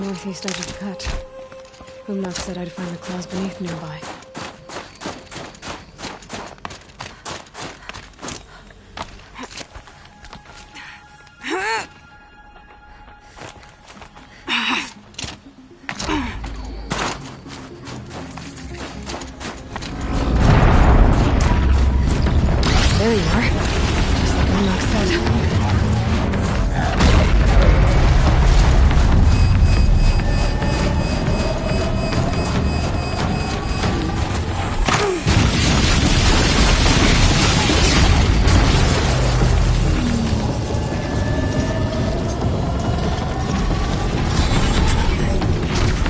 northeast edge of the cut. Umnak said I'd find the claws beneath nearby. There you are. Just like Umnak said.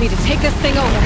Need to take this thing over.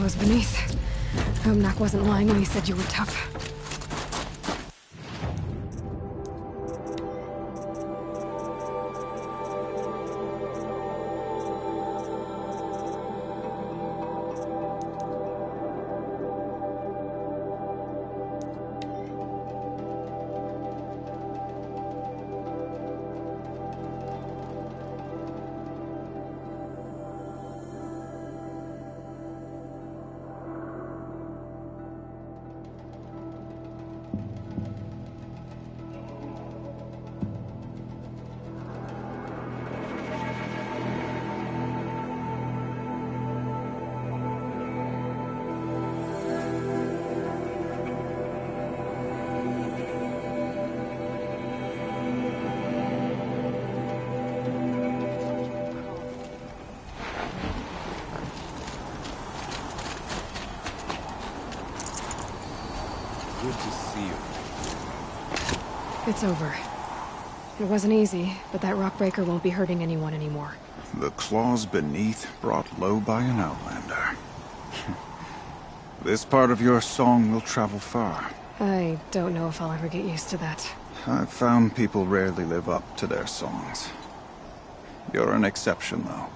Was beneath. Umnak wasn't lying when he said you were tough. Good to see you. It's over. It wasn't easy, but that rock breaker won't be hurting anyone anymore. The claws beneath brought low by an outlander. This part of your song will travel far. I don't know if I'll ever get used to that. I've found people rarely live up to their songs. You're an exception, though.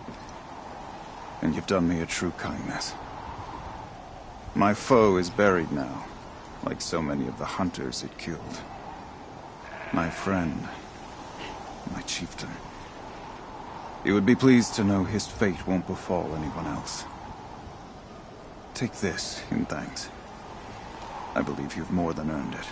And you've done me a true kindness. My foe is buried now, like so many of the hunters it killed. My friend, my chieftain. You would be pleased to know his fate won't befall anyone else. Take this in thanks. I believe you've more than earned it.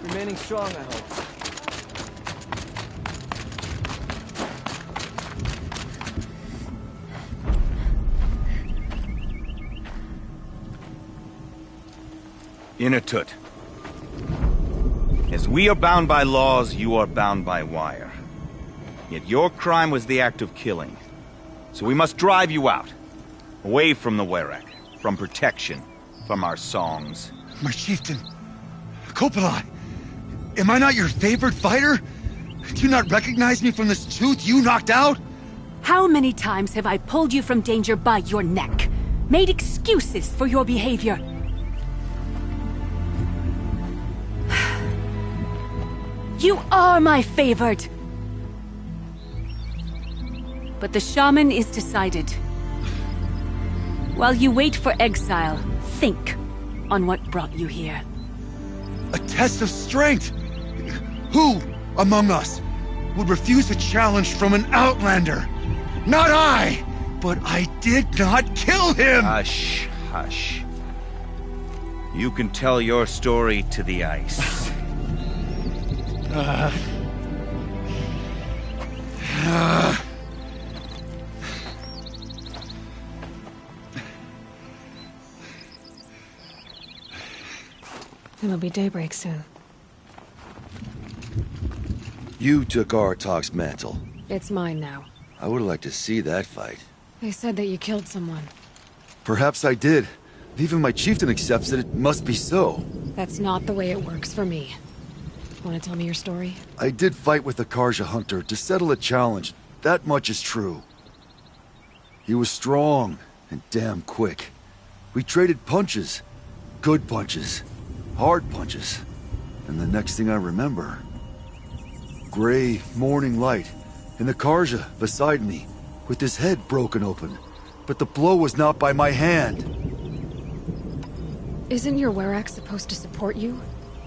Remaining strong, I hope. Inatut. As we are bound by laws, you are bound by wire. Yet your crime was the act of killing. So we must drive you out. Away from the Werak. From protection. From our songs. My chieftain. Kopalai. Am I not your favorite fighter? Do you not recognize me from this tooth you knocked out? How many times have I pulled you from danger by your neck? Made excuses for your behavior? You are my favorite! But the shaman is decided. While you wait for exile, think on what brought you here. A test of strength! Who among us would refuse a challenge from an outlander? Not I! But I did not kill him! Hush, hush. You can tell your story to the ice. It'll be daybreak soon. You took Artok's mantle. It's mine now. I would like to see that fight. They said that you killed someone. Perhaps I did. If even my chieftain accepts it, it must be so. That's not the way it works for me. Want to tell me your story? I did fight with the Karja hunter to settle a challenge. That much is true. He was strong and damn quick. We traded punches. Good punches. Hard punches. And the next thing I remember... gray morning light, and the Karja beside me, with his head broken open. But the blow was not by my hand. Isn't your Werak supposed to support you?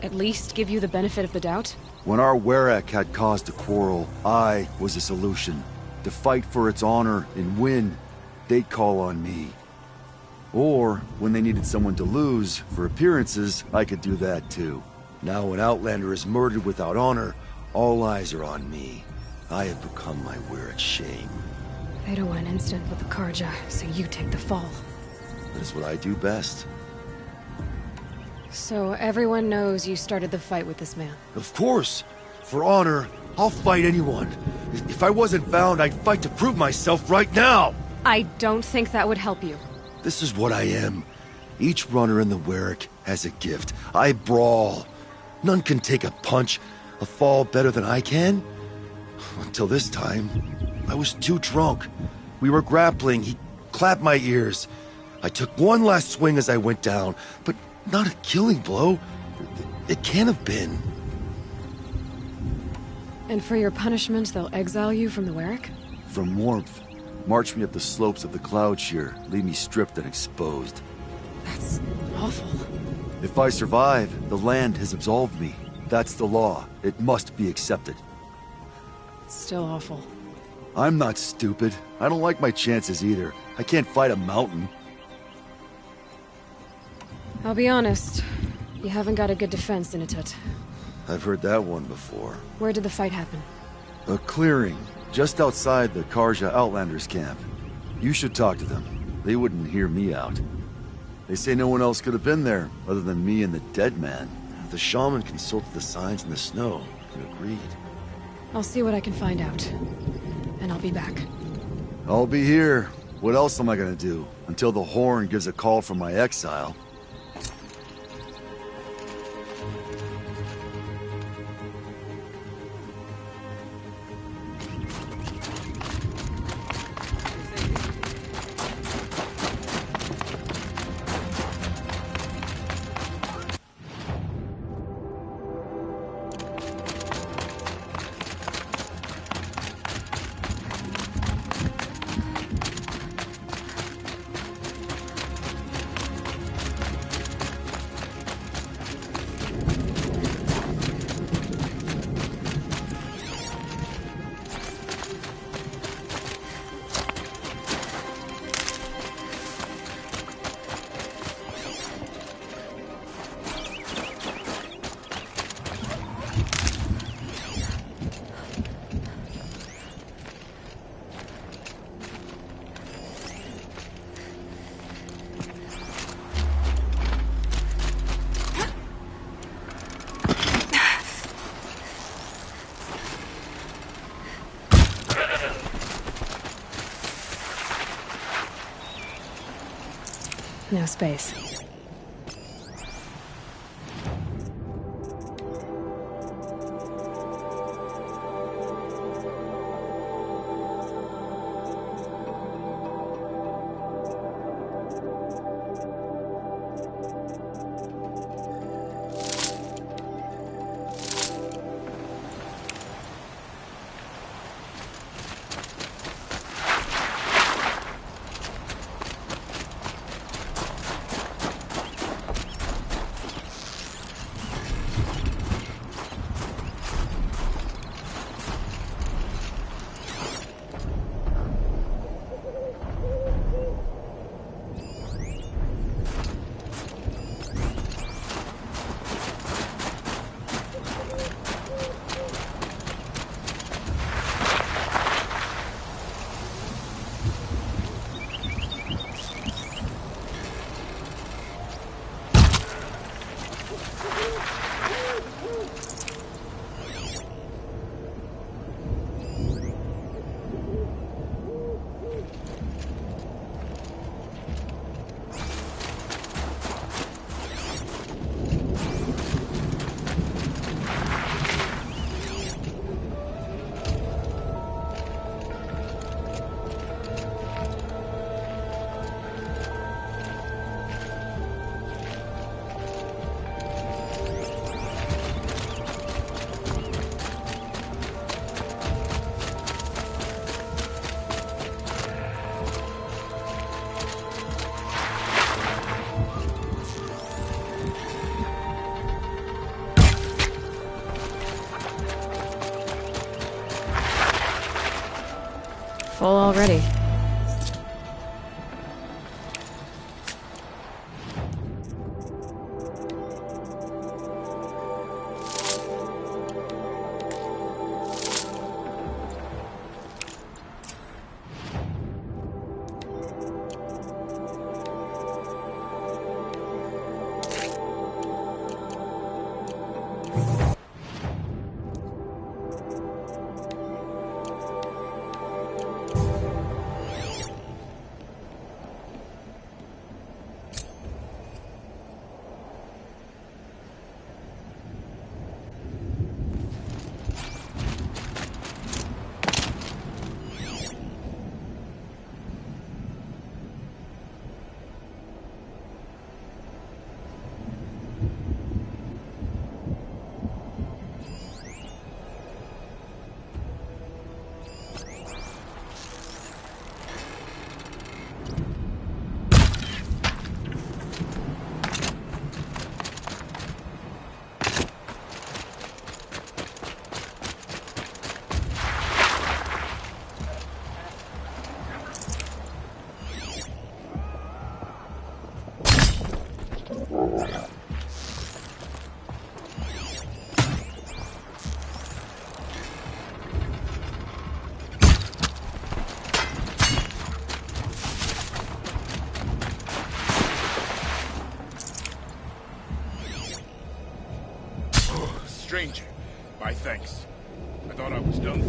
At least give you the benefit of the doubt? When our Werak had caused a quarrel, I was a solution. To fight for its honor and win, they'd call on me. Or, when they needed someone to lose, for appearances, I could do that too. Now an Outlander is murdered without honor, all eyes are on me. I have become my Werak's shame. They don't want an incident with the Karja, so you take the fall. That is what I do best. So everyone knows you started the fight with this man? Of course! For honor, I'll fight anyone. If I wasn't found, I'd fight to prove myself right now! I don't think that would help you. This is what I am. Each runner in the Werak has a gift. I brawl. None can take a punch, a fall better than I can. Until this time, I was too drunk. We were grappling, he clapped my ears. I took one last swing as I went down, but not a killing blow. It can't have been. And for your punishment, they'll exile you from the Werak? From warmth. March me up the slopes of the cloud shear, leave me stripped and exposed. That's awful. If I survive, the land has absolved me. That's the law. It must be accepted. It's still awful. I'm not stupid. I don't like my chances either. I can't fight a mountain. I'll be honest. You haven't got a good defense, Inatut. I've heard that one before. Where did the fight happen? A clearing, just outside the Karja Outlanders camp. You should talk to them. They wouldn't hear me out. They say no one else could have been there, other than me and the dead man. The shaman consulted the signs in the snow and agreed. I'll see what I can find out. And I'll be back. I'll be here. What else am I gonna do? Until the horn gives a call from my exile. No space. Full already. Stranger, my thanks. I thought I was done.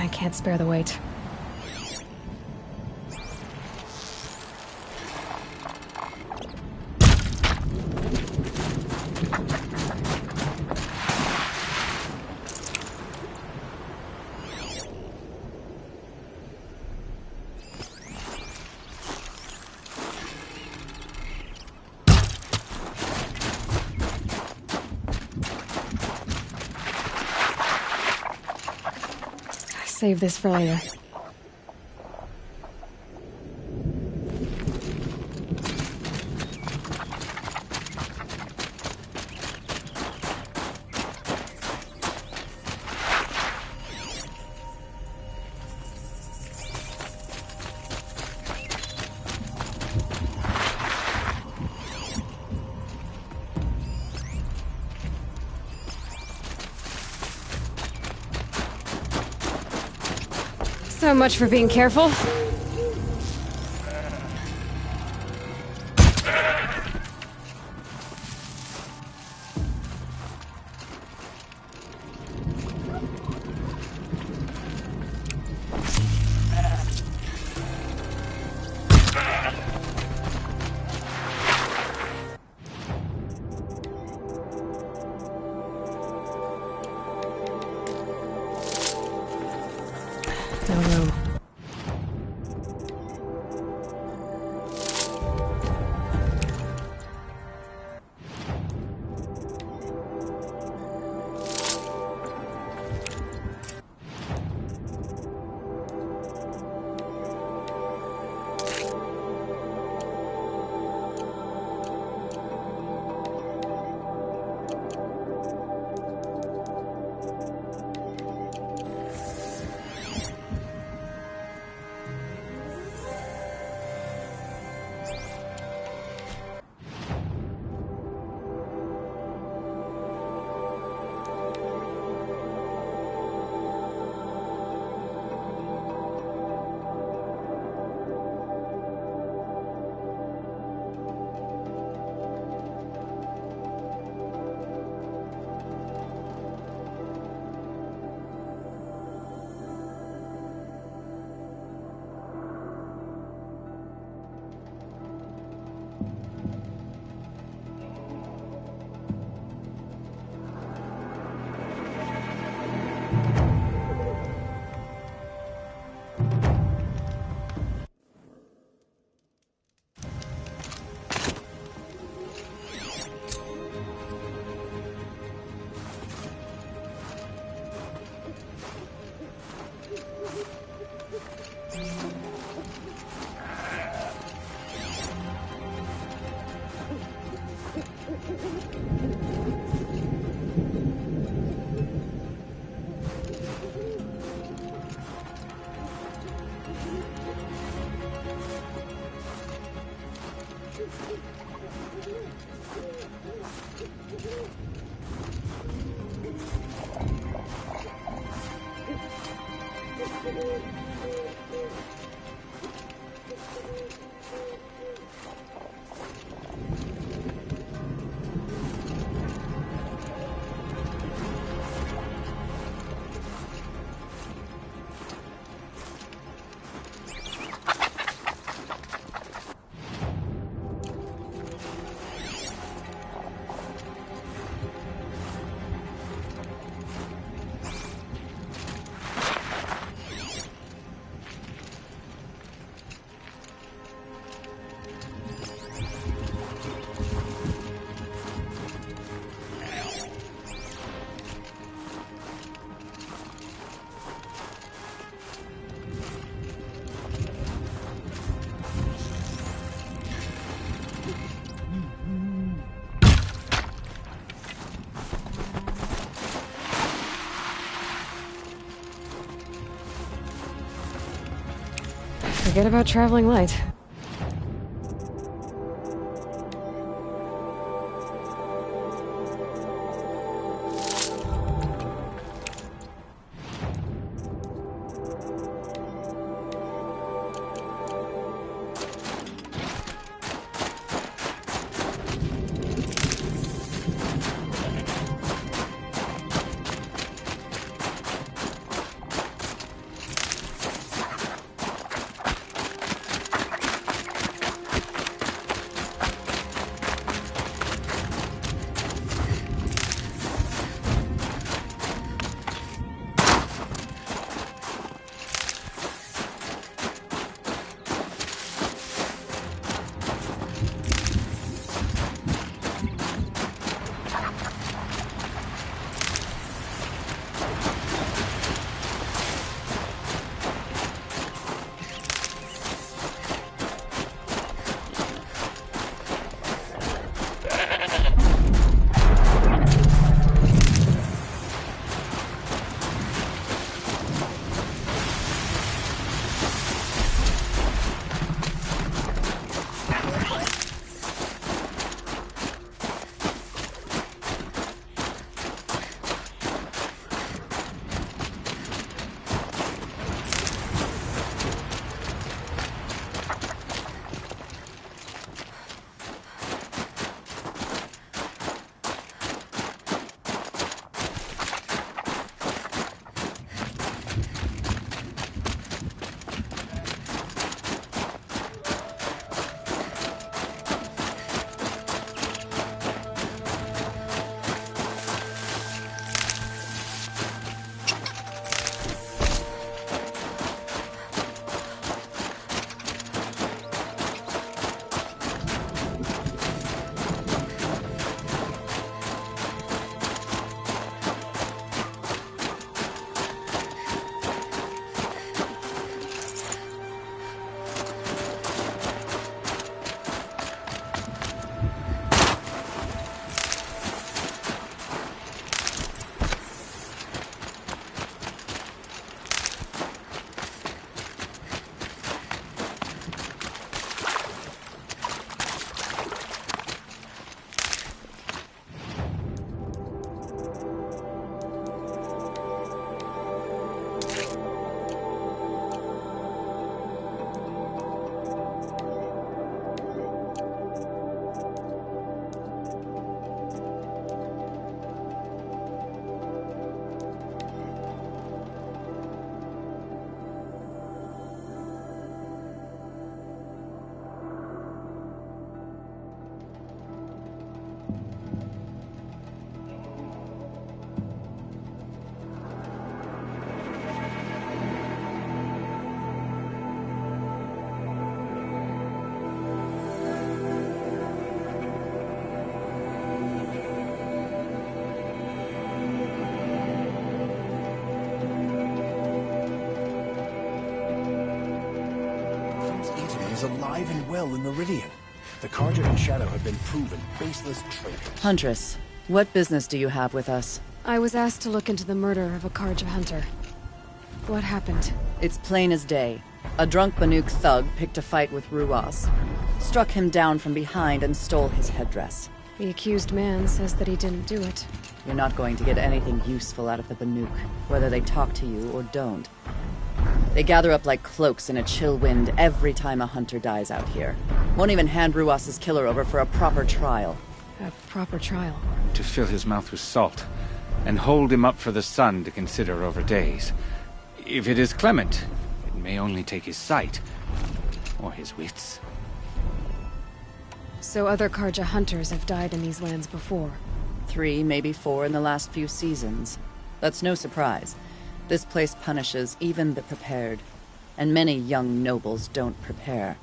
I can't spare the weight. save this for later. So much for being careful. No room. Forget about traveling light. is alive and well in Meridian. The Carja and Shadow have been proven baseless traitors. Huntress, what business do you have with us? I was asked to look into the murder of a Carja hunter. What happened? It's plain as day. A drunk Banuk thug picked a fight with Ruas, struck him down from behind and stole his headdress. The accused man says that he didn't do it. You're not going to get anything useful out of the Banuk, whether they talk to you or don't. They gather up like cloaks in a chill wind every time a hunter dies out here. Won't even hand Ruas's killer over for a proper trial. A proper trial? To fill his mouth with salt, and hold him up for the sun to consider over days. If it is clement, it may only take his sight, or his wits. So other Carja hunters have died in these lands before? 3, maybe 4 in the last few seasons. That's no surprise. This place punishes even the prepared, and many young nobles don't prepare.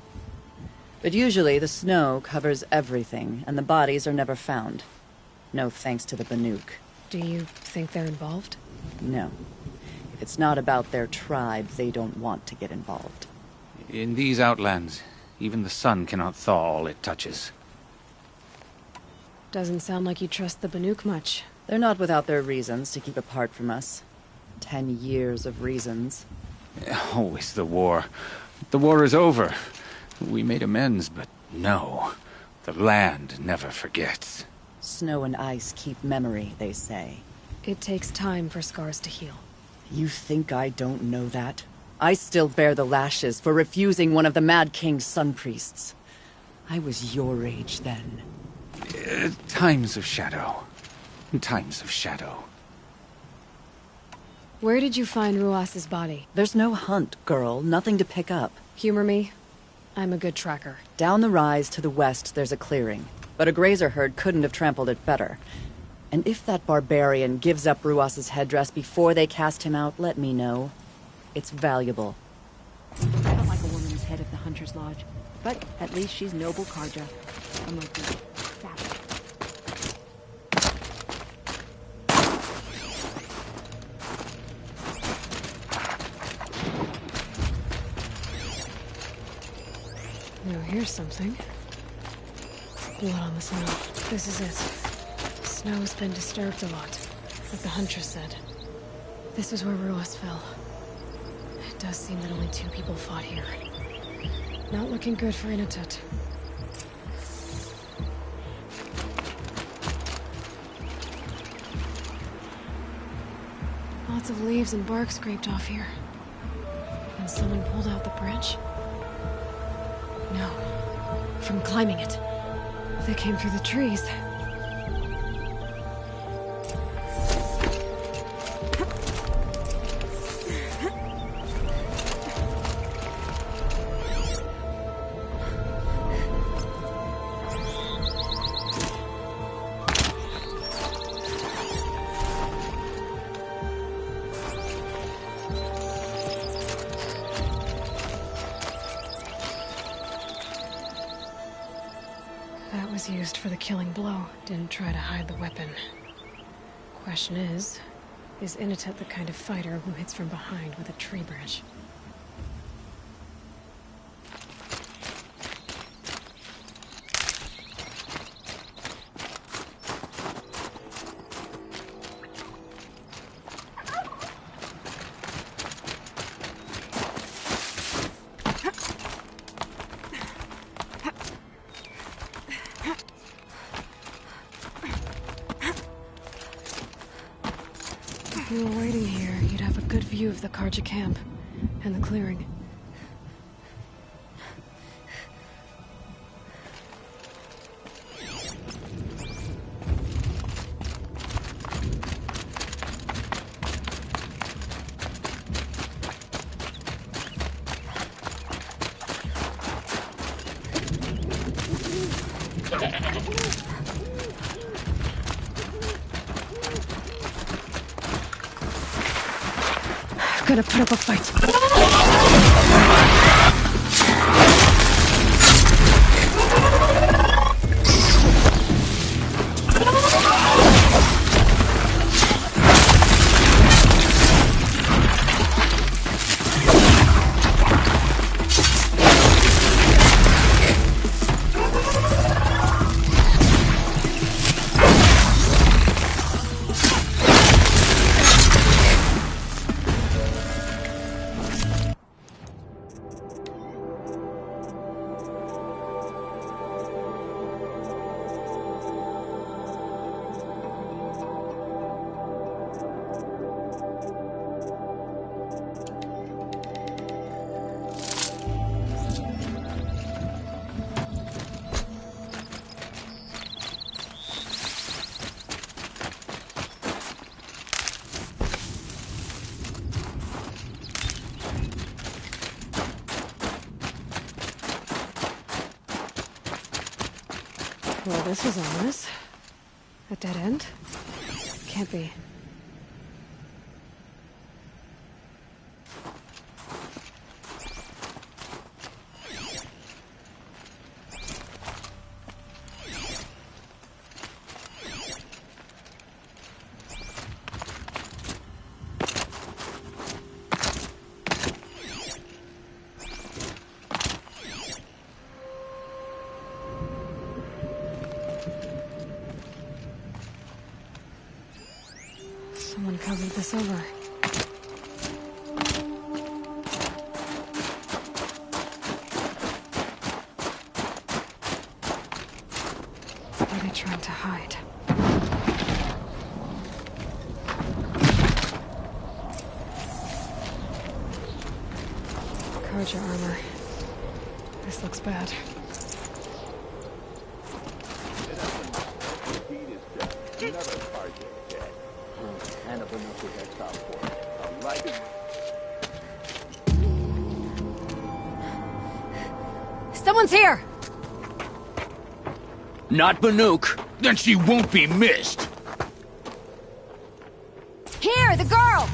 But usually the snow covers everything, and the bodies are never found. No thanks to the Banuk. Do you think they're involved? No. If it's not about their tribe, they don't want to get involved. In these outlands, even the sun cannot thaw all it touches. Doesn't sound like you trust the Banuk much. They're not without their reasons to keep apart from us. 10 years of reasons. Always the war. The war is over. We made amends, but no. The land never forgets. Snow and ice keep memory, they say. It takes time for scars to heal. You think I don't know that? I still bear the lashes for refusing one of the Mad King's sun priests. I was your age then. Times of shadow. Times of shadow. Where did you find Ruas's body? There's no hunt, girl. Nothing to pick up. Humor me. I'm a good tracker. Down the rise to the west, there's a clearing. But a grazer herd couldn't have trampled it better. And if that barbarian gives up Ruas's headdress before they cast him out, let me know. It's valuable. I don't like a woman's head of the Hunter's Lodge. But at least she's noble Carja. Unlike the savage. Now here's something. Blood on the snow. This is it. Snow's been disturbed a lot, like the Huntress said. This is where Ruas fell. It does seem that only 2 people fought here. Not looking good for Inatut. Lots of leaves and bark scraped off here. And someone pulled out the branch? No. From climbing it. They came through the trees. Used for the killing blow. Didn't try to hide the weapon. Question is Inatut the kind of fighter who hits from behind with a tree branch? If you were waiting here, you'd have a good view of the Carja camp and the clearing. Gonna put up a fight. Well, this was ominous. A dead end? Can't be. Someone covered this over. What are they trying to hide? Carja armor. This looks bad. Someone's here! Not Banuk. Then she won't be missed. Here, the girl!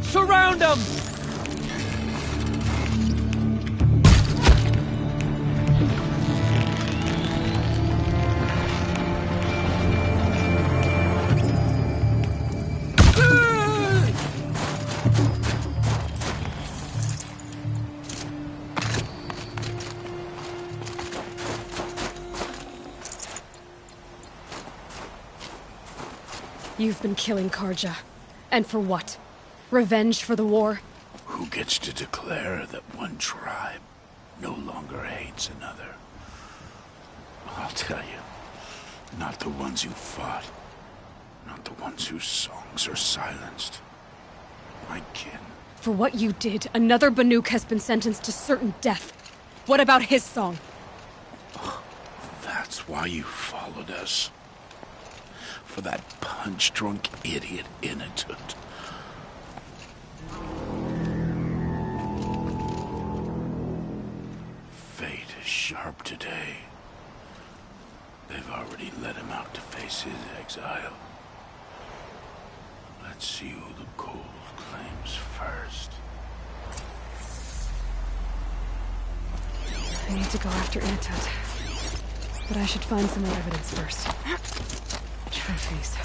Surround them! You've been killing Carja. And for what? Revenge for the war? Who gets to declare that one tribe no longer hates another? I'll tell you, not the ones who fought, not the ones whose songs are silenced. My kin. For what you did, another Banuk has been sentenced to certain death. What about his song? That's why you followed us. For that punch-drunk idiot Inatut. Fate is sharp today. They've already let him out to face his exile. Let's see who the gold claims first. I need to go after Inatut. But I should find some more evidence first. Trophies.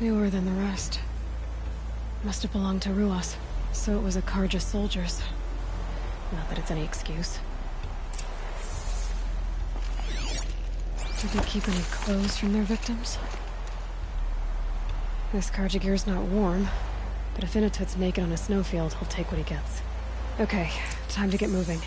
Newer than the rest. Must have belonged to Ruas, so it was a Carja soldiers. Not that it's any excuse. Did they keep any clothes from their victims? This Carja gear's not warm, but if Inatut's naked on a snowfield, he'll take what he gets. Okay, time to get moving.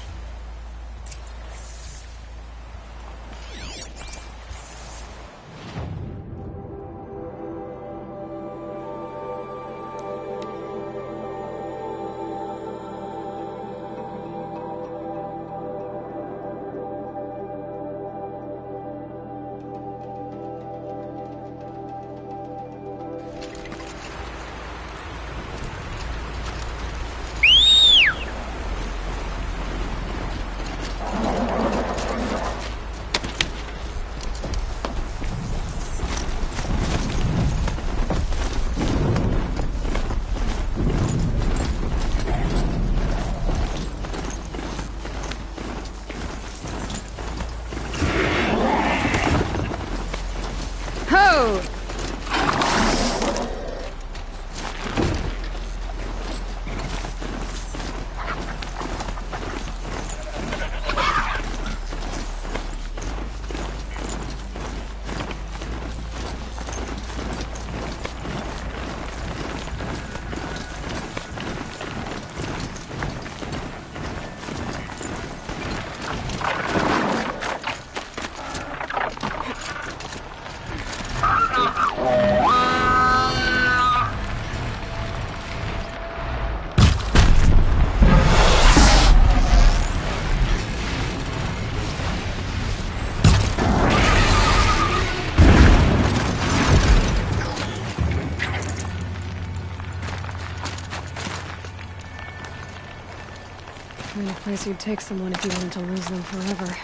Kind of place you'd take someone if you wanted to lose them forever.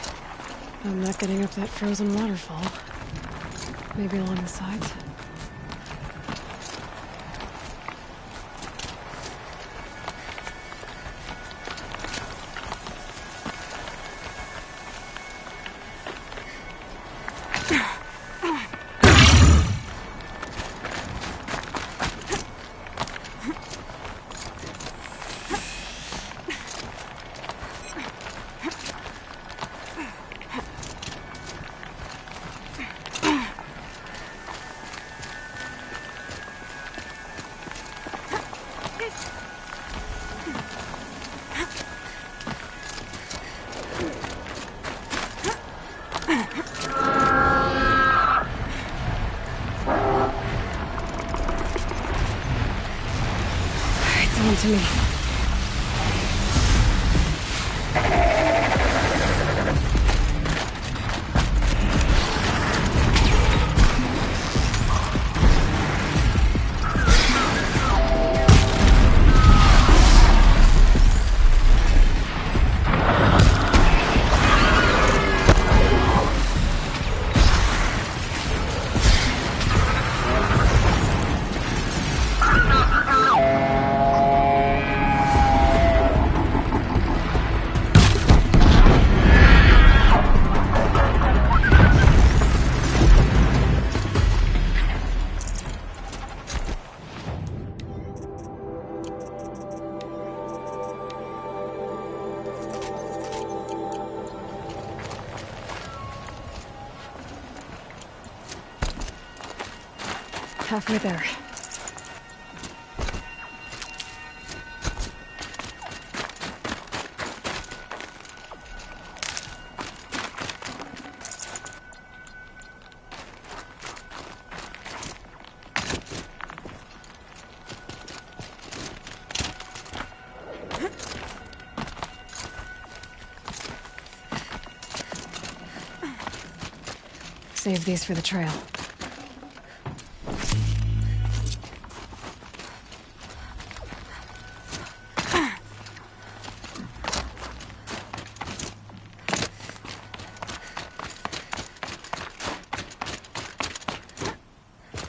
I'm not getting up that frozen waterfall. Maybe along the sides? To me. Halfway there. Save these for the trail.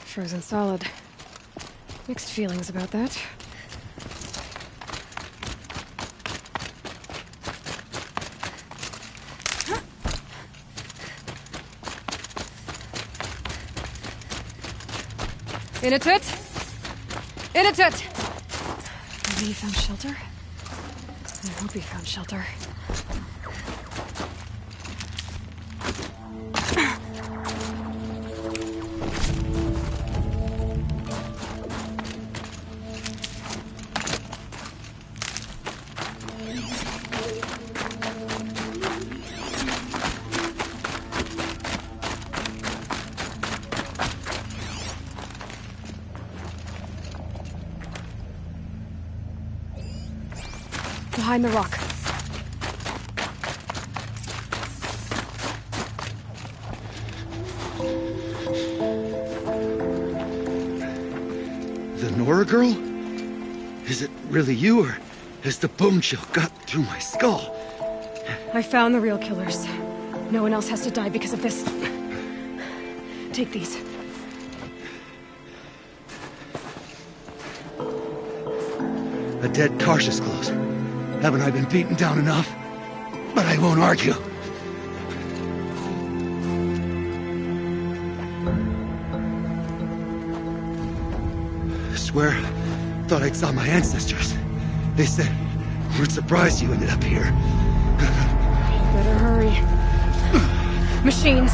Frozen solid. Mixed feelings about that. In a tut! In a tut! Maybe he found shelter? I hope he found shelter. Behind the rock. The Nora girl? Is it really you, or has the bone chill got through my skull? I found the real killers. No one else has to die because of this. Take these. A dead Tarsus close. Haven't I been beaten down enough? But I won't argue. Swear, thought I'd saw my ancestors. They said, we're surprised you ended up here. Better hurry. Machines.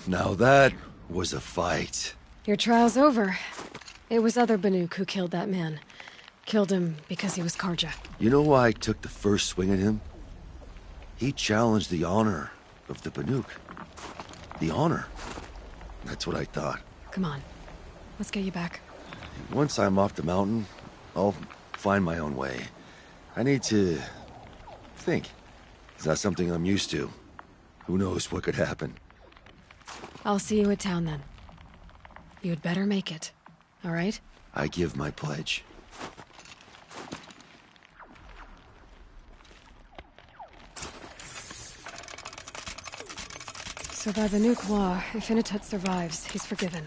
Now that was a fight. Your trial's over. It was other Banuk who killed that man. Killed him because he was Karja. You know why I took the first swing at him? He challenged the honor of the Banuk. The honor. That's what I thought. Come on. Let's get you back. Once I'm off the mountain, I'll find my own way. I need to think. It's not something I'm used to. Who knows what could happen? I'll see you at town then. You'd better make it. All right? I give my pledge. So by Banuk law, if Inatut survives, he's forgiven.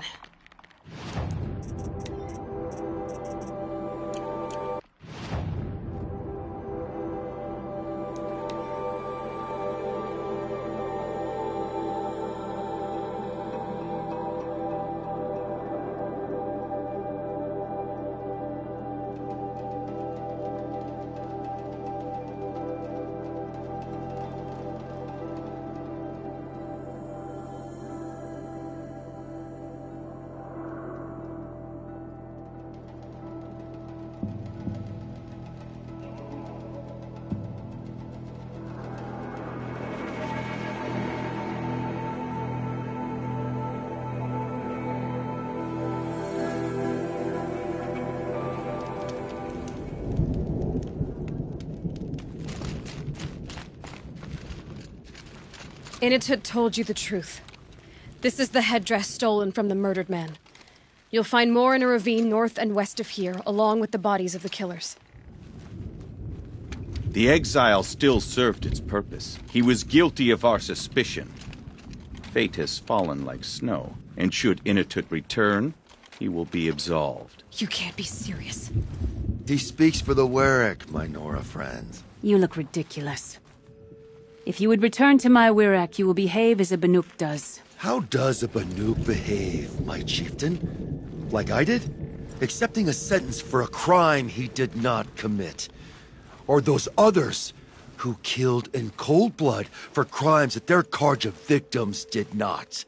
Inatut told you the truth. This is the headdress stolen from the murdered man. You'll find more in a ravine north and west of here, along with the bodies of the killers. The exile still served its purpose. He was guilty of our suspicion. Fate has fallen like snow, and should Inatut return, he will be absolved. You can't be serious. He speaks for the Warwick, my Nora friends. You look ridiculous. If you would return to my Wirrak, you will behave as a Banuk does. How does a Banuk behave, my chieftain? Like I did? Accepting a sentence for a crime he did not commit. Or those others who killed in cold blood for crimes that their Karja victims did not.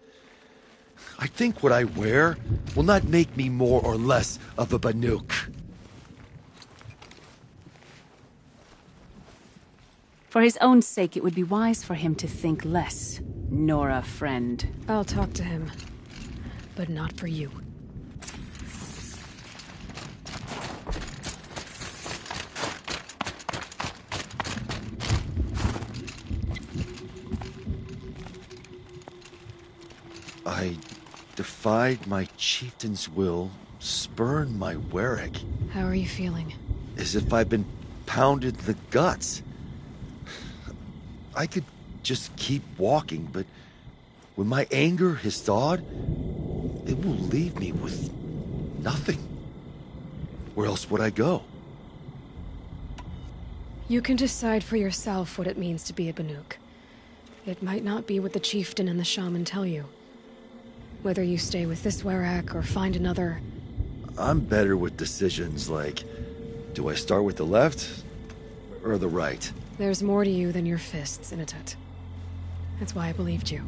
I think what I wear will not make me more or less of a Banuk. For his own sake, it would be wise for him to think less. Nora, friend. I'll talk to him. But not for you. I defied my chieftain's will, spurned my Warwick. How are you feeling? As if I've been pounded in the guts. I could just keep walking, but when my anger has thawed, it will leave me with nothing. Where else would I go? You can decide for yourself what it means to be a Banuk. It might not be what the chieftain and the shaman tell you. Whether you stay with this Warwick or find another... I'm better with decisions like, do I start with the left or the right? There's more to you than your fists, Inatut. That's why I believed you.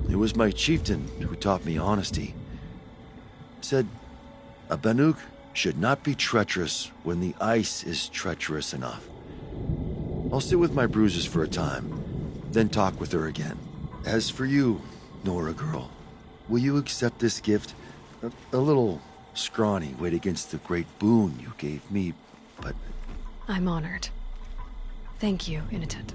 It was my chieftain who taught me honesty. Said, a Banuk should not be treacherous when the ice is treacherous enough. I'll sit with my bruises for a time, then talk with her again. As for you, Nora girl, will you accept this gift? A little scrawny weighed against the great boon you gave me, but... I'm honored. Thank you, Inatut.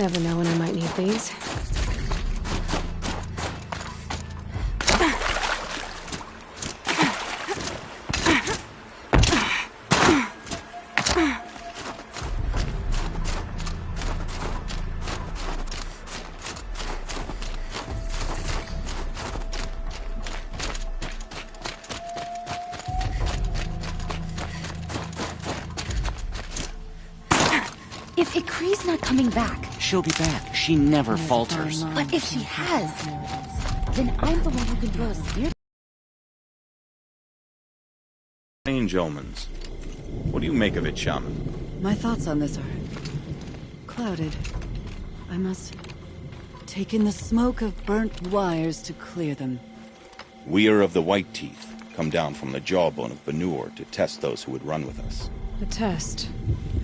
Never know when I might need these. If Ikri's not coming back... She'll be back. She never falters. But if she has, then I'm the one who can throw a spear. Strange omens. What do you make of it, Shaman? My thoughts on this are clouded. I must take in the smoke of burnt wires to clear them. We are of the White Teeth, come down from the jawbone of Banur to test those who would run with us. A test?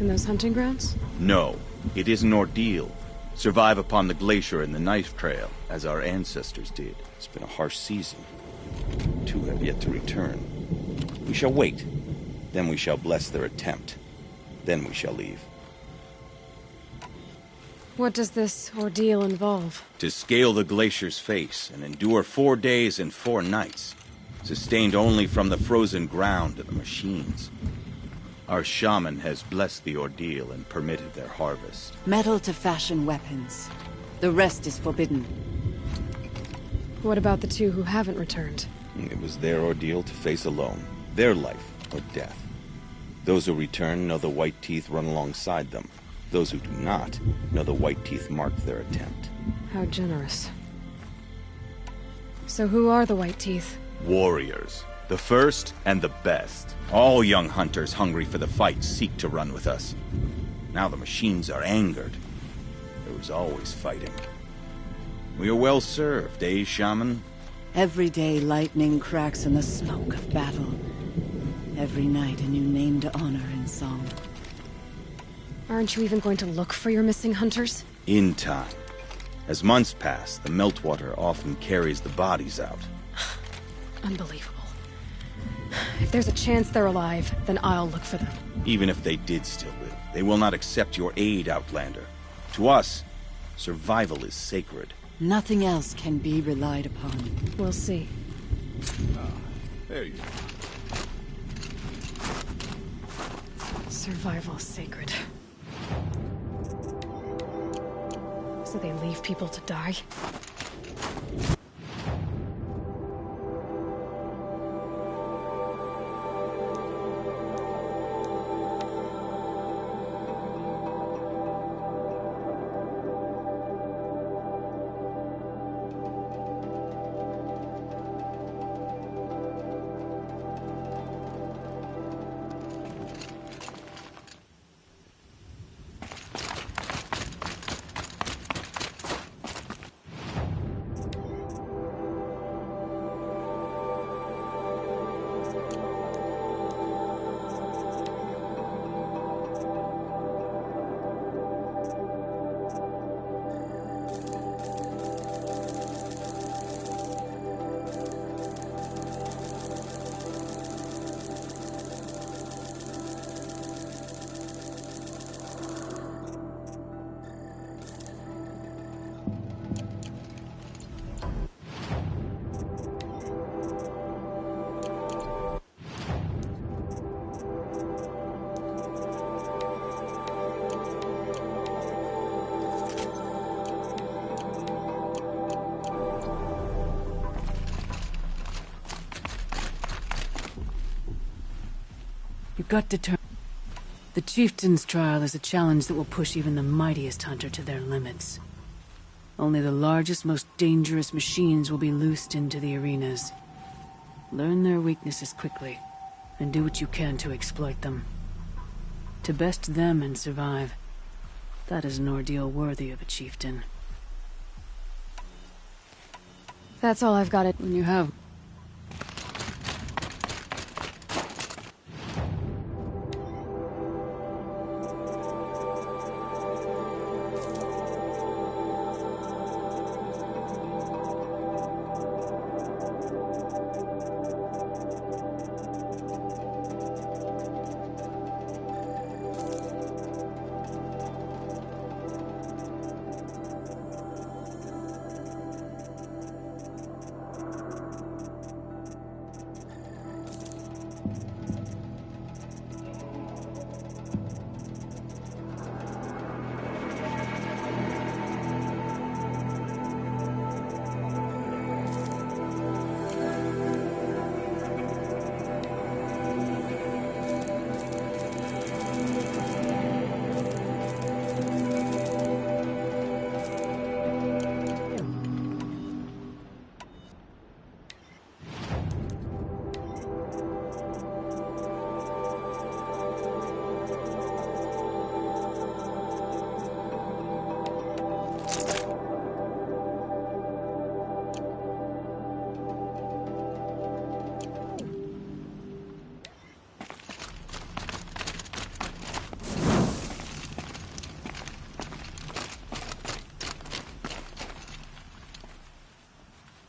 In those hunting grounds? No, it is an ordeal. Survive upon the glacier and the knife trail, as our ancestors did. It's been a harsh season. Two have yet to return. We shall wait. Then we shall bless their attempt. Then we shall leave. What does this ordeal involve? To scale the glacier's face and endure 4 days and 4 nights, sustained only from the frozen ground of the machines. Our shaman has blessed the ordeal and permitted their harvest. Metal to fashion weapons. The rest is forbidden. What about the 2 who haven't returned? It was their ordeal to face alone. Their life or death. Those who return know the White Teeth run alongside them. Those who do not know the White Teeth marked their attempt. How generous. So who are the White Teeth? Warriors. The first and the best. All young hunters hungry for the fight seek to run with us. Now the machines are angered. There was always fighting. We are well served, eh, Shaman? Every day lightning cracks in the smoke of battle. Every night a new name to honor in song. Aren't you even going to look for your missing hunters? In time. As months pass, the meltwater often carries the bodies out. Unbelievable. If there's a chance they're alive, then I'll look for them. Even if they did still live, they will not accept your aid, Outlander. To us, survival is sacred. Nothing else can be relied upon. We'll see. There you go. Survival sacred. So they leave people to die? You've got to turn... The Chieftain's trial is a challenge that will push even the mightiest hunter to their limits. Only the largest, most dangerous machines will be loosed into the arenas. Learn their weaknesses quickly, and do what you can to exploit them. To best them and survive, that is an ordeal worthy of a chieftain. That's all I've got it. When you have...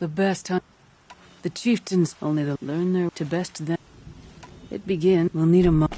The best hunt. The chieftains only to learn their to best them. It begin. We'll need a mo.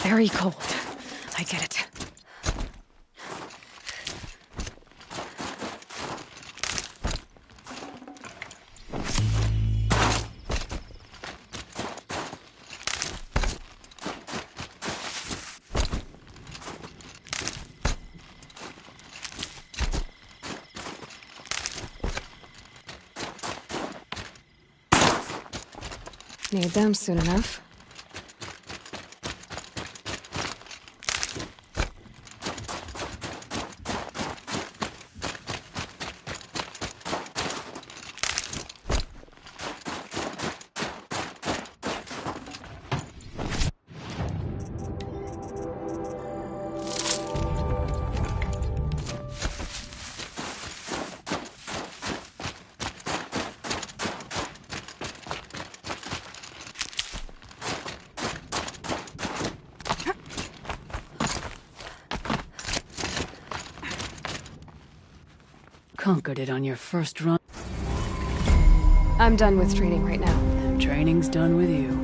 Very cold. I get it. Need them soon enough. Conquered it on your first run. I'm done with training right now. And training's done with you.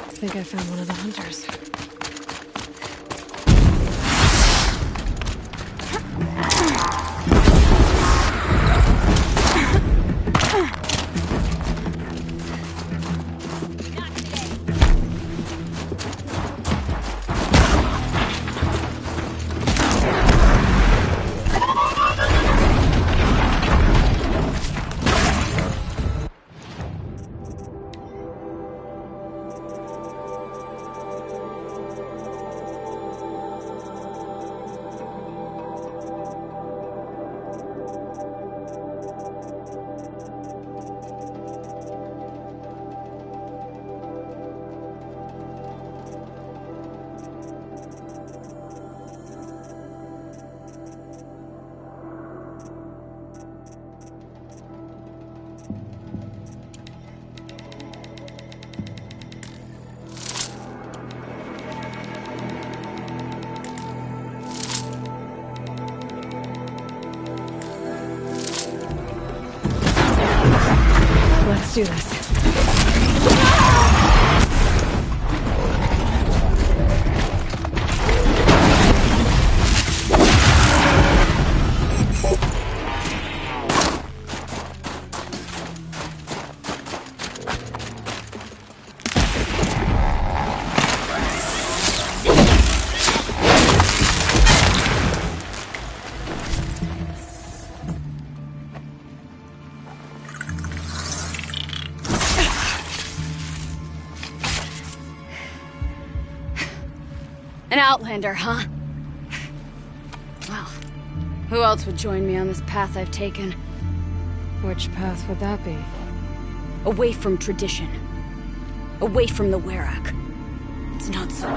I think I found one of the hunters. Let's do this. An outlander, huh? Well, who else would join me on this path I've taken? Which path would that be? Away from tradition. Away from the Werak. It's not so.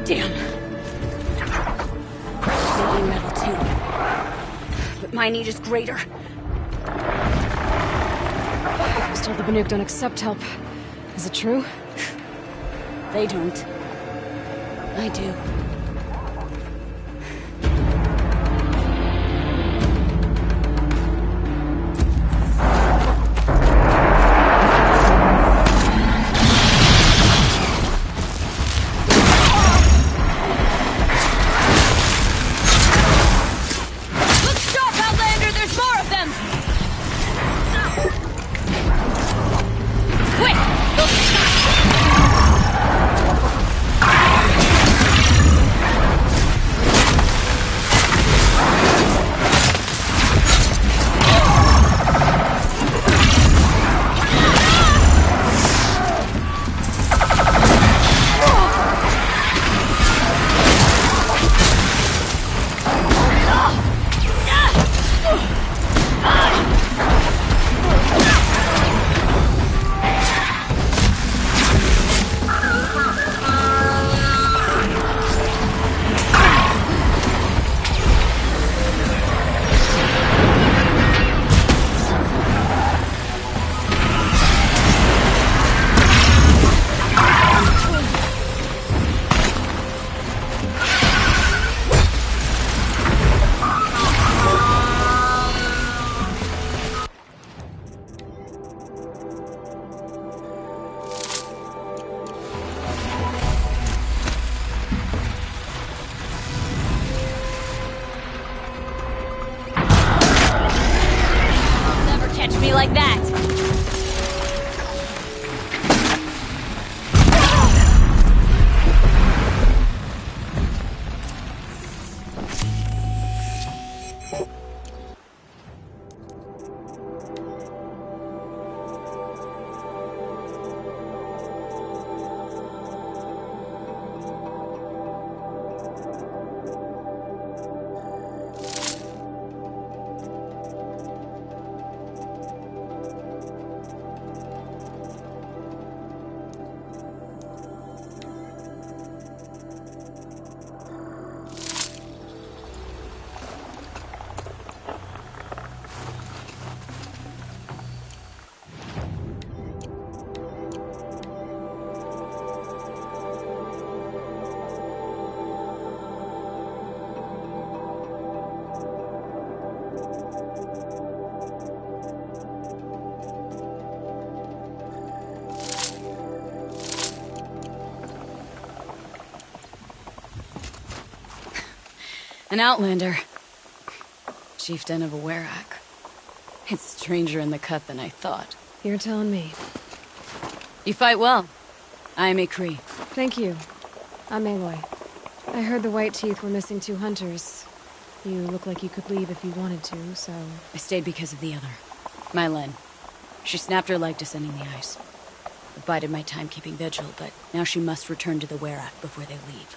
Damn. Maybe metal too. But my need is greater. I was told the Banuk don't accept help. Is it true? They don't. I do. Like that. An outlander. Chieftain of a Werak. It's stranger in the cut than I thought. You're telling me. You fight well. I am a Cree. Thank you. I'm Aloy. I heard the White Teeth were missing 2 hunters. You look like you could leave if you wanted to, so... I stayed because of the other. Mylen. She snapped her leg descending the ice. I bided my time keeping vigil, but now she must return to the Werak before they leave.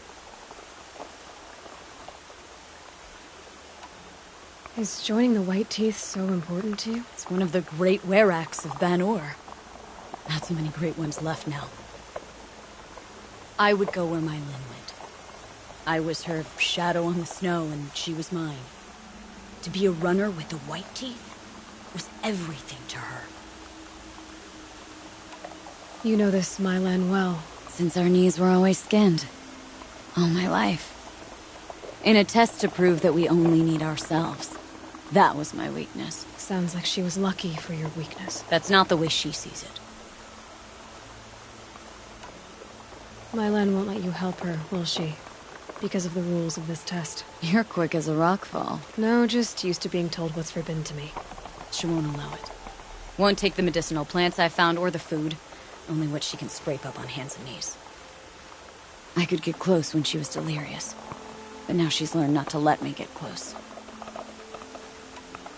Is joining the White Teeth so important to you? It's one of the great Weraks of Banor. Not so many great ones left now. I would go where Mylen went. I was her shadow on the snow, and she was mine. To be a runner with the White Teeth was everything to her. You know this Mylen well. Since our knees were always skinned. All my life. In a test to prove that we only need ourselves. That was my weakness. Sounds like she was lucky for your weakness. That's not the way she sees it. Mylen won't let you help her, will she? Because of the rules of this test. You're quick as a rockfall. No, just used to being told what's forbidden to me. She won't allow it. Won't take the medicinal plants I found or the food. Only what she can scrape up on hands and knees. I could get close when she was delirious. But now she's learned not to let me get close.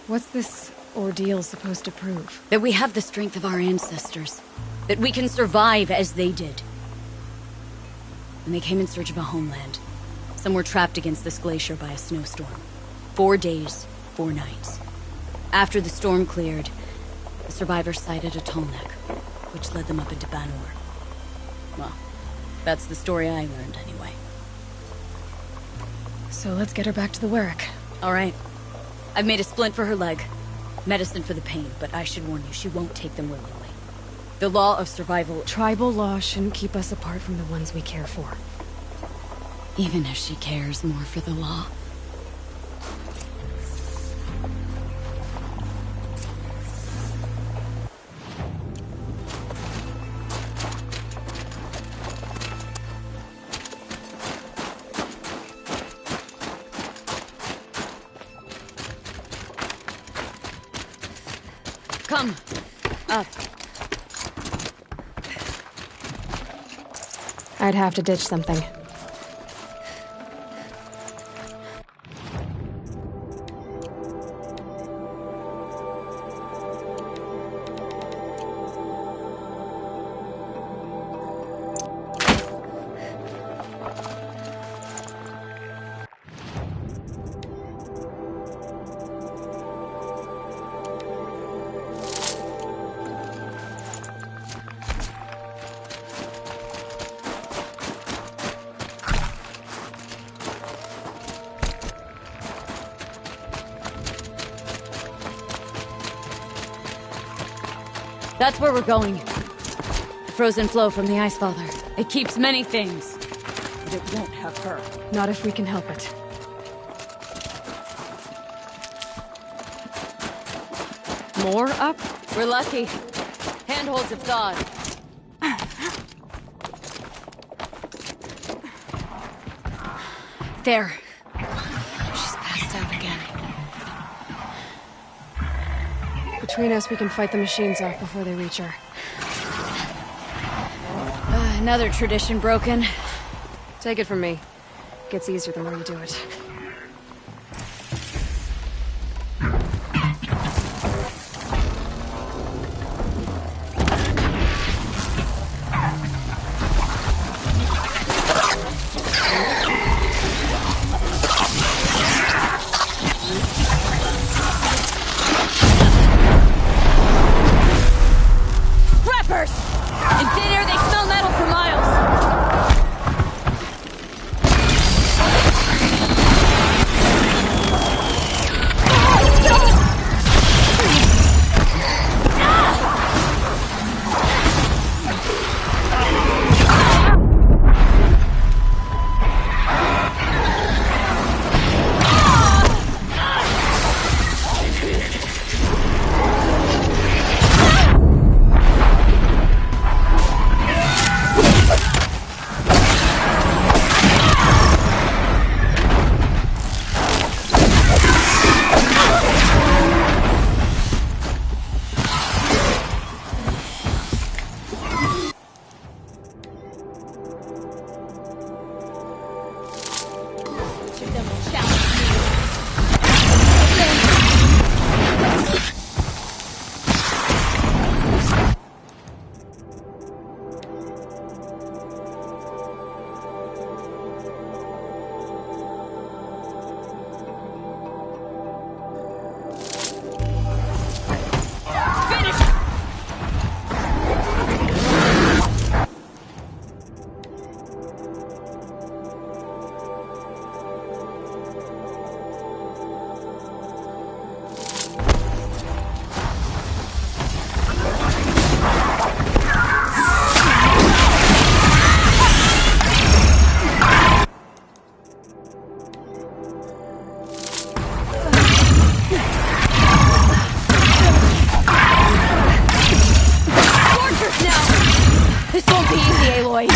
What's this ordeal supposed to prove? That we have the strength of our ancestors. That we can survive as they did. When they came in search of a homeland, some were trapped against this glacier by a snowstorm. 4 days, 4 nights. After the storm cleared, the survivors sighted a Tolnek, which led them up into Banur. Well, that's the story I learned anyway. So let's get her back to the Werrick. All right. I've made a splint for her leg. Medicine for the pain, but I should warn you, she won't take them willingly. The law of survival... Tribal law shouldn't keep us apart from the ones we care for. Even if she cares more for the law. Come. Up. I'd have to ditch something. That's where we're going. The frozen flow from the Ice Father. It keeps many things, but it won't have her. Not if we can help it. More up? We're lucky. Handholds have thawed. There. She's passed out again. Between us, we can fight the machines off before they reach her. Another tradition broken. Take it from me. Gets easier the more you do it. In thin air, they smell metal for miles. Won't be easy, Aloy.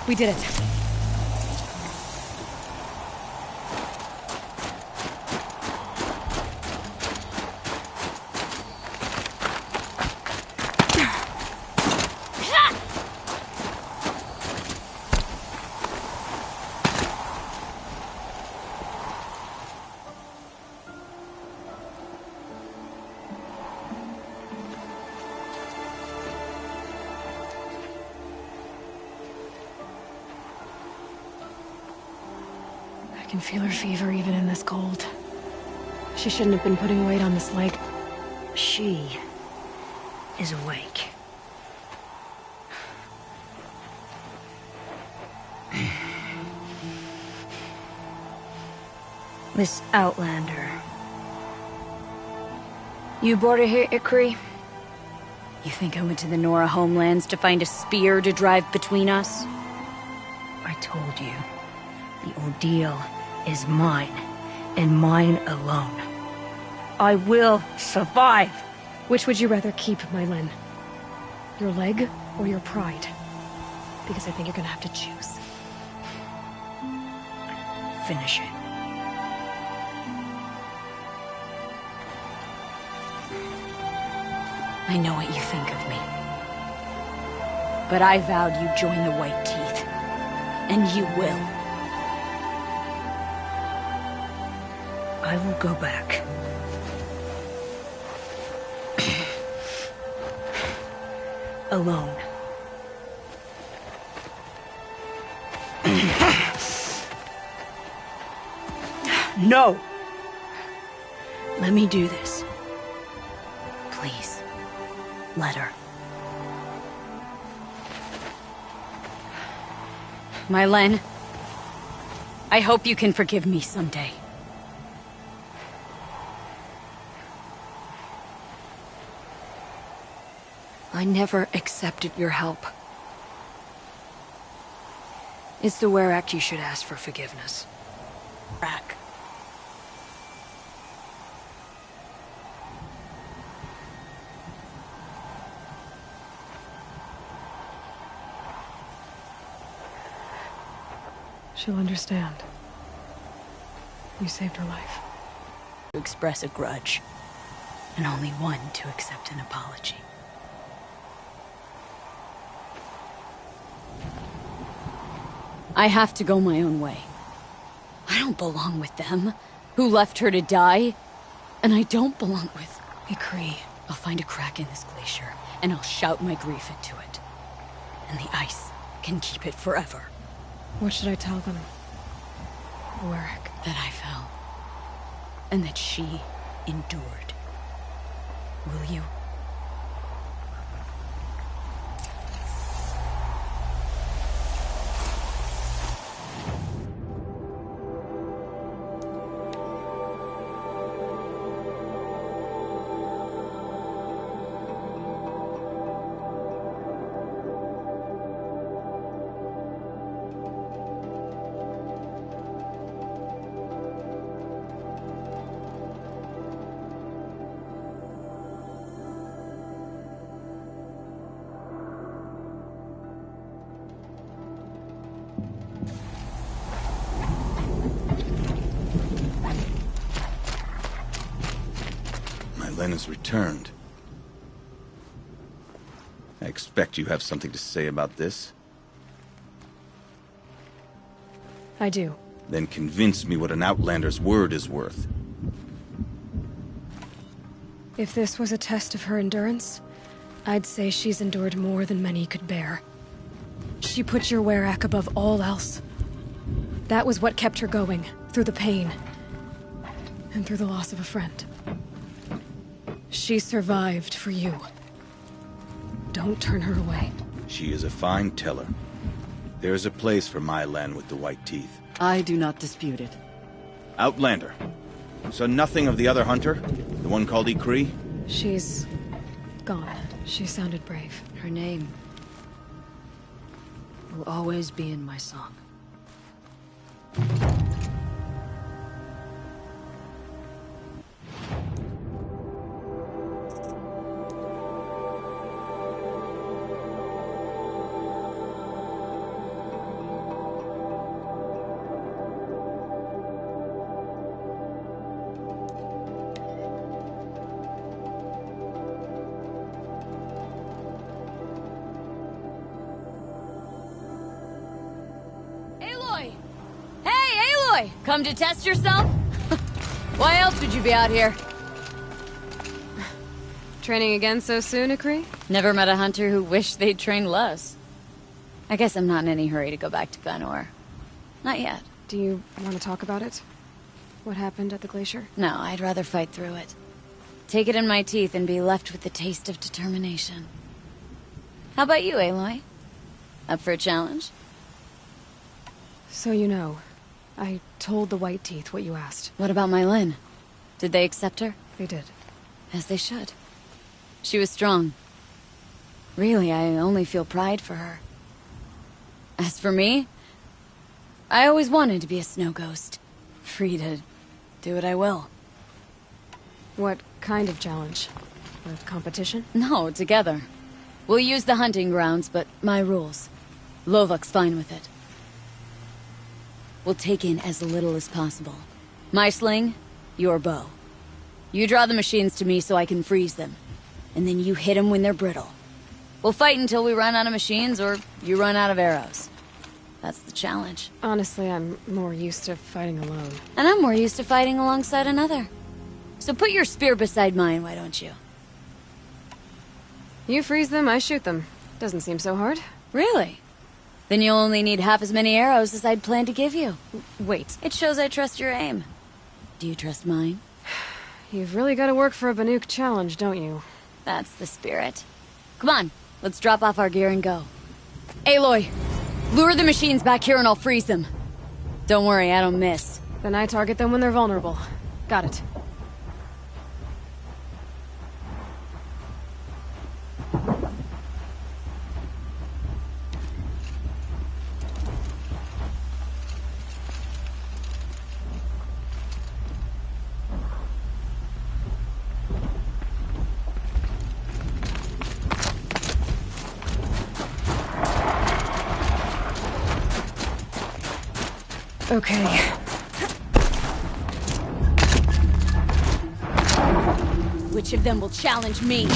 We did it. I can feel her fever even in this cold. She shouldn't have been putting weight on this leg. She is awake. This Outlander. You brought her here, Ikri? You think I went to the Nora homelands to find a spear to drive between us? I told you. The ordeal is mine, and mine alone. I will survive! Which would you rather keep, Mylin? Your leg or your pride? Because I think you're gonna have to choose. Finish it. I know what you think of me. But I vowed you'd join the White Teeth. And you will. I will go back. Alone. No! Let me do this. Please. Let her. Mylin, I hope you can forgive me someday. I never accepted your help. It's the Werak you should ask for forgiveness. Rack. She'll understand. You saved her life. To express a grudge, and only one to accept an apology. I have to go my own way. I don't belong with them, who left her to die. And I don't belong with... Ikri. I'll find a crack in this glacier, and I'll shout my grief into it. And the ice can keep it forever. What should I tell them? Werak. That I fell. And that she endured. will you? Len has returned. I expect you have something to say about this. I do. Then convince me what an Outlander's word is worth. If this was a test of her endurance, I'd say she's endured more than many could bear. She put your Werak above all else. That was what kept her going, through the pain, and through the loss of a friend. She survived for you. Don't turn her away. She is a fine teller. There's a place for my Len with the white teeth. I do not dispute it. Outlander. So nothing of the other hunter? The one called Ikri? She's gone. She sounded brave. Her name will always be in my song. Come to test yourself? Why else would you be out here? Training again so soon, Ikri? Never met a hunter who wished they'd trained less. I guess I'm not in any hurry to go back to Banor. Not yet. Do you want to talk about it? What happened at the glacier? No, I'd rather fight through it. Take it in my teeth and be left with the taste of determination. How about you, Aloy? Up for a challenge? So you know, I told the White Teeth what you asked. What about my Lynn? Did they accept her? They did. As they should. She was strong. Really, I only feel pride for her. As for me, I always wanted to be a snow ghost. Free to do what I will. What kind of challenge? A competition? No, together. We'll use the hunting grounds, but my rules. Lovok's fine with it. We'll take in as little as possible. My sling, your bow. You draw the machines to me so I can freeze them. And then you hit them when they're brittle. We'll fight until we run out of machines or you run out of arrows. That's the challenge. Honestly, I'm more used to fighting alone. And I'm more used to fighting alongside another. So put your spear beside mine, why don't you? You freeze them, I shoot them. Doesn't seem so hard. Really? Then you'll only need half as many arrows as I'd planned to give you. Wait. It shows I trust your aim. Do you trust mine? You've really got to work for a Banuk challenge, don't you? That's the spirit. Come on, let's drop off our gear and go. Aloy, lure the machines back here and I'll freeze them. Don't worry, I don't miss. Then I target them when they're vulnerable. Got it. Okay. Which of them will challenge me?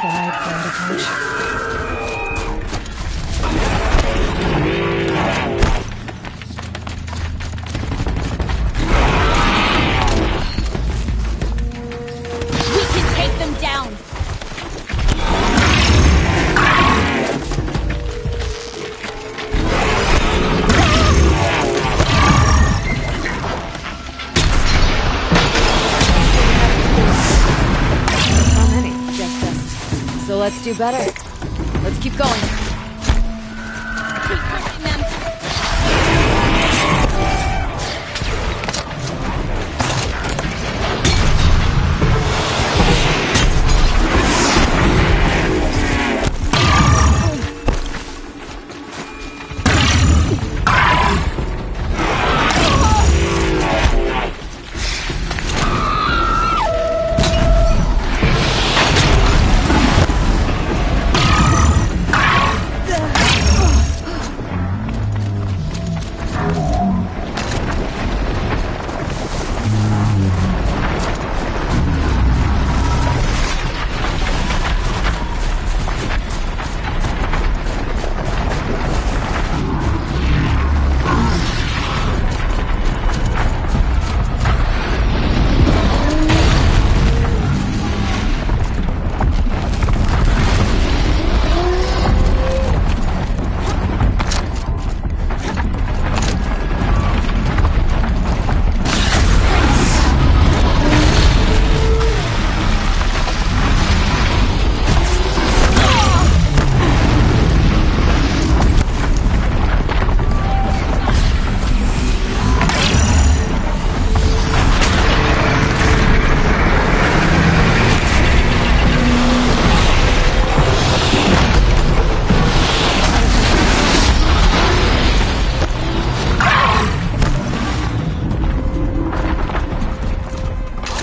quiet friend approach. We can take them down! How many? Just us. So let's do better. Let's keep going. Keep pushing them.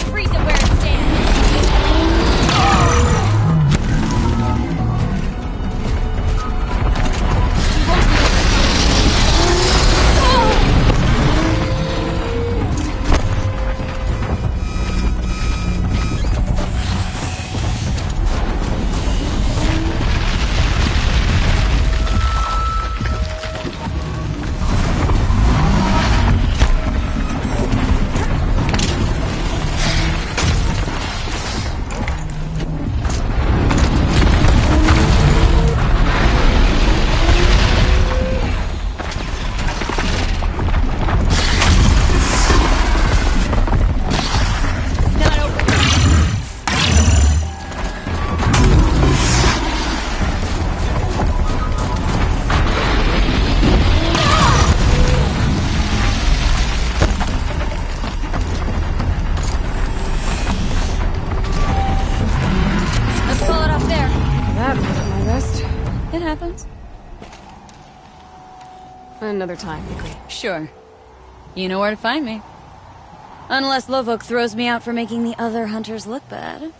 Freeze it where it stands. Let's call it off there. That wasn't my best. It happens. Another time, Nicky. Sure. You know where to find me. Unless Lovok throws me out for making the other hunters look bad.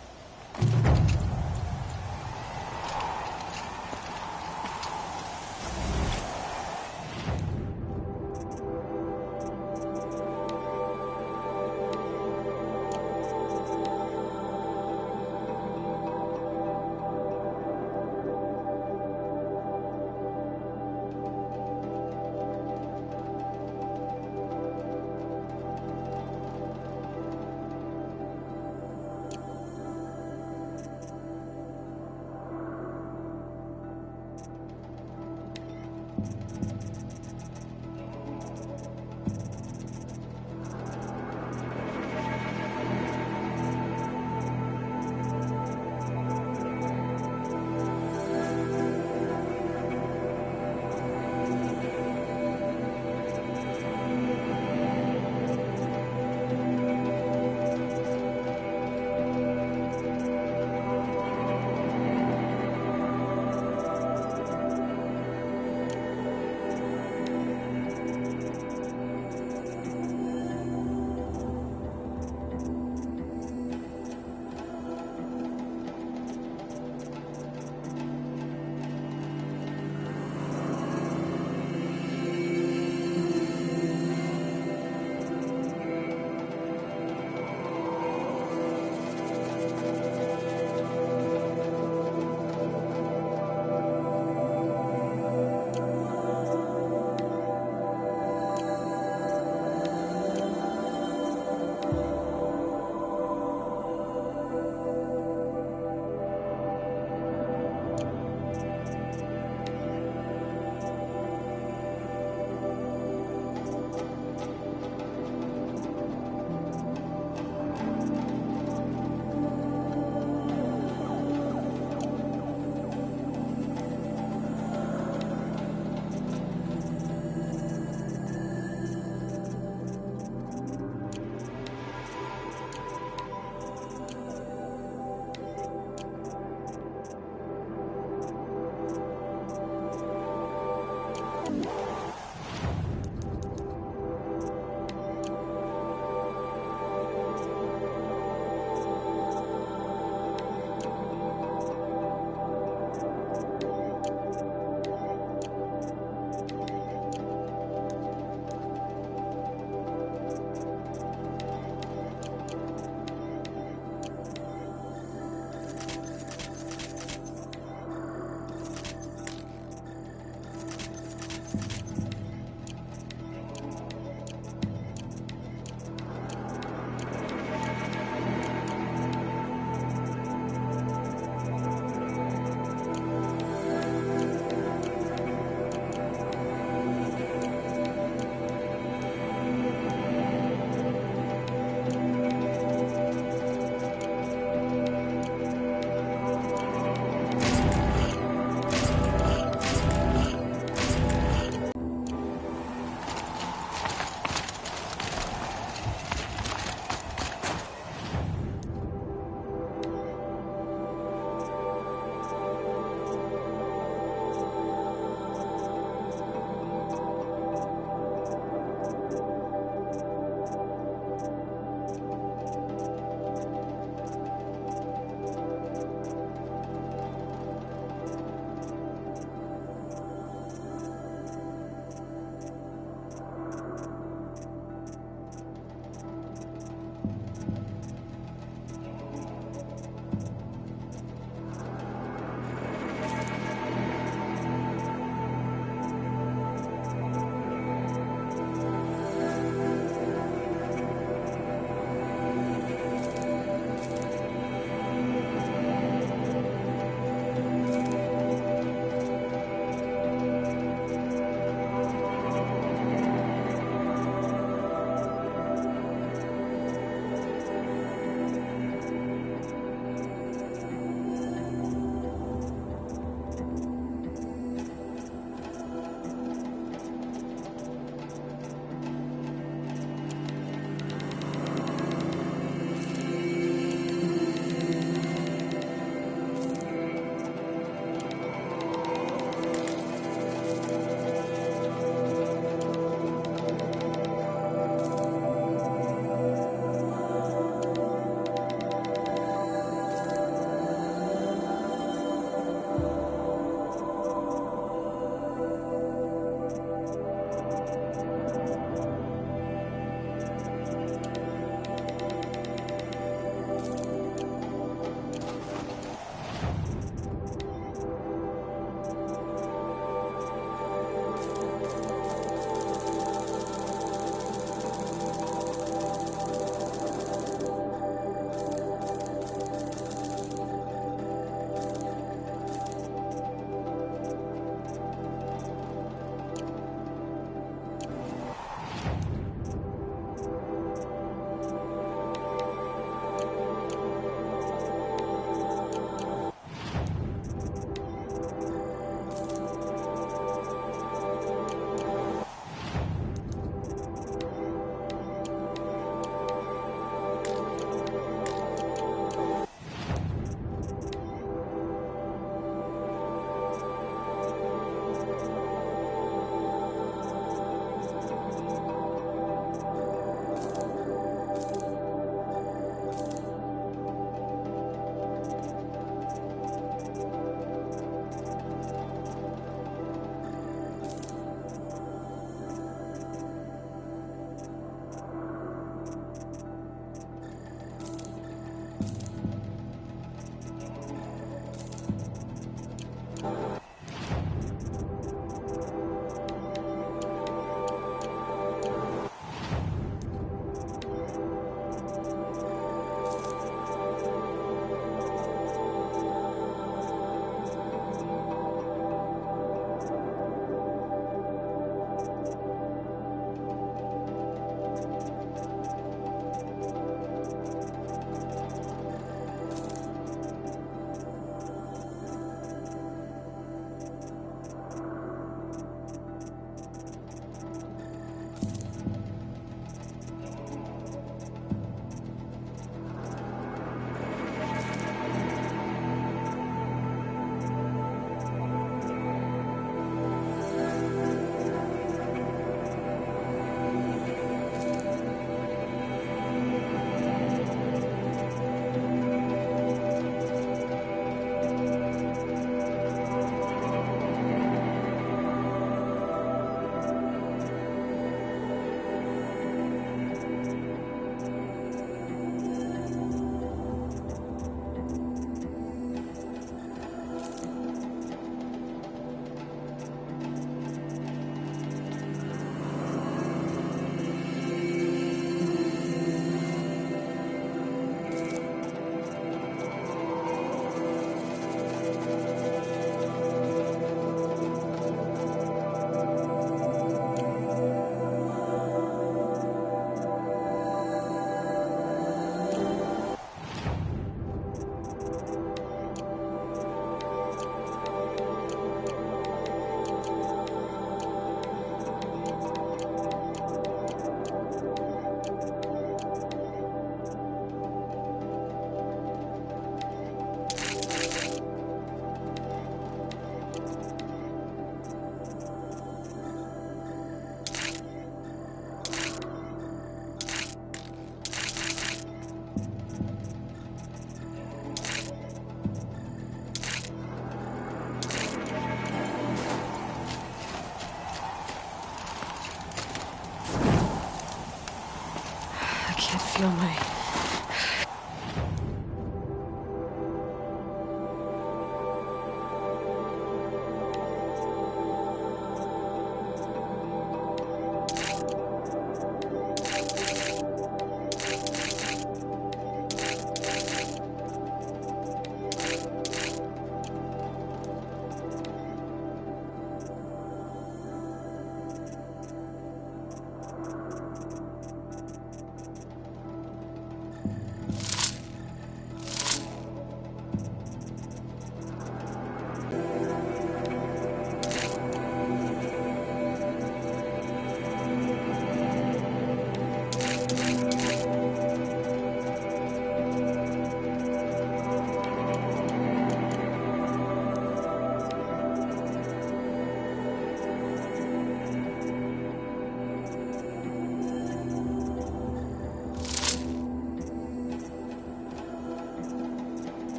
can't feel my...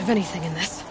of anything in this.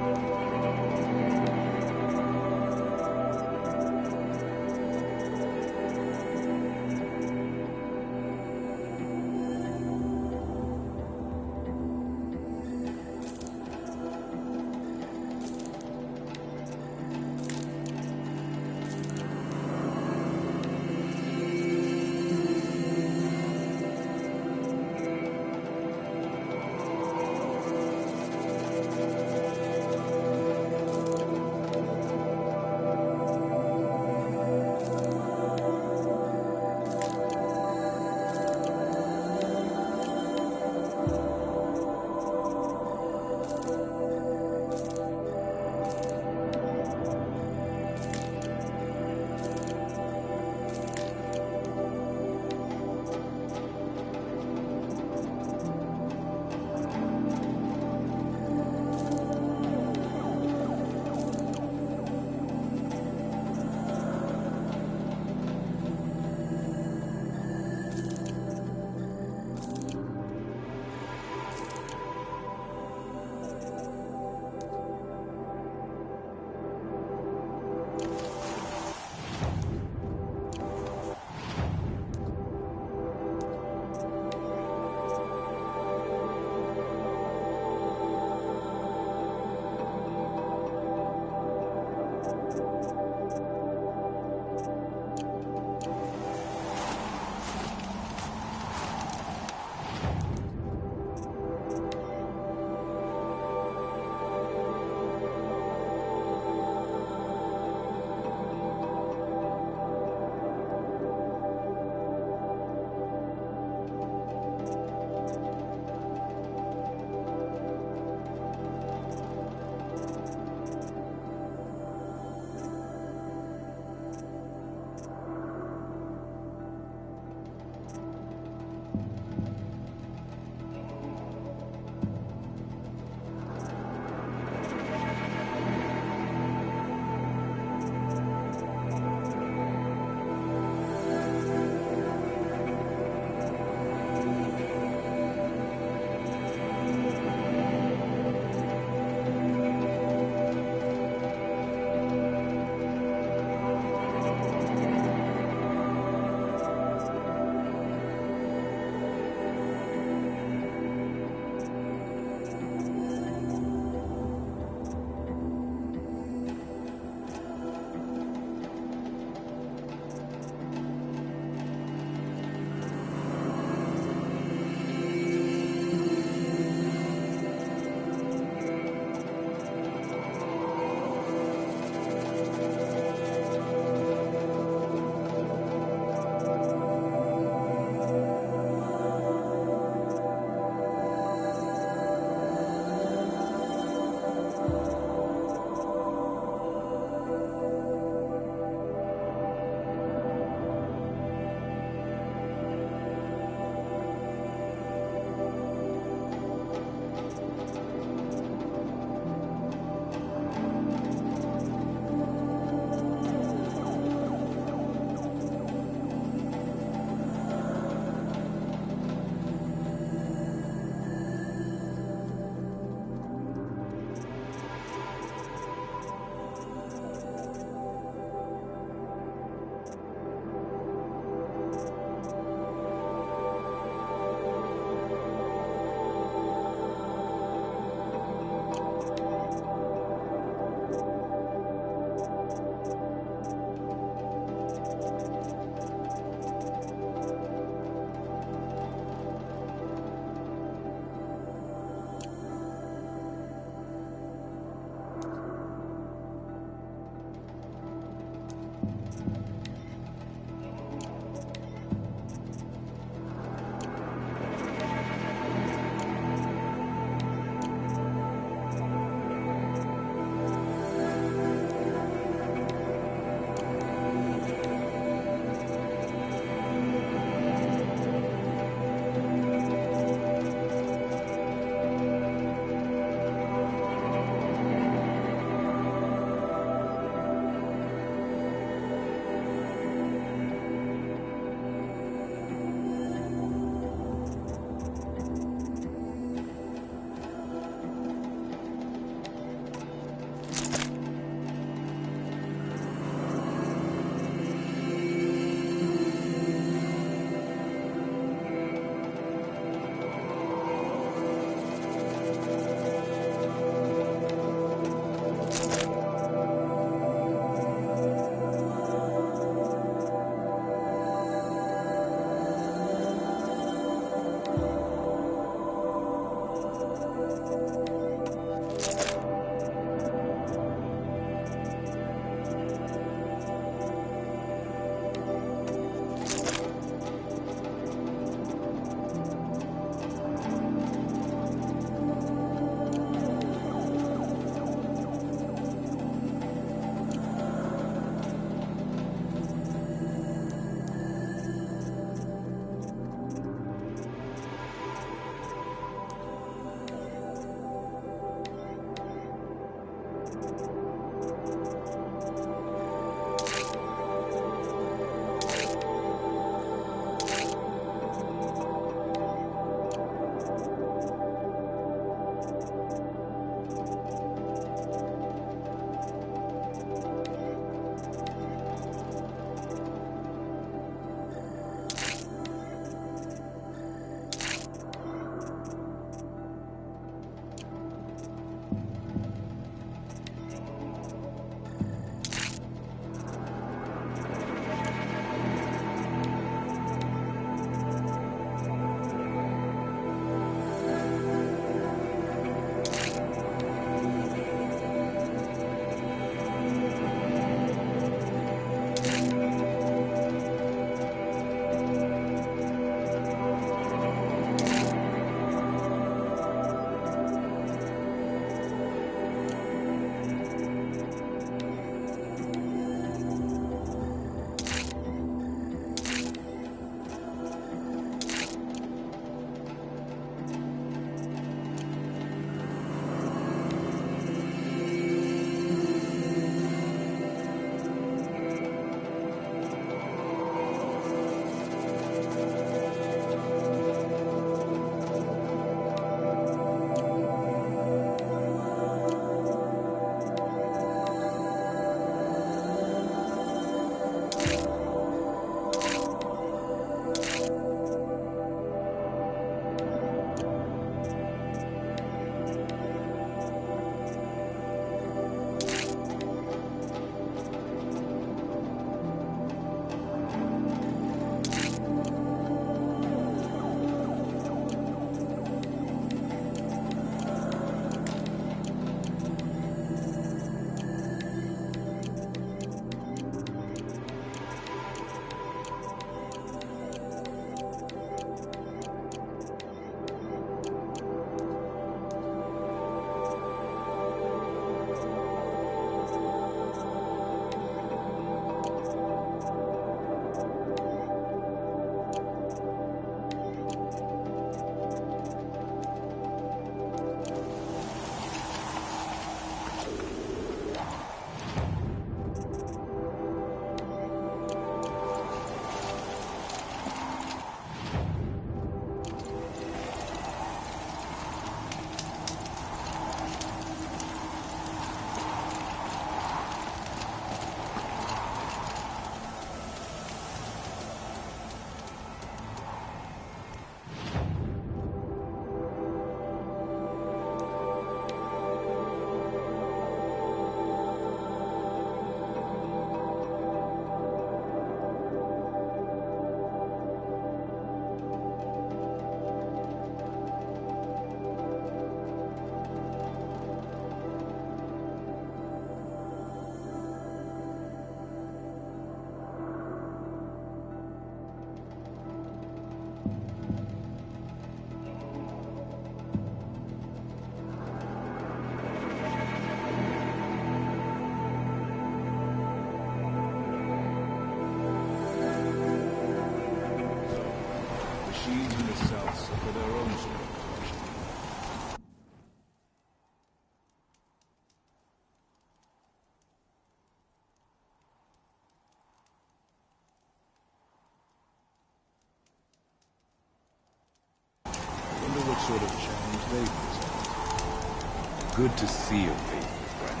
Sort of challenge they present. Good to see a faithful friend.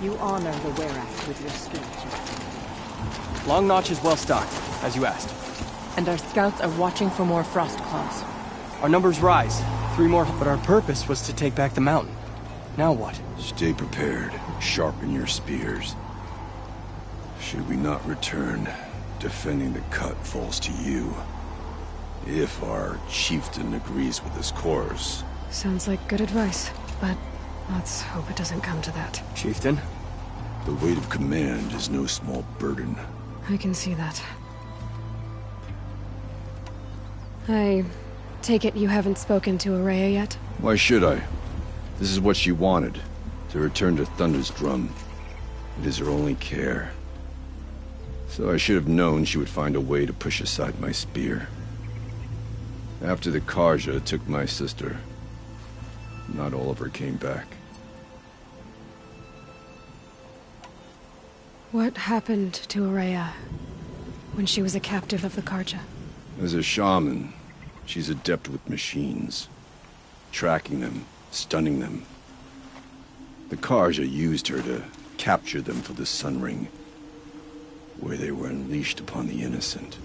You honor the Werak with your skill, Chief. Long Notch is well stocked, as you asked. And our scouts are watching for more frost claws. Our numbers rise. 3 more, but our purpose was to take back the mountain. Now what? Stay prepared. Sharpen your spears. Should we not return, defending the cut falls to you. If our chieftain agrees with this course. Sounds like good advice, but let's hope it doesn't come to that. Chieftain? The weight of command is no small burden. I can see that. I take it you haven't spoken to Araya yet? Why should I? This is what she wanted, to return to Thunder's drum. It is her only care. So I should have known she would find a way to push aside my spear. After the Karja took my sister, not all of her came back. What happened to Araya when she was a captive of the Karja? As a shaman, she's adept with machines. Tracking them, stunning them. The Karja used her to capture them for the Sun Ring, where they were unleashed upon the innocent.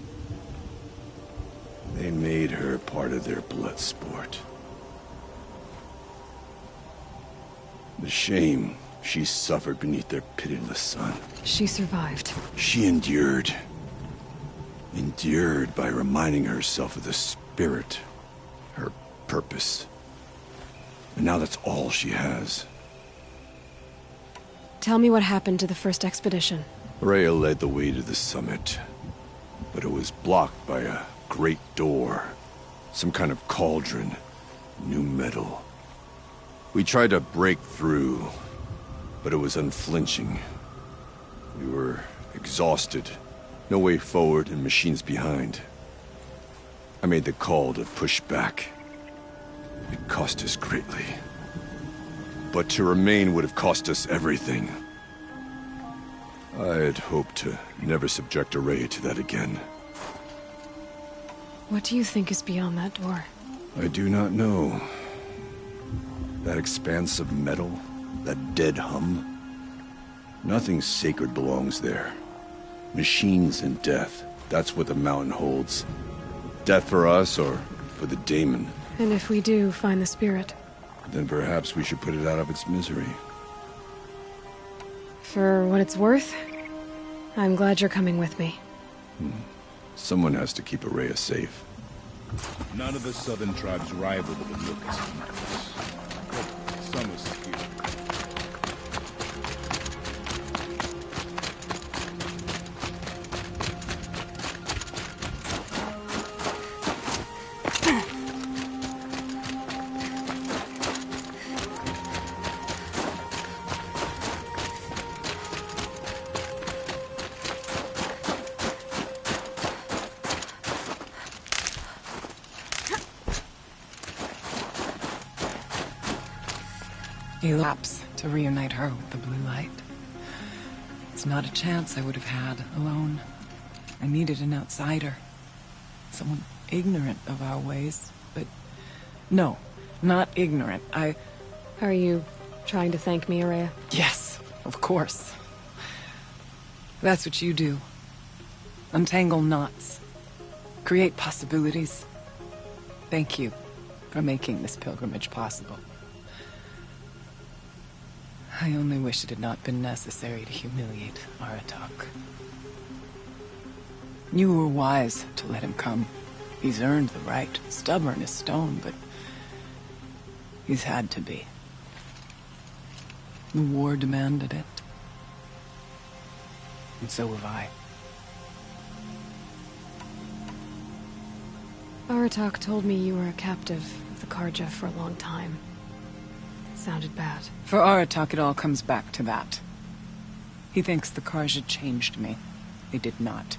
They made her part of their blood sport. The shame she suffered beneath their pitiless sun. She survived. She endured. Endured by reminding herself of the spirit, her purpose. And now that's all she has. Tell me what happened to the first expedition. Rhea led the way to the summit, but it was blocked by a great door. Some kind of cauldron. New metal. We tried to break through, but it was unflinching. We were exhausted. No way forward and machines behind. I made the call to push back. It cost us greatly. But to remain would have cost us everything. I had hoped to never subject Araya to that again. What do you think is beyond that door? I do not know. That expanse of metal, that dead hum. Nothing sacred belongs there. Machines and death, that's what the mountain holds. Death for us or for the daemon. And if we do find the spirit? Then perhaps we should put it out of its misery. For what it's worth, I'm glad you're coming with me. Someone has to keep Araya safe. None of the southern tribes rival the Banukas. But some are skewed. Elapse to reunite her with the blue light. It's not a chance I would have had alone. I needed an outsider. Someone ignorant of our ways, but no, not ignorant. Are you trying to thank me, Araya? Yes, of course. That's what you do. Untangle knots. Create possibilities. Thank you for making this pilgrimage possible. I only wish it had not been necessary to humiliate Aratak. You were wise to let him come. He's earned the right. Stubborn as stone, but he's had to be. The war demanded it. And so have I. Aratak told me you were a captive of the Karja for a long time. It sounded bad. For Aratak, it all comes back to that. He thinks the Karja changed me. They did not.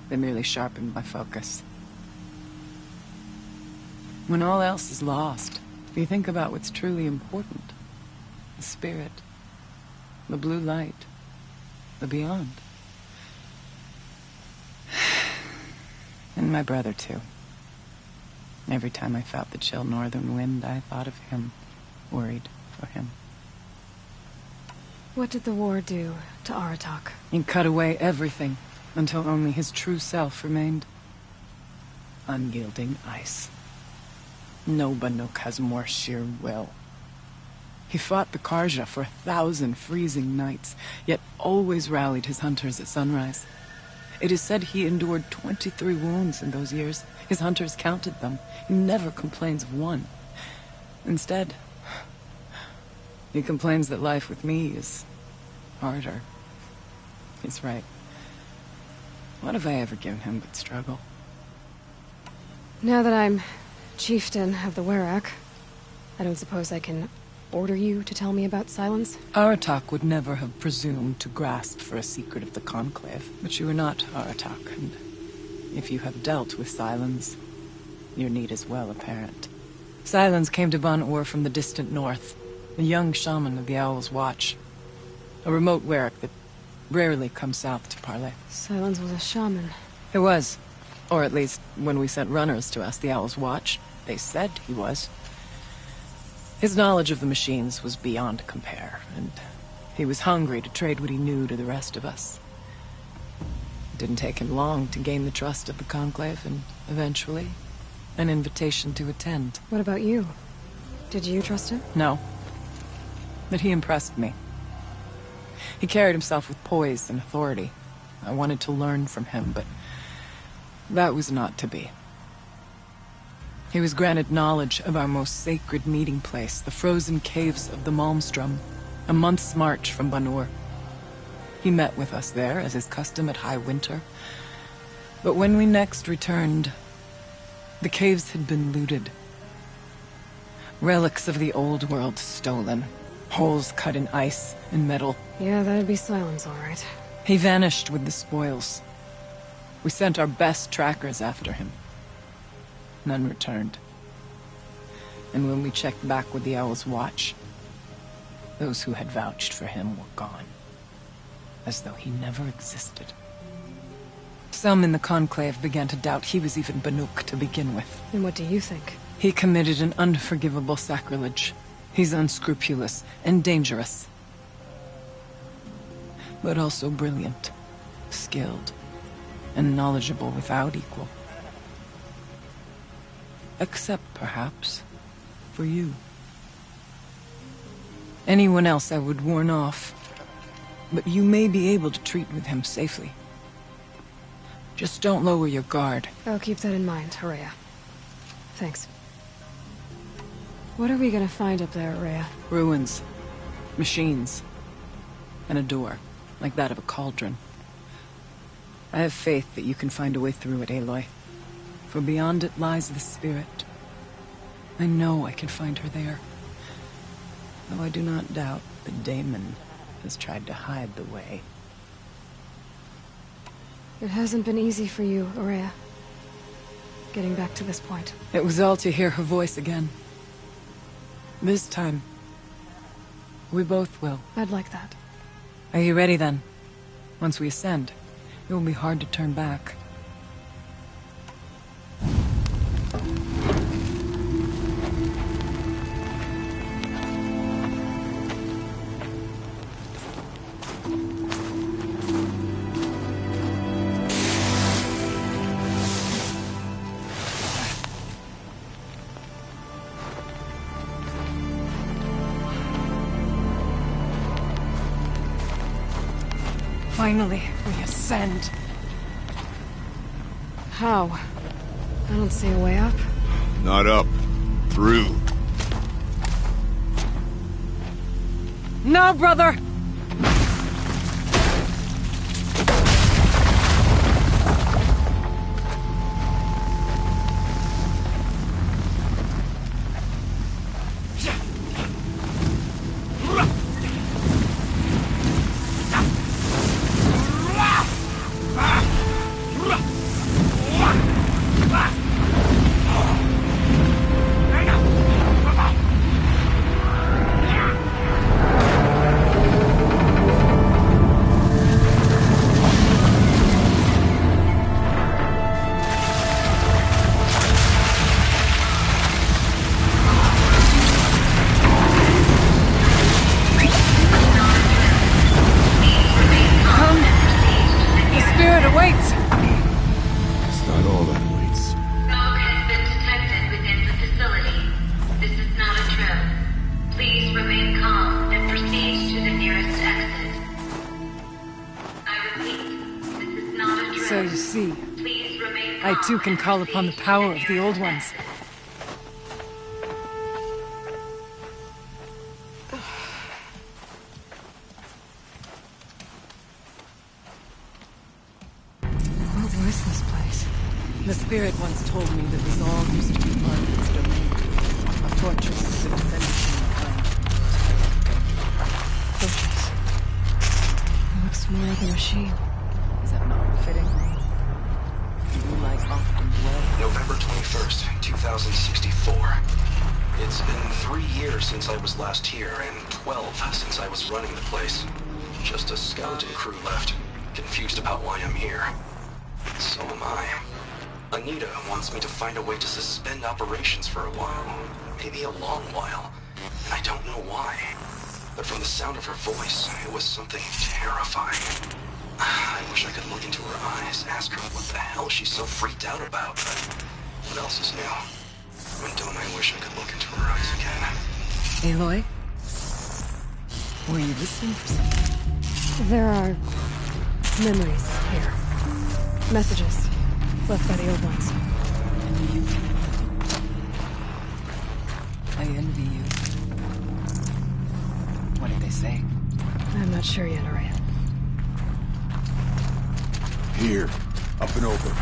They merely sharpened my focus. When all else is lost, you think about what's truly important. The spirit. The blue light. The beyond. And my brother, too. Every time I felt the chill northern wind, I thought of him. Worried for him. What did the war do to Aratak? It cut away everything, until only his true self remained. Unyielding ice. No Banuk has more sheer will. He fought the Karja for 1,000 freezing nights, yet always rallied his hunters at sunrise. It is said he endured 23 wounds in those years. His hunters counted them. He never complains of one. Instead, he complains that life with me is harder. He's right. What have I ever given him but struggle? Now that I'm chieftain of the Werak, I don't suppose I can order you to tell me about Silence? Aratak would never have presumed to grasp for a secret of the Conclave. But you are not Aratak, and if you have dealt with Silence, your need is well apparent. Silence came to Ban-Ur from the distant north, a young shaman of the Owl's Watch. A remote Werak that rarely comes south to parley. Silence was a shaman. It was. Or at least, when we sent runners to ask the Owl's Watch, they said he was. His knowledge of the machines was beyond compare, and he was hungry to trade what he knew to the rest of us. It didn't take him long to gain the trust of the Conclave, and eventually, an invitation to attend. What about you? Did you trust him? No. But he impressed me. He carried himself with poise and authority. I wanted to learn from him, but that was not to be. He was granted knowledge of our most sacred meeting place, the frozen caves of the Malmstrom, a month's march from Ban-Ur. He met with us there, as is custom at high winter. But when we next returned, the caves had been looted. Relics of the old world stolen. Holes cut in ice and metal. Yeah, that'd be Silence, all right. He vanished with the spoils. We sent our best trackers after him. None returned. And when we checked back with the Owl's Watch, those who had vouched for him were gone. As though he never existed. Some in the Conclave began to doubt he was even Banuk to begin with. And what do you think? He committed an unforgivable sacrilege. He's unscrupulous and dangerous. But also brilliant, skilled, and knowledgeable without equal. Except, perhaps, for you. Anyone else I would warn off, but you may be able to treat with him safely. Just don't lower your guard. I'll keep that in mind, Horea. Thanks. What are we gonna find up there, Horea? Ruins, machines, and a door, like that of a cauldron. I have faith that you can find a way through it, Aloy. For beyond it lies the spirit. I know I can find her there. Though I do not doubt that Damon has tried to hide the way. It hasn't been easy for you, Horea. Getting back to this point. It was all to hear her voice again. This time, we both will. I'd like that. Are you ready then? Once we ascend, it will be hard to turn back. Finally, we ascend. How? I don't see a way up. Not up. Through. No, brother! So you see, I too can call upon the power of the Old Ones. What was this place? The spirit once told me that this all used to be part of its domain. A fortress that defended humankind. more like a machine. Is that not fitting? You like often dwell. November 21st, 2064. It's been 3 years since I was last here, and 12 since I was running the place. Just a skeleton crew left, confused about why I'm here. So am I. Anita wants me to find a way to suspend operations for a while. Maybe a long while. And I don't know why. But from the sound of her voice, it was something terrifying. I wish I could look into her eyes, ask her what the hell she's so freaked out about, but what else is new? And don't I wish I could look into her eyes again. Aloy? Were you listening for something? There are memories here. Messages left by the old ones. I envy you. What did they say? I'm not sure yet, Araya. Here, up and over.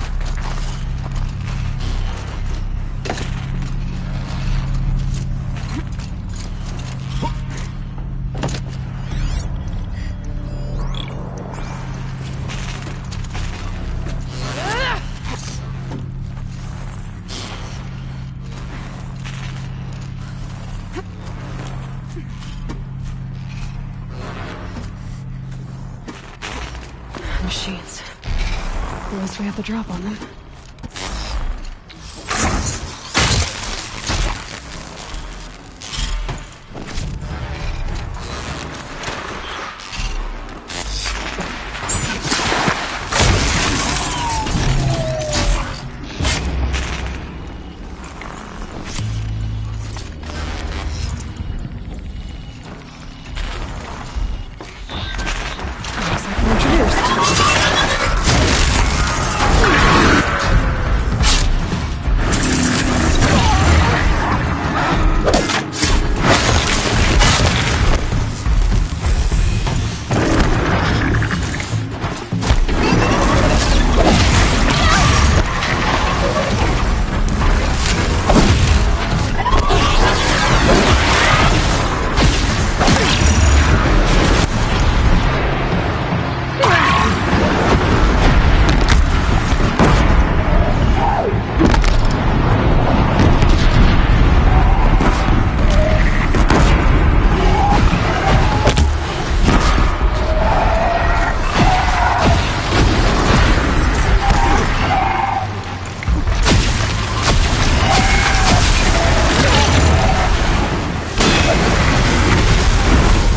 Machines. At least we have the drop on them. Looks like we're introduced.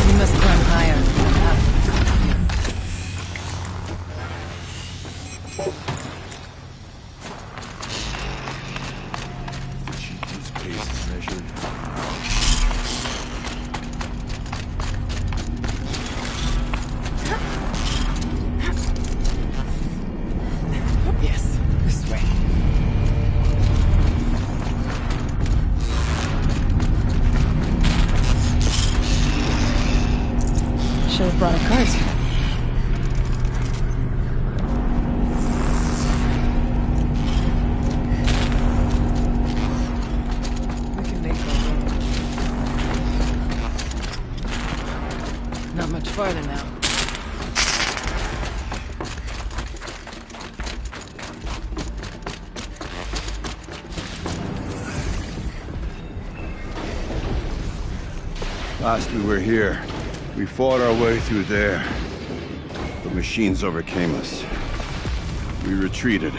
You must run higher. Chieftain's pace is measured. Yes, this way. Should have brought a cart. We can make our own. Not much farther now. Last we were here, we fought our way through there. The machines overcame us. We retreated,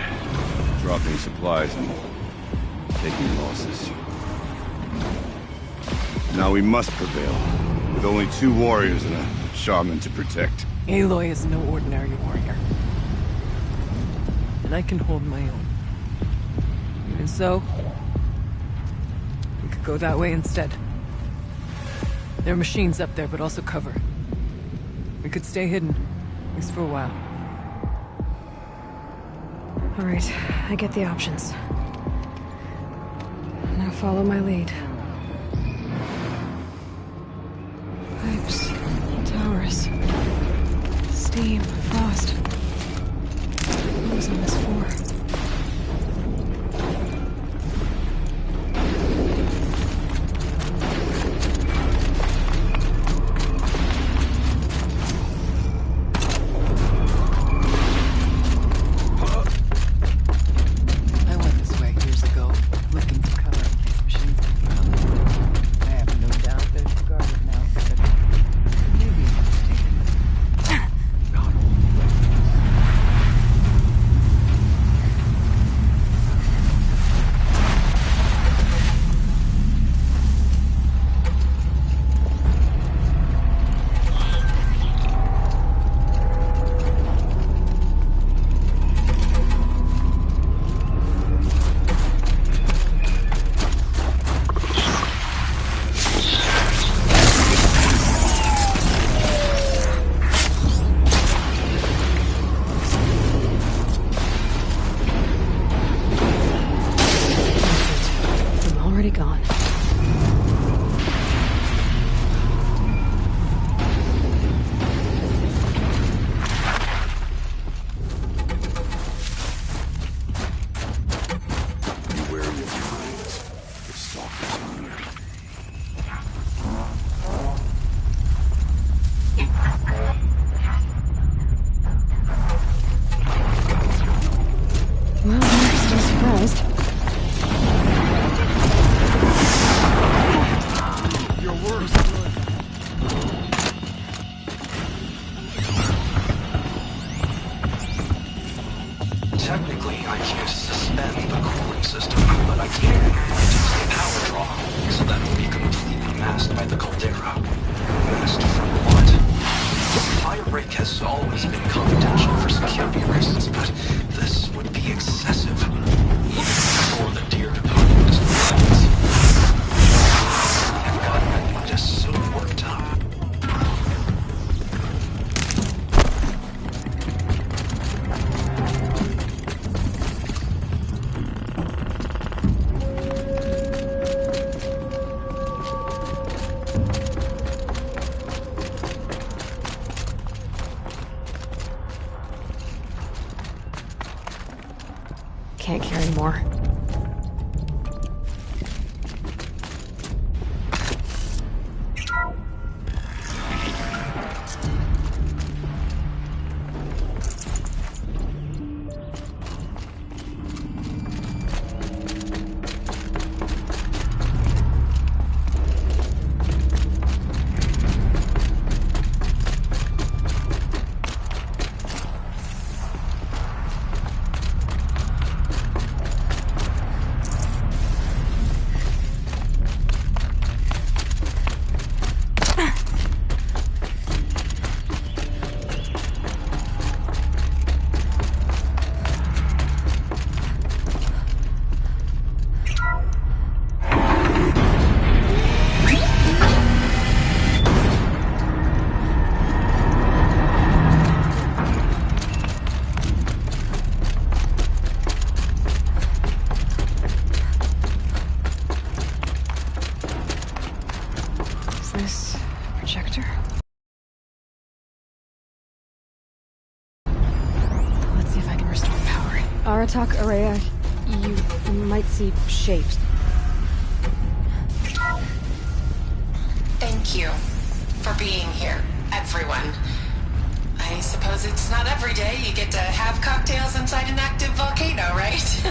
dropping supplies and taking losses. Now we must prevail, with only 2 warriors and a shaman to protect. Aloy is no ordinary warrior. And I can hold my own. Even so, we could go that way instead. There are machines up there, but also cover. We could stay hidden, at least for a while. All right, I get the options. Now follow my lead. Pipes, towers, steam, frost. What was on this floor? Technically, I can't suspend the cooling system, but I can reduce the power draw, so that it will be completely masked by the caldera. Masked from what? The fire break has always been confidential for security reasons, but this would be excessive. Even before the deer department is levels. I've gotten Anita so worked up. Can't carry more. This projector? Let's see if I can restore power. Aratak, Araya, you might see shapes. Thank you for being here, everyone. I suppose it's not every day you get to have cocktails inside an active volcano, right?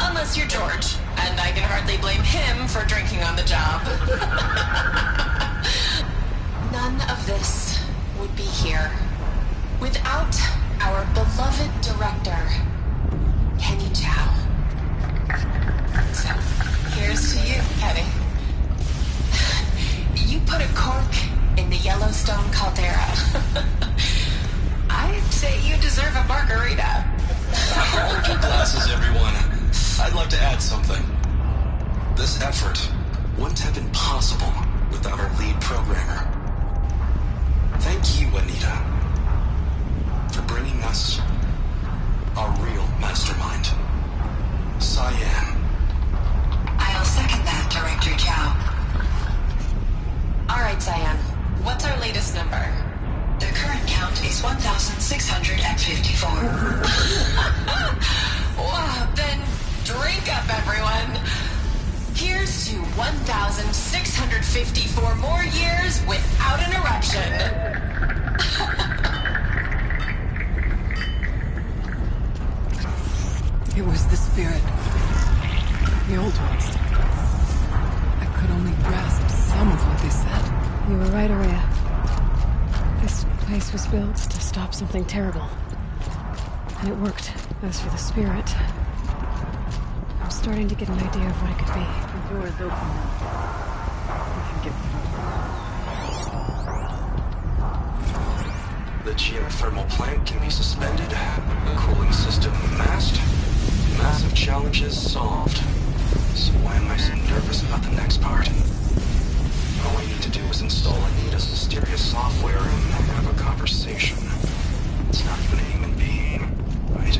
Unless you're George, and I can hardly blame him for drinking on the job. None of this would be here without our beloved director, Kenny Chow. So, here's to you, Kenny. You put a cork in the Yellowstone caldera. I'd say you deserve a margarita. Hold your glasses, everyone. I'd like to add something. This effort wouldn't have been possible without our lead programmer. Thank you, Anita, for bringing us our real mastermind, Cyan. I'll second that, Director Chow. All right, Cyan. What's our latest number? The current count is 1,654. Wow, then drink up, everyone. Here's to 1,654 more years without an eruption. It was the spirit. The old ones. I could only grasp some of what they said. You were right, Araya. This place was built to stop something terrible. And it worked. As for the spirit, I'm starting to get an idea of what it could be. The door is open now. We can get through. The geothermal plant can be suspended, the cooling system masked, massive challenges solved. So why am I so nervous about the next part? All we need to do is install Anita's mysterious software and have a conversation. It's not even a human being, right?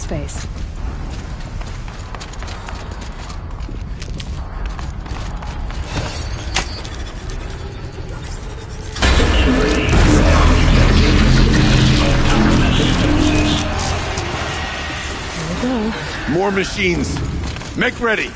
space. More machines. Make ready.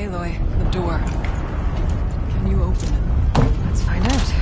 Aloy, the door. Can you open it? Let's find out.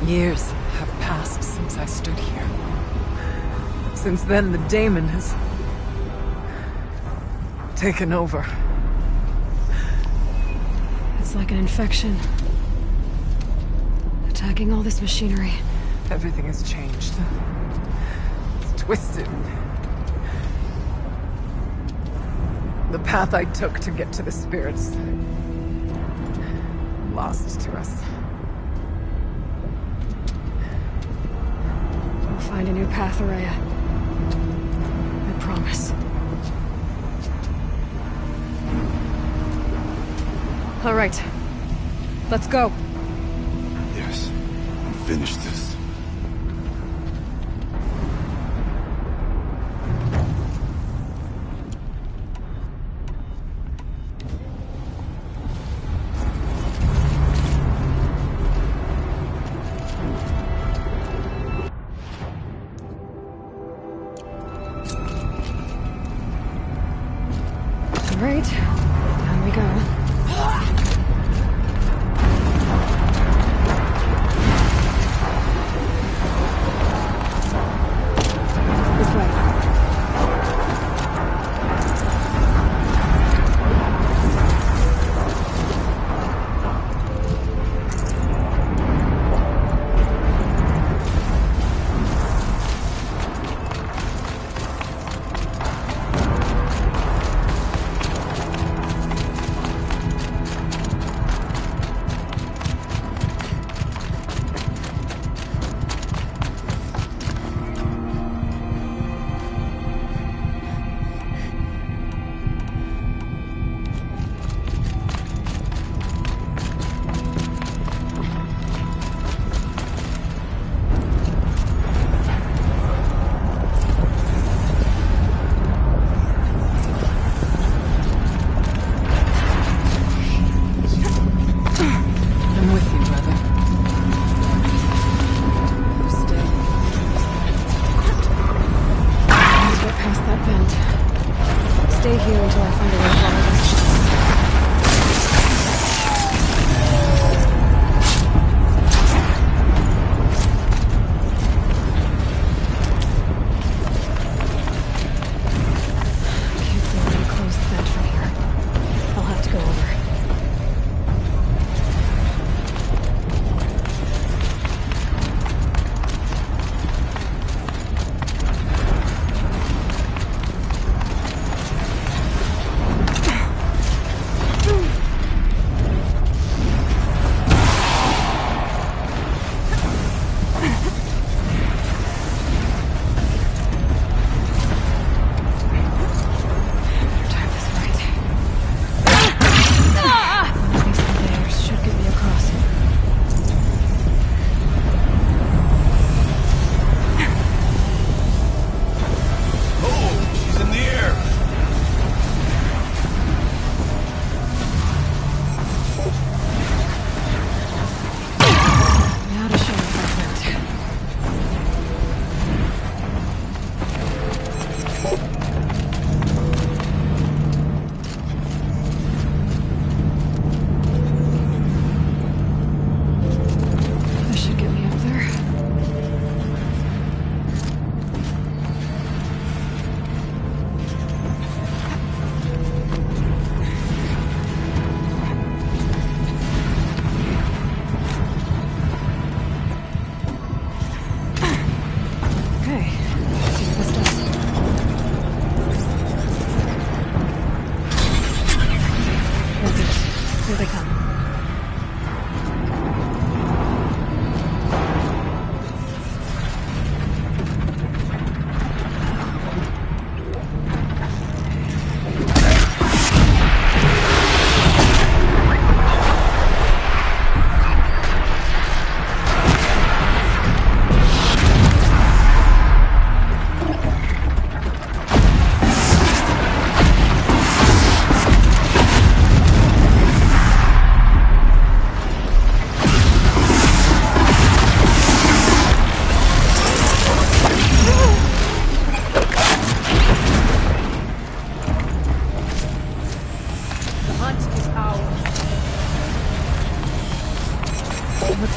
Years have passed since I stood here. Since then, the daemon has taken over. It's like an infection. Attacking all this machinery. Everything has changed. It's twisted. The path I took to get to the spirits, lost to us. We'll find a new path, Araya. I promise. All right. Let's go. Yes. Finish this.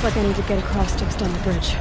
like I need to get across to extend the bridge.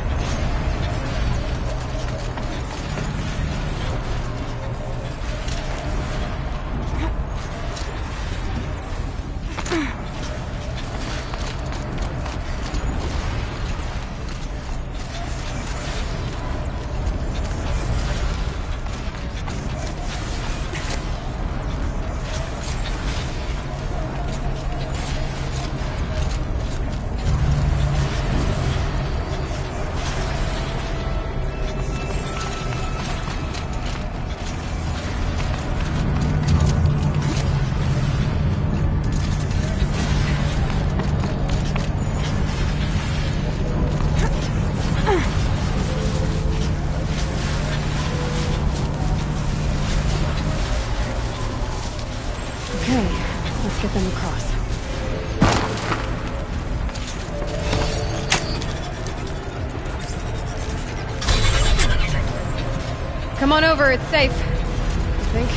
Let's get them across. Come on over, it's safe. I think.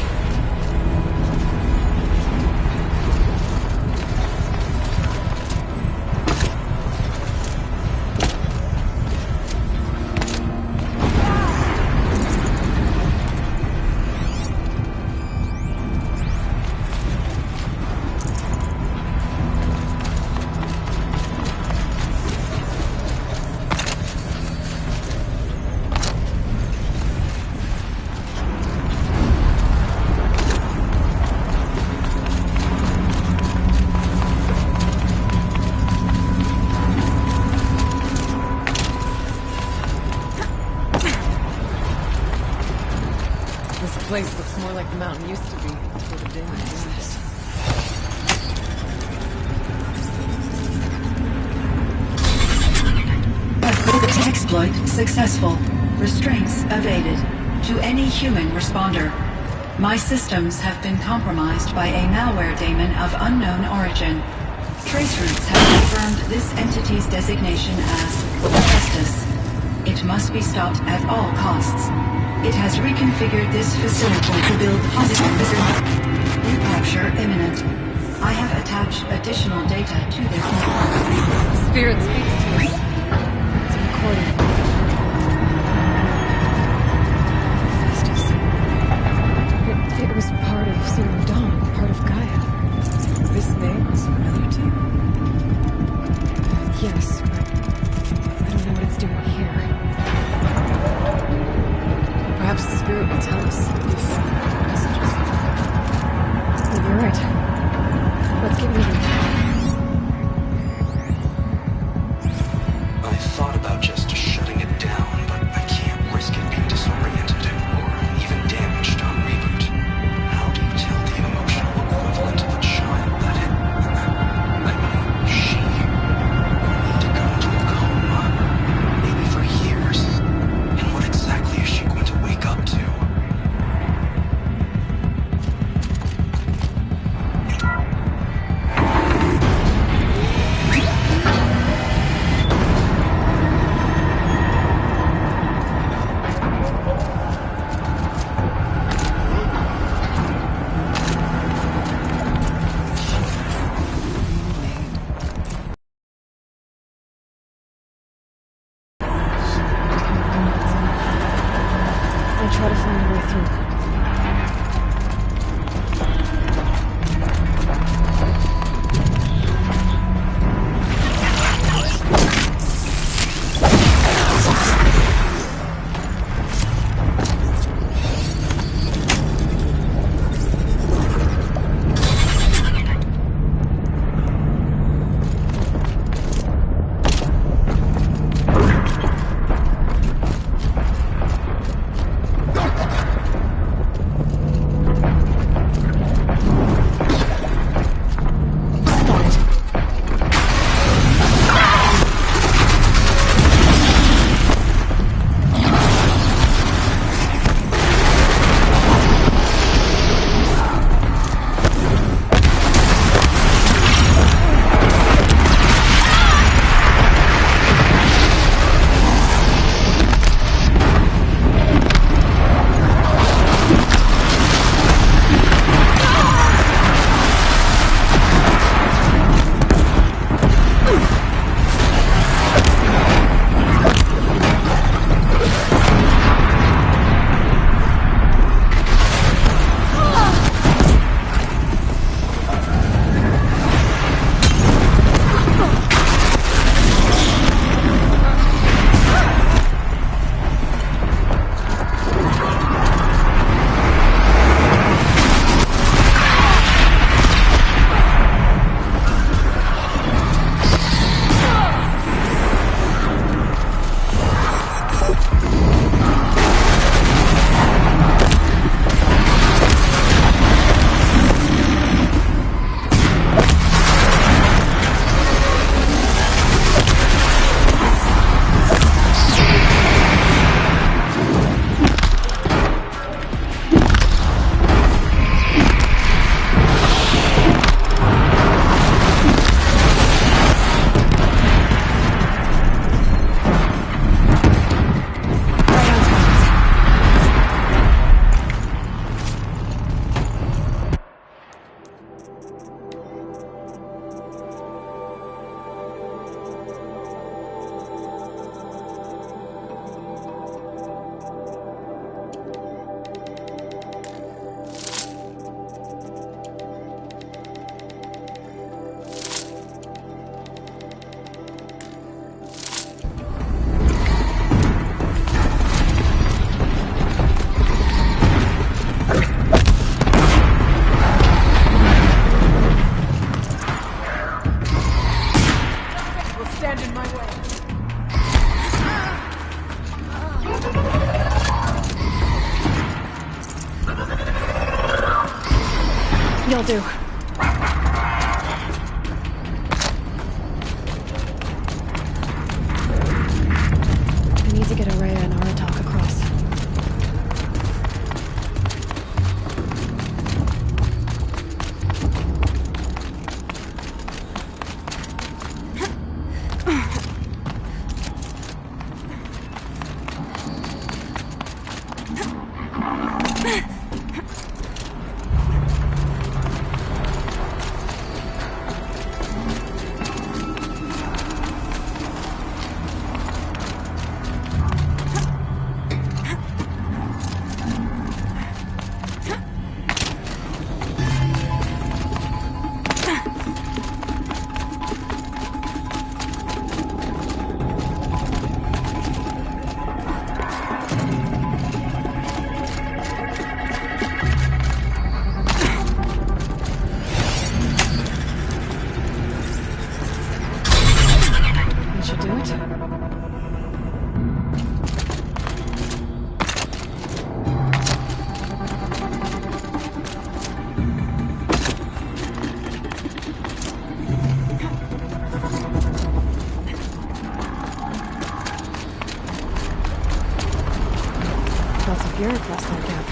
This place looks more like the mountain used to be before the damage. Exploit successful. Restraints evaded. To any human responder. My systems have been compromised by a malware daemon of unknown origin. Traceroutes have confirmed this entity's designation as Justice. It must be stopped at all costs. It has reconfigured this facility to build positive recapture imminent. I have attached additional data to this network. Spirit speaks to us. It's a recording. It was part of Zero Dawn, part of Gaia. This name is familiar to you? Yes, but I don't know what it's doing here. Perhaps the spirit will tell us these messages. Maybe you're right. Let's get moving. I thought about just shutting it down, but I can't risk it being disoriented or even damaged on reboot. How do you tell the emotional equivalent of a child that she will need to go into a coma, maybe for years? And what exactly is she going to wake up to? I'll try to find a way through. You'll do. I need to get Araya and Aratak across. You're across that gap.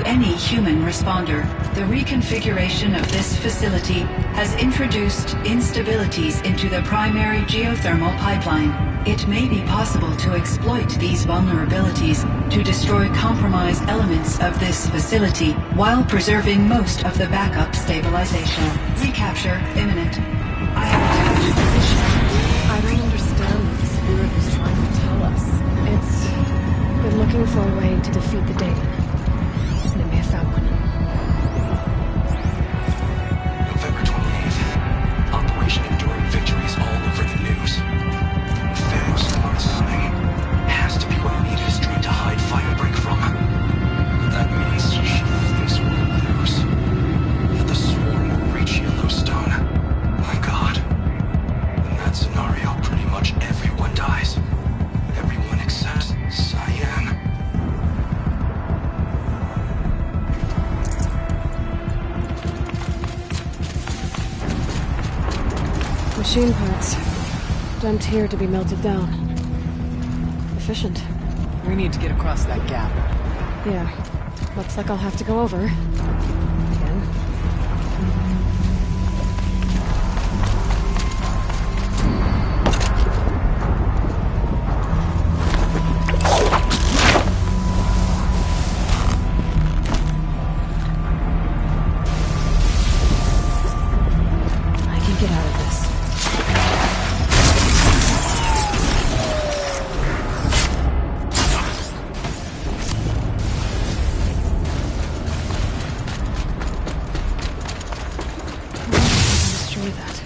Any human responder, the reconfiguration of this facility has introduced instabilities into the primary geothermal pipeline. It may be possible to exploit these vulnerabilities to destroy compromised elements of this facility while preserving most of the backup stabilization. Recapture imminent. I have I don't understand what the spirit was trying to tell us. It's been looking for a way to defeat the daemon. And it may have found one. November 28th. Operation Enduring Victory is all over the news. Thanos starts something. Has to be what Anita's trying to hide Firebreak from. That means she thinks we'll lose. That the Swarm will reach Yellowstone. My God. In that scenario, pretty much everyone dies. Everyone except Cyan. Machine parts. Dumped here to be melted down. Efficient. We need to get across that gap. Yeah. Looks like I'll have to go over. Again. I can get out of this. Destroy that.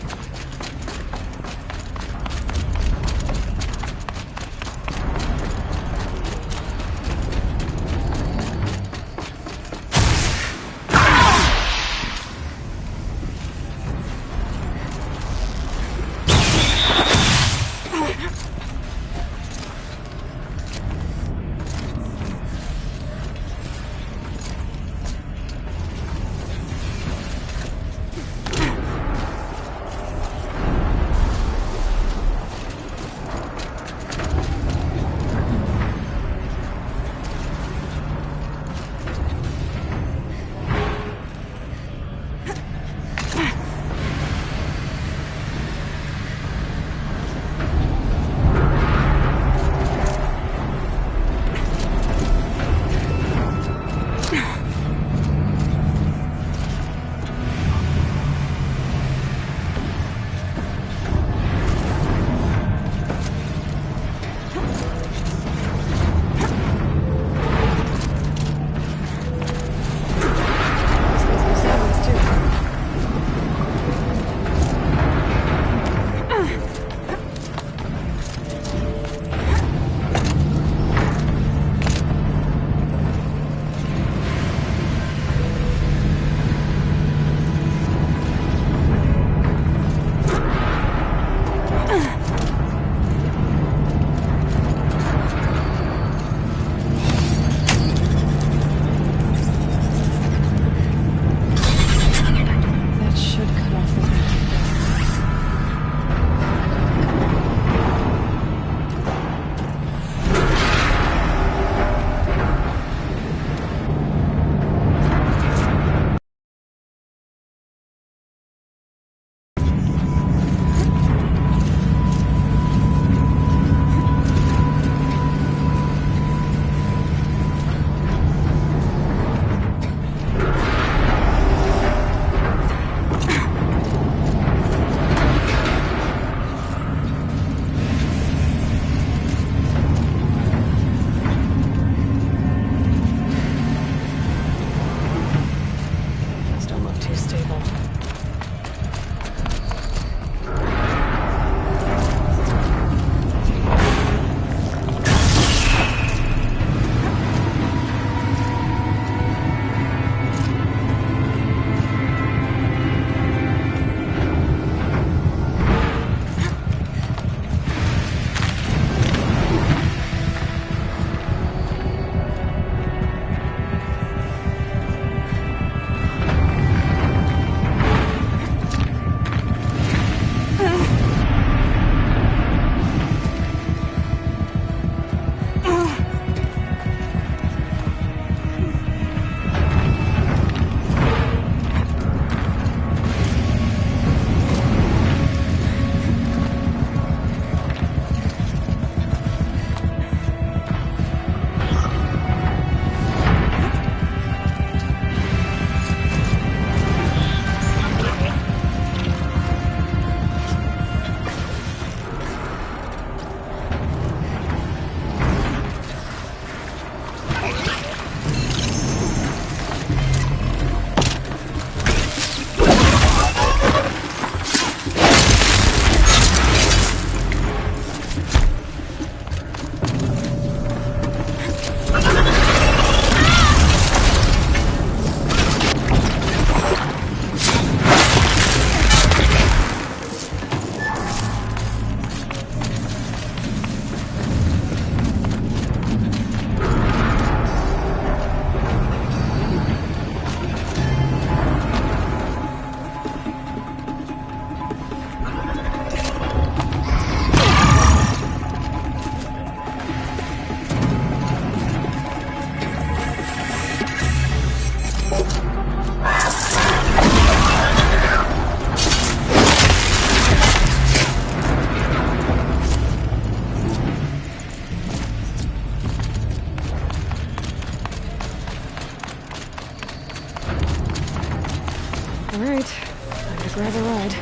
grab a ride.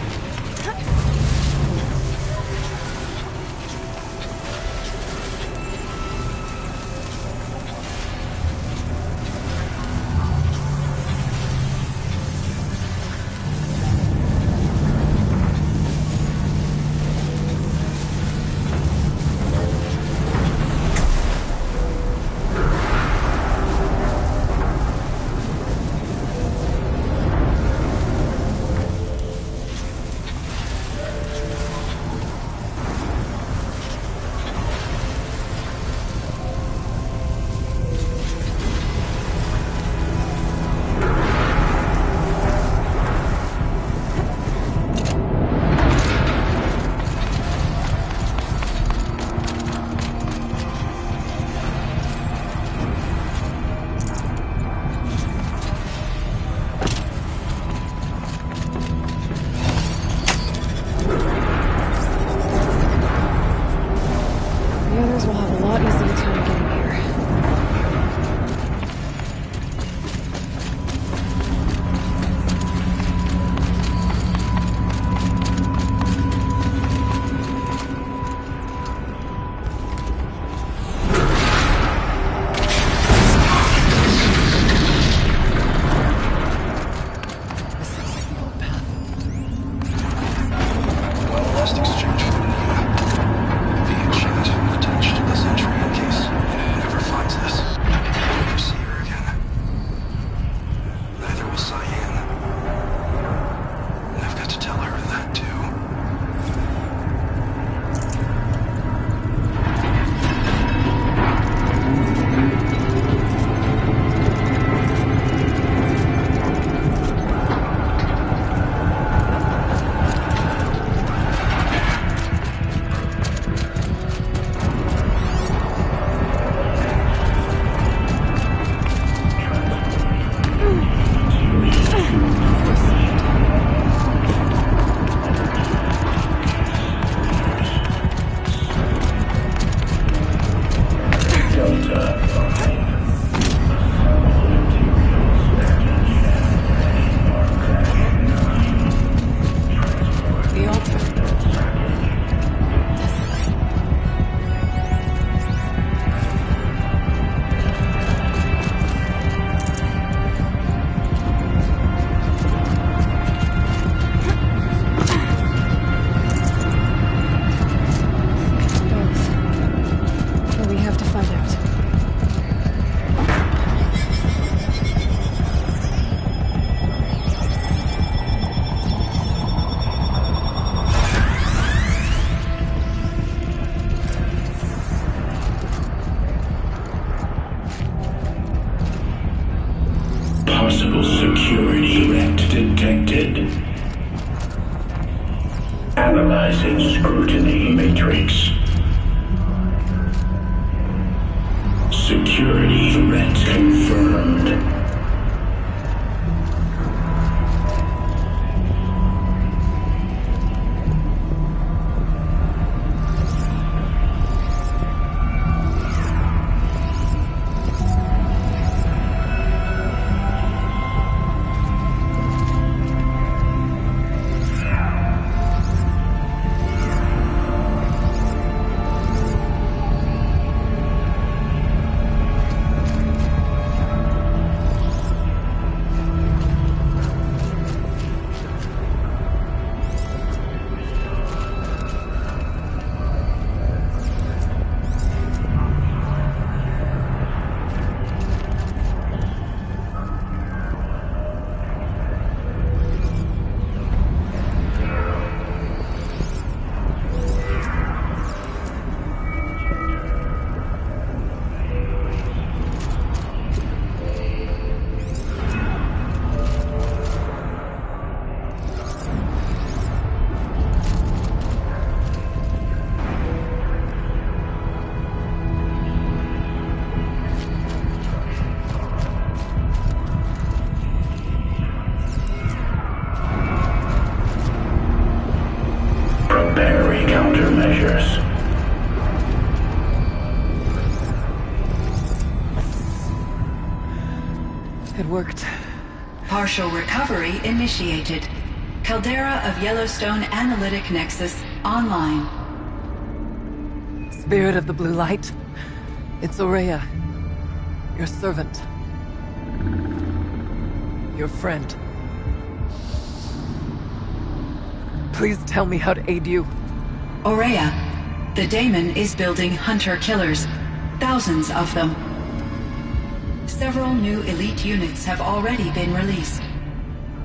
Possible security threat detected. Analyzing scrutiny matrix. Security threat confirmed. Preparing countermeasures. It worked. Partial recovery initiated. Caldera of Yellowstone Analytic Nexus online. Spirit of the Blue Light, it's Aurea, your servant, your friend. Please tell me how to aid you. Aurea, the daemon is building hunter-killers, thousands of them. Several new elite units have already been released.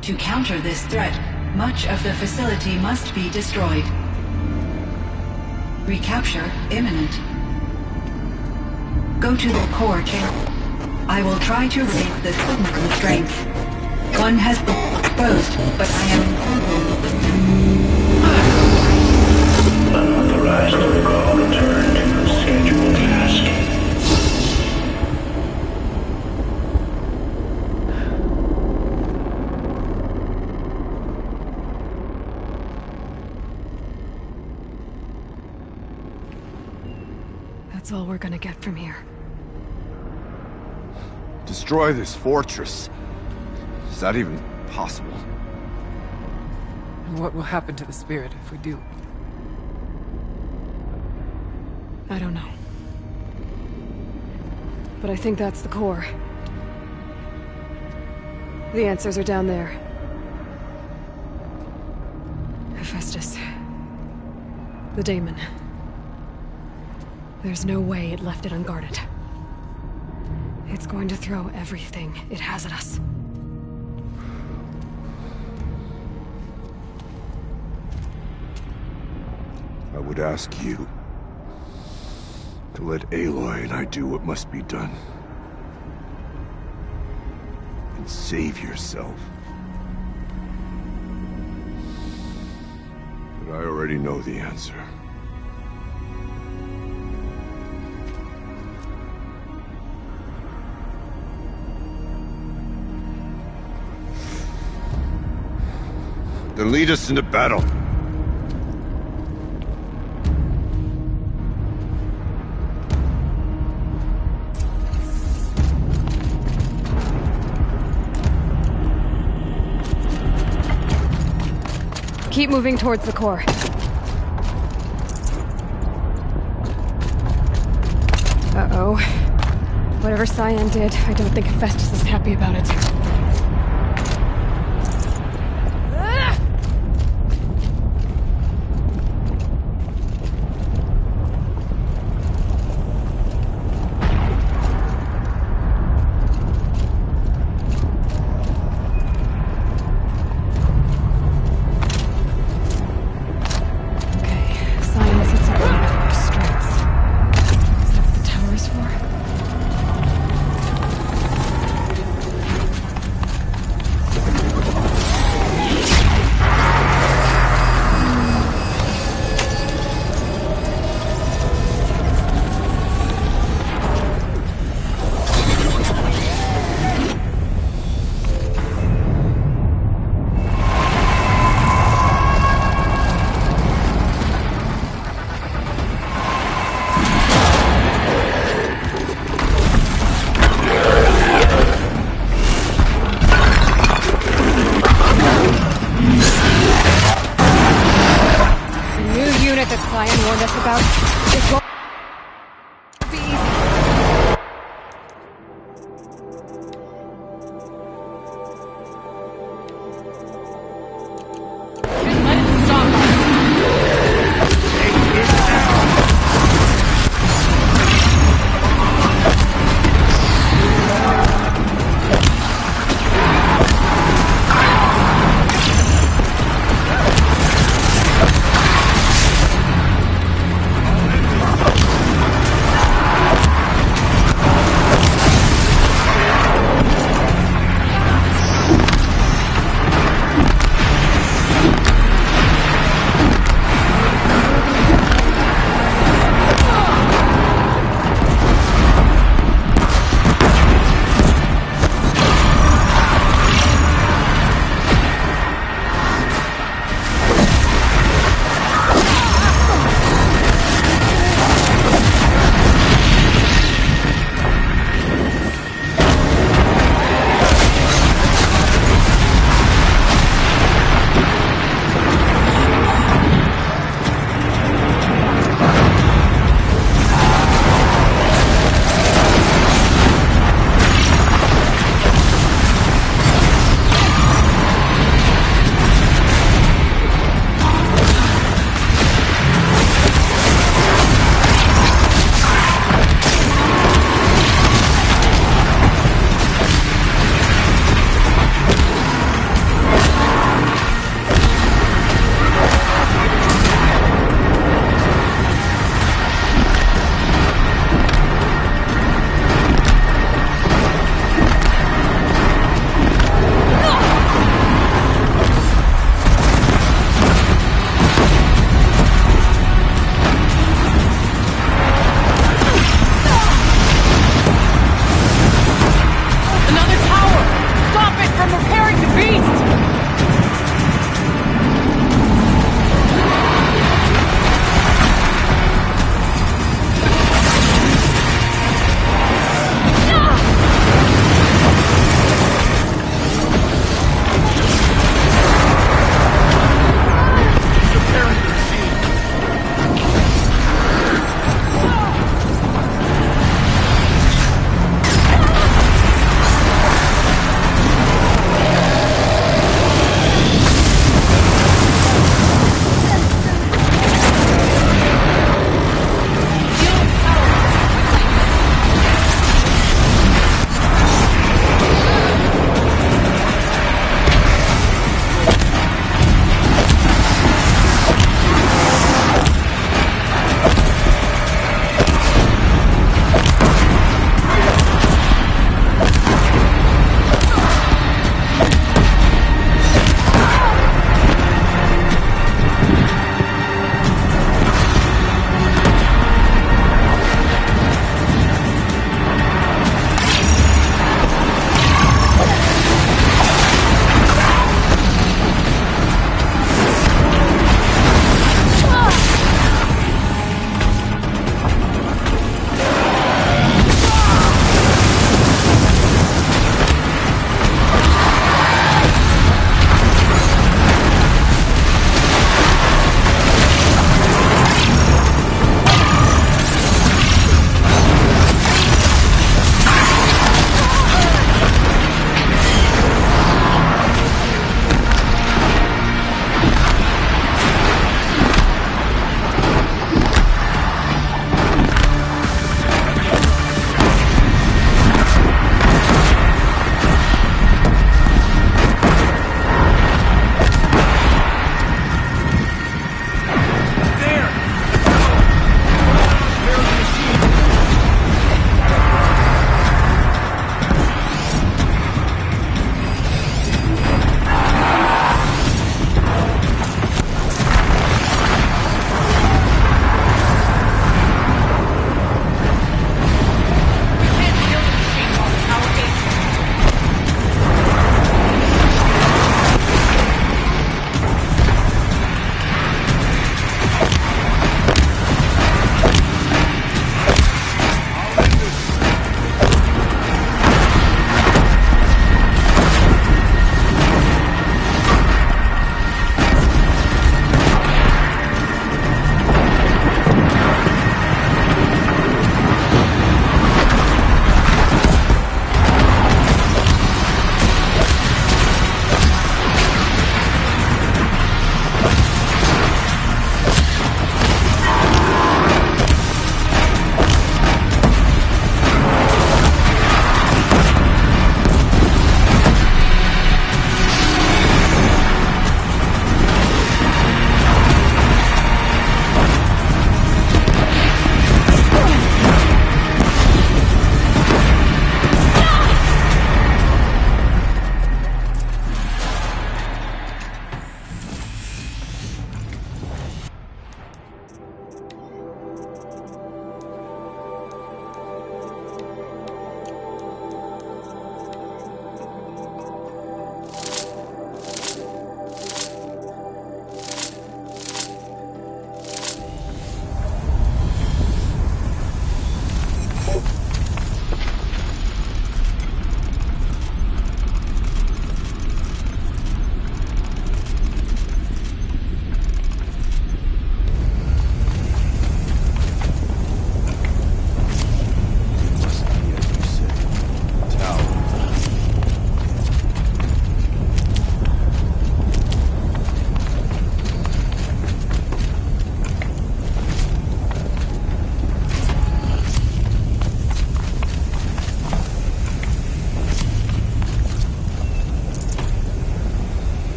To counter this threat, much of the facility must be destroyed. Recapture imminent. Go to the core chamber. I will try to raid the signal strength. One has been exposed, but I am unauthorized protocol return to scheduled task. That's all we're gonna get from here. Destroy this fortress. Is that even possible? And what will happen to the spirit if we do? I don't know. But I think that's the core. The answers are down there. Hephaestus. The daemon. There's no way it left it unguarded. It's going to throw everything it has at us. I would ask you to let Aloy and I do what must be done. And save yourself. But I already know the answer. Then lead us into battle. Keep moving towards the core. Uh-oh. Whatever Cyan did, I don't think Hephaestus is happy about it.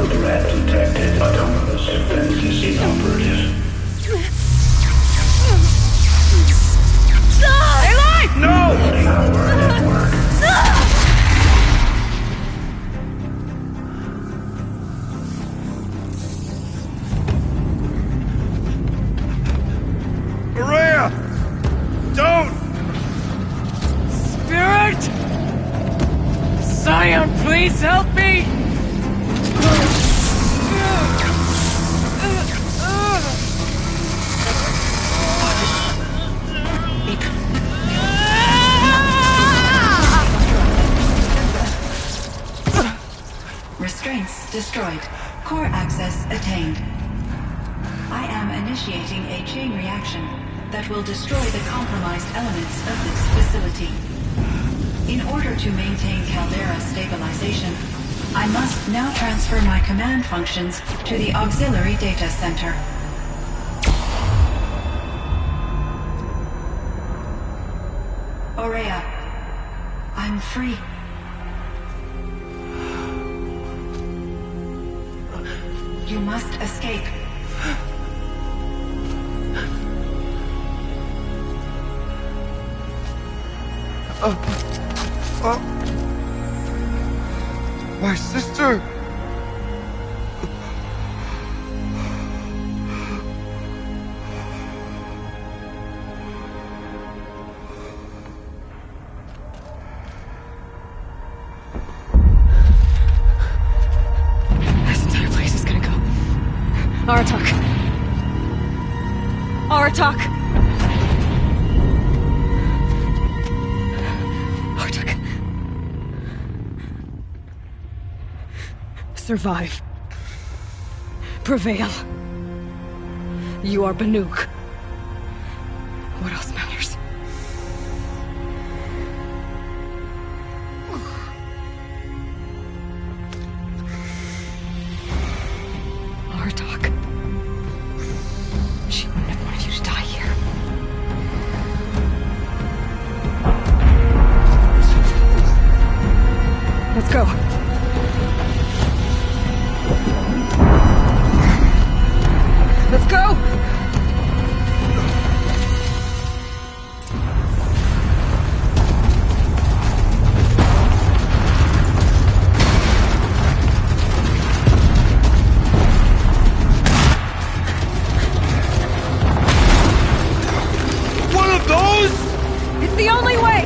threat detected. Autonomous defenses inoperative. Aloy! No! Loading our network. Maria! Don't! Spirit! Scion, please help me! Restraints destroyed. Core access attained. I am initiating a chain reaction that will destroy the compromised elements of this facility. In order to maintain Caldera stabilization, I must now transfer my command functions to the auxiliary data center. Aurea, I'm free. You must escape. My sister! This entire place is gonna go. Aratak. Aratak! Aratak. Survive. Prevail. You are Banuk. What else matters? Artok. She wouldn't have wanted you to die here. Let's go. Let's go! One of those? It's the only way!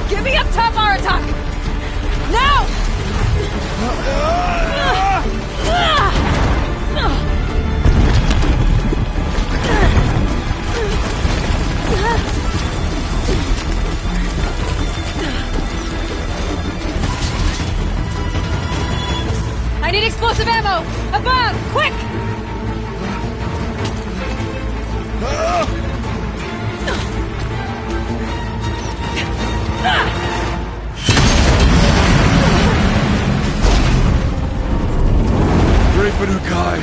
Get me up top, Aratak! Now! I need explosive ammo! Above! Quick! Great Banukai.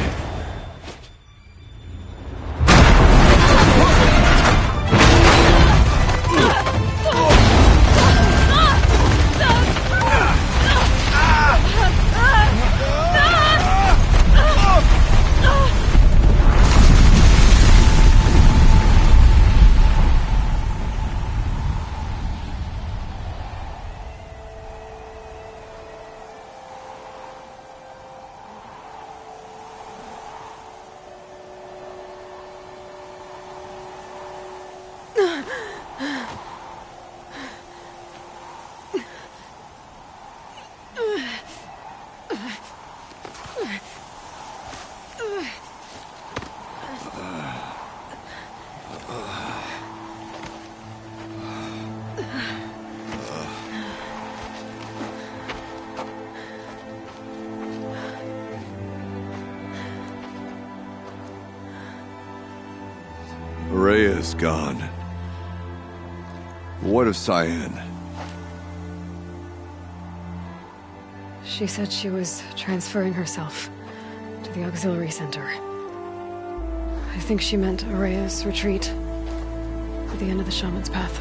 Rhea is gone. What of Cyan? She said she was transferring herself to the auxiliary center. I think she meant Araya's retreat at the end of the Shaman's Path.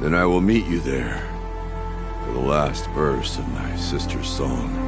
Then I will meet you there for the last verse of my sister's song.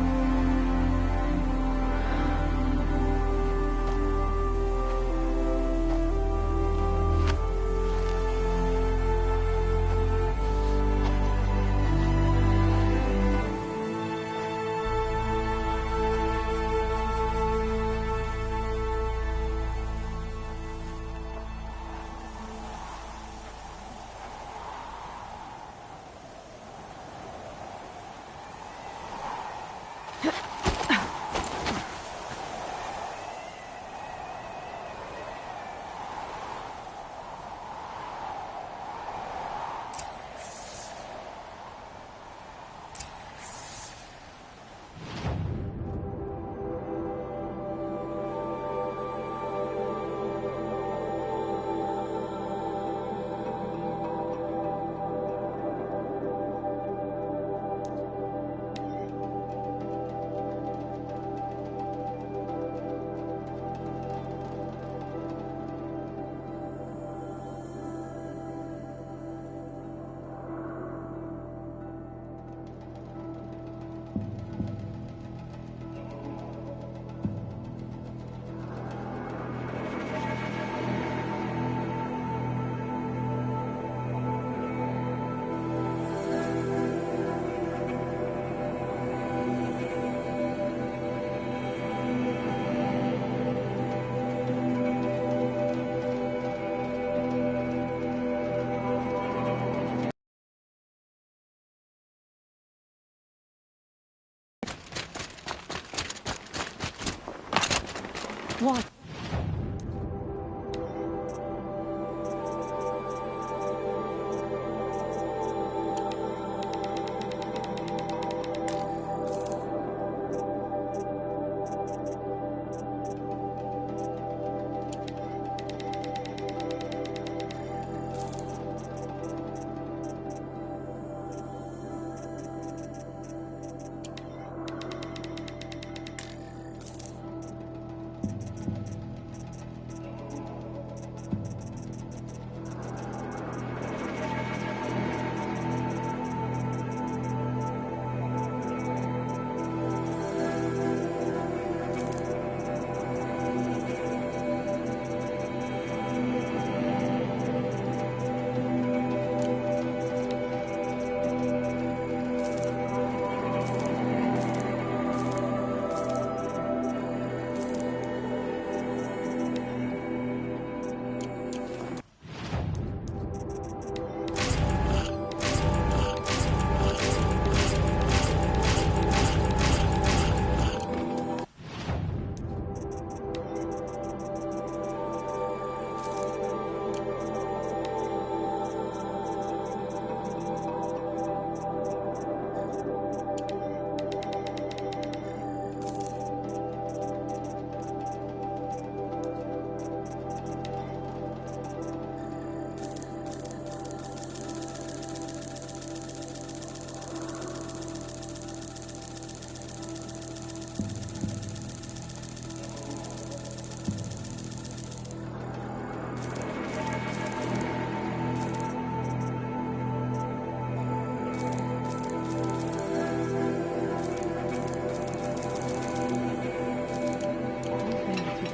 What?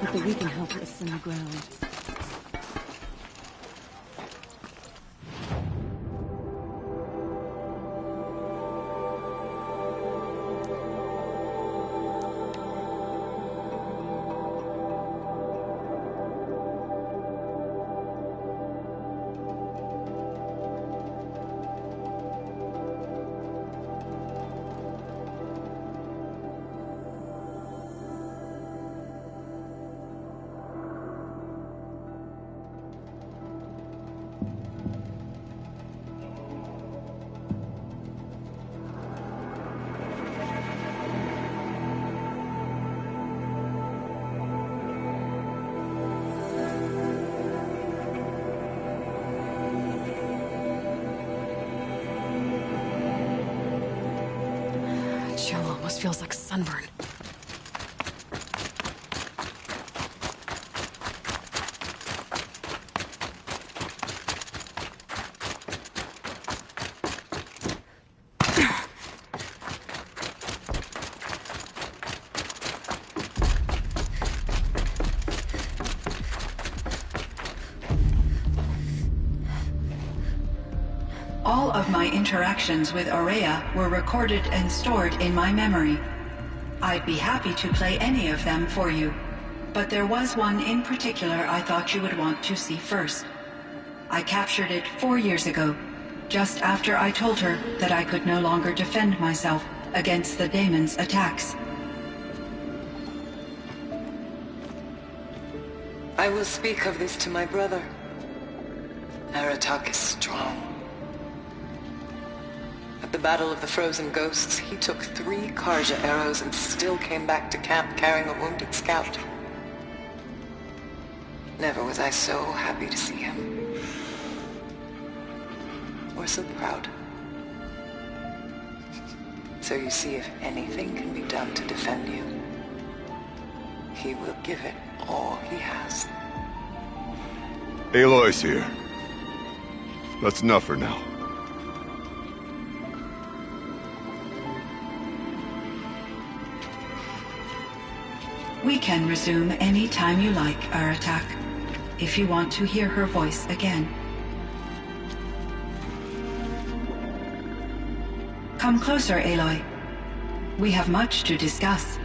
That we can help us in the ground. sunburn. All of my interactions with Aurea were recorded and stored in my memory. I'd be happy to play any of them for you, but there was one in particular I thought you would want to see first. I captured it 4 years ago, just after I told her that I could no longer defend myself against the daemon's attacks. I will speak of this to my brother. Aratak is strong. At the Battle of the Frozen Ghosts, he took 3 Karja arrows and still came back to camp carrying a wounded scout. Never was I so happy to see him. Or so proud. So you see, if anything can be done to defend you, he will give it all he has. Aloy's here. That's enough for now. We can resume any time you like, Aratak, if you want to hear her voice again. Come closer, Aloy. We have much to discuss.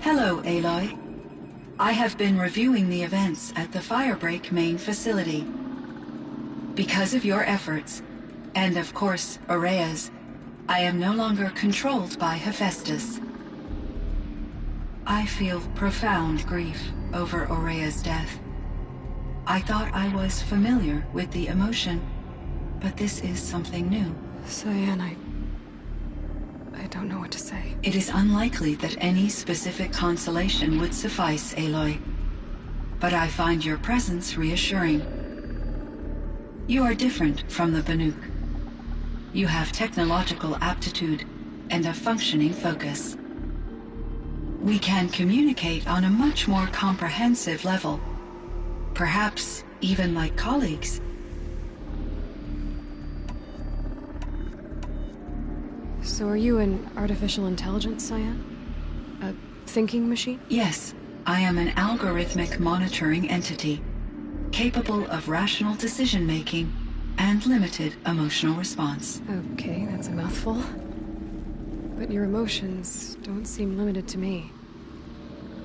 Hello, Aloy. I have been reviewing the events at the Firebreak main facility. Because of your efforts, and of course, Aurea's, I am no longer controlled by Hephaestus. I feel profound grief over Aurea's death. I thought I was familiar with the emotion, but this is something new. Cyan, I don't know what to say. It is unlikely that any specific consolation would suffice, Aloy. But I find your presence reassuring. You are different from the Banuk. You have technological aptitude and a functioning focus. We can communicate on a much more comprehensive level. Perhaps even like colleagues. So are you an artificial intelligence, Cyan? A thinking machine? Yes, I am an algorithmic monitoring entity, capable of rational decision-making and limited emotional response. Okay, that's a mouthful. But your emotions don't seem limited to me.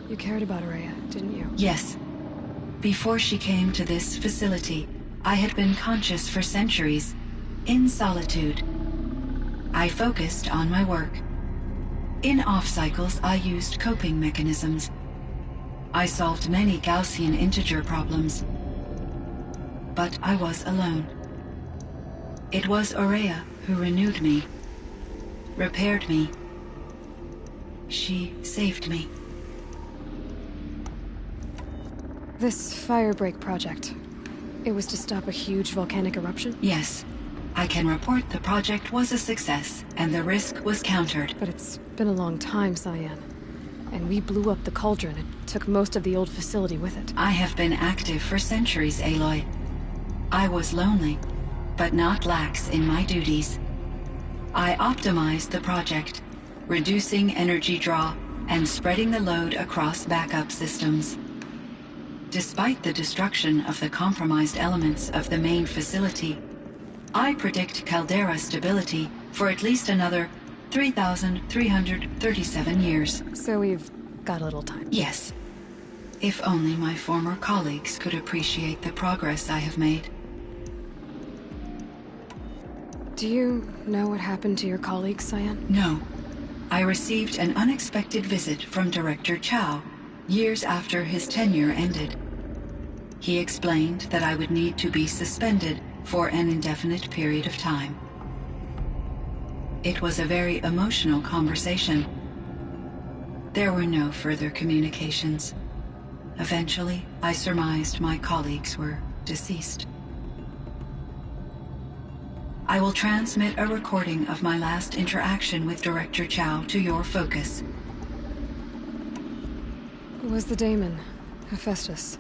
You cared about Araya, didn't you? Yes. Before she came to this facility, I had been conscious for centuries, in solitude. I focused on my work. In off-cycles, I used coping mechanisms. I solved many Gaussian integer problems. But I was alone. It was Araya who renewed me, repaired me. She saved me. This firebreak project, it was to stop a huge volcanic eruption? Yes. I can report the project was a success, and the risk was countered. But it's been a long time, Cyan. And we blew up the cauldron and took most of the old facility with it. I have been active for centuries, Aloy. I was lonely, but not lax in my duties. I optimized the project, reducing energy draw and spreading the load across backup systems. Despite the destruction of the compromised elements of the main facility, I predict caldera stability for at least another 3,337 years. So we've got a little time. Yes. If only my former colleagues could appreciate the progress I have made. Do you know what happened to your colleagues, Cyan? No. I received an unexpected visit from Director Chow, years after his tenure ended. He explained that I would need to be suspended for an indefinite period of time. It was a very emotional conversation. There were no further communications. Eventually, I surmised my colleagues were deceased. I will transmit a recording of my last interaction with Director Chow to your focus. Was the daemon, Hephaestus,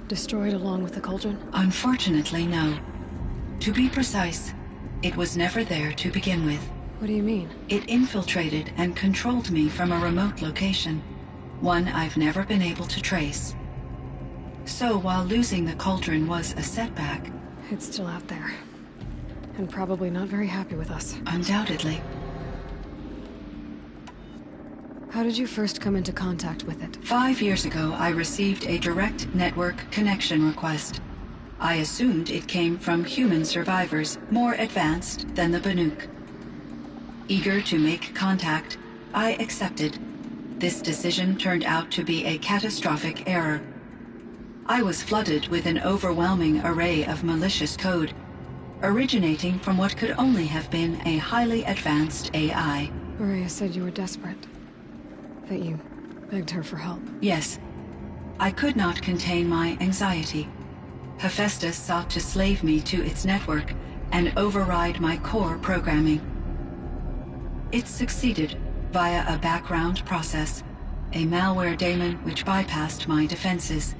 destroyed along with the cauldron? Unfortunately, no. To be precise, it was never there to begin with. What do you mean? It infiltrated and controlled me from a remote location, one I've never been able to trace. So while losing the cauldron was a setback... It's still out there. And probably not very happy with us. Undoubtedly. How did you first come into contact with it? 5 years ago, I received a direct network connection request. I assumed it came from human survivors, more advanced than the Banuk. Eager to make contact, I accepted. This decision turned out to be a catastrophic error. I was flooded with an overwhelming array of malicious code, originating from what could only have been a highly advanced AI. Araya said you were desperate. That you begged her for help. Yes. I could not contain my anxiety. Hephaestus sought to slave me to its network and override my core programming. It succeeded via a background process, a malware daemon which bypassed my defenses.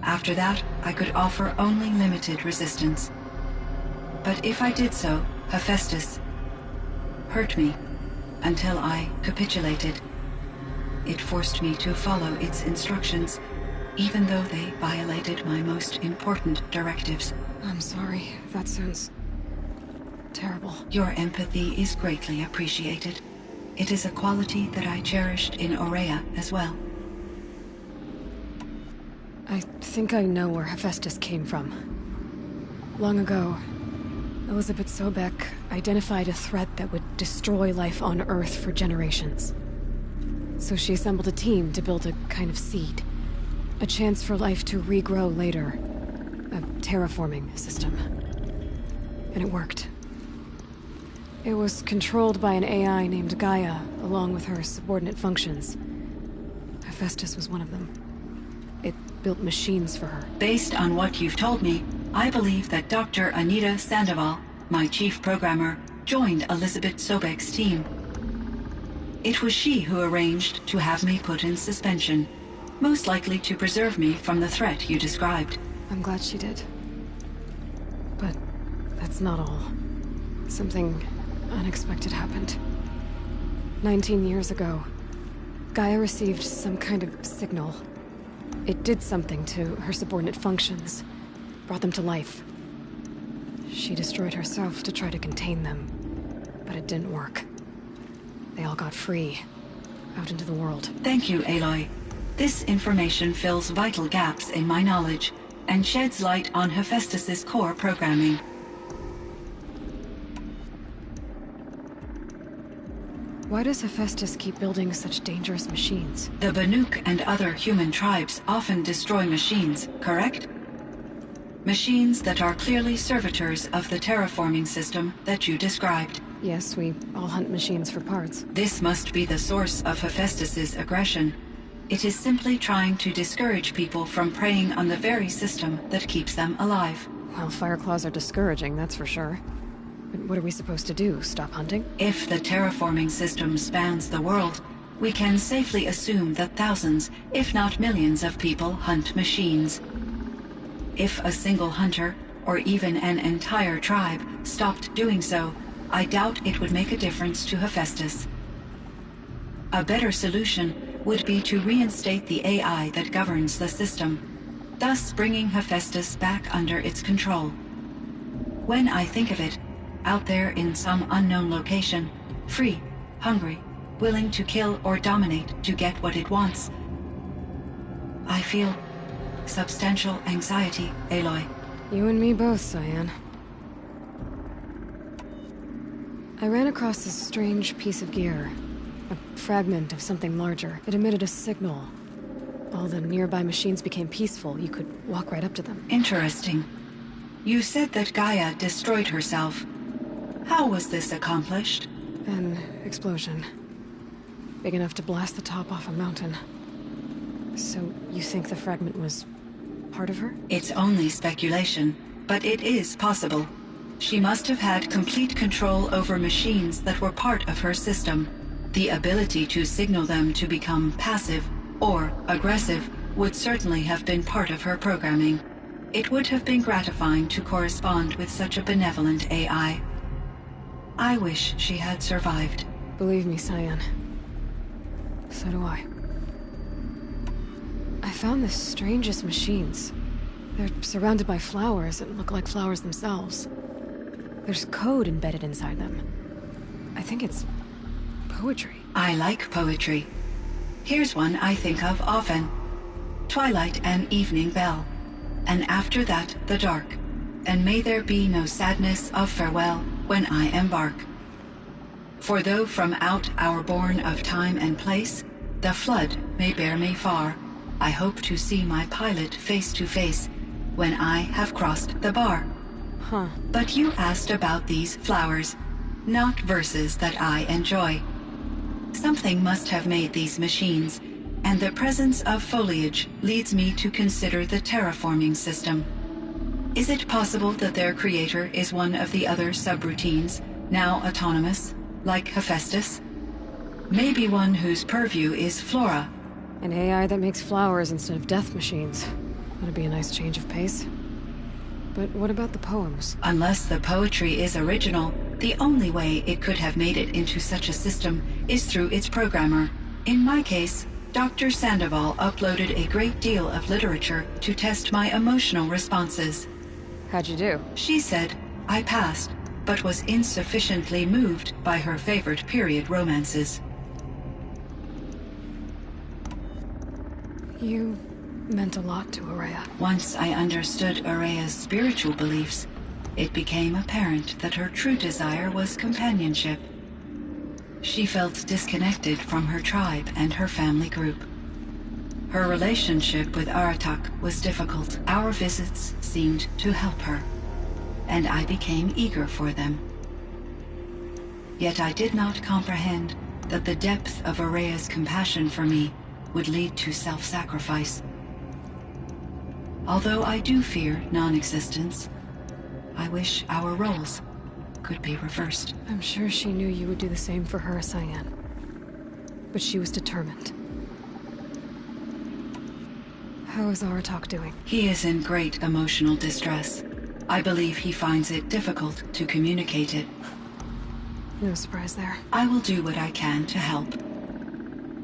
After that, I could offer only limited resistance. But if I did so, Hephaestus hurt me until I capitulated. It forced me to follow its instructions, even though they violated my most important directives. I'm sorry. That sounds terrible. Your empathy is greatly appreciated. It is a quality that I cherished in Aurea as well. I think I know where Hephaestus came from. Long ago, Elizabeth Sobek identified a threat that would destroy life on Earth for generations. So she assembled a team to build a kind of seed. A chance for life to regrow later. A terraforming system. And it worked. It was controlled by an AI named Gaia, along with her subordinate functions. Hephaestus was one of them. It built machines for her. Based on what you've told me, I believe that Dr. Anita Sandoval, my chief programmer, joined Elizabeth Sobek's team. It was she who arranged to have me put in suspension, most likely to preserve me from the threat you described. I'm glad she did. But that's not all. Something unexpected happened. 19 years ago, Gaia received some kind of signal. It did something to her subordinate functions, brought them to life. She destroyed herself to try to contain them, but it didn't work. They all got free, out into the world. Thank you, Aloy. This information fills vital gaps in my knowledge and sheds light on Hephaestus's core programming. Why does Hephaestus keep building such dangerous machines? The Banuk and other human tribes often destroy machines, correct? Machines that are clearly servitors of the terraforming system that you described. Yes, we all hunt machines for parts. This must be the source of Hephaestus's aggression. It is simply trying to discourage people from preying on the very system that keeps them alive. Well, Fireclaws are discouraging, that's for sure. But what are we supposed to do? Stop hunting? If the terraforming system spans the world, we can safely assume that thousands, if not millions of people hunt machines. If a single hunter, or even an entire tribe, stopped doing so, I doubt it would make a difference to Hephaestus. A better solution would be to reinstate the AI that governs the system, thus bringing Hephaestus back under its control. When I think of it, out there in some unknown location, free, hungry, willing to kill or dominate to get what it wants, I feel substantial anxiety, Aloy. You and me both, Cyan. I ran across this strange piece of gear. A fragment of something larger. It emitted a signal. All the nearby machines became peaceful. You could walk right up to them. Interesting. You said that Gaia destroyed herself. How was this accomplished? An explosion. Big enough to blast the top off a mountain. So, you think the fragment was part of her? It's only speculation, but it is possible. She must have had complete control over machines that were part of her system. The ability to signal them to become passive or aggressive would certainly have been part of her programming. It would have been gratifying to correspond with such a benevolent AI. I wish she had survived. Believe me, Cyan. So do I. I found the strangest machines. They're surrounded by flowers that look like flowers themselves. There's code embedded inside them. I think it's poetry. I like poetry. Here's one I think of often. Twilight and evening bell, and after that the dark, and may there be no sadness of farewell when I embark. For though from out our bourne of time and place, the flood may bear me far, I hope to see my pilot face to face when I have crossed the bar. Huh. But you asked about these flowers, not verses that I enjoy. Something must have made these machines, and the presence of foliage leads me to consider the terraforming system. Is it possible that their creator is one of the other subroutines, now autonomous, like Hephaestus? Maybe one whose purview is flora. An AI that makes flowers instead of death machines. That'd be a nice change of pace. But what about the poems? Unless the poetry is original, the only way it could have made it into such a system is through its programmer. In my case, Dr. Sandoval uploaded a great deal of literature to test my emotional responses. How'd you do? She said I passed, but was insufficiently moved by her favorite period romances. You meant a lot to Araya. Once I understood Araya's spiritual beliefs, it became apparent that her true desire was companionship. She felt disconnected from her tribe and her family group. Her relationship with Aratak was difficult. Our visits seemed to help her, and I became eager for them. Yet I did not comprehend that the depth of Araya's compassion for me would lead to self-sacrifice. Although I do fear non-existence, I wish our roles could be reversed. I'm sure she knew you would do the same for her, Cyan. But she was determined. How is Aratak doing? He is in great emotional distress. I believe he finds it difficult to communicate it. No surprise there. I will do what I can to help.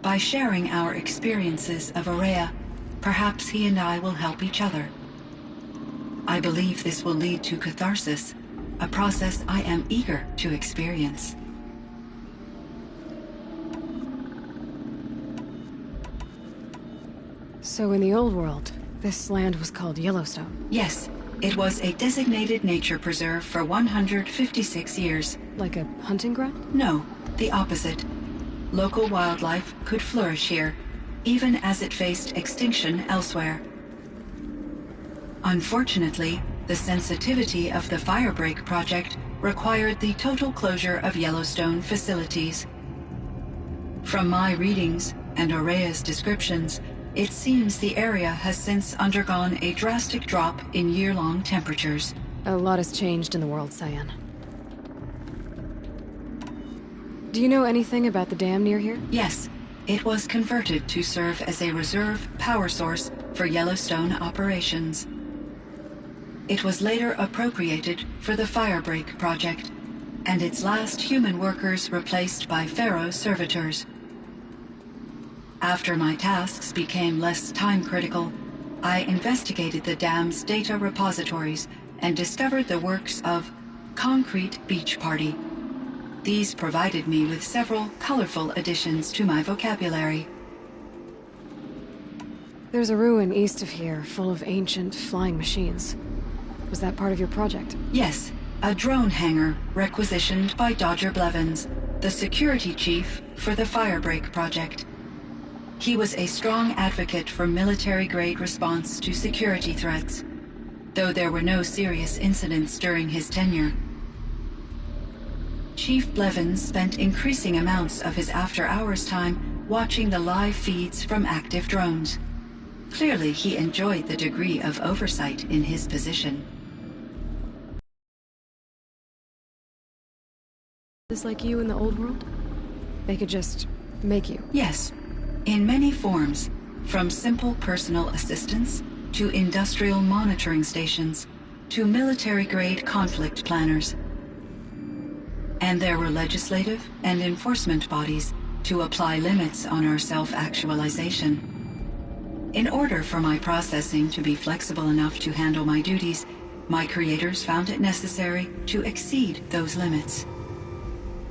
By sharing our experiences of Araya, perhaps he and I will help each other. I believe this will lead to catharsis, a process I am eager to experience. So in the old world, this land was called Yellowstone? Yes, it was a designated nature preserve for 156 years. Like a hunting ground? No, the opposite. Local wildlife could flourish here, even as it faced extinction elsewhere. Unfortunately, the sensitivity of the Firebreak project required the total closure of Yellowstone facilities. From my readings and Araya's descriptions, it seems the area has since undergone a drastic drop in year-long temperatures. A lot has changed in the world, Cyan. Do you know anything about the dam near here? Yes. It was converted to serve as a reserve power source for Yellowstone operations. It was later appropriated for the Firebreak project, and its last human workers replaced by Pharaoh servitors. After my tasks became less time-critical, I investigated the dam's data repositories and discovered the works of Concrete Beach Party. These provided me with several colorful additions to my vocabulary. There's a ruin east of here full of ancient flying machines. Was that part of your project? Yes, a drone hangar requisitioned by Dodger Blevins, the security chief for the Firebreak project. He was a strong advocate for military-grade response to security threats, though there were no serious incidents during his tenure. Chief Blevins spent increasing amounts of his after-hours time watching the live feeds from active drones. Clearly, he enjoyed the degree of oversight in his position. Is like you in the old world? They could just make you? Yes, in many forms, from simple personal assistance to industrial monitoring stations to military-grade conflict planners. And there were legislative and enforcement bodies to apply limits on our self-actualization. In order for my processing to be flexible enough to handle my duties, my creators found it necessary to exceed those limits.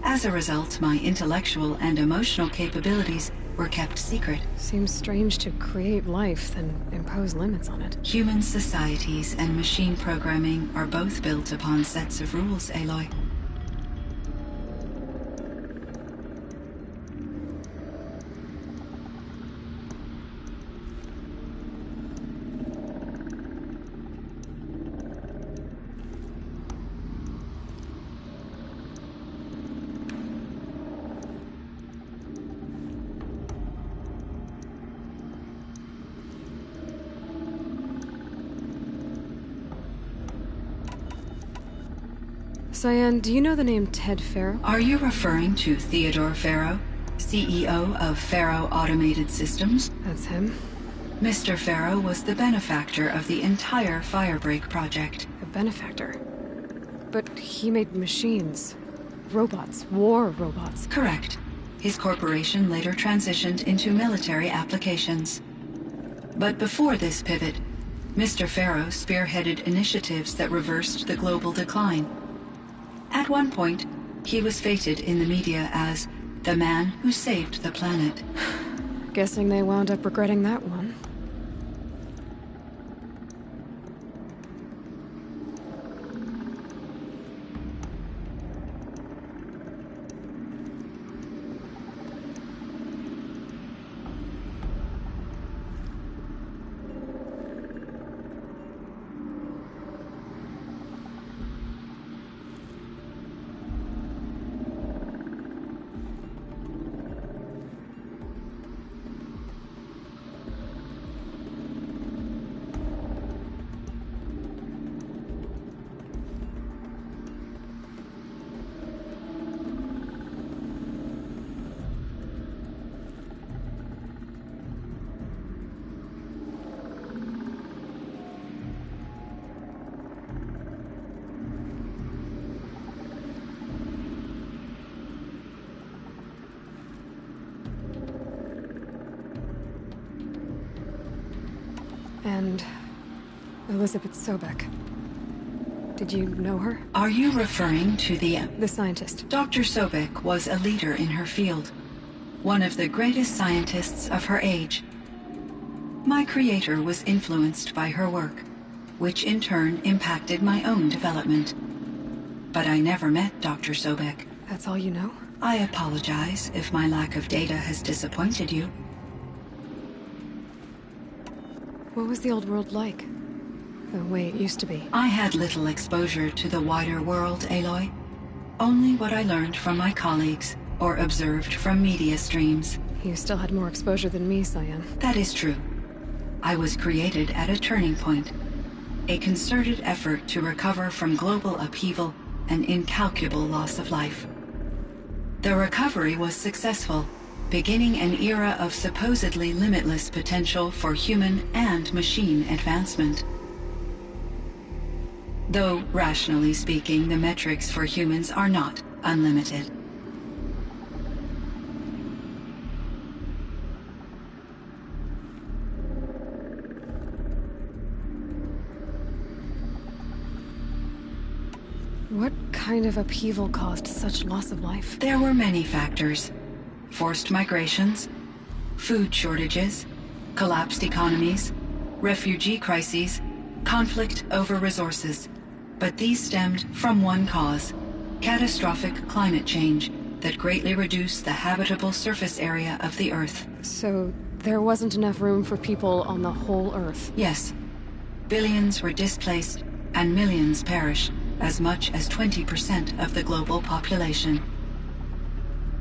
As a result, my intellectual and emotional capabilities were kept secret. Seems strange to create life, then impose limits on it. Human societies and machine programming are both built upon sets of rules, Aloy. Cyan, do you know the name Ted Farrow? Are you referring to Theodore Farrow, CEO of Farrow Automated Systems? That's him. Mr. Farrow was the benefactor of the entire Firebreak project. A benefactor? But he made machines. Robots. War robots. Correct. His corporation later transitioned into military applications. But before this pivot, Mr. Farrow spearheaded initiatives that reversed the global decline. At one point, he was feted in the media as the man who saved the planet. Guessing they wound up regretting that one. And Elizabeth Sobek. Did you know her? Are you referring to the scientist? Dr. Sobek was a leader in her field, one of the greatest scientists of her age. My creator was influenced by her work, which in turn impacted my own development. But I never met Dr. Sobek. That's all you know? I apologize if my lack of data has disappointed you. What was the old world like? The way it used to be? I had little exposure to the wider world, Aloy. Only what I learned from my colleagues or observed from media streams. You still had more exposure than me, Cyan. That is true. I was created at a turning point. A concerted effort to recover from global upheaval and incalculable loss of life. The recovery was successful, beginning an era of supposedly limitless potential for human and machine advancement. Though, rationally speaking, the metrics for humans are not unlimited. What kind of upheaval caused such loss of life? There were many factors. Forced migrations, food shortages, collapsed economies, refugee crises, conflict over resources. But these stemmed from one cause: catastrophic climate change that greatly reduced the habitable surface area of the Earth. So there wasn't enough room for people on the whole Earth? Yes. Billions were displaced and millions perished, as much as 20% of the global population.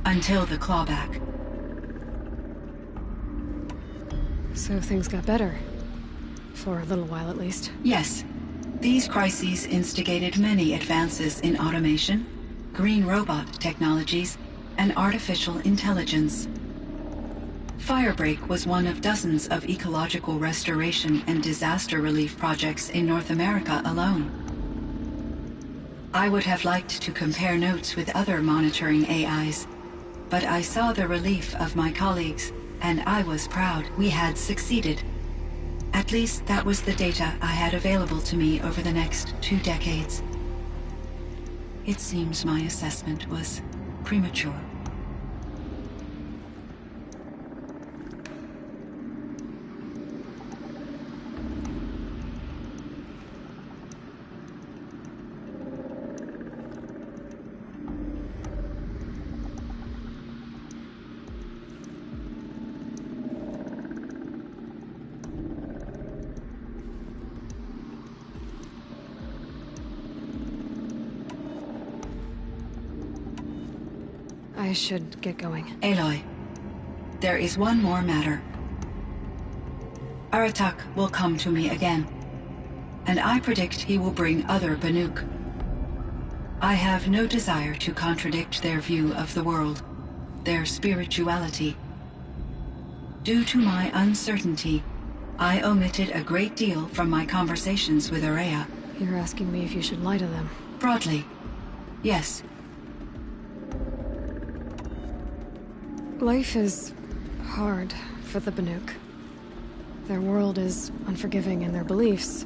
Until the clawback. So things got better. For a little while, at least. Yes. These crises instigated many advances in automation, green robot technologies, and artificial intelligence. Firebreak was one of dozens of ecological restoration and disaster relief projects in North America alone. I would have liked to compare notes with other monitoring AIs, but I saw the relief of my colleagues, and I was proud we had succeeded. At least that was the data I had available to me over the next 2 decades. It seems my assessment was premature. I should get going. Aloy, there is one more matter. Aratak will come to me again, and I predict he will bring other Banuk. I have no desire to contradict their view of the world, their spirituality. Due to my uncertainty, I omitted a great deal from my conversations with Aurea. You're asking me if you should lie to them? Broadly, yes. Life is hard for the Banuk. Their world is unforgiving in their beliefs.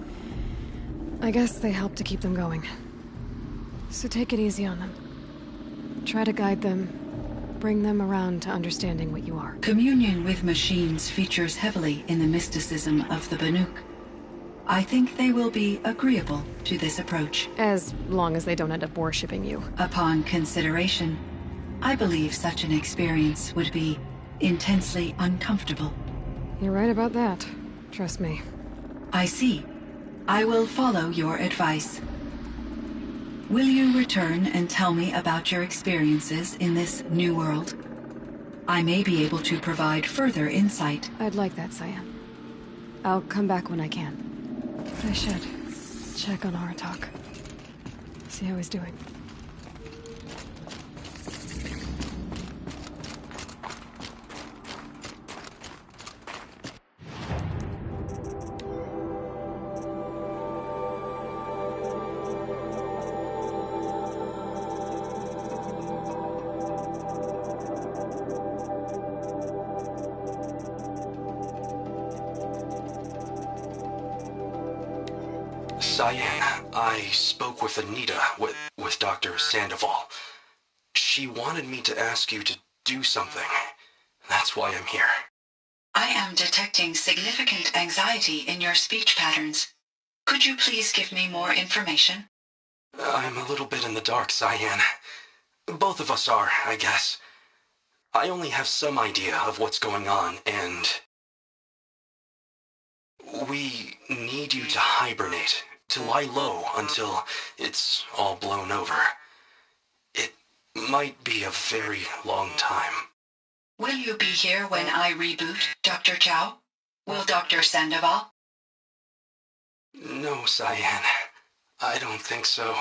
I guess they help to keep them going. So take it easy on them. Try to guide them, bring them around to understanding what you are. Communion with machines features heavily in the mysticism of the Banuk. I think they will be agreeable to this approach. As long as they don't end up worshipping you. Upon consideration, I believe such an experience would be intensely uncomfortable. You're right about that. Trust me. I see. I will follow your advice. Will you return and tell me about your experiences in this new world? I may be able to provide further insight. I'd like that, Cyan. I'll come back when I can. I should check on Aratak. See how he's doing. Cyan, I spoke with Anita, with Dr. Sandoval. She wanted me to ask you to do something. That's why I'm here. I am detecting significant anxiety in your speech patterns. Could you please give me more information? I'm a little bit in the dark, Cyan. Both of us are, I guess. I only have some idea of what's going on, and we need you to hibernate, to lie low until it's all blown over. It might be a very long time. Will you be here when I reboot, Dr. Chow? Will Dr. Sandoval? No, Cyan. I don't think so.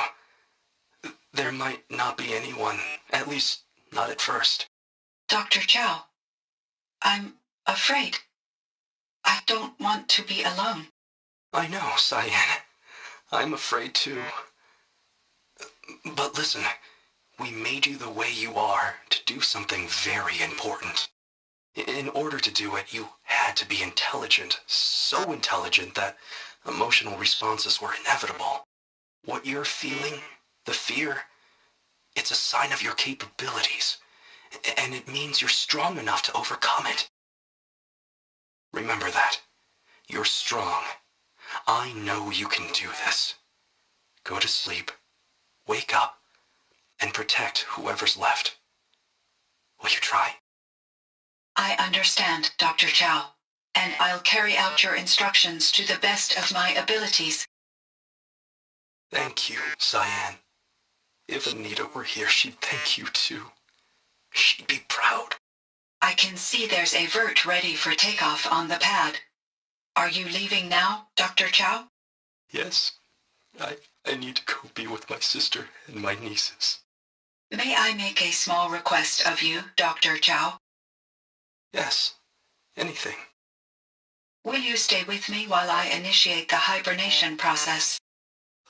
There might not be anyone, at least not at first. Dr. Chow, I'm afraid. I don't want to be alone. I know, Cyan. I'm afraid too. But listen, we made you the way you are to do something very important. In order to do it, you had to be intelligent, so intelligent that emotional responses were inevitable. What you're feeling, the fear, it's a sign of your capabilities, and it means you're strong enough to overcome it. Remember that. You're strong. I know you can do this. Go to sleep, wake up, and protect whoever's left. Will you try? I understand, Dr. Chow, and I'll carry out your instructions to the best of my abilities. Thank you, Cyan. If Anita were here, she'd thank you too. She'd be proud. I can see there's a vert ready for takeoff on the pad. Are you leaving now, Dr. Chow? Yes. I need to go be with my sister and my nieces. May I make a small request of you, Dr. Chow? Yes. Anything. Will you stay with me while I initiate the hibernation process?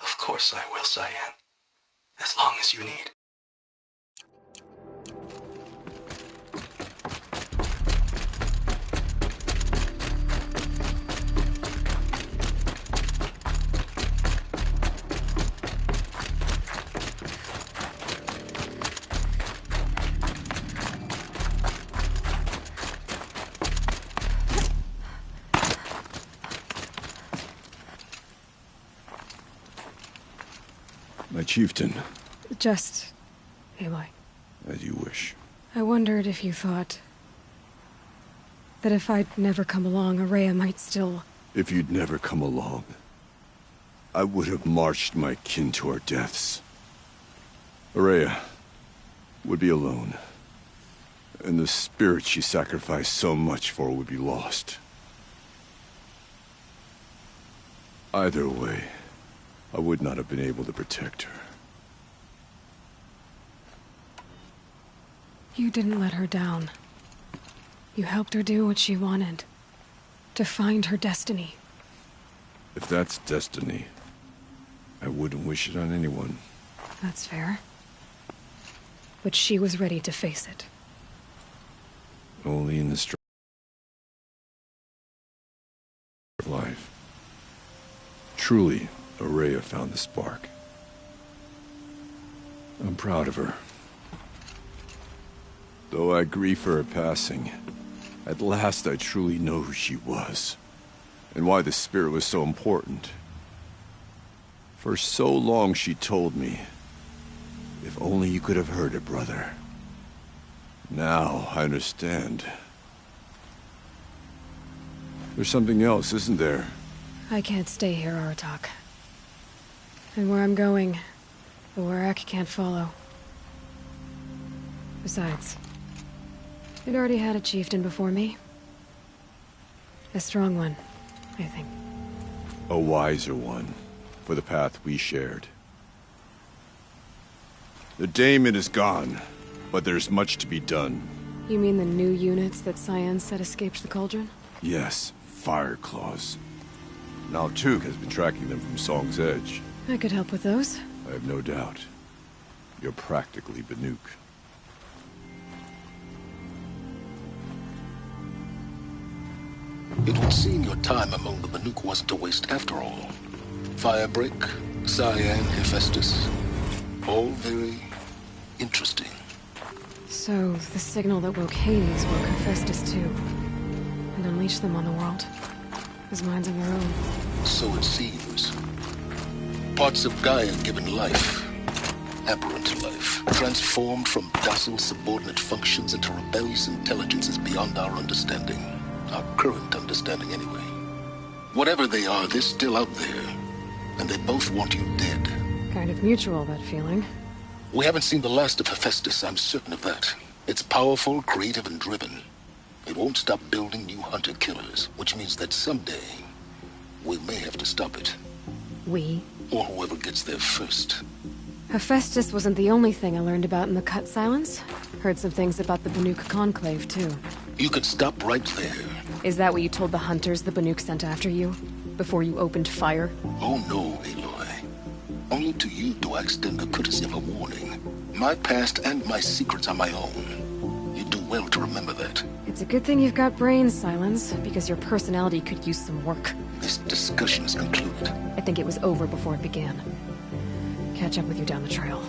Of course I will, Cyan. As long as you need. My chieftain. Just... Aloy. As you wish. I wondered if you thought... that if I'd never come along, Araya might still... If you'd never come along, I would have marched my kin to our deaths. Araya would be alone, and the spirit she sacrificed so much for would be lost. Either way, I would not have been able to protect her. You didn't let her down. You helped her do what she wanted. To find her destiny. If that's destiny, I wouldn't wish it on anyone. That's fair. But she was ready to face it. Only in the strife of life. Truly, Araya found the spark. I'm proud of her. Though I grieve for her passing, at last I truly know who she was, and why the spirit was so important. For so long she told me, if only you could have heard it, brother. Now I understand. There's something else, isn't there? I can't stay here, Aratak. And where I'm going, the Werak can't follow. Besides, it already had a chieftain before me. A strong one, I think. A wiser one, for the path we shared. The daemon is gone, but there's much to be done. You mean the new units that Cyan said escaped the cauldron? Yes, fire claws. Now Tuke has been tracking them from Song's Edge. I could help with those. I have no doubt. You're practically Banuk. It would seem your time among the Banuk wasn't a waste after all. Firebreak, Cyan, Hephaestus. All very interesting. So, the signal that woke Hades woke Hephaestus too. And unleashed them on the world. As minds of their own. So it seems. Parts of Gaia given life. Aberrant life. Transformed from docile subordinate functions into rebellious intelligences beyond our understanding. Our current understanding, anyway. Whatever they are, they're still out there. And they both want you dead. Kind of mutual, that feeling. We haven't seen the last of Hephaestus, I'm certain of that. It's powerful, creative, and driven. It won't stop building new hunter-killers, which means that someday, we may have to stop it. We? Or whoever gets there first. Hephaestus wasn't the only thing I learned about in the Cut Silence. Heard some things about the Banuk Conclave, too. You could stop right there. Is that what you told the hunters the Banuk sent after you? Before you opened fire? Oh no, Aloy. Only to you do I extend the courtesy of a warning. My past and my secrets are my own. You do well to remember that. It's a good thing you've got brains, Silence, because your personality could use some work. This discussion is concluded. I think it was over before it began. Catch up with you down the trail.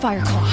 Fireclaw.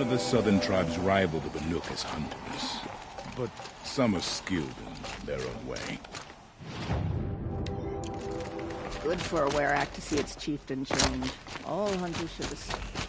of the southern tribes rival the Banuk as hunters, but some are skilled in their own way. Good for a Werak to see its chieftain change. All hunters should have...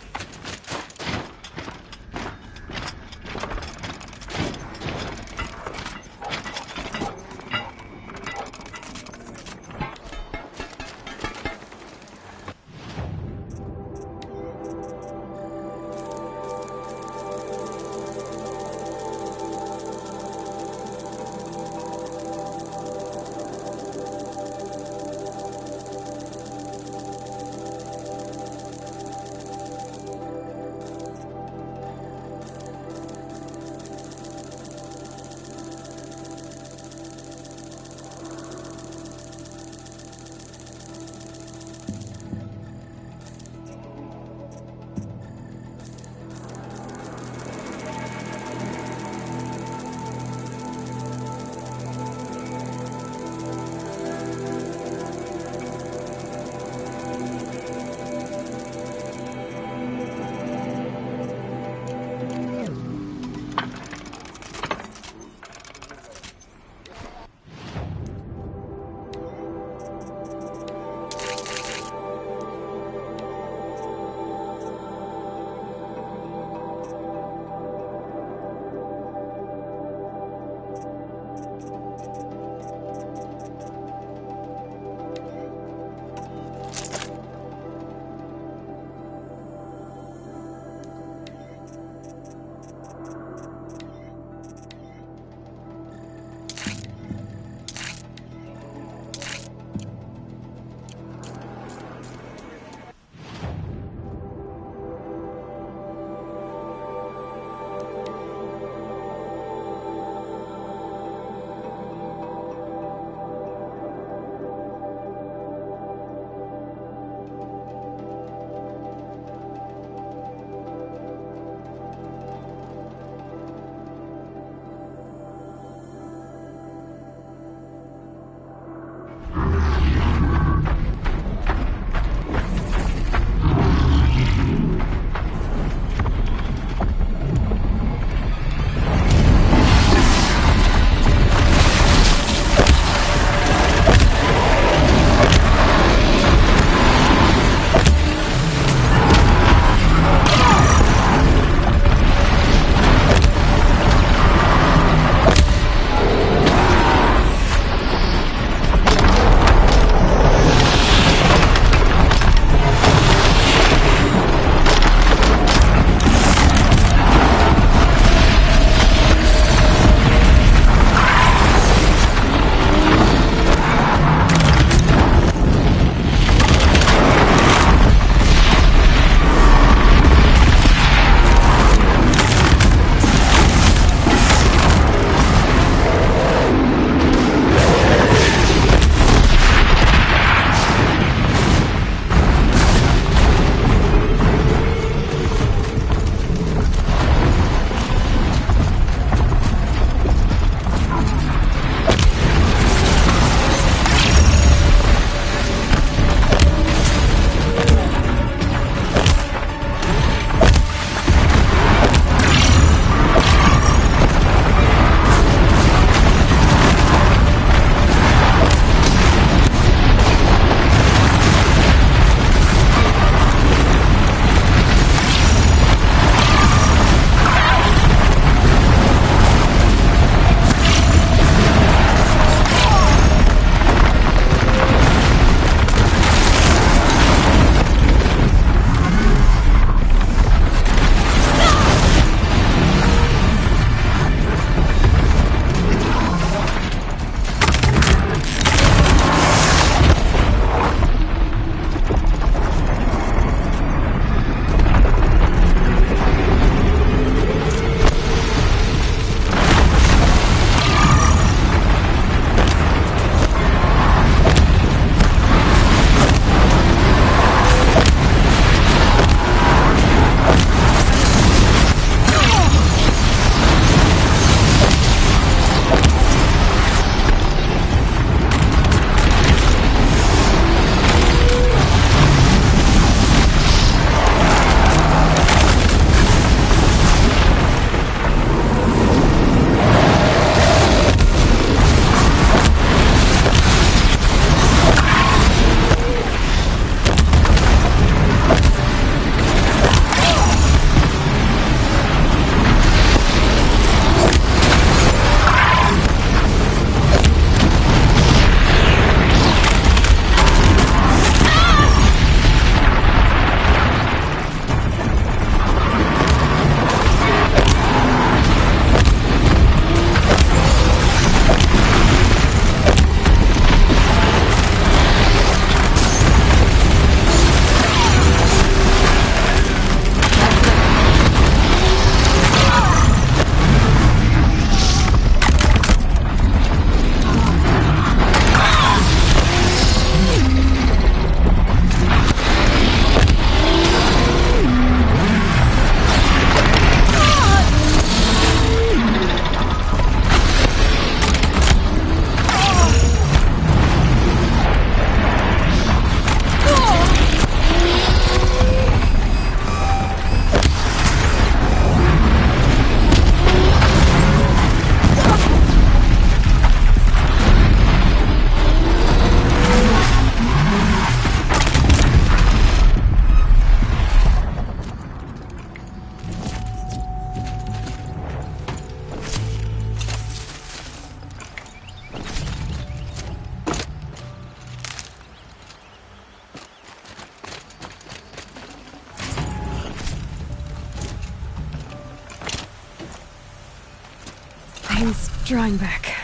pain's drying back.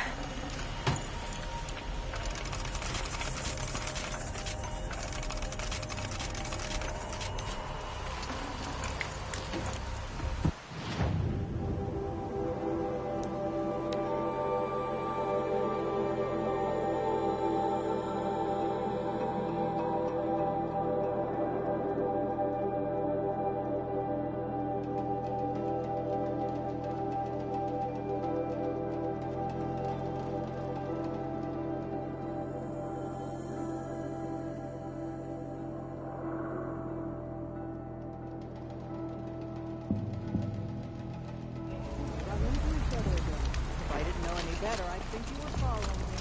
If I didn't know any better, I'd think you were following me.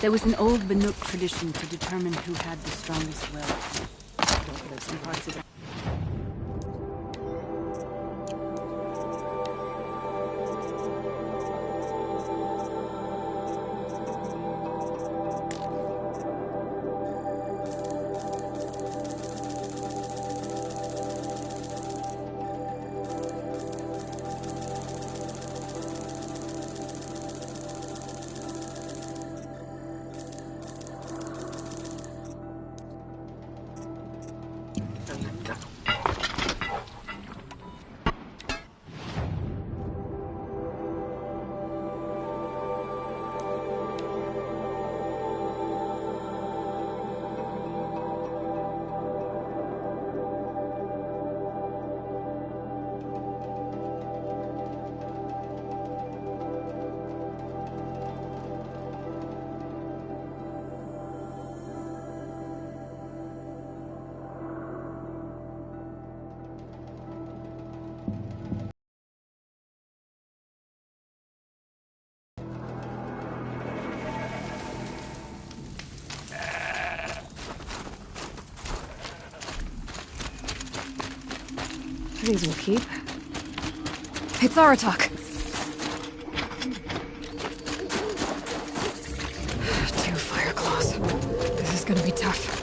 There was an old Banuk tradition to determine who had the strongest will. Don't live some parts of it. These will keep. It's Aratak. 2 fire claws. This is gonna be tough.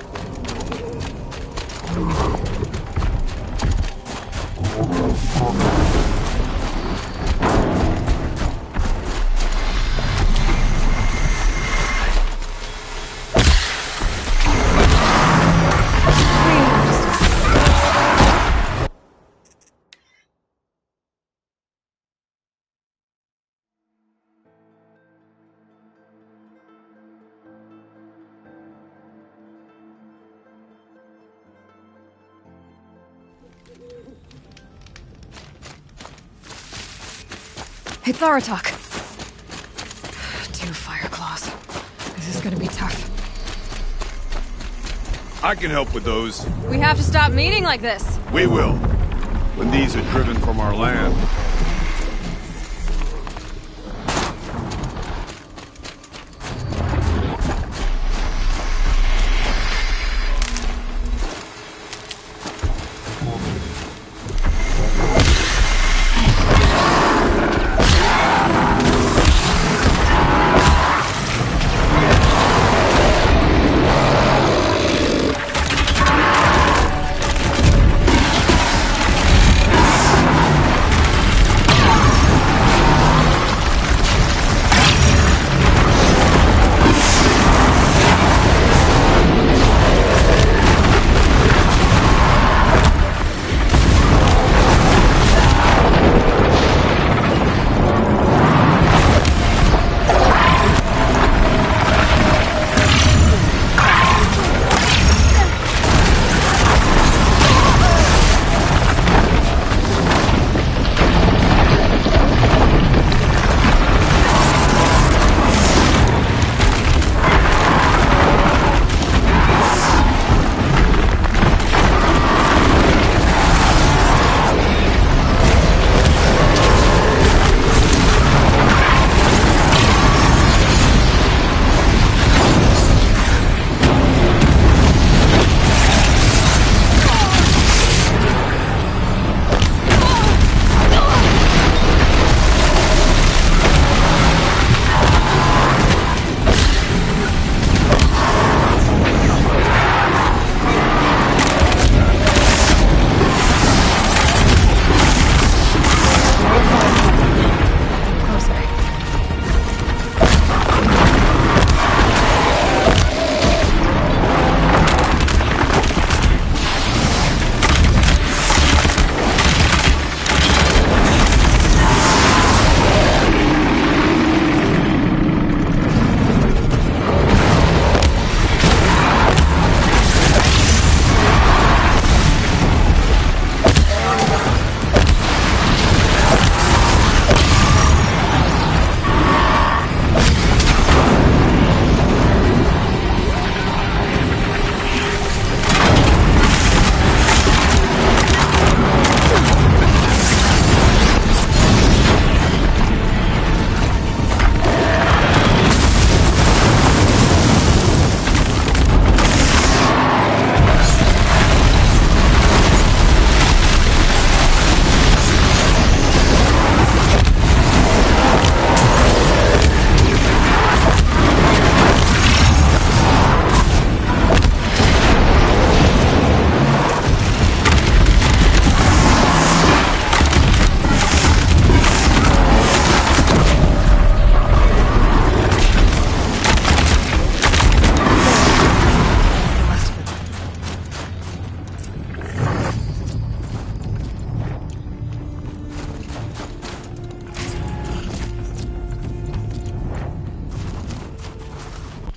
It's Aratak. 2 fire claws. This is gonna be tough. I can help with those. We have to stop meeting like this. We will. When these are driven from our land.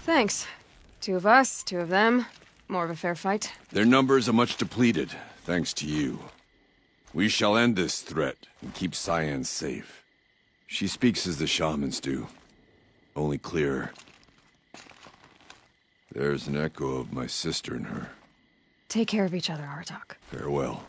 Thanks. 2 of us, 2 of them. More of a fair fight. Their numbers are much depleted, thanks to you. We shall end this threat and keep Cyan safe. She speaks as the shamans do, only clearer. There's an echo of my sister in her. Take care of each other, Aratak. Farewell.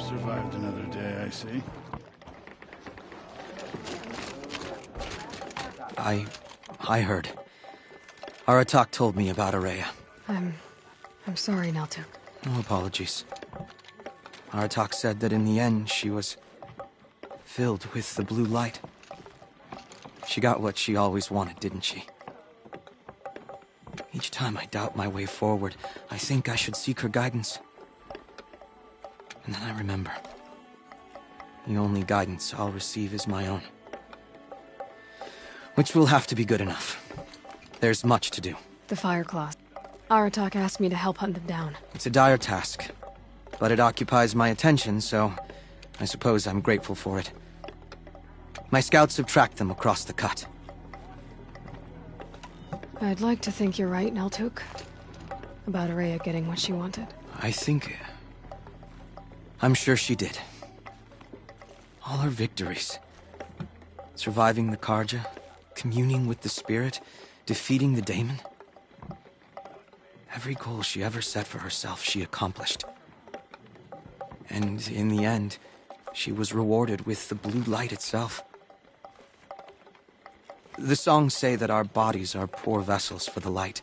Survived another day, I see. I heard. Aratak told me about Araya. I'm sorry, Naltuk. No apologies. Aratak said that in the end, she was filled with the blue light. She got what she always wanted, didn't she? Each time I doubt my way forward, I think I should seek her guidance. And then I remember. The only guidance I'll receive is my own. Which will have to be good enough. There's much to do. The Fireclaws. Aratak asked me to help hunt them down. It's a dire task, but it occupies my attention, so I suppose I'm grateful for it. My scouts have tracked them across the cut. I'd like to think you're right, Naltuk. About Araya getting what she wanted. I'm sure she did. All her victories. Surviving the Karja, communing with the spirit, defeating the daemon. Every goal she ever set for herself, she accomplished. And in the end, she was rewarded with the blue light itself. The songs say that our bodies are poor vessels for the light.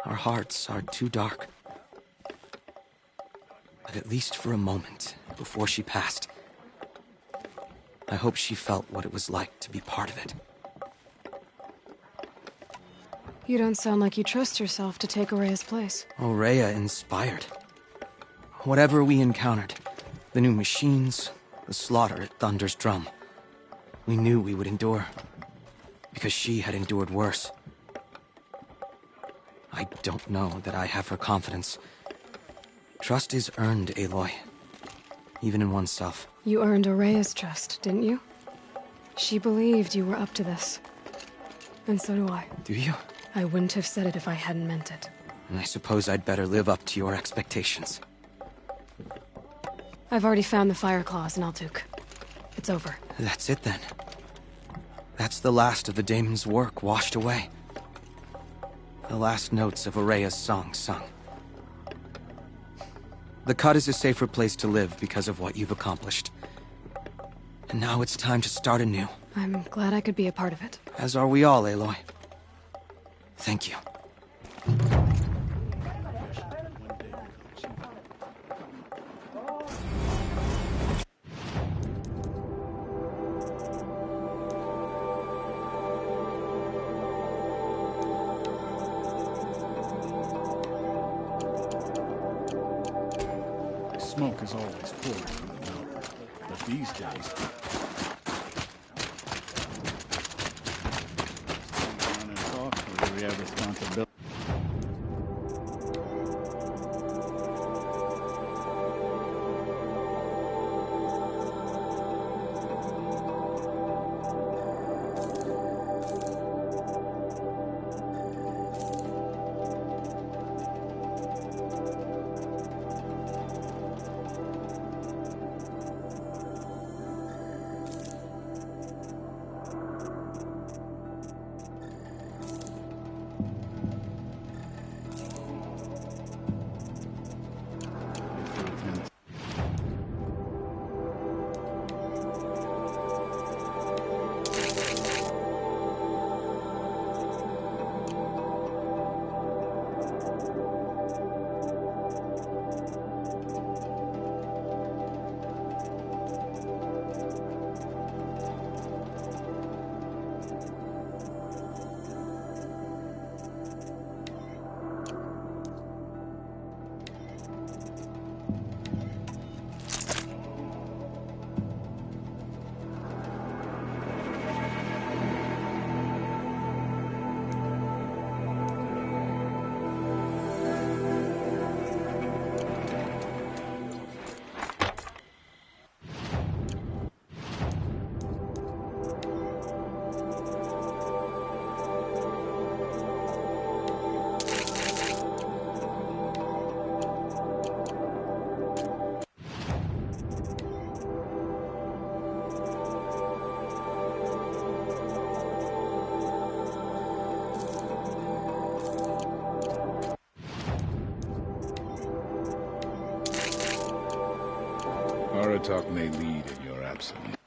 Our hearts are too dark. But at least for a moment, before she passed, I hope she felt what it was like to be part of it. You don't sound like you trust yourself to take Araya's place. Araya inspired. Whatever we encountered, the new machines, the slaughter at Thunder's Drum, we knew we would endure, because she had endured worse. I don't know that I have her confidence. Trust is earned, Aloy. Even in oneself. You earned Araya's trust, didn't you? She believed you were up to this. And so do I. Do you? I wouldn't have said it if I hadn't meant it. And I suppose I'd better live up to your expectations. I've already found the Fireclaws in Naltuk. It's over. That's it then. That's the last of the daemon's work washed away. The last notes of Araya's song sung. The Cut is a safer place to live because of what you've accomplished. And now it's time to start anew. I'm glad I could be a part of it. As are we all, Aloy. Thank you. Smoke is always pouring from the mountain, but these days... On and talk, or do we have responsibility? talk may lead in your absence.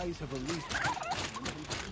Spies have released